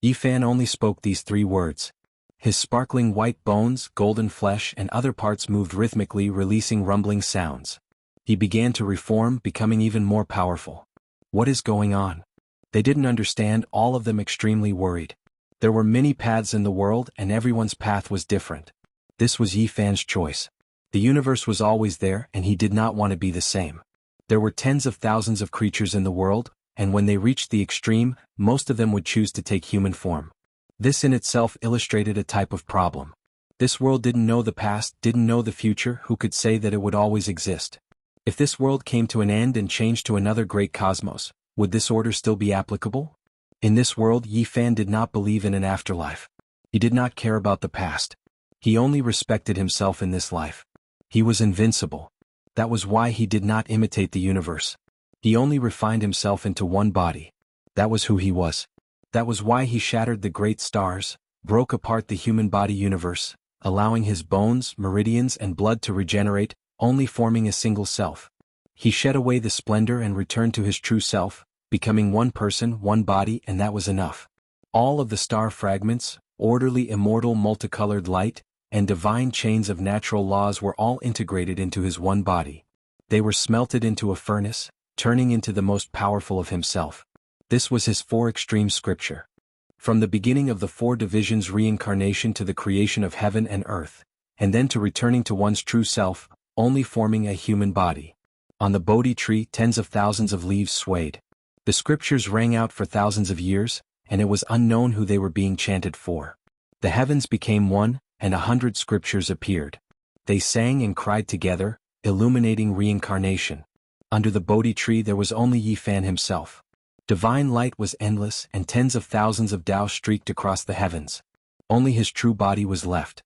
Yi Fan only spoke these 3 words. His sparkling white bones, golden flesh and other parts moved rhythmically, releasing rumbling sounds. He began to reform, becoming even more powerful. What is going on? They didn't understand, all of them extremely worried. There were many paths in the world and everyone's path was different. This was Yi Fan's choice. The universe was always there and he did not want to be the same. There were tens of thousands of creatures in the world, and when they reached the extreme, most of them would choose to take human form. This in itself illustrated a type of problem. This world didn't know the past, didn't know the future, who could say that it would always exist? If this world came to an end and changed to another great cosmos, would this order still be applicable? In this world, Yi Fan did not believe in an afterlife. He did not care about the past. He only respected himself in this life. He was invincible. That was why he did not imitate the universe. He only refined himself into one body. That was who he was. That was why he shattered the great stars, broke apart the human body universe, allowing his bones, meridians and blood to regenerate, only forming a single self. He shed away the splendor and returned to his true self, becoming one person, one body, and that was enough. All of the star fragments, orderly immortal multicolored light, and divine chains of natural laws were all integrated into his one body. They were smelted into a furnace, turning into the most powerful of himself. This was his 4 extreme scripture. From the beginning of the 4 divisions, reincarnation to the creation of heaven and earth, and then to returning to one's true self, only forming a human body. On the Bodhi tree, tens of thousands of leaves swayed. The scriptures rang out for thousands of years, and it was unknown who they were being chanted for. The heavens became one, and 100 scriptures appeared. They sang and cried together, illuminating reincarnation. Under the Bodhi tree there was only Yi Fan himself. Divine light was endless, and tens of thousands of Tao streaked across the heavens. Only his true body was left.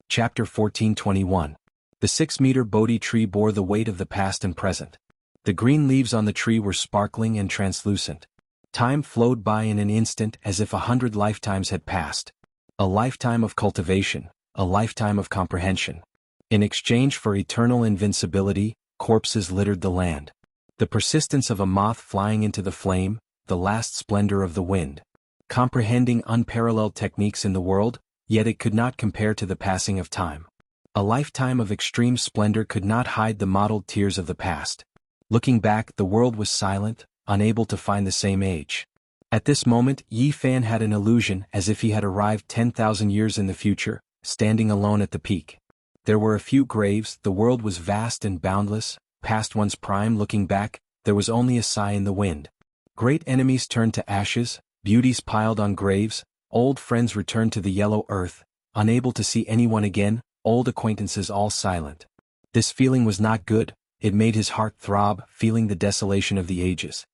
Chapter 14:21. The 6-meter Bodhi tree bore the weight of the past and present. The green leaves on the tree were sparkling and translucent. Time flowed by in an instant as if 100 lifetimes had passed. A lifetime of cultivation, a lifetime of comprehension. In exchange for eternal invincibility, corpses littered the land. The persistence of a moth flying into the flame, the last splendor of the wind. Comprehending unparalleled techniques in the world, yet it could not compare to the passing of time. A lifetime of extreme splendor could not hide the mottled tears of the past. Looking back, the world was silent, unable to find the same age. At this moment, Yi Fan had an illusion as if he had arrived 10,000 years in the future, standing alone at the peak. There were a few graves, the world was vast and boundless, past one's prime. Looking back, there was only a sigh in the wind. Great enemies turned to ashes, beauties piled on graves, old friends returned to the yellow earth, unable to see anyone again, old acquaintances all silent. This feeling was not good, it made his heart throb, feeling the desolation of the ages.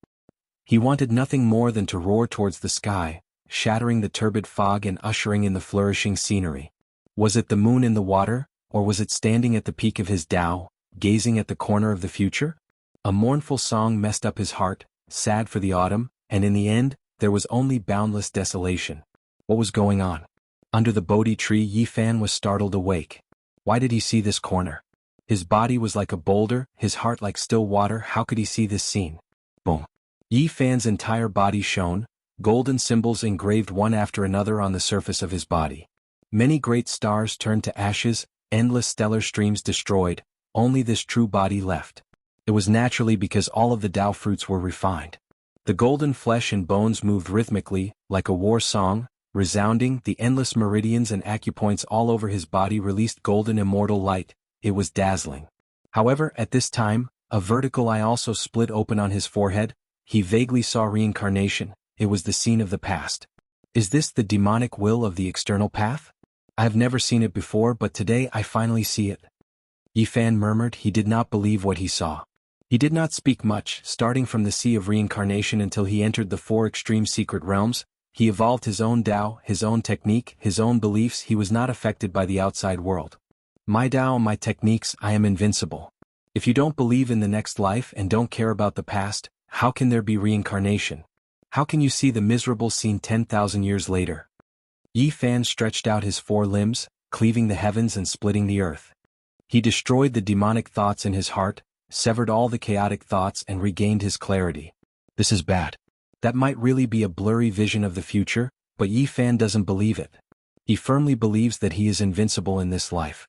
He wanted nothing more than to roar towards the sky, shattering the turbid fog and ushering in the flourishing scenery. Was it the moon in the water, or was it standing at the peak of his Tao, gazing at the corner of the future? A mournful song messed up his heart, sad for the autumn, and in the end, there was only boundless desolation. What was going on? Under the Bodhi tree, Yi Fan was startled awake. Why did he see this corner? His body was like a boulder, his heart like still water. How could he see this scene? Boom. Yi Fan's entire body shone, golden symbols engraved one after another on the surface of his body. Many great stars turned to ashes, endless stellar streams destroyed, only this true body left. It was naturally because all of the Tao fruits were refined. The golden flesh and bones moved rhythmically, like a war song, resounding. The endless meridians and acupoints all over his body released golden immortal light. It was dazzling. However, at this time, a vertical eye also split open on his forehead. He vaguely saw reincarnation. It was the scene of the past. Is this the demonic will of the external path? I have never seen it before, but today I finally see it. Yi Fan murmured. He did not believe what he saw. He did not speak much, starting from the sea of reincarnation until he entered the four extreme secret realms. He evolved his own Tao, his own technique, his own beliefs. He was not affected by the outside world. My Tao, my techniques, I am invincible. If you don't believe in the next life and don't care about the past, how can there be reincarnation? How can you see the miserable scene 10,000 years later? Yi Fan stretched out his four limbs, cleaving the heavens and splitting the earth. He destroyed the demonic thoughts in his heart, severed all the chaotic thoughts and regained his clarity. This is bad. That might really be a blurry vision of the future, but Yi Fan doesn't believe it. He firmly believes that he is invincible in this life.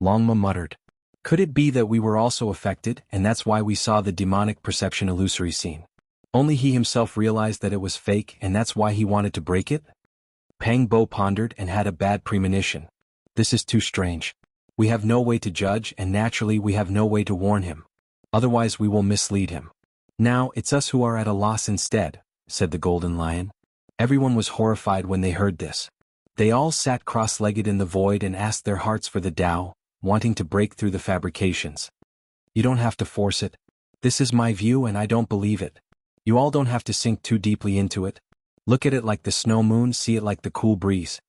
Longma muttered. Could it be that we were also affected, and that's why we saw the demonic perception illusory scene? Only he himself realized that it was fake, and that's why he wanted to break it? Pang Bo pondered and had a bad premonition. This is too strange. We have no way to judge, and naturally we have no way to warn him. Otherwise we will mislead him. Now it's us who are at a loss instead, said the Golden Lion. Everyone was horrified when they heard this. They all sat cross-legged in the void and asked their hearts for the Tao, wanting to break through the fabrications. You don't have to force it. This is my view and I don't believe it. You all don't have to sink too deeply into it. Look at it like the snow moon, see it like the cool breeze.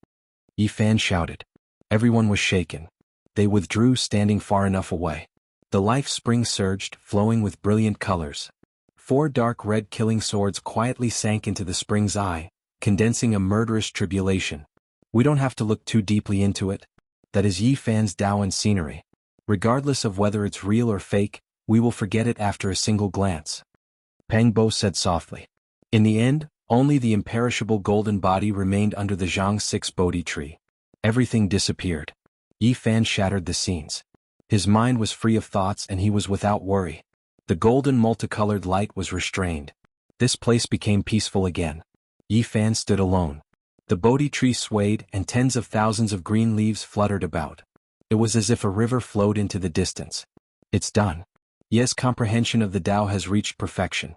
Yi Fan shouted. Everyone was shaken. They withdrew, standing far enough away. The life spring surged, flowing with brilliant colors. Four dark red killing swords quietly sank into the spring's eye, condensing a murderous tribulation. We don't have to look too deeply into it. That is Yi Fan's Tao and scenery. Regardless of whether it's real or fake, we will forget it after a single glance. Pang Bo said softly. In the end, only the imperishable golden body remained under the Jianghu 6 Bodhi tree. Everything disappeared. Yi Fan shattered the scenes. His mind was free of thoughts and he was without worry. The golden multicolored light was restrained. This place became peaceful again. Yi Fan stood alone. The Bodhi tree swayed and tens of thousands of green leaves fluttered about. It was as if a river flowed into the distance. It's done. Yes, comprehension of the Tao has reached perfection.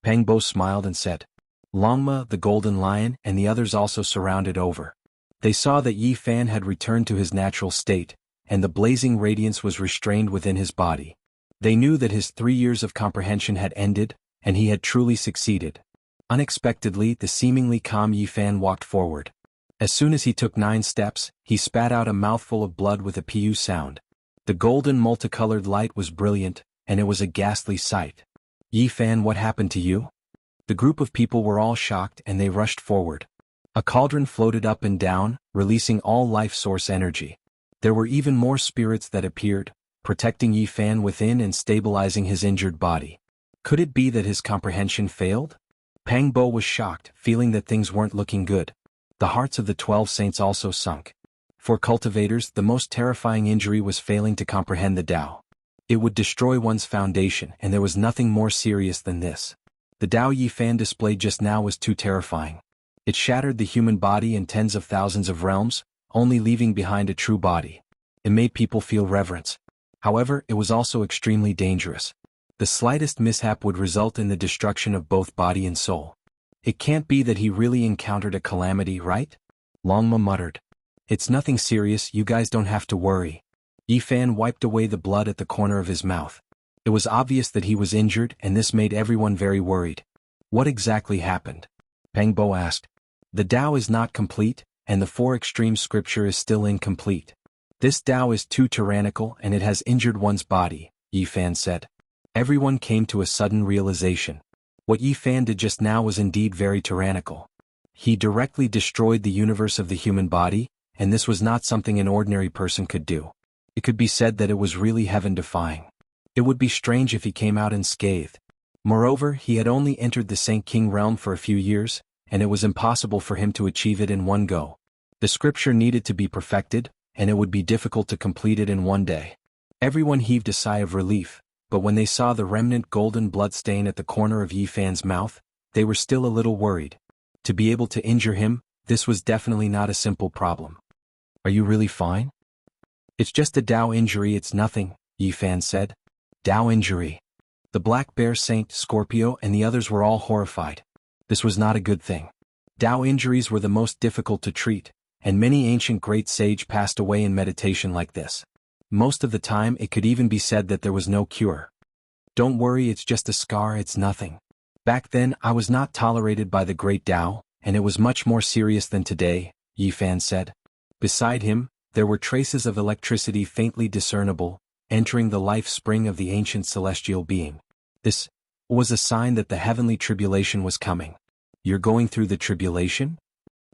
Pang Bo smiled and said. Longma, the Golden Lion, and the others also surrounded over. They saw that Yi Fan had returned to his natural state, and the blazing radiance was restrained within his body. They knew that his 3 years of comprehension had ended, and he had truly succeeded. Unexpectedly, the seemingly calm Yi Fan walked forward. As soon as he took 9 steps, he spat out a mouthful of blood with a pu sound. The golden multicolored light was brilliant, and it was a ghastly sight. Yi Fan, what happened to you? The group of people were all shocked and they rushed forward. A cauldron floated up and down, releasing all life source energy. There were even more spirits that appeared, protecting Yi Fan within and stabilizing his injured body. Could it be that his comprehension failed? Pang Bo was shocked, feeling that things weren't looking good. The hearts of the 12 saints also sunk. For cultivators, the most terrifying injury was failing to comprehend the Tao. It would destroy one's foundation, and there was nothing more serious than this. The Tao Yifan displayed just now was too terrifying. It shattered the human body in tens of thousands of realms, only leaving behind a true body. It made people feel reverence. However, it was also extremely dangerous. The slightest mishap would result in the destruction of both body and soul. It can't be that he really encountered a calamity, right? Longma muttered. It's nothing serious, you guys don't have to worry. Yifan wiped away the blood at the corner of his mouth. It was obvious that he was injured, and this made everyone very worried. What exactly happened? Pengbo asked. The Tao is not complete, and the four extreme scripture is still incomplete. This Tao is too tyrannical and it has injured one's body, Yifan said. Everyone came to a sudden realization. What Yifan did just now was indeed very tyrannical. He directly destroyed the universe of the human body, and this was not something an ordinary person could do. It could be said that it was really heaven-defying. It would be strange if he came out unscathed. Moreover, he had only entered the Saint King realm for a few years, and it was impossible for him to achieve it in one go. The scripture needed to be perfected, and it would be difficult to complete it in one day. Everyone heaved a sigh of relief, but when they saw the remnant golden blood stain at the corner of Yifan's mouth, they were still a little worried. To be able to injure him, this was definitely not a simple problem. Are you really fine? It's just a Tao injury, it's nothing, Yifan said. Tao injury. The Black Bear Saint, Scorpio, and the others were all horrified. This was not a good thing. Tao injuries were the most difficult to treat, and many ancient great sage passed away in meditation like this. Most of the time it could even be said that there was no cure. Don't worry, it's just a scar, it's nothing. Back then I was not tolerated by the great Tao, and it was much more serious than today, Yifan said. Beside him, there were traces of electricity faintly discernible, entering the life spring of the ancient celestial being. This was a sign that the heavenly tribulation was coming. You're going through the tribulation?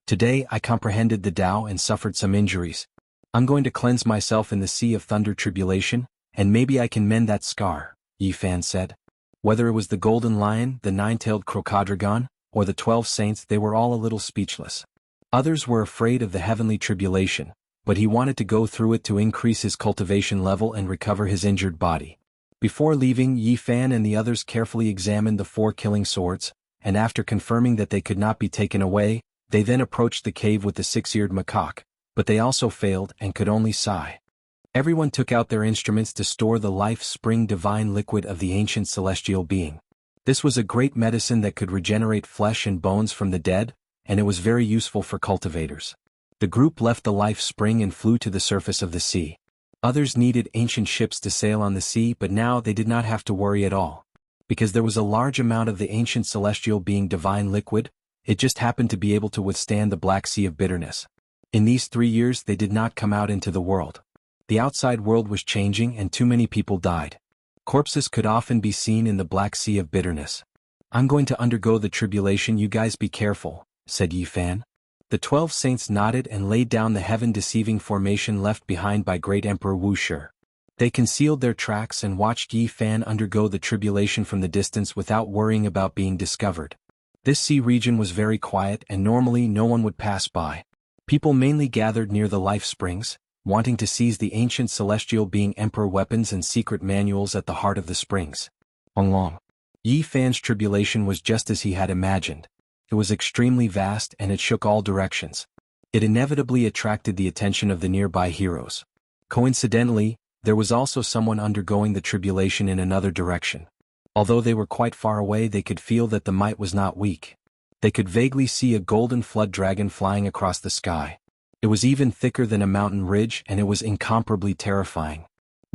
Today I comprehended the Tao and suffered some injuries. I'm going to cleanse myself in the sea of thunder tribulation, and maybe I can mend that scar, Yifan said. Whether it was the golden lion, the nine-tailed crocodragon, or the 12 saints, they were all a little speechless. Others were afraid of the heavenly tribulation, but he wanted to go through it to increase his cultivation level and recover his injured body. Before leaving, Yifan and the others carefully examined the 4 killing swords, and after confirming that they could not be taken away, they then approached the cave with the 6-eared macaque, but they also failed and could only sigh. Everyone took out their instruments to store the life-spring divine liquid of the ancient celestial being. This was a great medicine that could regenerate flesh and bones from the dead, and it was very useful for cultivators. The group left the life spring and flew to the surface of the sea. Others needed ancient ships to sail on the sea, but now they did not have to worry at all. Because there was a large amount of the ancient celestial being divine liquid, it just happened to be able to withstand the Black Sea of bitterness. In these 3 years they did not come out into the world. The outside world was changing and too many people died. Corpses could often be seen in the Black Sea of bitterness. I'm going to undergo the tribulation, you guys be careful, said Yifan. The 12 saints nodded and laid down the heaven-deceiving formation left behind by great Emperor Wuxia. They concealed their tracks and watched Yifan undergo the tribulation from the distance without worrying about being discovered. This sea region was very quiet and normally no one would pass by. People mainly gathered near the life springs, wanting to seize the ancient celestial being emperor weapons and secret manuals at the heart of the springs. Long. Yifan's tribulation was just as he had imagined. It was extremely vast and it shook all directions. It inevitably attracted the attention of the nearby heroes. Coincidentally, there was also someone undergoing the tribulation in another direction. Although they were quite far away, they could feel that the might was not weak. They could vaguely see a golden flood dragon flying across the sky. It was even thicker than a mountain ridge and it was incomparably terrifying.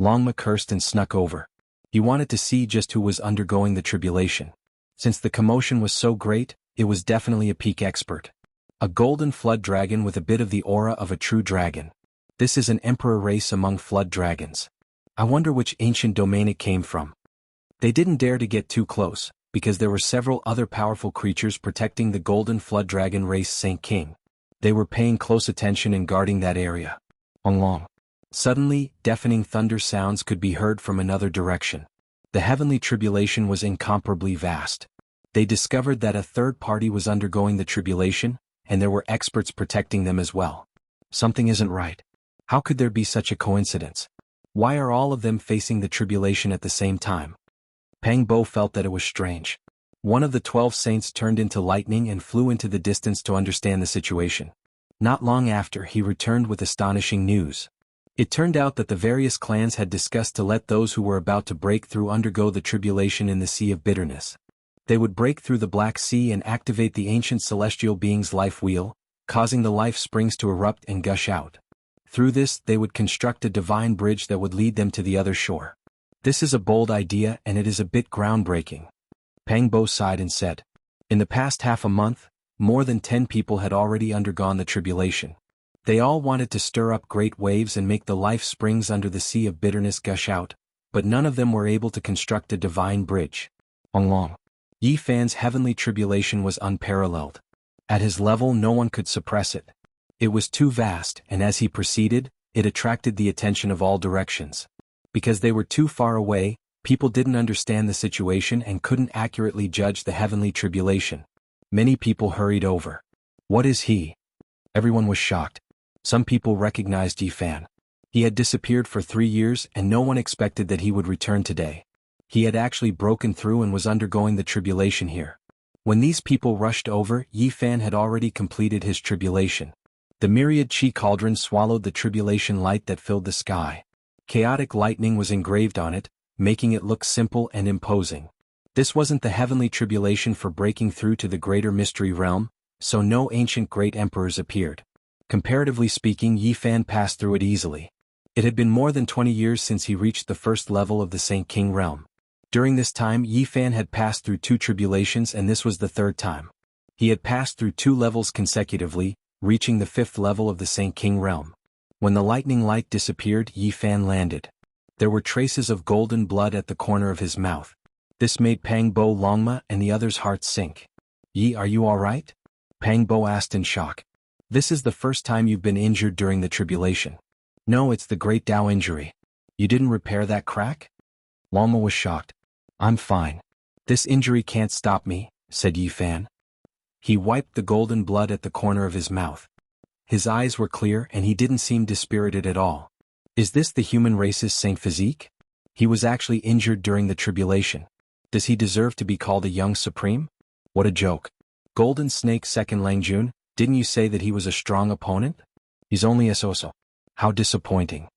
Longma cursed and snuck over. He wanted to see just who was undergoing the tribulation. Since the commotion was so great, it was definitely a peak expert. A golden flood dragon with a bit of the aura of a true dragon. This is an emperor race among flood dragons. I wonder which ancient domain it came from. They didn't dare to get too close, because there were several other powerful creatures protecting the golden flood dragon race Saint King. They were paying close attention and guarding that area. Long. Suddenly, deafening thunder sounds could be heard from another direction. The heavenly tribulation was incomparably vast. They discovered that a third party was undergoing the tribulation, and there were experts protecting them as well. Something isn't right. How could there be such a coincidence? Why are all of them facing the tribulation at the same time? Pang Bo felt that it was strange. One of the 12 saints turned into lightning and flew into the distance to understand the situation. Not long after, he returned with astonishing news. It turned out that the various clans had discussed to let those who were about to break through undergo the tribulation in the Sea of Bitterness. They would break through the Black Sea and activate the ancient celestial being's life wheel, causing the life springs to erupt and gush out. Through this, they would construct a divine bridge that would lead them to the other shore. This is a bold idea and it is a bit groundbreaking. Pang Bo sighed and said, in the past half a month, more than 10 people had already undergone the tribulation. They all wanted to stir up great waves and make the life springs under the Sea of Bitterness gush out, but none of them were able to construct a divine bridge. Long. Yi Fan's heavenly tribulation was unparalleled. At his level, no one could suppress it. It was too vast, and as he proceeded, it attracted the attention of all directions. Because they were too far away, people didn't understand the situation and couldn't accurately judge the heavenly tribulation. Many people hurried over. What is he? Everyone was shocked. Some people recognized Yi Fan. He had disappeared for 3 years and no one expected that he would return today. He had actually broken through and was undergoing the tribulation here. When these people rushed over, Yi Fan had already completed his tribulation. The myriad chi cauldron swallowed the tribulation light that filled the sky. Chaotic lightning was engraved on it, making it look simple and imposing. This wasn't the heavenly tribulation for breaking through to the greater mystery realm, so no ancient great emperors appeared. Comparatively speaking, Yi Fan passed through it easily. It had been more than 20 years since he reached the first level of the Saint King realm. During this time, Yi Fan had passed through 2 tribulations and this was the 3rd time. He had passed through 2 levels consecutively, reaching the 5th level of the Saint King realm. When the lightning light disappeared, Yi Fan landed. There were traces of golden blood at the corner of his mouth. This made Pang Bo Longma and the others' hearts sink. Yi, are you alright? Pang Bo asked in shock. This is the first time you've been injured during the tribulation. No, it's the Great Tao injury. You didn't repair that crack? Longma was shocked. I'm fine. This injury can't stop me, said Yi Fan. He wiped the golden blood at the corner of his mouth. His eyes were clear and he didn't seem dispirited at all. Is this the human race's Saint Physique? He was actually injured during the tribulation. Does he deserve to be called a young supreme? What a joke. Golden Snake Second Langjun, didn't you say that he was a strong opponent? He's only a so-so. How disappointing.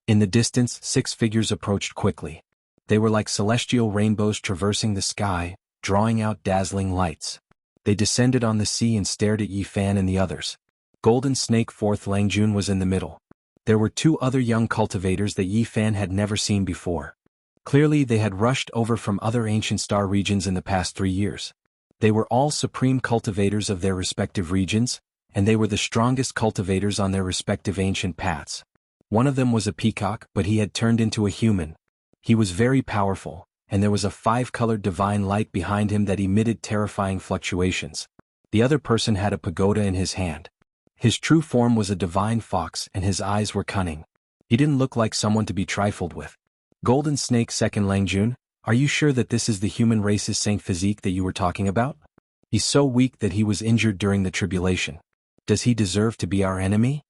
In the distance, 6 figures approached quickly. They were like celestial rainbows traversing the sky, drawing out dazzling lights. They descended on the sea and stared at Yi Fan and the others. Golden Snake Fourth Langjun was in the middle. There were 2 other young cultivators that Yi Fan had never seen before. Clearly they had rushed over from other ancient star regions in the past 3 years. They were all supreme cultivators of their respective regions, and they were the strongest cultivators on their respective ancient paths. One of them was a peacock, but he had turned into a human. He was very powerful, and there was a 5-colored divine light behind him that emitted terrifying fluctuations. The other person had a pagoda in his hand. His true form was a divine fox and his eyes were cunning. He didn't look like someone to be trifled with. Golden Snake Second Langjun, are you sure that this is the human race's Saint Physique that you were talking about? He's so weak that he was injured during the tribulation. Does he deserve to be our enemy?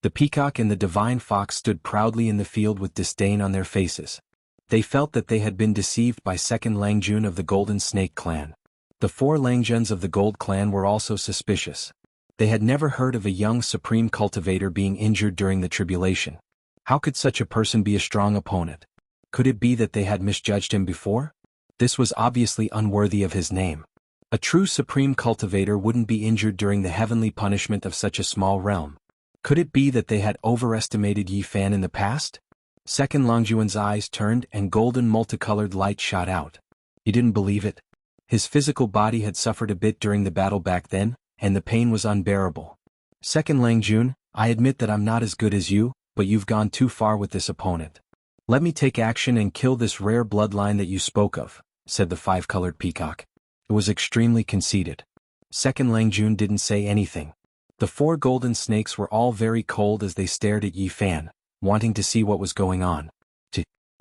The peacock and the divine fox stood proudly in the field with disdain on their faces. They felt that they had been deceived by Second Langjun of the Golden Snake clan. The 4 Langjuns of the Gold clan were also suspicious. They had never heard of a young supreme cultivator being injured during the tribulation. How could such a person be a strong opponent? Could it be that they had misjudged him before? This was obviously unworthy of his name. A true supreme cultivator wouldn't be injured during the heavenly punishment of such a small realm. Could it be that they had overestimated Yi Fan in the past? Second Longjuan's eyes turned and golden multicolored light shot out. He didn't believe it. His physical body had suffered a bit during the battle back then, and the pain was unbearable. Second Langjun, I admit that I'm not as good as you, but you've gone too far with this opponent. Let me take action and kill this rare bloodline that you spoke of, said the 5-colored peacock. It was extremely conceited. Second Langjun didn't say anything. The 4 golden snakes were all very cold as they stared at Yi Fan, wanting to see what was going on.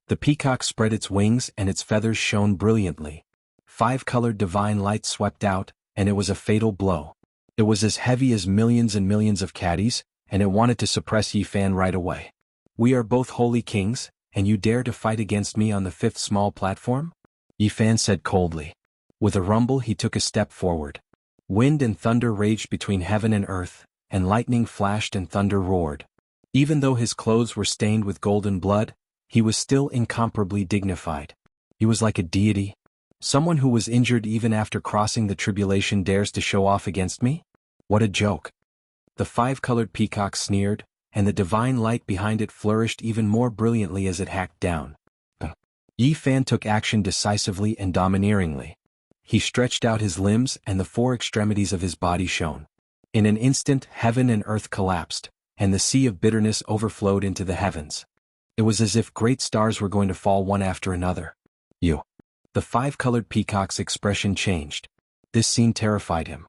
The peacock spread its wings and its feathers shone brilliantly. 5-colored divine light swept out, and it was a fatal blow. It was as heavy as millions and millions of caddies, and it wanted to suppress Yi Fan right away. We are both holy kings, and you dare to fight against me on the fifth small platform? Yi Fan said coldly. With a rumble he took a step forward. Wind and thunder raged between heaven and earth, and lightning flashed and thunder roared. Even though his clothes were stained with golden blood, he was still incomparably dignified. He was like a deity. Someone who was injured even after crossing the tribulation dares to show off against me? What a joke. The five-colored peacock sneered, and the divine light behind it flourished even more brilliantly as it hacked down. Yi Fan took action decisively and domineeringly. He stretched out his limbs and the four extremities of his body shone. In an instant heaven and earth collapsed, and the sea of bitterness overflowed into the heavens. It was as if great stars were going to fall one after another. The five-colored peacock's expression changed. This scene terrified him.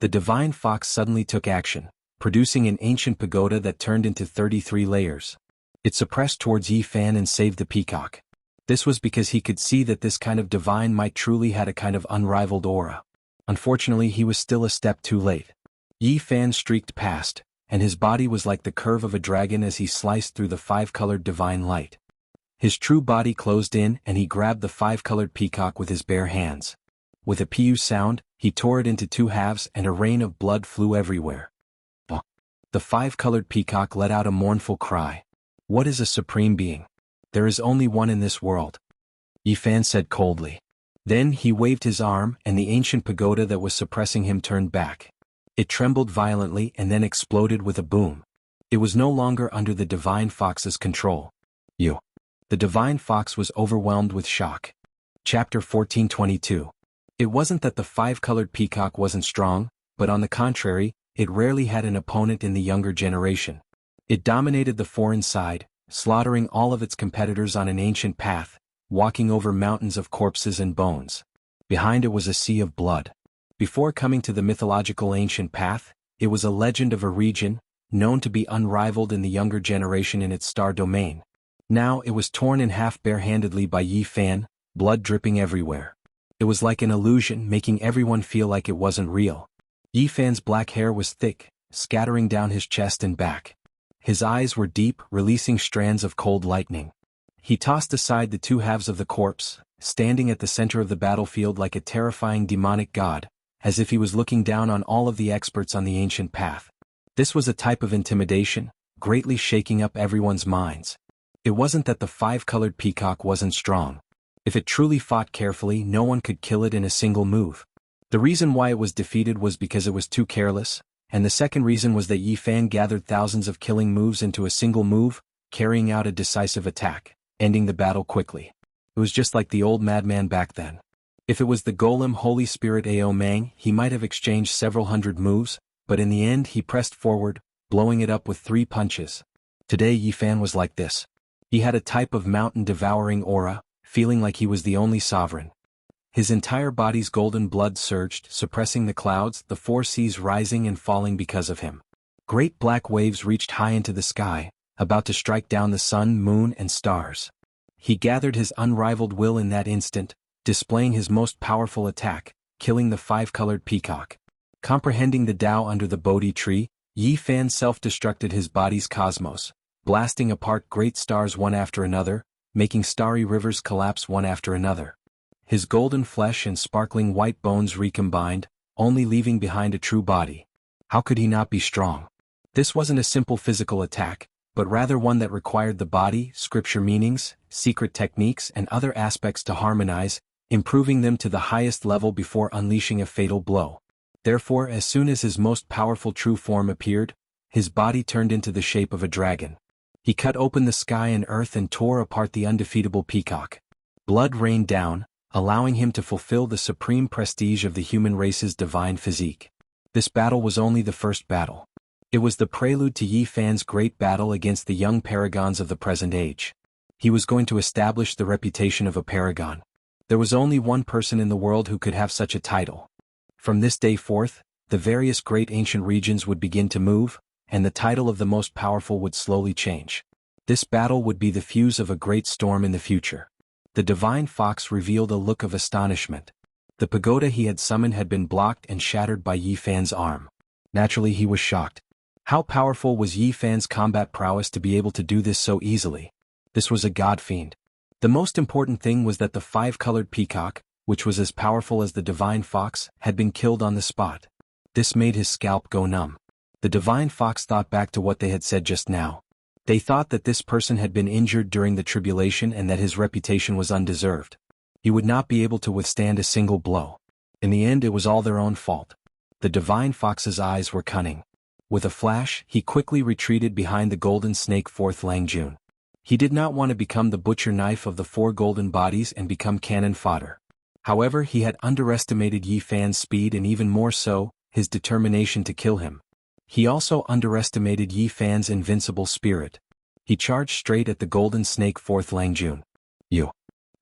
The divine fox suddenly took action, producing an ancient pagoda that turned into 33 layers. It suppressed towards Yi Fan and saved the peacock. This was because he could see that this kind of divine might truly had a kind of unrivaled aura. Unfortunately he was still a step too late. Yi Fan streaked past, and his body was like the curve of a dragon as he sliced through the five-colored divine light. His true body closed in and he grabbed the five-colored peacock with his bare hands. With a piu sound, he tore it into two halves and a rain of blood flew everywhere. The five-colored peacock let out a mournful cry. What is a supreme being? There is only one in this world. Yi Fan said coldly. Then he waved his arm and the ancient pagoda that was suppressing him turned back. It trembled violently and then exploded with a boom. It was no longer under the divine fox's control. The divine fox was overwhelmed with shock. Chapter 14:22. It wasn't that the five-colored peacock wasn't strong, but on the contrary, it rarely had an opponent in the younger generation. It dominated the foreign side, slaughtering all of its competitors on an ancient path, walking over mountains of corpses and bones. Behind it was a sea of blood. Before coming to the mythological ancient path, it was a legend of a region, known to be unrivaled in the younger generation in its star domain. Now it was torn in half barehandedly by Yi Fan, blood dripping everywhere. It was like an illusion, making everyone feel like it wasn't real. Yi Fan's black hair was thick, scattering down his chest and back. His eyes were deep, releasing strands of cold lightning. He tossed aside the two halves of the corpse, standing at the center of the battlefield like a terrifying demonic god, as if he was looking down on all of the experts on the ancient path. This was a type of intimidation, greatly shaking up everyone's minds. It wasn't that the five-colored peacock wasn't strong. If it truly fought carefully, no one could kill it in a single move. The reason why it was defeated was because it was too careless, and the second reason was that Yi Fan gathered thousands of killing moves into a single move, carrying out a decisive attack, ending the battle quickly. It was just like the old madman back then. If it was the golem Holy Spirit Ao Mang, he might have exchanged several hundred moves, but in the end he pressed forward, blowing it up with 3 punches. Today Yi Fan was like this. He had a type of mountain-devouring aura, feeling like he was the only sovereign. His entire body's golden blood surged, suppressing the clouds, the 4 seas rising and falling because of him. Great black waves reached high into the sky, about to strike down the sun, moon, and stars. He gathered his unrivaled will in that instant, displaying his most powerful attack, killing the five-colored peacock. Comprehending the Tao under the Bodhi tree, Yi Fan self-destructed his body's cosmos, blasting apart great stars one after another, making starry rivers collapse one after another. His golden flesh and sparkling white bones recombined, only leaving behind a true body. How could he not be strong? This wasn't a simple physical attack, but rather one that required the body, scripture meanings, secret techniques and other aspects to harmonize, improving them to the highest level before unleashing a fatal blow. Therefore, as soon as his most powerful true form appeared, his body turned into the shape of a dragon. He cut open the sky and earth and tore apart the undefeatable peacock. Blood rained down, allowing him to fulfill the supreme prestige of the human race's divine physique. This battle was only the first battle. It was the prelude to Yi Fan's great battle against the young paragons of the present age. He was going to establish the reputation of a paragon. There was only one person in the world who could have such a title. From this day forth, the various great ancient regions would begin to move, and the title of the most powerful would slowly change. This battle would be the fuse of a great storm in the future. The divine fox revealed a look of astonishment. The pagoda he had summoned had been blocked and shattered by Yi Fan's arm. Naturally he was shocked. How powerful was Yi Fan's combat prowess to be able to do this so easily? This was a god fiend. The most important thing was that the five-colored peacock, which was as powerful as the divine fox, had been killed on the spot. This made his scalp go numb. The divine fox thought back to what they had said just now. They thought that this person had been injured during the tribulation and that his reputation was undeserved. He would not be able to withstand a single blow. In the end, it was all their own fault. The divine fox's eyes were cunning. With a flash, he quickly retreated behind the golden snake fourth Langjun. He did not want to become the butcher knife of the four golden bodies and become cannon fodder. However, he had underestimated Yi Fan's speed and even more so, his determination to kill him. He also underestimated Yi Fan's invincible spirit. He charged straight at the golden snake fourth Langjun. You.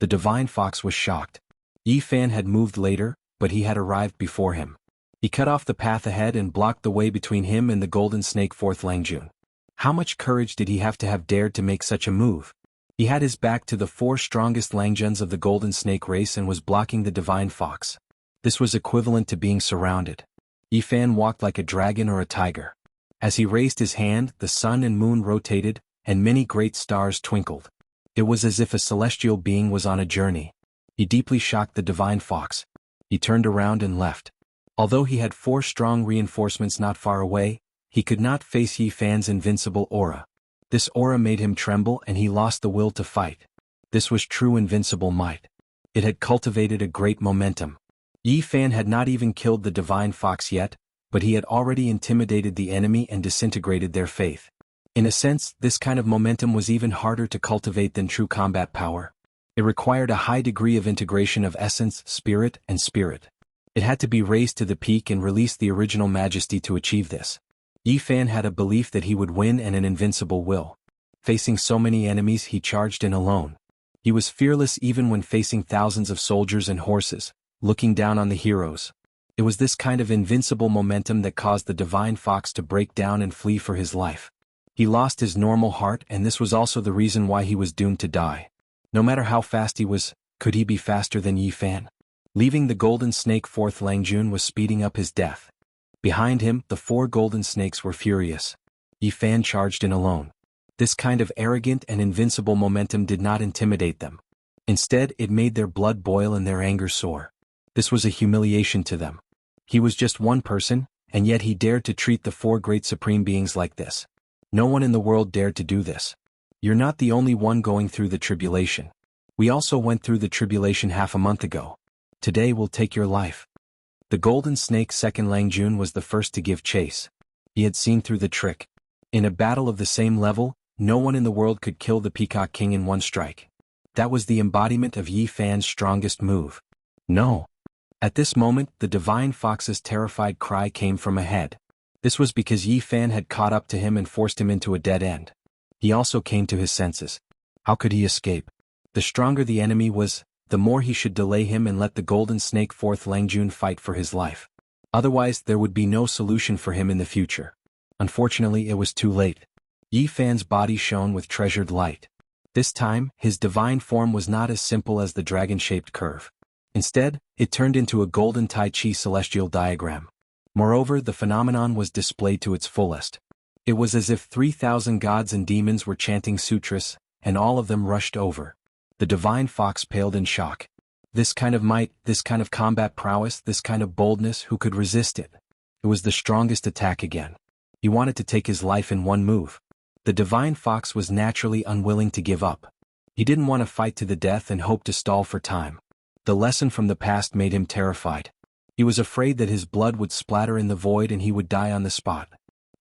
The divine fox was shocked. Yi Fan had moved later, but he had arrived before him. He cut off the path ahead and blocked the way between him and the golden snake fourth Langjun. How much courage did he have to have dared to make such a move? He had his back to the four strongest Langjuns of the golden snake race and was blocking the divine fox. This was equivalent to being surrounded. Yi Fan walked like a dragon or a tiger. As he raised his hand, the sun and moon rotated, and many great stars twinkled. It was as if a celestial being was on a journey. He deeply shocked the divine fox. He turned around and left. Although he had four strong reinforcements not far away, he could not face Yi Fan's invincible aura. This aura made him tremble and he lost the will to fight. This was true invincible might. It had cultivated a great momentum. Yi Fan had not even killed the divine fox yet, but he had already intimidated the enemy and disintegrated their faith. In a sense, this kind of momentum was even harder to cultivate than true combat power. It required a high degree of integration of essence, spirit, and spirit. It had to be raised to the peak and release the original majesty to achieve this. Yi Fan had a belief that he would win and an invincible will. Facing so many enemies, he charged in alone. He was fearless even when facing thousands of soldiers and horses, looking down on the heroes. It was this kind of invincible momentum that caused the divine fox to break down and flee for his life. He lost his normal heart, and this was also the reason why he was doomed to die. No matter how fast he was, could he be faster than Yi Fan? Leaving the golden snake fourth Langjun was speeding up his death. Behind him, the four golden snakes were furious. Yi Fan charged in alone. This kind of arrogant and invincible momentum did not intimidate them. Instead, it made their blood boil and their anger soar. This was a humiliation to them. He was just one person, and yet he dared to treat the four great supreme beings like this. No one in the world dared to do this. You're not the only one going through the tribulation. We also went through the tribulation half a month ago. Today will take your life. The golden snake second Langjun was the first to give chase. He had seen through the trick. In a battle of the same level, no one in the world could kill the Peacock King in one strike. That was the embodiment of Yi Fan's strongest move. No. At this moment, the divine fox's terrified cry came from ahead. This was because Yi Fan had caught up to him and forced him into a dead end. He also came to his senses. How could he escape? The stronger the enemy was, the more he should delay him and let the golden snake fourth Langjun fight for his life. Otherwise, there would be no solution for him in the future. Unfortunately, it was too late. Yi Fan's body shone with treasured light. This time, his divine form was not as simple as the dragon-shaped curve. Instead, it turned into a golden Tai Chi celestial diagram. Moreover, the phenomenon was displayed to its fullest. It was as if 3,000 gods and demons were chanting sutras, and all of them rushed over. The divine fox paled in shock. This kind of might, this kind of combat prowess, this kind of boldness, who could resist it? It was the strongest attack again. He wanted to take his life in one move. The divine fox was naturally unwilling to give up. He didn't want to fight to the death and hope to stall for time. The lesson from the past made him terrified. He was afraid that his blood would splatter in the void and he would die on the spot.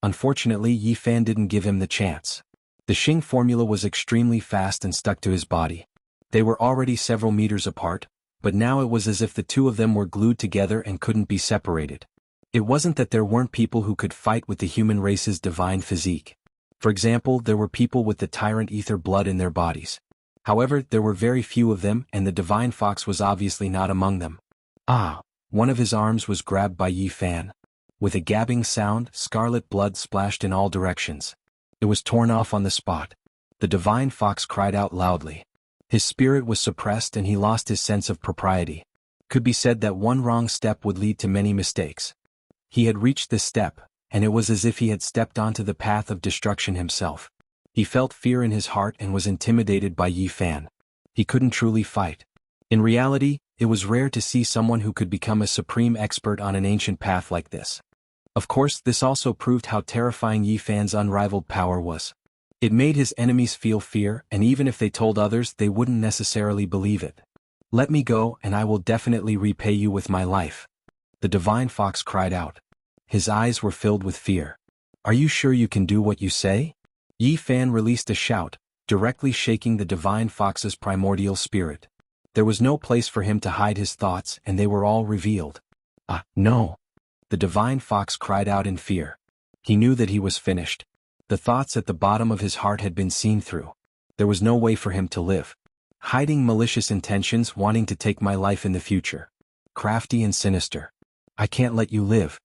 Unfortunately, Yi Fan didn't give him the chance. The Xing formula was extremely fast and stuck to his body. They were already several meters apart, but now it was as if the two of them were glued together and couldn't be separated. It wasn't that there weren't people who could fight with the human race's divine physique. For example, there were people with the tyrant ether blood in their bodies. However, there were very few of them, and the divine fox was obviously not among them. One of his arms was grabbed by Yi Fan. With a gabbing sound, scarlet blood splashed in all directions. It was torn off on the spot. The divine fox cried out loudly. His spirit was suppressed and he lost his sense of propriety. Could be said that one wrong step would lead to many mistakes. He had reached this step, and it was as if he had stepped onto the path of destruction himself. He felt fear in his heart and was intimidated by Yi Fan. He couldn't truly fight. In reality, it was rare to see someone who could become a supreme expert on an ancient path like this. Of course, this also proved how terrifying Yi Fan's unrivaled power was. It made his enemies feel fear, and even if they told others, they wouldn't necessarily believe it. "Let me go, and I will definitely repay you with my life," the divine fox cried out. His eyes were filled with fear. "Are you sure you can do what you say?" Yi Fan released a shout, directly shaking the divine fox's primordial spirit. There was no place for him to hide his thoughts, and they were all revealed. No!" The divine fox cried out in fear. He knew that he was finished. The thoughts at the bottom of his heart had been seen through. There was no way for him to live. Hiding malicious intentions, wanting to take my life in the future. Crafty and sinister. I can't let you live.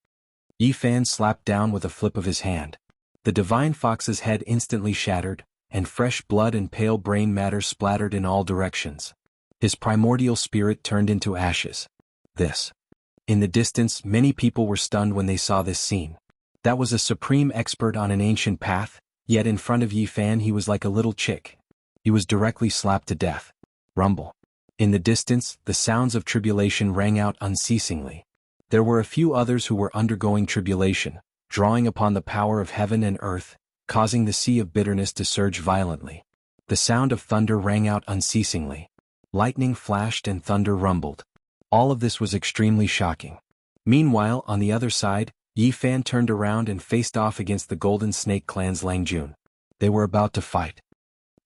Yi Fan slapped down with a flip of his hand. The divine fox's head instantly shattered, and fresh blood and pale brain matter splattered in all directions. His primordial spirit turned into ashes. In the distance, many people were stunned when they saw this scene. That was a supreme expert on an ancient path, yet in front of Yi Fan he was like a little chick. He was directly slapped to death. Rumble. In the distance, the sounds of tribulation rang out unceasingly. There were a few others who were undergoing tribulation, drawing upon the power of heaven and earth, causing the sea of bitterness to surge violently. The sound of thunder rang out unceasingly. Lightning flashed and thunder rumbled. All of this was extremely shocking. Meanwhile, on the other side, Yi Fan turned around and faced off against the Golden Snake Clan's Lang Jun. They were about to fight.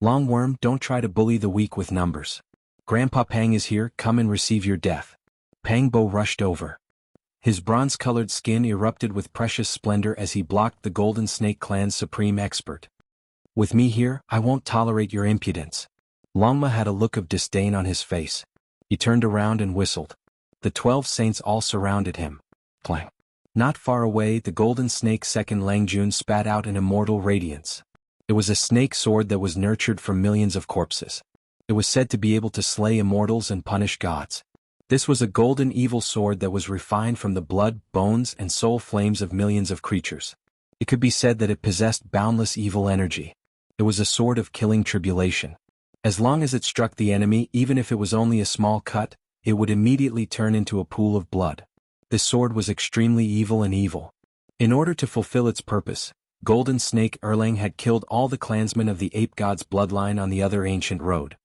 "Longworm, don't try to bully the weak with numbers. Grandpa Pang is here, come and receive your death." Pang Bo rushed over. His bronze-colored skin erupted with precious splendor as he blocked the Golden Snake Clan's supreme expert. "With me here, I won't tolerate your impudence." Longma had a look of disdain on his face. He turned around and whistled. The 12 saints all surrounded him. Clang. Not far away, the Golden Snake's second Lang Jun spat out an immortal radiance. It was a snake sword that was nurtured from millions of corpses. It was said to be able to slay immortals and punish gods. This was a golden evil sword that was refined from the blood, bones, and soul flames of millions of creatures. It could be said that it possessed boundless evil energy. It was a sword of killing tribulation. As long as it struck the enemy, even if it was only a small cut, it would immediately turn into a pool of blood. This sword was extremely evil and evil. In order to fulfill its purpose, Golden Snake Erlang had killed all the clansmen of the ape god's bloodline on the other ancient road.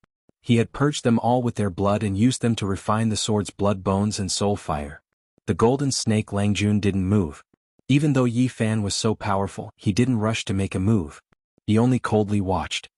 He had purged them all with their blood and used them to refine the sword's blood, bones, and soul fire. The Golden Snake Lang Jun didn't move. Even though Yi Fan was so powerful, he didn't rush to make a move. He only coldly watched.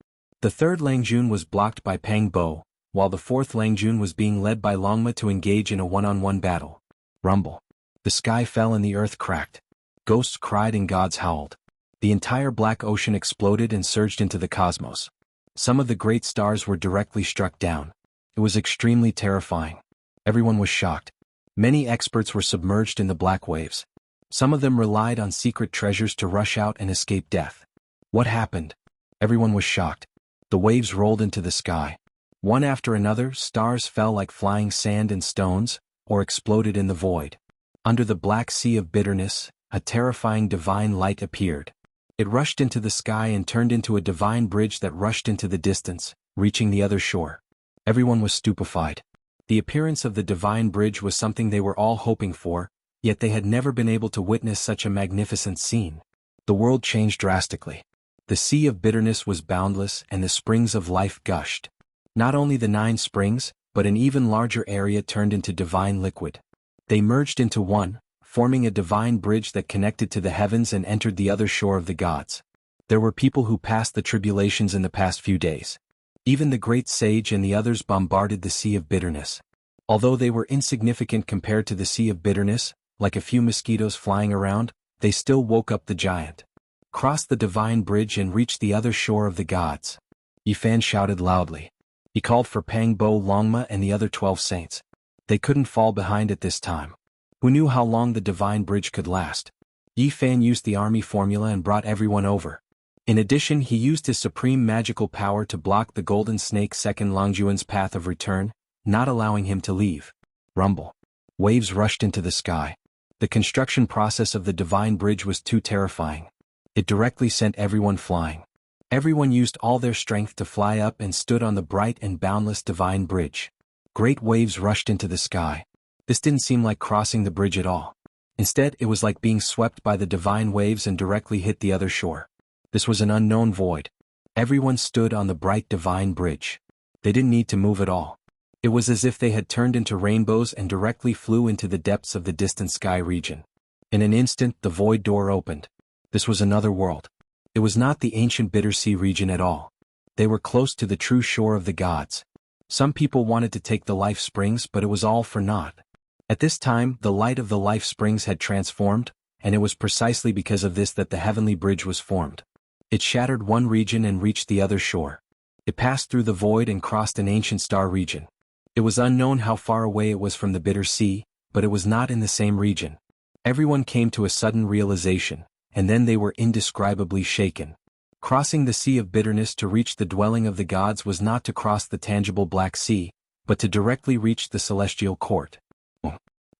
The third Lang Jun was blocked by Pang Bo, while the fourth Lang Jun was being led by Longma to engage in a one-on-one battle. Rumble. The sky fell and the earth cracked. Ghosts cried and gods howled. The entire black ocean exploded and surged into the cosmos. Some of the great stars were directly struck down. It was extremely terrifying. Everyone was shocked. Many experts were submerged in the black waves. Some of them relied on secret treasures to rush out and escape death. What happened? Everyone was shocked. The waves rolled into the sky. One after another, stars fell like flying sand and stones, or exploded in the void. Under the black sea of bitterness, a terrifying divine light appeared. It rushed into the sky and turned into a divine bridge that rushed into the distance, reaching the other shore. Everyone was stupefied. The appearance of the divine bridge was something they were all hoping for, yet they had never been able to witness such a magnificent scene. The world changed drastically. The sea of bitterness was boundless and the springs of life gushed. Not only the 9 springs, but an even larger area turned into divine liquid. They merged into one, forming a divine bridge that connected to the heavens and entered the other shore of the gods. There were people who passed the tribulations in the past few days. Even the great sage and the others bombarded the sea of bitterness. Although they were insignificant compared to the sea of bitterness, like a few mosquitoes flying around, they still woke up the giant. Crossed the divine bridge and reached the other shore of the gods. Yi Fan shouted loudly. He called for Pang Bo, Longma, and the other 12 saints. They couldn't fall behind at this time. Who knew how long the divine bridge could last? Yi Fan used the army formula and brought everyone over. In addition, he used his supreme magical power to block the Golden Snake's second Lang Jun's path of return, not allowing him to leave. Rumble. Waves rushed into the sky. The construction process of the divine bridge was too terrifying. It directly sent everyone flying. Everyone used all their strength to fly up and stood on the bright and boundless divine bridge. Great waves rushed into the sky. This didn't seem like crossing the bridge at all. Instead, it was like being swept by the divine waves and directly hit the other shore. This was an unknown void. Everyone stood on the bright divine bridge. They didn't need to move at all. It was as if they had turned into rainbows and directly flew into the depths of the distant sky region. In an instant, the void door opened. This was another world. It was not the ancient Bitter Sea region at all. They were close to the true shore of the gods. Some people wanted to take the life springs, but it was all for naught. At this time, the light of the life springs had transformed, and it was precisely because of this that the heavenly bridge was formed. It shattered one region and reached the other shore. It passed through the void and crossed an ancient star region. It was unknown how far away it was from the Bitter Sea, but it was not in the same region. Everyone came to a sudden realization, and then they were indescribably shaken. Crossing the Sea of Bitterness to reach the dwelling of the gods was not to cross the tangible Black Sea, but to directly reach the celestial court.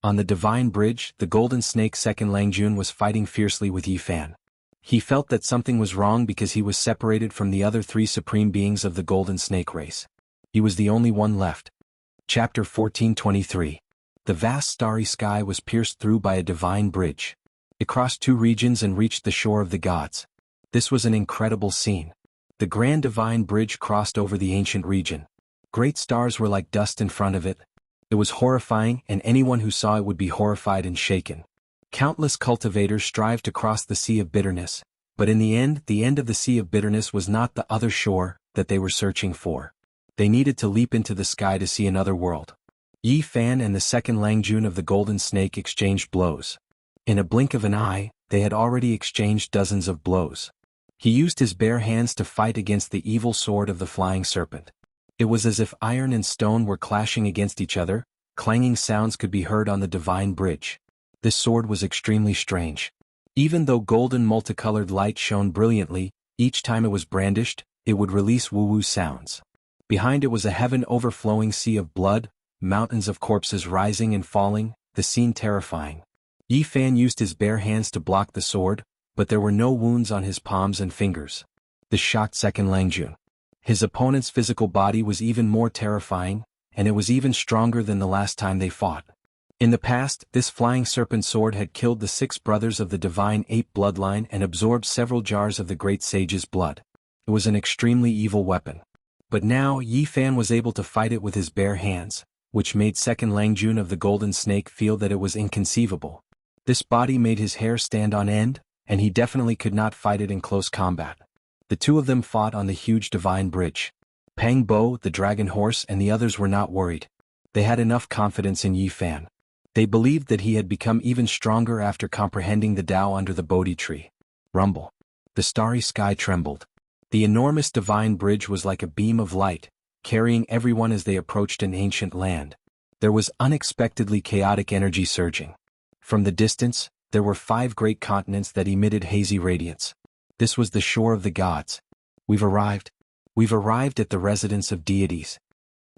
On the divine bridge, the golden snake second Langjun was fighting fiercely with Yi Fan. He felt that something was wrong because he was separated from the other three supreme beings of the golden snake race. He was the only one left. Chapter 14:23. The vast starry sky was pierced through by a divine bridge. It crossed two regions and reached the shore of the gods. This was an incredible scene. The grand divine bridge crossed over the ancient region. Great stars were like dust in front of it. It was horrifying, and anyone who saw it would be horrified and shaken. Countless cultivators strived to cross the Sea of Bitterness, but in the end of the Sea of Bitterness was not the other shore that they were searching for. They needed to leap into the sky to see another world. Yi Fan and the second Langjun of the Golden Snake exchanged blows. In a blink of an eye, they had already exchanged dozens of blows. He used his bare hands to fight against the evil sword of the flying serpent. It was as if iron and stone were clashing against each other. Clanging sounds could be heard on the divine bridge. This sword was extremely strange. Even though golden multicolored light shone brilliantly, each time it was brandished, it would release woo-woo sounds. Behind it was a heaven overflowing sea of blood, mountains of corpses rising and falling, the scene terrifying. Yi Fan used his bare hands to block the sword, but there were no wounds on his palms and fingers. This shocked second Langjun. His opponent's physical body was even more terrifying, and it was even stronger than the last time they fought. In the past, this flying serpent sword had killed the 6 brothers of the divine ape bloodline and absorbed several jars of the great sage's blood. It was an extremely evil weapon. But now Yi Fan was able to fight it with his bare hands, which made second Langjun of the Golden Snake feel that it was inconceivable. This body made his hair stand on end, and he definitely could not fight it in close combat. The two of them fought on the huge divine bridge. Pang Bo, the dragon horse, and the others were not worried. They had enough confidence in Yi Fan. They believed that he had become even stronger after comprehending the Tao under the Bodhi tree. Rumble. The starry sky trembled. The enormous divine bridge was like a beam of light, carrying everyone as they approached an ancient land. There was unexpectedly chaotic energy surging. From the distance, there were 5 great continents that emitted hazy radiance. This was the shore of the gods. We've arrived. We've arrived at the residence of deities.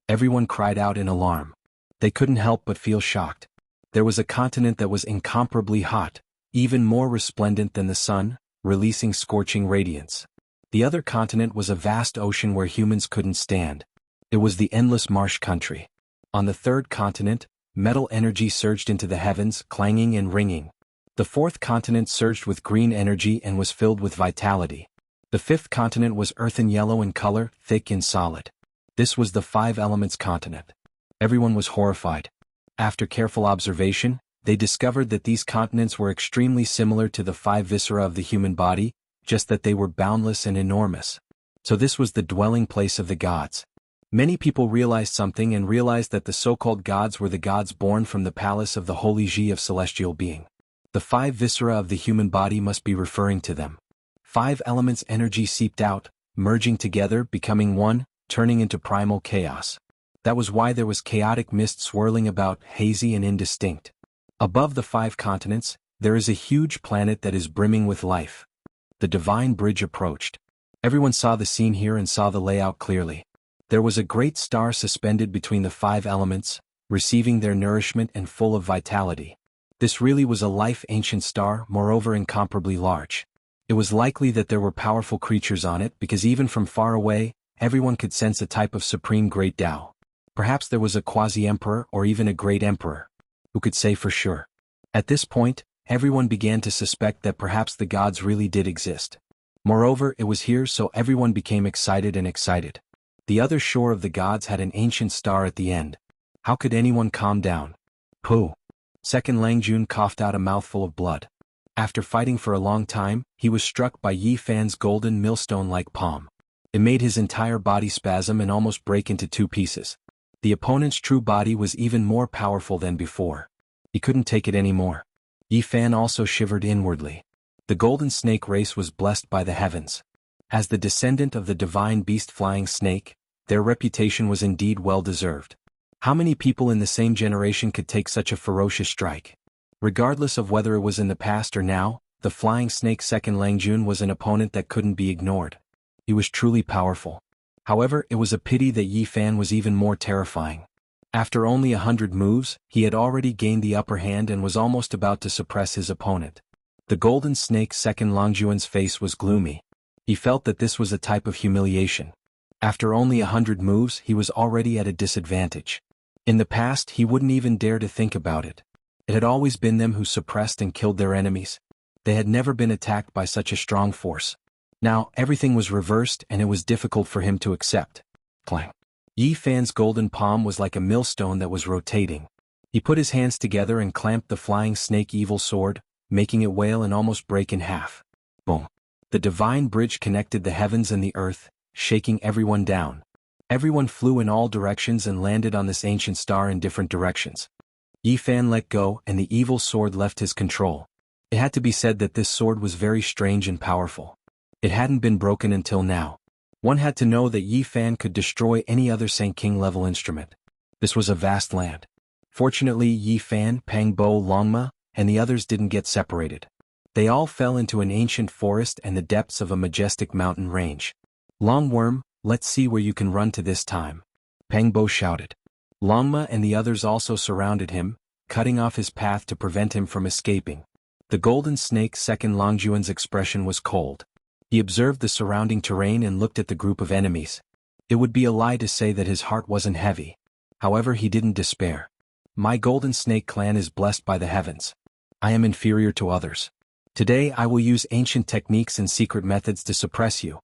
Everyone cried out in alarm. They couldn't help but feel shocked. There was a continent that was incomparably hot, even more resplendent than the sun, releasing scorching radiance. The other continent was a vast ocean where humans couldn't stand. It was the endless marsh country. On the third continent, metal energy surged into the heavens, clanging and ringing. The fourth continent surged with green energy and was filled with vitality. The fifth continent was earthen yellow in color, thick and solid. This was the 5 elements continent. Everyone was horrified. After careful observation, they discovered that these continents were extremely similar to the 5 viscera of the human body, just that they were boundless and enormous. So this was the dwelling place of the gods. Many people realized something and realized that the so-called gods were the gods born from the palace of the holy Ji of celestial being. The 5 viscera of the human body must be referring to them. 5 elements energy seeped out, merging together, becoming one, turning into primal chaos. That was why there was chaotic mist swirling about, hazy and indistinct. Above the 5 continents, there is a huge planet that is brimming with life. The divine bridge approached. Everyone saw the scene here and saw the layout clearly. There was a great star suspended between the 5 elements, receiving their nourishment and full of vitality. This really was a life-ancient star, moreover incomparably large. It was likely that there were powerful creatures on it because even from far away, everyone could sense a type of supreme great Tao. Perhaps there was a quasi-emperor or even a great emperor. Who could say for sure? At this point, everyone began to suspect that perhaps the gods really did exist. Moreover, it was here, so everyone became excited and excited. The other shore of the gods had an ancient star at the end. How could anyone calm down? Pooh. Second Langjun coughed out a mouthful of blood. After fighting for a long time, he was struck by Yi Fan's golden millstone-like palm. It made his entire body spasm and almost break into two pieces. The opponent's true body was even more powerful than before. He couldn't take it anymore. Yi Fan also shivered inwardly. The golden snake race was blessed by the heavens. As the descendant of the divine beast flying snake, their reputation was indeed well-deserved. How many people in the same generation could take such a ferocious strike? Regardless of whether it was in the past or now, the flying snake Second Langjun was an opponent that couldn't be ignored. He was truly powerful. However, it was a pity that Yi Fan was even more terrifying. After only 100 moves, he had already gained the upper hand and was almost about to suppress his opponent. The golden snake Second Langjun's face was gloomy. He felt that this was a type of humiliation. After only 100 moves, he was already at a disadvantage. In the past, he wouldn't even dare to think about it. It had always been them who suppressed and killed their enemies. They had never been attacked by such a strong force. Now, everything was reversed and it was difficult for him to accept. Clang. Yi Fan's golden palm was like a millstone that was rotating. He put his hands together and clamped the flying snake evil sword, making it wail and almost break in half. Boom. The divine bridge connected the heavens and the earth, shaking everyone down. Everyone flew in all directions and landed on this ancient star in different directions. Yi Fan let go and the evil sword left his control. It had to be said that this sword was very strange and powerful. It hadn't been broken until now. One had to know that Yi Fan could destroy any other Saint King level instrument. This was a vast land. Fortunately, Yi Fan, Pang Bo, Longma, and the others didn't get separated. They all fell into an ancient forest and the depths of a majestic mountain range. Longworm, let's see where you can run to this time. Pang Bo shouted. Longma and the others also surrounded him, cutting off his path to prevent him from escaping. The golden snake Second Longjuan's expression was cold. He observed the surrounding terrain and looked at the group of enemies. It would be a lie to say that his heart wasn't heavy. However, he didn't despair. My golden snake clan is blessed by the heavens. I am inferior to others. Today I will use ancient techniques and secret methods to suppress you.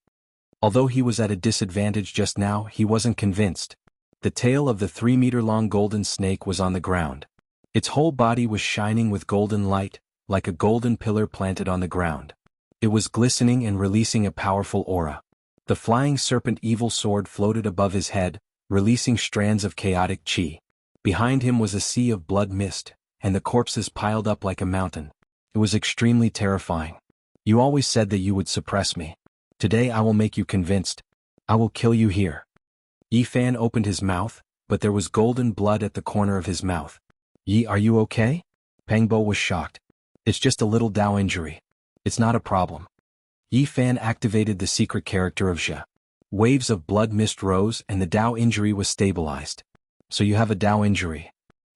Although he was at a disadvantage just now, he wasn't convinced. The tail of the 3-meter-long golden snake was on the ground. Its whole body was shining with golden light, like a golden pillar planted on the ground. It was glistening and releasing a powerful aura. The flying serpent evil sword floated above his head, releasing strands of chaotic chi. Behind him was a sea of blood mist, and the corpses piled up like a mountain. It was extremely terrifying. You always said that you would suppress me. Today I will make you convinced. I will kill you here. Yi Fan opened his mouth, but there was golden blood at the corner of his mouth. Yi, are you okay? Pang Bo was shocked. It's just a little Dao injury. It's not a problem. Yi Fan activated the secret character of Xia. Waves of blood mist rose and the Dao injury was stabilized. So you have a Dao injury.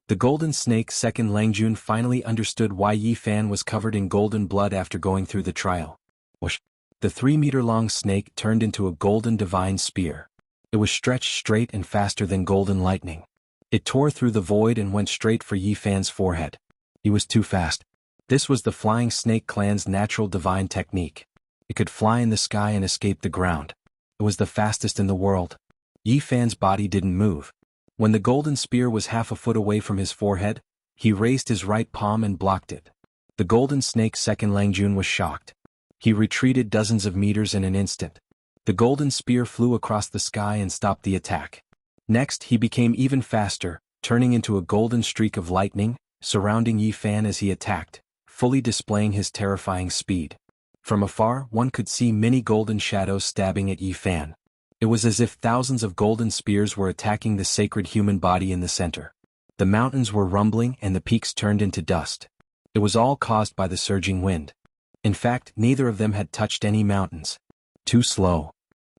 The golden snake Second Langjun finally understood why Yi Fan was covered in golden blood after going through the trial. Whoosh. The 3-meter-long snake turned into a golden divine spear. It was stretched straight and faster than golden lightning. It tore through the void and went straight for Yi Fan's forehead. He was too fast. This was the flying snake clan's natural divine technique. It could fly in the sky and escape the ground. It was the fastest in the world. Yi Fan's body didn't move. When the golden spear was half a foot away from his forehead, he raised his right palm and blocked it. The golden snake Second Langjun was shocked. He retreated dozens of meters in an instant. The golden spear flew across the sky and stopped the attack. Next, he became even faster, turning into a golden streak of lightning, surrounding Yi Fan as he attacked, fully displaying his terrifying speed. From afar, one could see many golden shadows stabbing at Yi Fan. It was as if thousands of golden spears were attacking the sacred human body in the center. The mountains were rumbling and the peaks turned into dust. It was all caused by the surging wind. In fact, neither of them had touched any mountains. Too slow.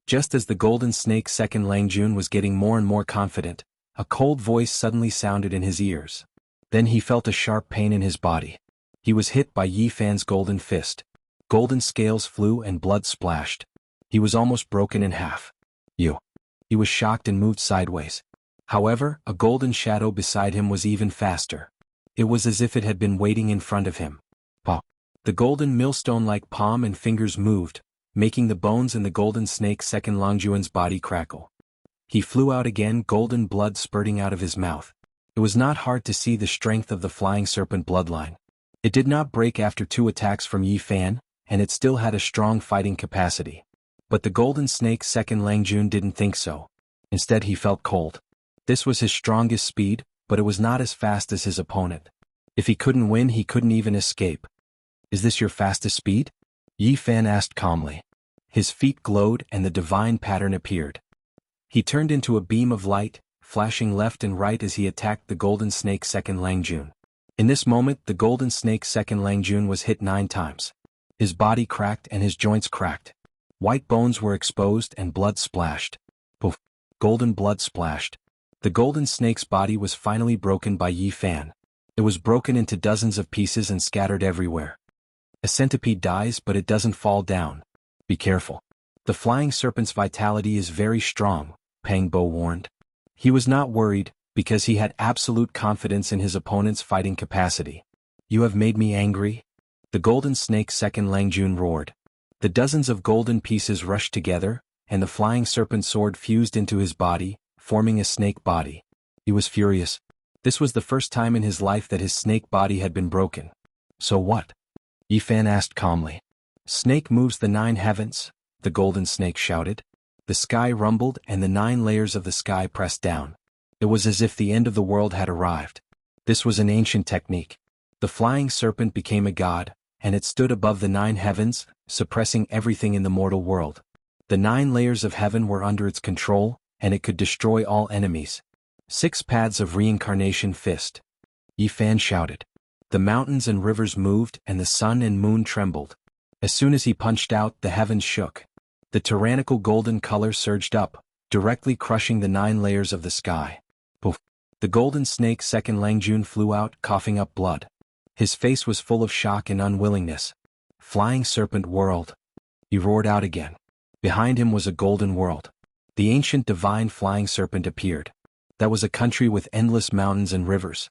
Just as the golden snake Second Langjun was getting more and more confident, a cold voice suddenly sounded in his ears. Then he felt a sharp pain in his body. He was hit by Yi Fan's golden fist. Golden scales flew and blood splashed. He was almost broken in half. You. He was shocked and moved sideways. However, a golden shadow beside him was even faster. It was as if it had been waiting in front of him. Pop. The golden millstone-like palm and fingers moved, making the bones in the golden snake second Longjuan's body crackle. He flew out again, golden blood spurting out of his mouth. It was not hard to see the strength of the flying serpent bloodline. It did not break after 2 attacks from Yi Fan, and it still had a strong fighting capacity. But the golden snake's second Langjun didn't think so. Instead he felt cold. This was his strongest speed, but it was not as fast as his opponent. If he couldn't win, he couldn't even escape. Is this your fastest speed? Yi Fan asked calmly. His feet glowed and the divine pattern appeared. He turned into a beam of light, flashing left and right as he attacked the golden snake's second Langjun. In this moment, the golden snake's second Langjun was hit 9 times. His body cracked and his joints cracked. White bones were exposed and blood splashed. Poof! Golden blood splashed. The golden snake's body was finally broken by Yi Fan. It was broken into dozens of pieces and scattered everywhere. A centipede dies, but it doesn't fall down. Be careful. The flying serpent's vitality is very strong, Pang Bo warned. He was not worried, because he had absolute confidence in his opponent's fighting capacity. You have made me angry? The golden snake's second Langjun roared. The dozens of golden pieces rushed together, and the flying serpent sword fused into his body, forming a snake body. He was furious. This was the first time in his life that his snake body had been broken. So what? Yi Fan asked calmly. Snake moves the 9 heavens, the golden snake shouted. The sky rumbled and the 9 layers of the sky pressed down. It was as if the end of the world had arrived. This was an ancient technique. The flying serpent became a god, and it stood above the 9 heavens, suppressing everything in the mortal world. The 9 layers of heaven were under its control, and it could destroy all enemies. 6 paths of reincarnation fist. Yi Fan shouted. The mountains and rivers moved and the sun and moon trembled. As soon as he punched out, the heavens shook. The tyrannical golden color surged up, directly crushing the 9 layers of the sky. Poof! The golden snake's second Langjun flew out, coughing up blood. His face was full of shock and unwillingness. Flying serpent world. He roared out again. Behind him was a golden world. The ancient divine flying serpent appeared. That was a country with endless mountains and rivers.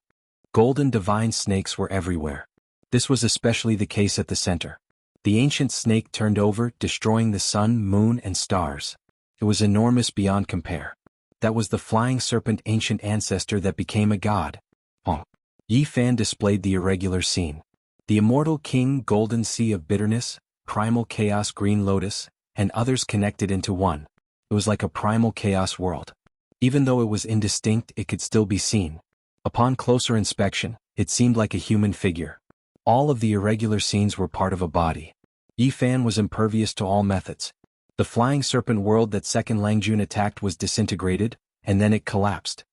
Golden divine snakes were everywhere. This was especially the case at the center. The ancient snake turned over, destroying the sun, moon, and stars. It was enormous beyond compare. That was the flying serpent ancient ancestor that became a god. Oh. Yi Fan displayed the irregular scene. The immortal king, golden sea of bitterness, primal chaos, green lotus, and others connected into one. It was like a primal chaos world. Even though it was indistinct, it could still be seen. Upon closer inspection, it seemed like a human figure. All of the irregular scenes were part of a body. Yi Fan was impervious to all methods. The flying serpent world that second Langjun attacked was disintegrated, and then it collapsed.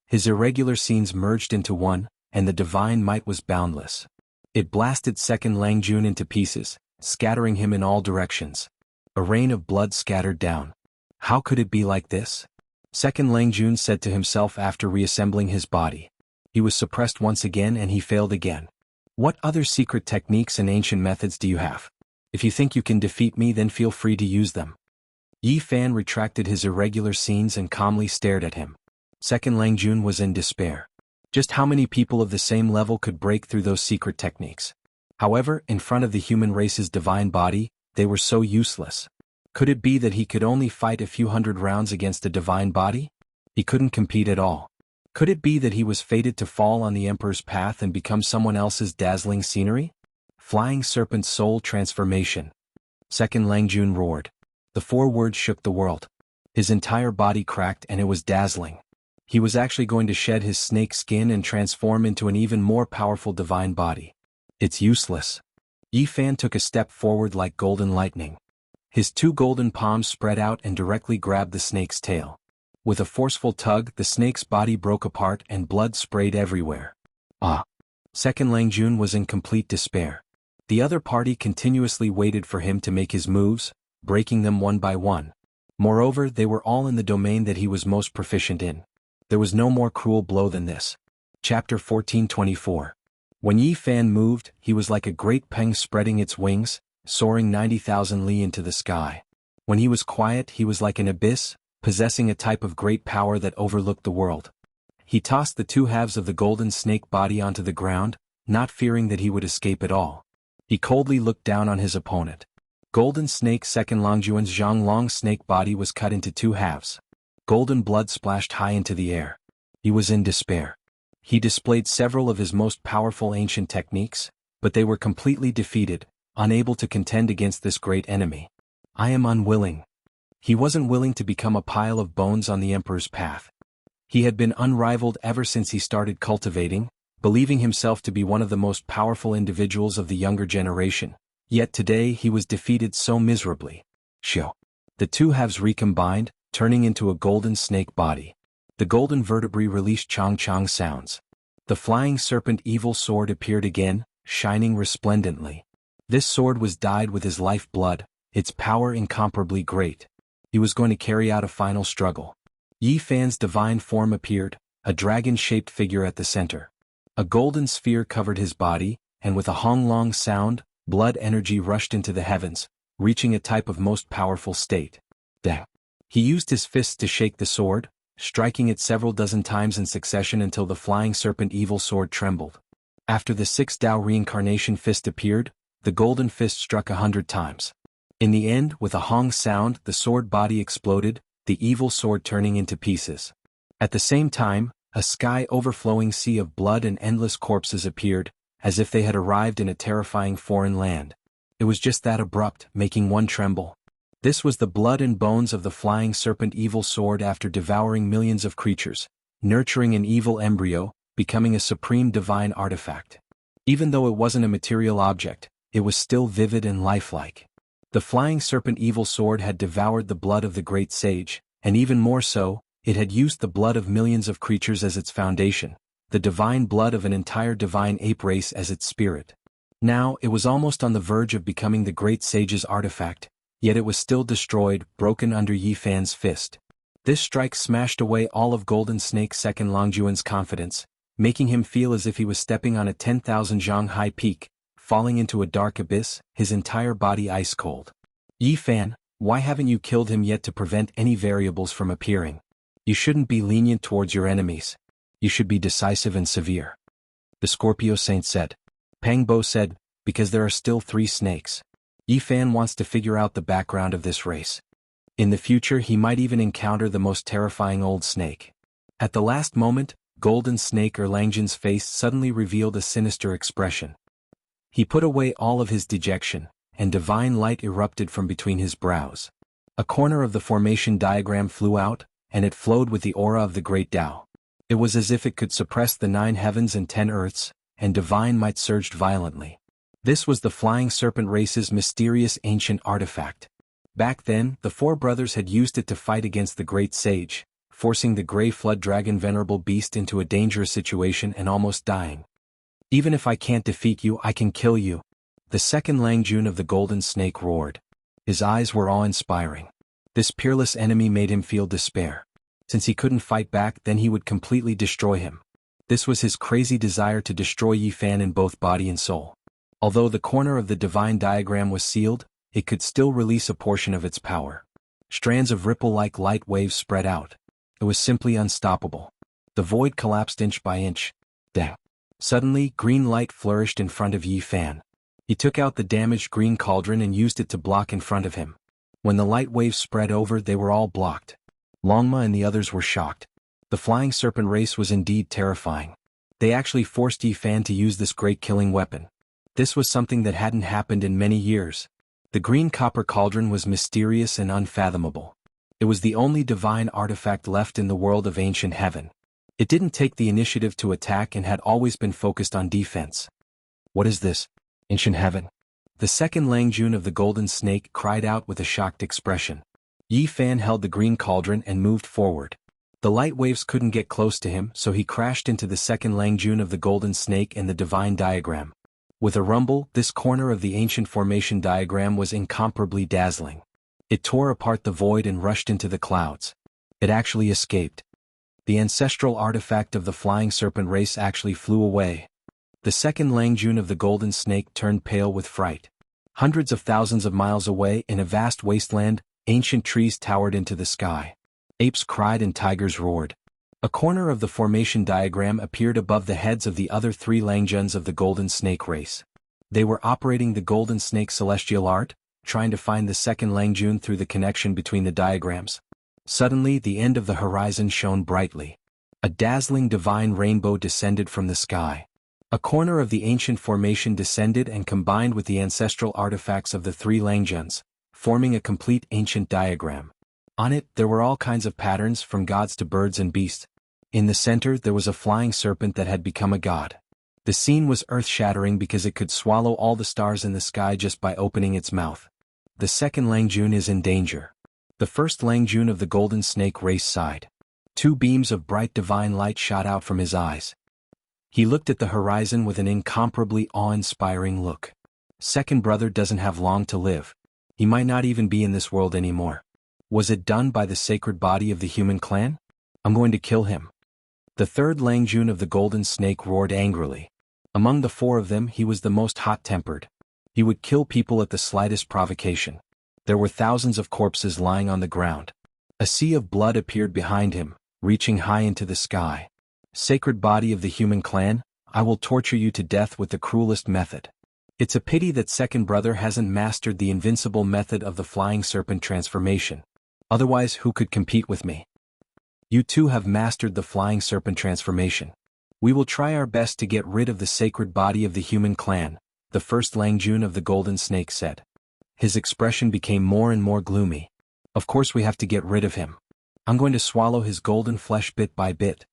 His irregular scenes merged into one, and the divine might was boundless. It blasted second Langjun into pieces, scattering him in all directions. A rain of blood scattered down. How could it be like this? Second Langjun said to himself after reassembling his body. He was suppressed once again and he failed again. What other secret techniques and ancient methods do you have? If you think you can defeat me, then feel free to use them. Yi Fan retracted his irregular scenes and calmly stared at him. Second Langjun was in despair. Just how many people of the same level could break through those secret techniques? However, in front of the human race's divine body, they were so useless. Could it be that he could only fight a few hundred rounds against a divine body? He couldn't compete at all. Could it be that he was fated to fall on the Emperor's path and become someone else's dazzling scenery? Flying serpent soul transformation. Second Langjun roared. The 4 words shook the world. His entire body cracked and it was dazzling. He was actually going to shed his snake skin and transform into an even more powerful divine body. It's useless. Yi Fan took a step forward like golden lightning. His 2 golden palms spread out and directly grabbed the snake's tail. With a forceful tug, the snake's body broke apart and blood sprayed everywhere. Ah! Second Langjun was in complete despair. The other party continuously waited for him to make his moves, breaking them one by one. Moreover, they were all in the domain that he was most proficient in. There was no more cruel blow than this. Chapter 1424. When Yi Fan moved, he was like a great peng spreading its wings, soaring 90,000 li into the sky. When he was quiet, he was like an abyss, possessing a type of great power that overlooked the world. He tossed the two halves of the golden snake body onto the ground, not fearing that he would escape at all. He coldly looked down on his opponent. Golden Snake Second Longjuan's Zhang Long snake body was cut into two halves. Golden blood splashed high into the air. He was in despair. He displayed several of his most powerful ancient techniques, but they were completely defeated, unable to contend against this great enemy. I am unwilling. He wasn't willing to become a pile of bones on the Emperor's path. He had been unrivaled ever since he started cultivating, believing himself to be one of the most powerful individuals of the younger generation. Yet today he was defeated so miserably. Shio. The two halves recombined, turning into a golden snake body. The golden vertebrae released chong-chong sounds. The flying serpent evil sword appeared again, shining resplendently. This sword was dyed with his life blood, its power incomparably great. He was going to carry out a final struggle. Yi Fan's divine form appeared, a dragon-shaped figure at the center. A golden sphere covered his body, and with a hong-long sound, blood energy rushed into the heavens, reaching a type of most powerful state. Dang. He used his fists to shake the sword, striking it several dozen times in succession until the flying serpent evil sword trembled. After the sixth Tao reincarnation fist appeared, the golden fist struck 100 times. In the end, with a hong sound, the sword body exploded, the evil sword turning into pieces. At the same time, a sky-overflowing sea of blood and endless corpses appeared, as if they had arrived in a terrifying foreign land. It was just that abrupt, making one tremble. This was the blood and bones of the flying serpent evil sword after devouring millions of creatures, nurturing an evil embryo, becoming a supreme divine artifact. Even though it wasn't a material object, it was still vivid and lifelike. The flying serpent evil sword had devoured the blood of the great sage, and even more so, it had used the blood of millions of creatures as its foundation, the divine blood of an entire divine ape race as its spirit. Now, it was almost on the verge of becoming the great sage's artifact, yet it was still destroyed, broken under Yi Fan's fist. This strike smashed away all of Golden Snake Second Longjuan's confidence, making him feel as if he was stepping on a 10,000 zhang high peak, falling into a dark abyss, his entire body ice cold. Yi Fan, why haven't you killed him yet to prevent any variables from appearing? You shouldn't be lenient towards your enemies. You should be decisive and severe. The Scorpio Saint said. Pang Bo said, because there are still 3 snakes. Yi Fan wants to figure out the background of this race. In the future he might even encounter the most terrifying old snake. At the last moment, Golden Snake Erlangjin's face suddenly revealed a sinister expression. He put away all of his dejection, and divine light erupted from between his brows. A corner of the formation diagram flew out, and it flowed with the aura of the great Tao. It was as if it could suppress the 9 heavens and 10 earths, and divine might surged violently. This was the flying serpent race's mysterious ancient artifact. Back then, the 4 brothers had used it to fight against the great sage, forcing the gray flood dragon venerable beast into a dangerous situation and almost dying. Even if I can't defeat you, I can kill you. The second Langjun of the Golden Snake roared. His eyes were awe-inspiring. This peerless enemy made him feel despair. Since he couldn't fight back, then he would completely destroy him. This was his crazy desire to destroy Yi Fan in both body and soul. Although the corner of the divine diagram was sealed, it could still release a portion of its power. Strands of ripple-like light waves spread out. It was simply unstoppable. The void collapsed inch by inch. Dang. Suddenly, green light flourished in front of Yi Fan. He took out the damaged green cauldron and used it to block in front of him. When the light waves spread over, they were all blocked. Longma and the others were shocked. The flying serpent race was indeed terrifying. They actually forced Yi Fan to use this great killing weapon. This was something that hadn't happened in many years. The green copper cauldron was mysterious and unfathomable. It was the only divine artifact left in the world of ancient heaven. It didn't take the initiative to attack and had always been focused on defense. What is this? Ancient heaven? The second Langjun of the Golden Snake cried out with a shocked expression. Yi Fan held the green cauldron and moved forward. The light waves couldn't get close to him, so he crashed into the second Langjun of the Golden Snake and the divine diagram. With a rumble, this corner of the ancient formation diagram was incomparably dazzling. It tore apart the void and rushed into the clouds. It actually escaped. The ancestral artifact of the flying serpent race actually flew away. The second Langjun of the golden snake turned pale with fright. Hundreds of thousands of miles away in a vast wasteland, ancient trees towered into the sky. Apes cried and tigers roared. A corner of the formation diagram appeared above the heads of the other three Langjuns of the golden snake race. They were operating the golden snake celestial art, trying to find the second Langjun through the connection between the diagrams. Suddenly the end of the horizon shone brightly. A dazzling divine rainbow descended from the sky. A corner of the ancient formation descended and combined with the ancestral artifacts of the three Langjuns, forming a complete ancient diagram. On it there were all kinds of patterns from gods to birds and beasts. In the center there was a flying serpent that had become a god. The scene was earth-shattering because it could swallow all the stars in the sky just by opening its mouth. The second Langjun is in danger. The first Langjun of the golden snake race sighed. Two beams of bright divine light shot out from his eyes. He looked at the horizon with an incomparably awe-inspiring look. Second brother doesn't have long to live. He might not even be in this world anymore. Was it done by the sacred body of the human clan? I'm going to kill him. The third Langjun of the golden snake roared angrily. Among the four of them he was the most hot-tempered. He would kill people at the slightest provocation. There were thousands of corpses lying on the ground. A sea of blood appeared behind him, reaching high into the sky. Sacred body of the human clan, I will torture you to death with the cruelest method. It's a pity that second brother hasn't mastered the invincible method of the flying serpent transformation. Otherwise, who could compete with me? You two have mastered the flying serpent transformation. We will try our best to get rid of the sacred body of the human clan, the first Langjun of the golden snake said. His expression became more and more gloomy. Of course we have to get rid of him. I'm going to swallow his golden flesh bit by bit.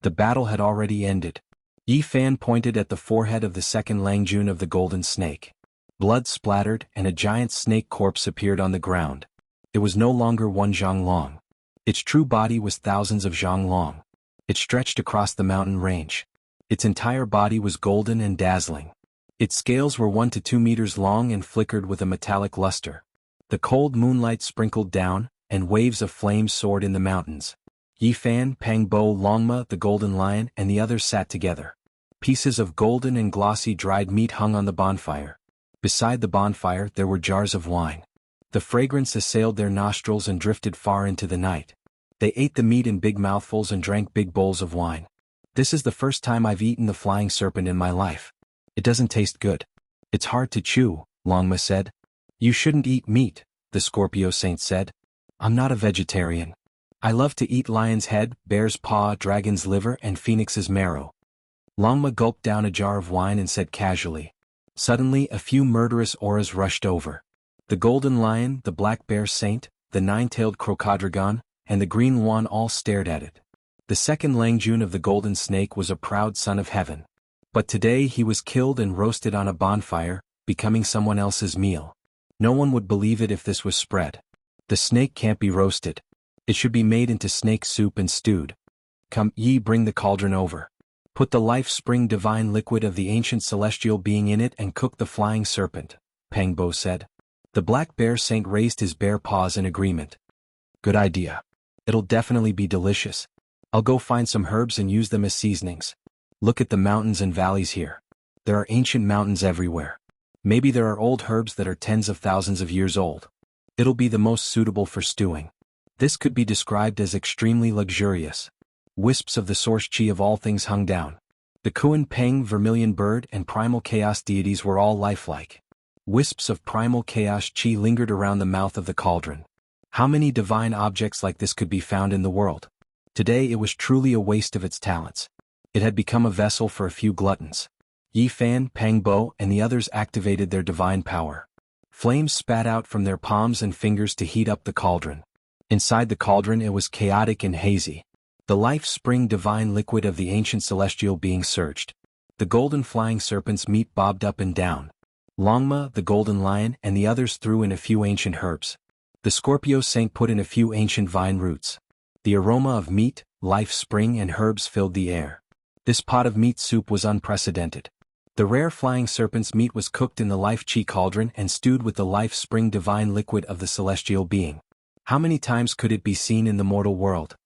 The battle had already ended. Yi Fan pointed at the forehead of the second Langjun of the golden snake. Blood splattered and a giant snake corpse appeared on the ground. It was no longer one zhang long. Its true body was thousands of zhang long. It stretched across the mountain range. Its entire body was golden and dazzling. Its scales were 1 to 2 meters long and flickered with a metallic luster. The cold moonlight sprinkled down, and waves of flame soared in the mountains. Yi Fan, Pang Bo, Longma, the golden lion, and the others sat together. Pieces of golden and glossy dried meat hung on the bonfire. Beside the bonfire there were jars of wine. The fragrance assailed their nostrils and drifted far into the night. They ate the meat in big mouthfuls and drank big bowls of wine. This is the first time I've eaten the flying serpent in my life. It doesn't taste good. It's hard to chew, Longma said. You shouldn't eat meat, the Scorpio Saint said. I'm not a vegetarian. I love to eat lion's head, bear's paw, dragon's liver, and phoenix's marrow. Longma gulped down a jar of wine and said casually. Suddenly a few murderous auras rushed over. The golden lion, the black bear saint, the nine-tailed crocodragon, and the green Wan all stared at it. The second Langjun of the golden snake was a proud son of heaven. But today he was killed and roasted on a bonfire, becoming someone else's meal. No one would believe it if this was spread. The snake can't be roasted. It should be made into snake soup and stewed. Come, Yi, bring the cauldron over. Put the life spring divine liquid of the ancient celestial being in it and cook the flying serpent, Pang Bo said. The black bear saint raised his bare paws in agreement. Good idea. It'll definitely be delicious. I'll go find some herbs and use them as seasonings. Look at the mountains and valleys here. There are ancient mountains everywhere. Maybe there are old herbs that are tens of thousands of years old. It'll be the most suitable for stewing. This could be described as extremely luxurious. Wisps of the source chi of all things hung down. The Kuan Peng vermilion bird and primal chaos deities were all lifelike. Wisps of primal chaos chi lingered around the mouth of the cauldron. How many divine objects like this could be found in the world? Today it was truly a waste of its talents. It had become a vessel for a few gluttons. Yi Fan, Pang Bo, and the others activated their divine power. Flames spat out from their palms and fingers to heat up the cauldron. Inside the cauldron it was chaotic and hazy. The life spring divine liquid of the ancient celestial being surged. The golden flying serpent's meat bobbed up and down. Longma, the golden lion, and the others threw in a few ancient herbs. The Scorpio Saint put in a few ancient vine roots. The aroma of meat, life spring, and herbs filled the air. This pot of meat soup was unprecedented. The rare flying serpent's meat was cooked in the life chi cauldron and stewed with the life spring divine liquid of the celestial being. How many times could it be seen in the mortal world?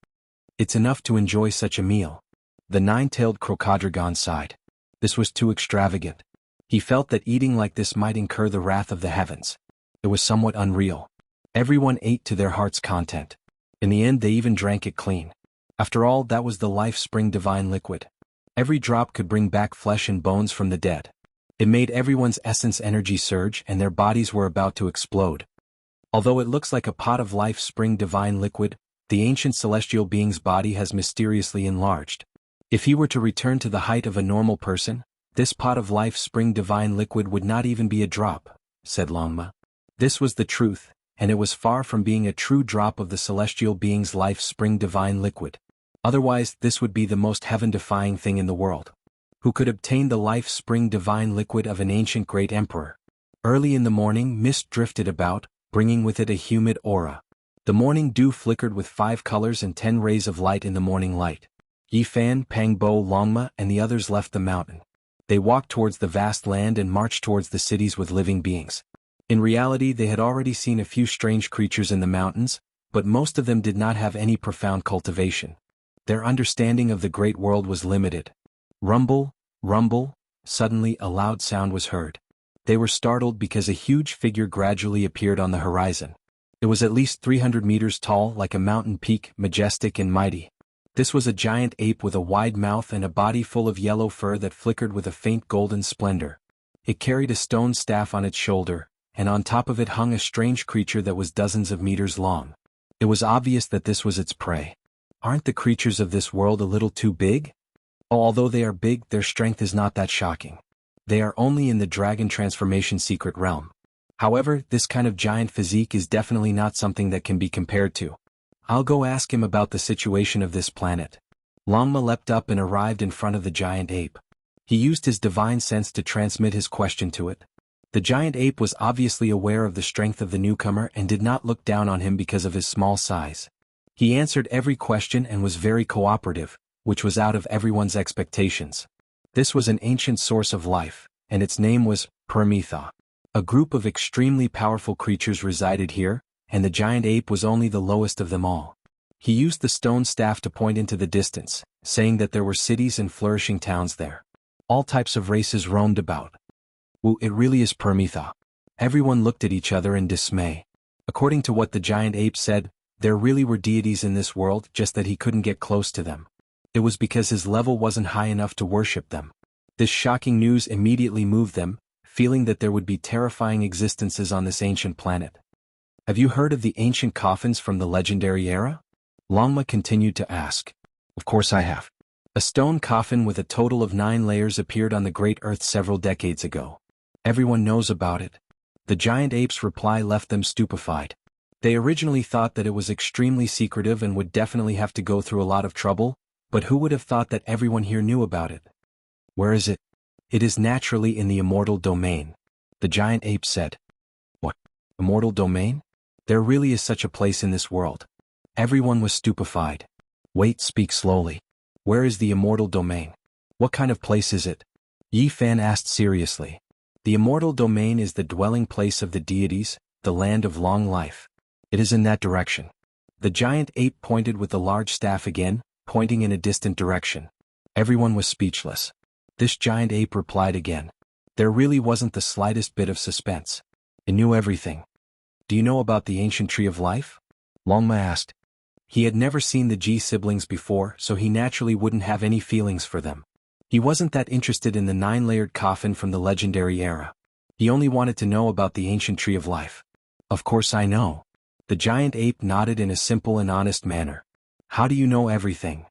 It's enough to enjoy such a meal. The nine-tailed crocodile sighed. This was too extravagant. He felt that eating like this might incur the wrath of the heavens. It was somewhat unreal. Everyone ate to their heart's content. In the end they even drank it clean. After all, that was the life spring divine liquid. Every drop could bring back flesh and bones from the dead. It made everyone's essence energy surge and their bodies were about to explode. Although it looks like a pot of life spring divine liquid, the ancient celestial being's body has mysteriously enlarged. If he were to return to the height of a normal person, this pot of life spring divine liquid would not even be a drop, said Longma. This was the truth, and it was far from being a true drop of the celestial being's life spring divine liquid. Otherwise, this would be the most heaven-defying thing in the world. Who could obtain the life spring divine liquid of an ancient great emperor? Early in the morning, mist drifted about, bringing with it a humid aura. The morning dew flickered with 5 colors and 10 rays of light in the morning light. Yi Fan, Pang Bo, Longma, and the others left the mountain. They walked towards the vast land and marched towards the cities with living beings. In reality, they had already seen a few strange creatures in the mountains, but most of them did not have any profound cultivation. Their understanding of the great world was limited. Rumble, rumble, suddenly a loud sound was heard. They were startled because a huge figure gradually appeared on the horizon. It was at least 300 meters tall, like a mountain peak, majestic and mighty. This was a giant ape with a wide mouth and a body full of yellow fur that flickered with a faint golden splendor. It carried a stone staff on its shoulder, and on top of it hung a strange creature that was dozens of meters long. It was obvious that this was its prey. Aren't the creatures of this world a little too big? Oh, although they are big, their strength is not that shocking. They are only in the dragon transformation secret realm. However, this kind of giant physique is definitely not something that can be compared to. I'll go ask him about the situation of this planet. Longma leapt up and arrived in front of the giant ape. He used his divine sense to transmit his question to it. The giant ape was obviously aware of the strength of the newcomer and did not look down on him because of his small size. He answered every question and was very cooperative, which was out of everyone's expectations. This was an ancient source of life, and its name was Paramitha. A group of extremely powerful creatures resided here, and the giant ape was only the lowest of them all. He used the stone staff to point into the distance, saying that there were cities and flourishing towns there. All types of races roamed about. Woo, it really is Paramitha. Everyone looked at each other in dismay. According to what the giant ape said, there really were deities in this world, just that he couldn't get close to them. It was because his level wasn't high enough to worship them. This shocking news immediately moved them, feeling that there would be terrifying existences on this ancient planet. Have you heard of the ancient coffins from the legendary era? Longma continued to ask. Of course I have. A stone coffin with a total of 9 layers appeared on the Great Earth several decades ago. Everyone knows about it. The giant ape's reply left them stupefied. They originally thought that it was extremely secretive and would definitely have to go through a lot of trouble, but who would have thought that everyone here knew about it? Where is it? It is naturally in the immortal domain. The giant ape said. What? Immortal domain? There really is such a place in this world. Everyone was stupefied. Wait, speak slowly. Where is the immortal domain? What kind of place is it? Yi Fan asked seriously. The immortal domain is the dwelling place of the deities, the land of long life. It is in that direction. The giant ape pointed with the large staff again, pointing in a distant direction. Everyone was speechless. This giant ape replied again. There really wasn't the slightest bit of suspense. It knew everything. Do you know about the ancient tree of life? Longma asked. He had never seen the Ji siblings before, so he naturally wouldn't have any feelings for them. He wasn't that interested in the 9-layered coffin from the legendary era. He only wanted to know about the ancient tree of life. Of course I know. The giant ape nodded in a simple and honest manner. How do you know everything?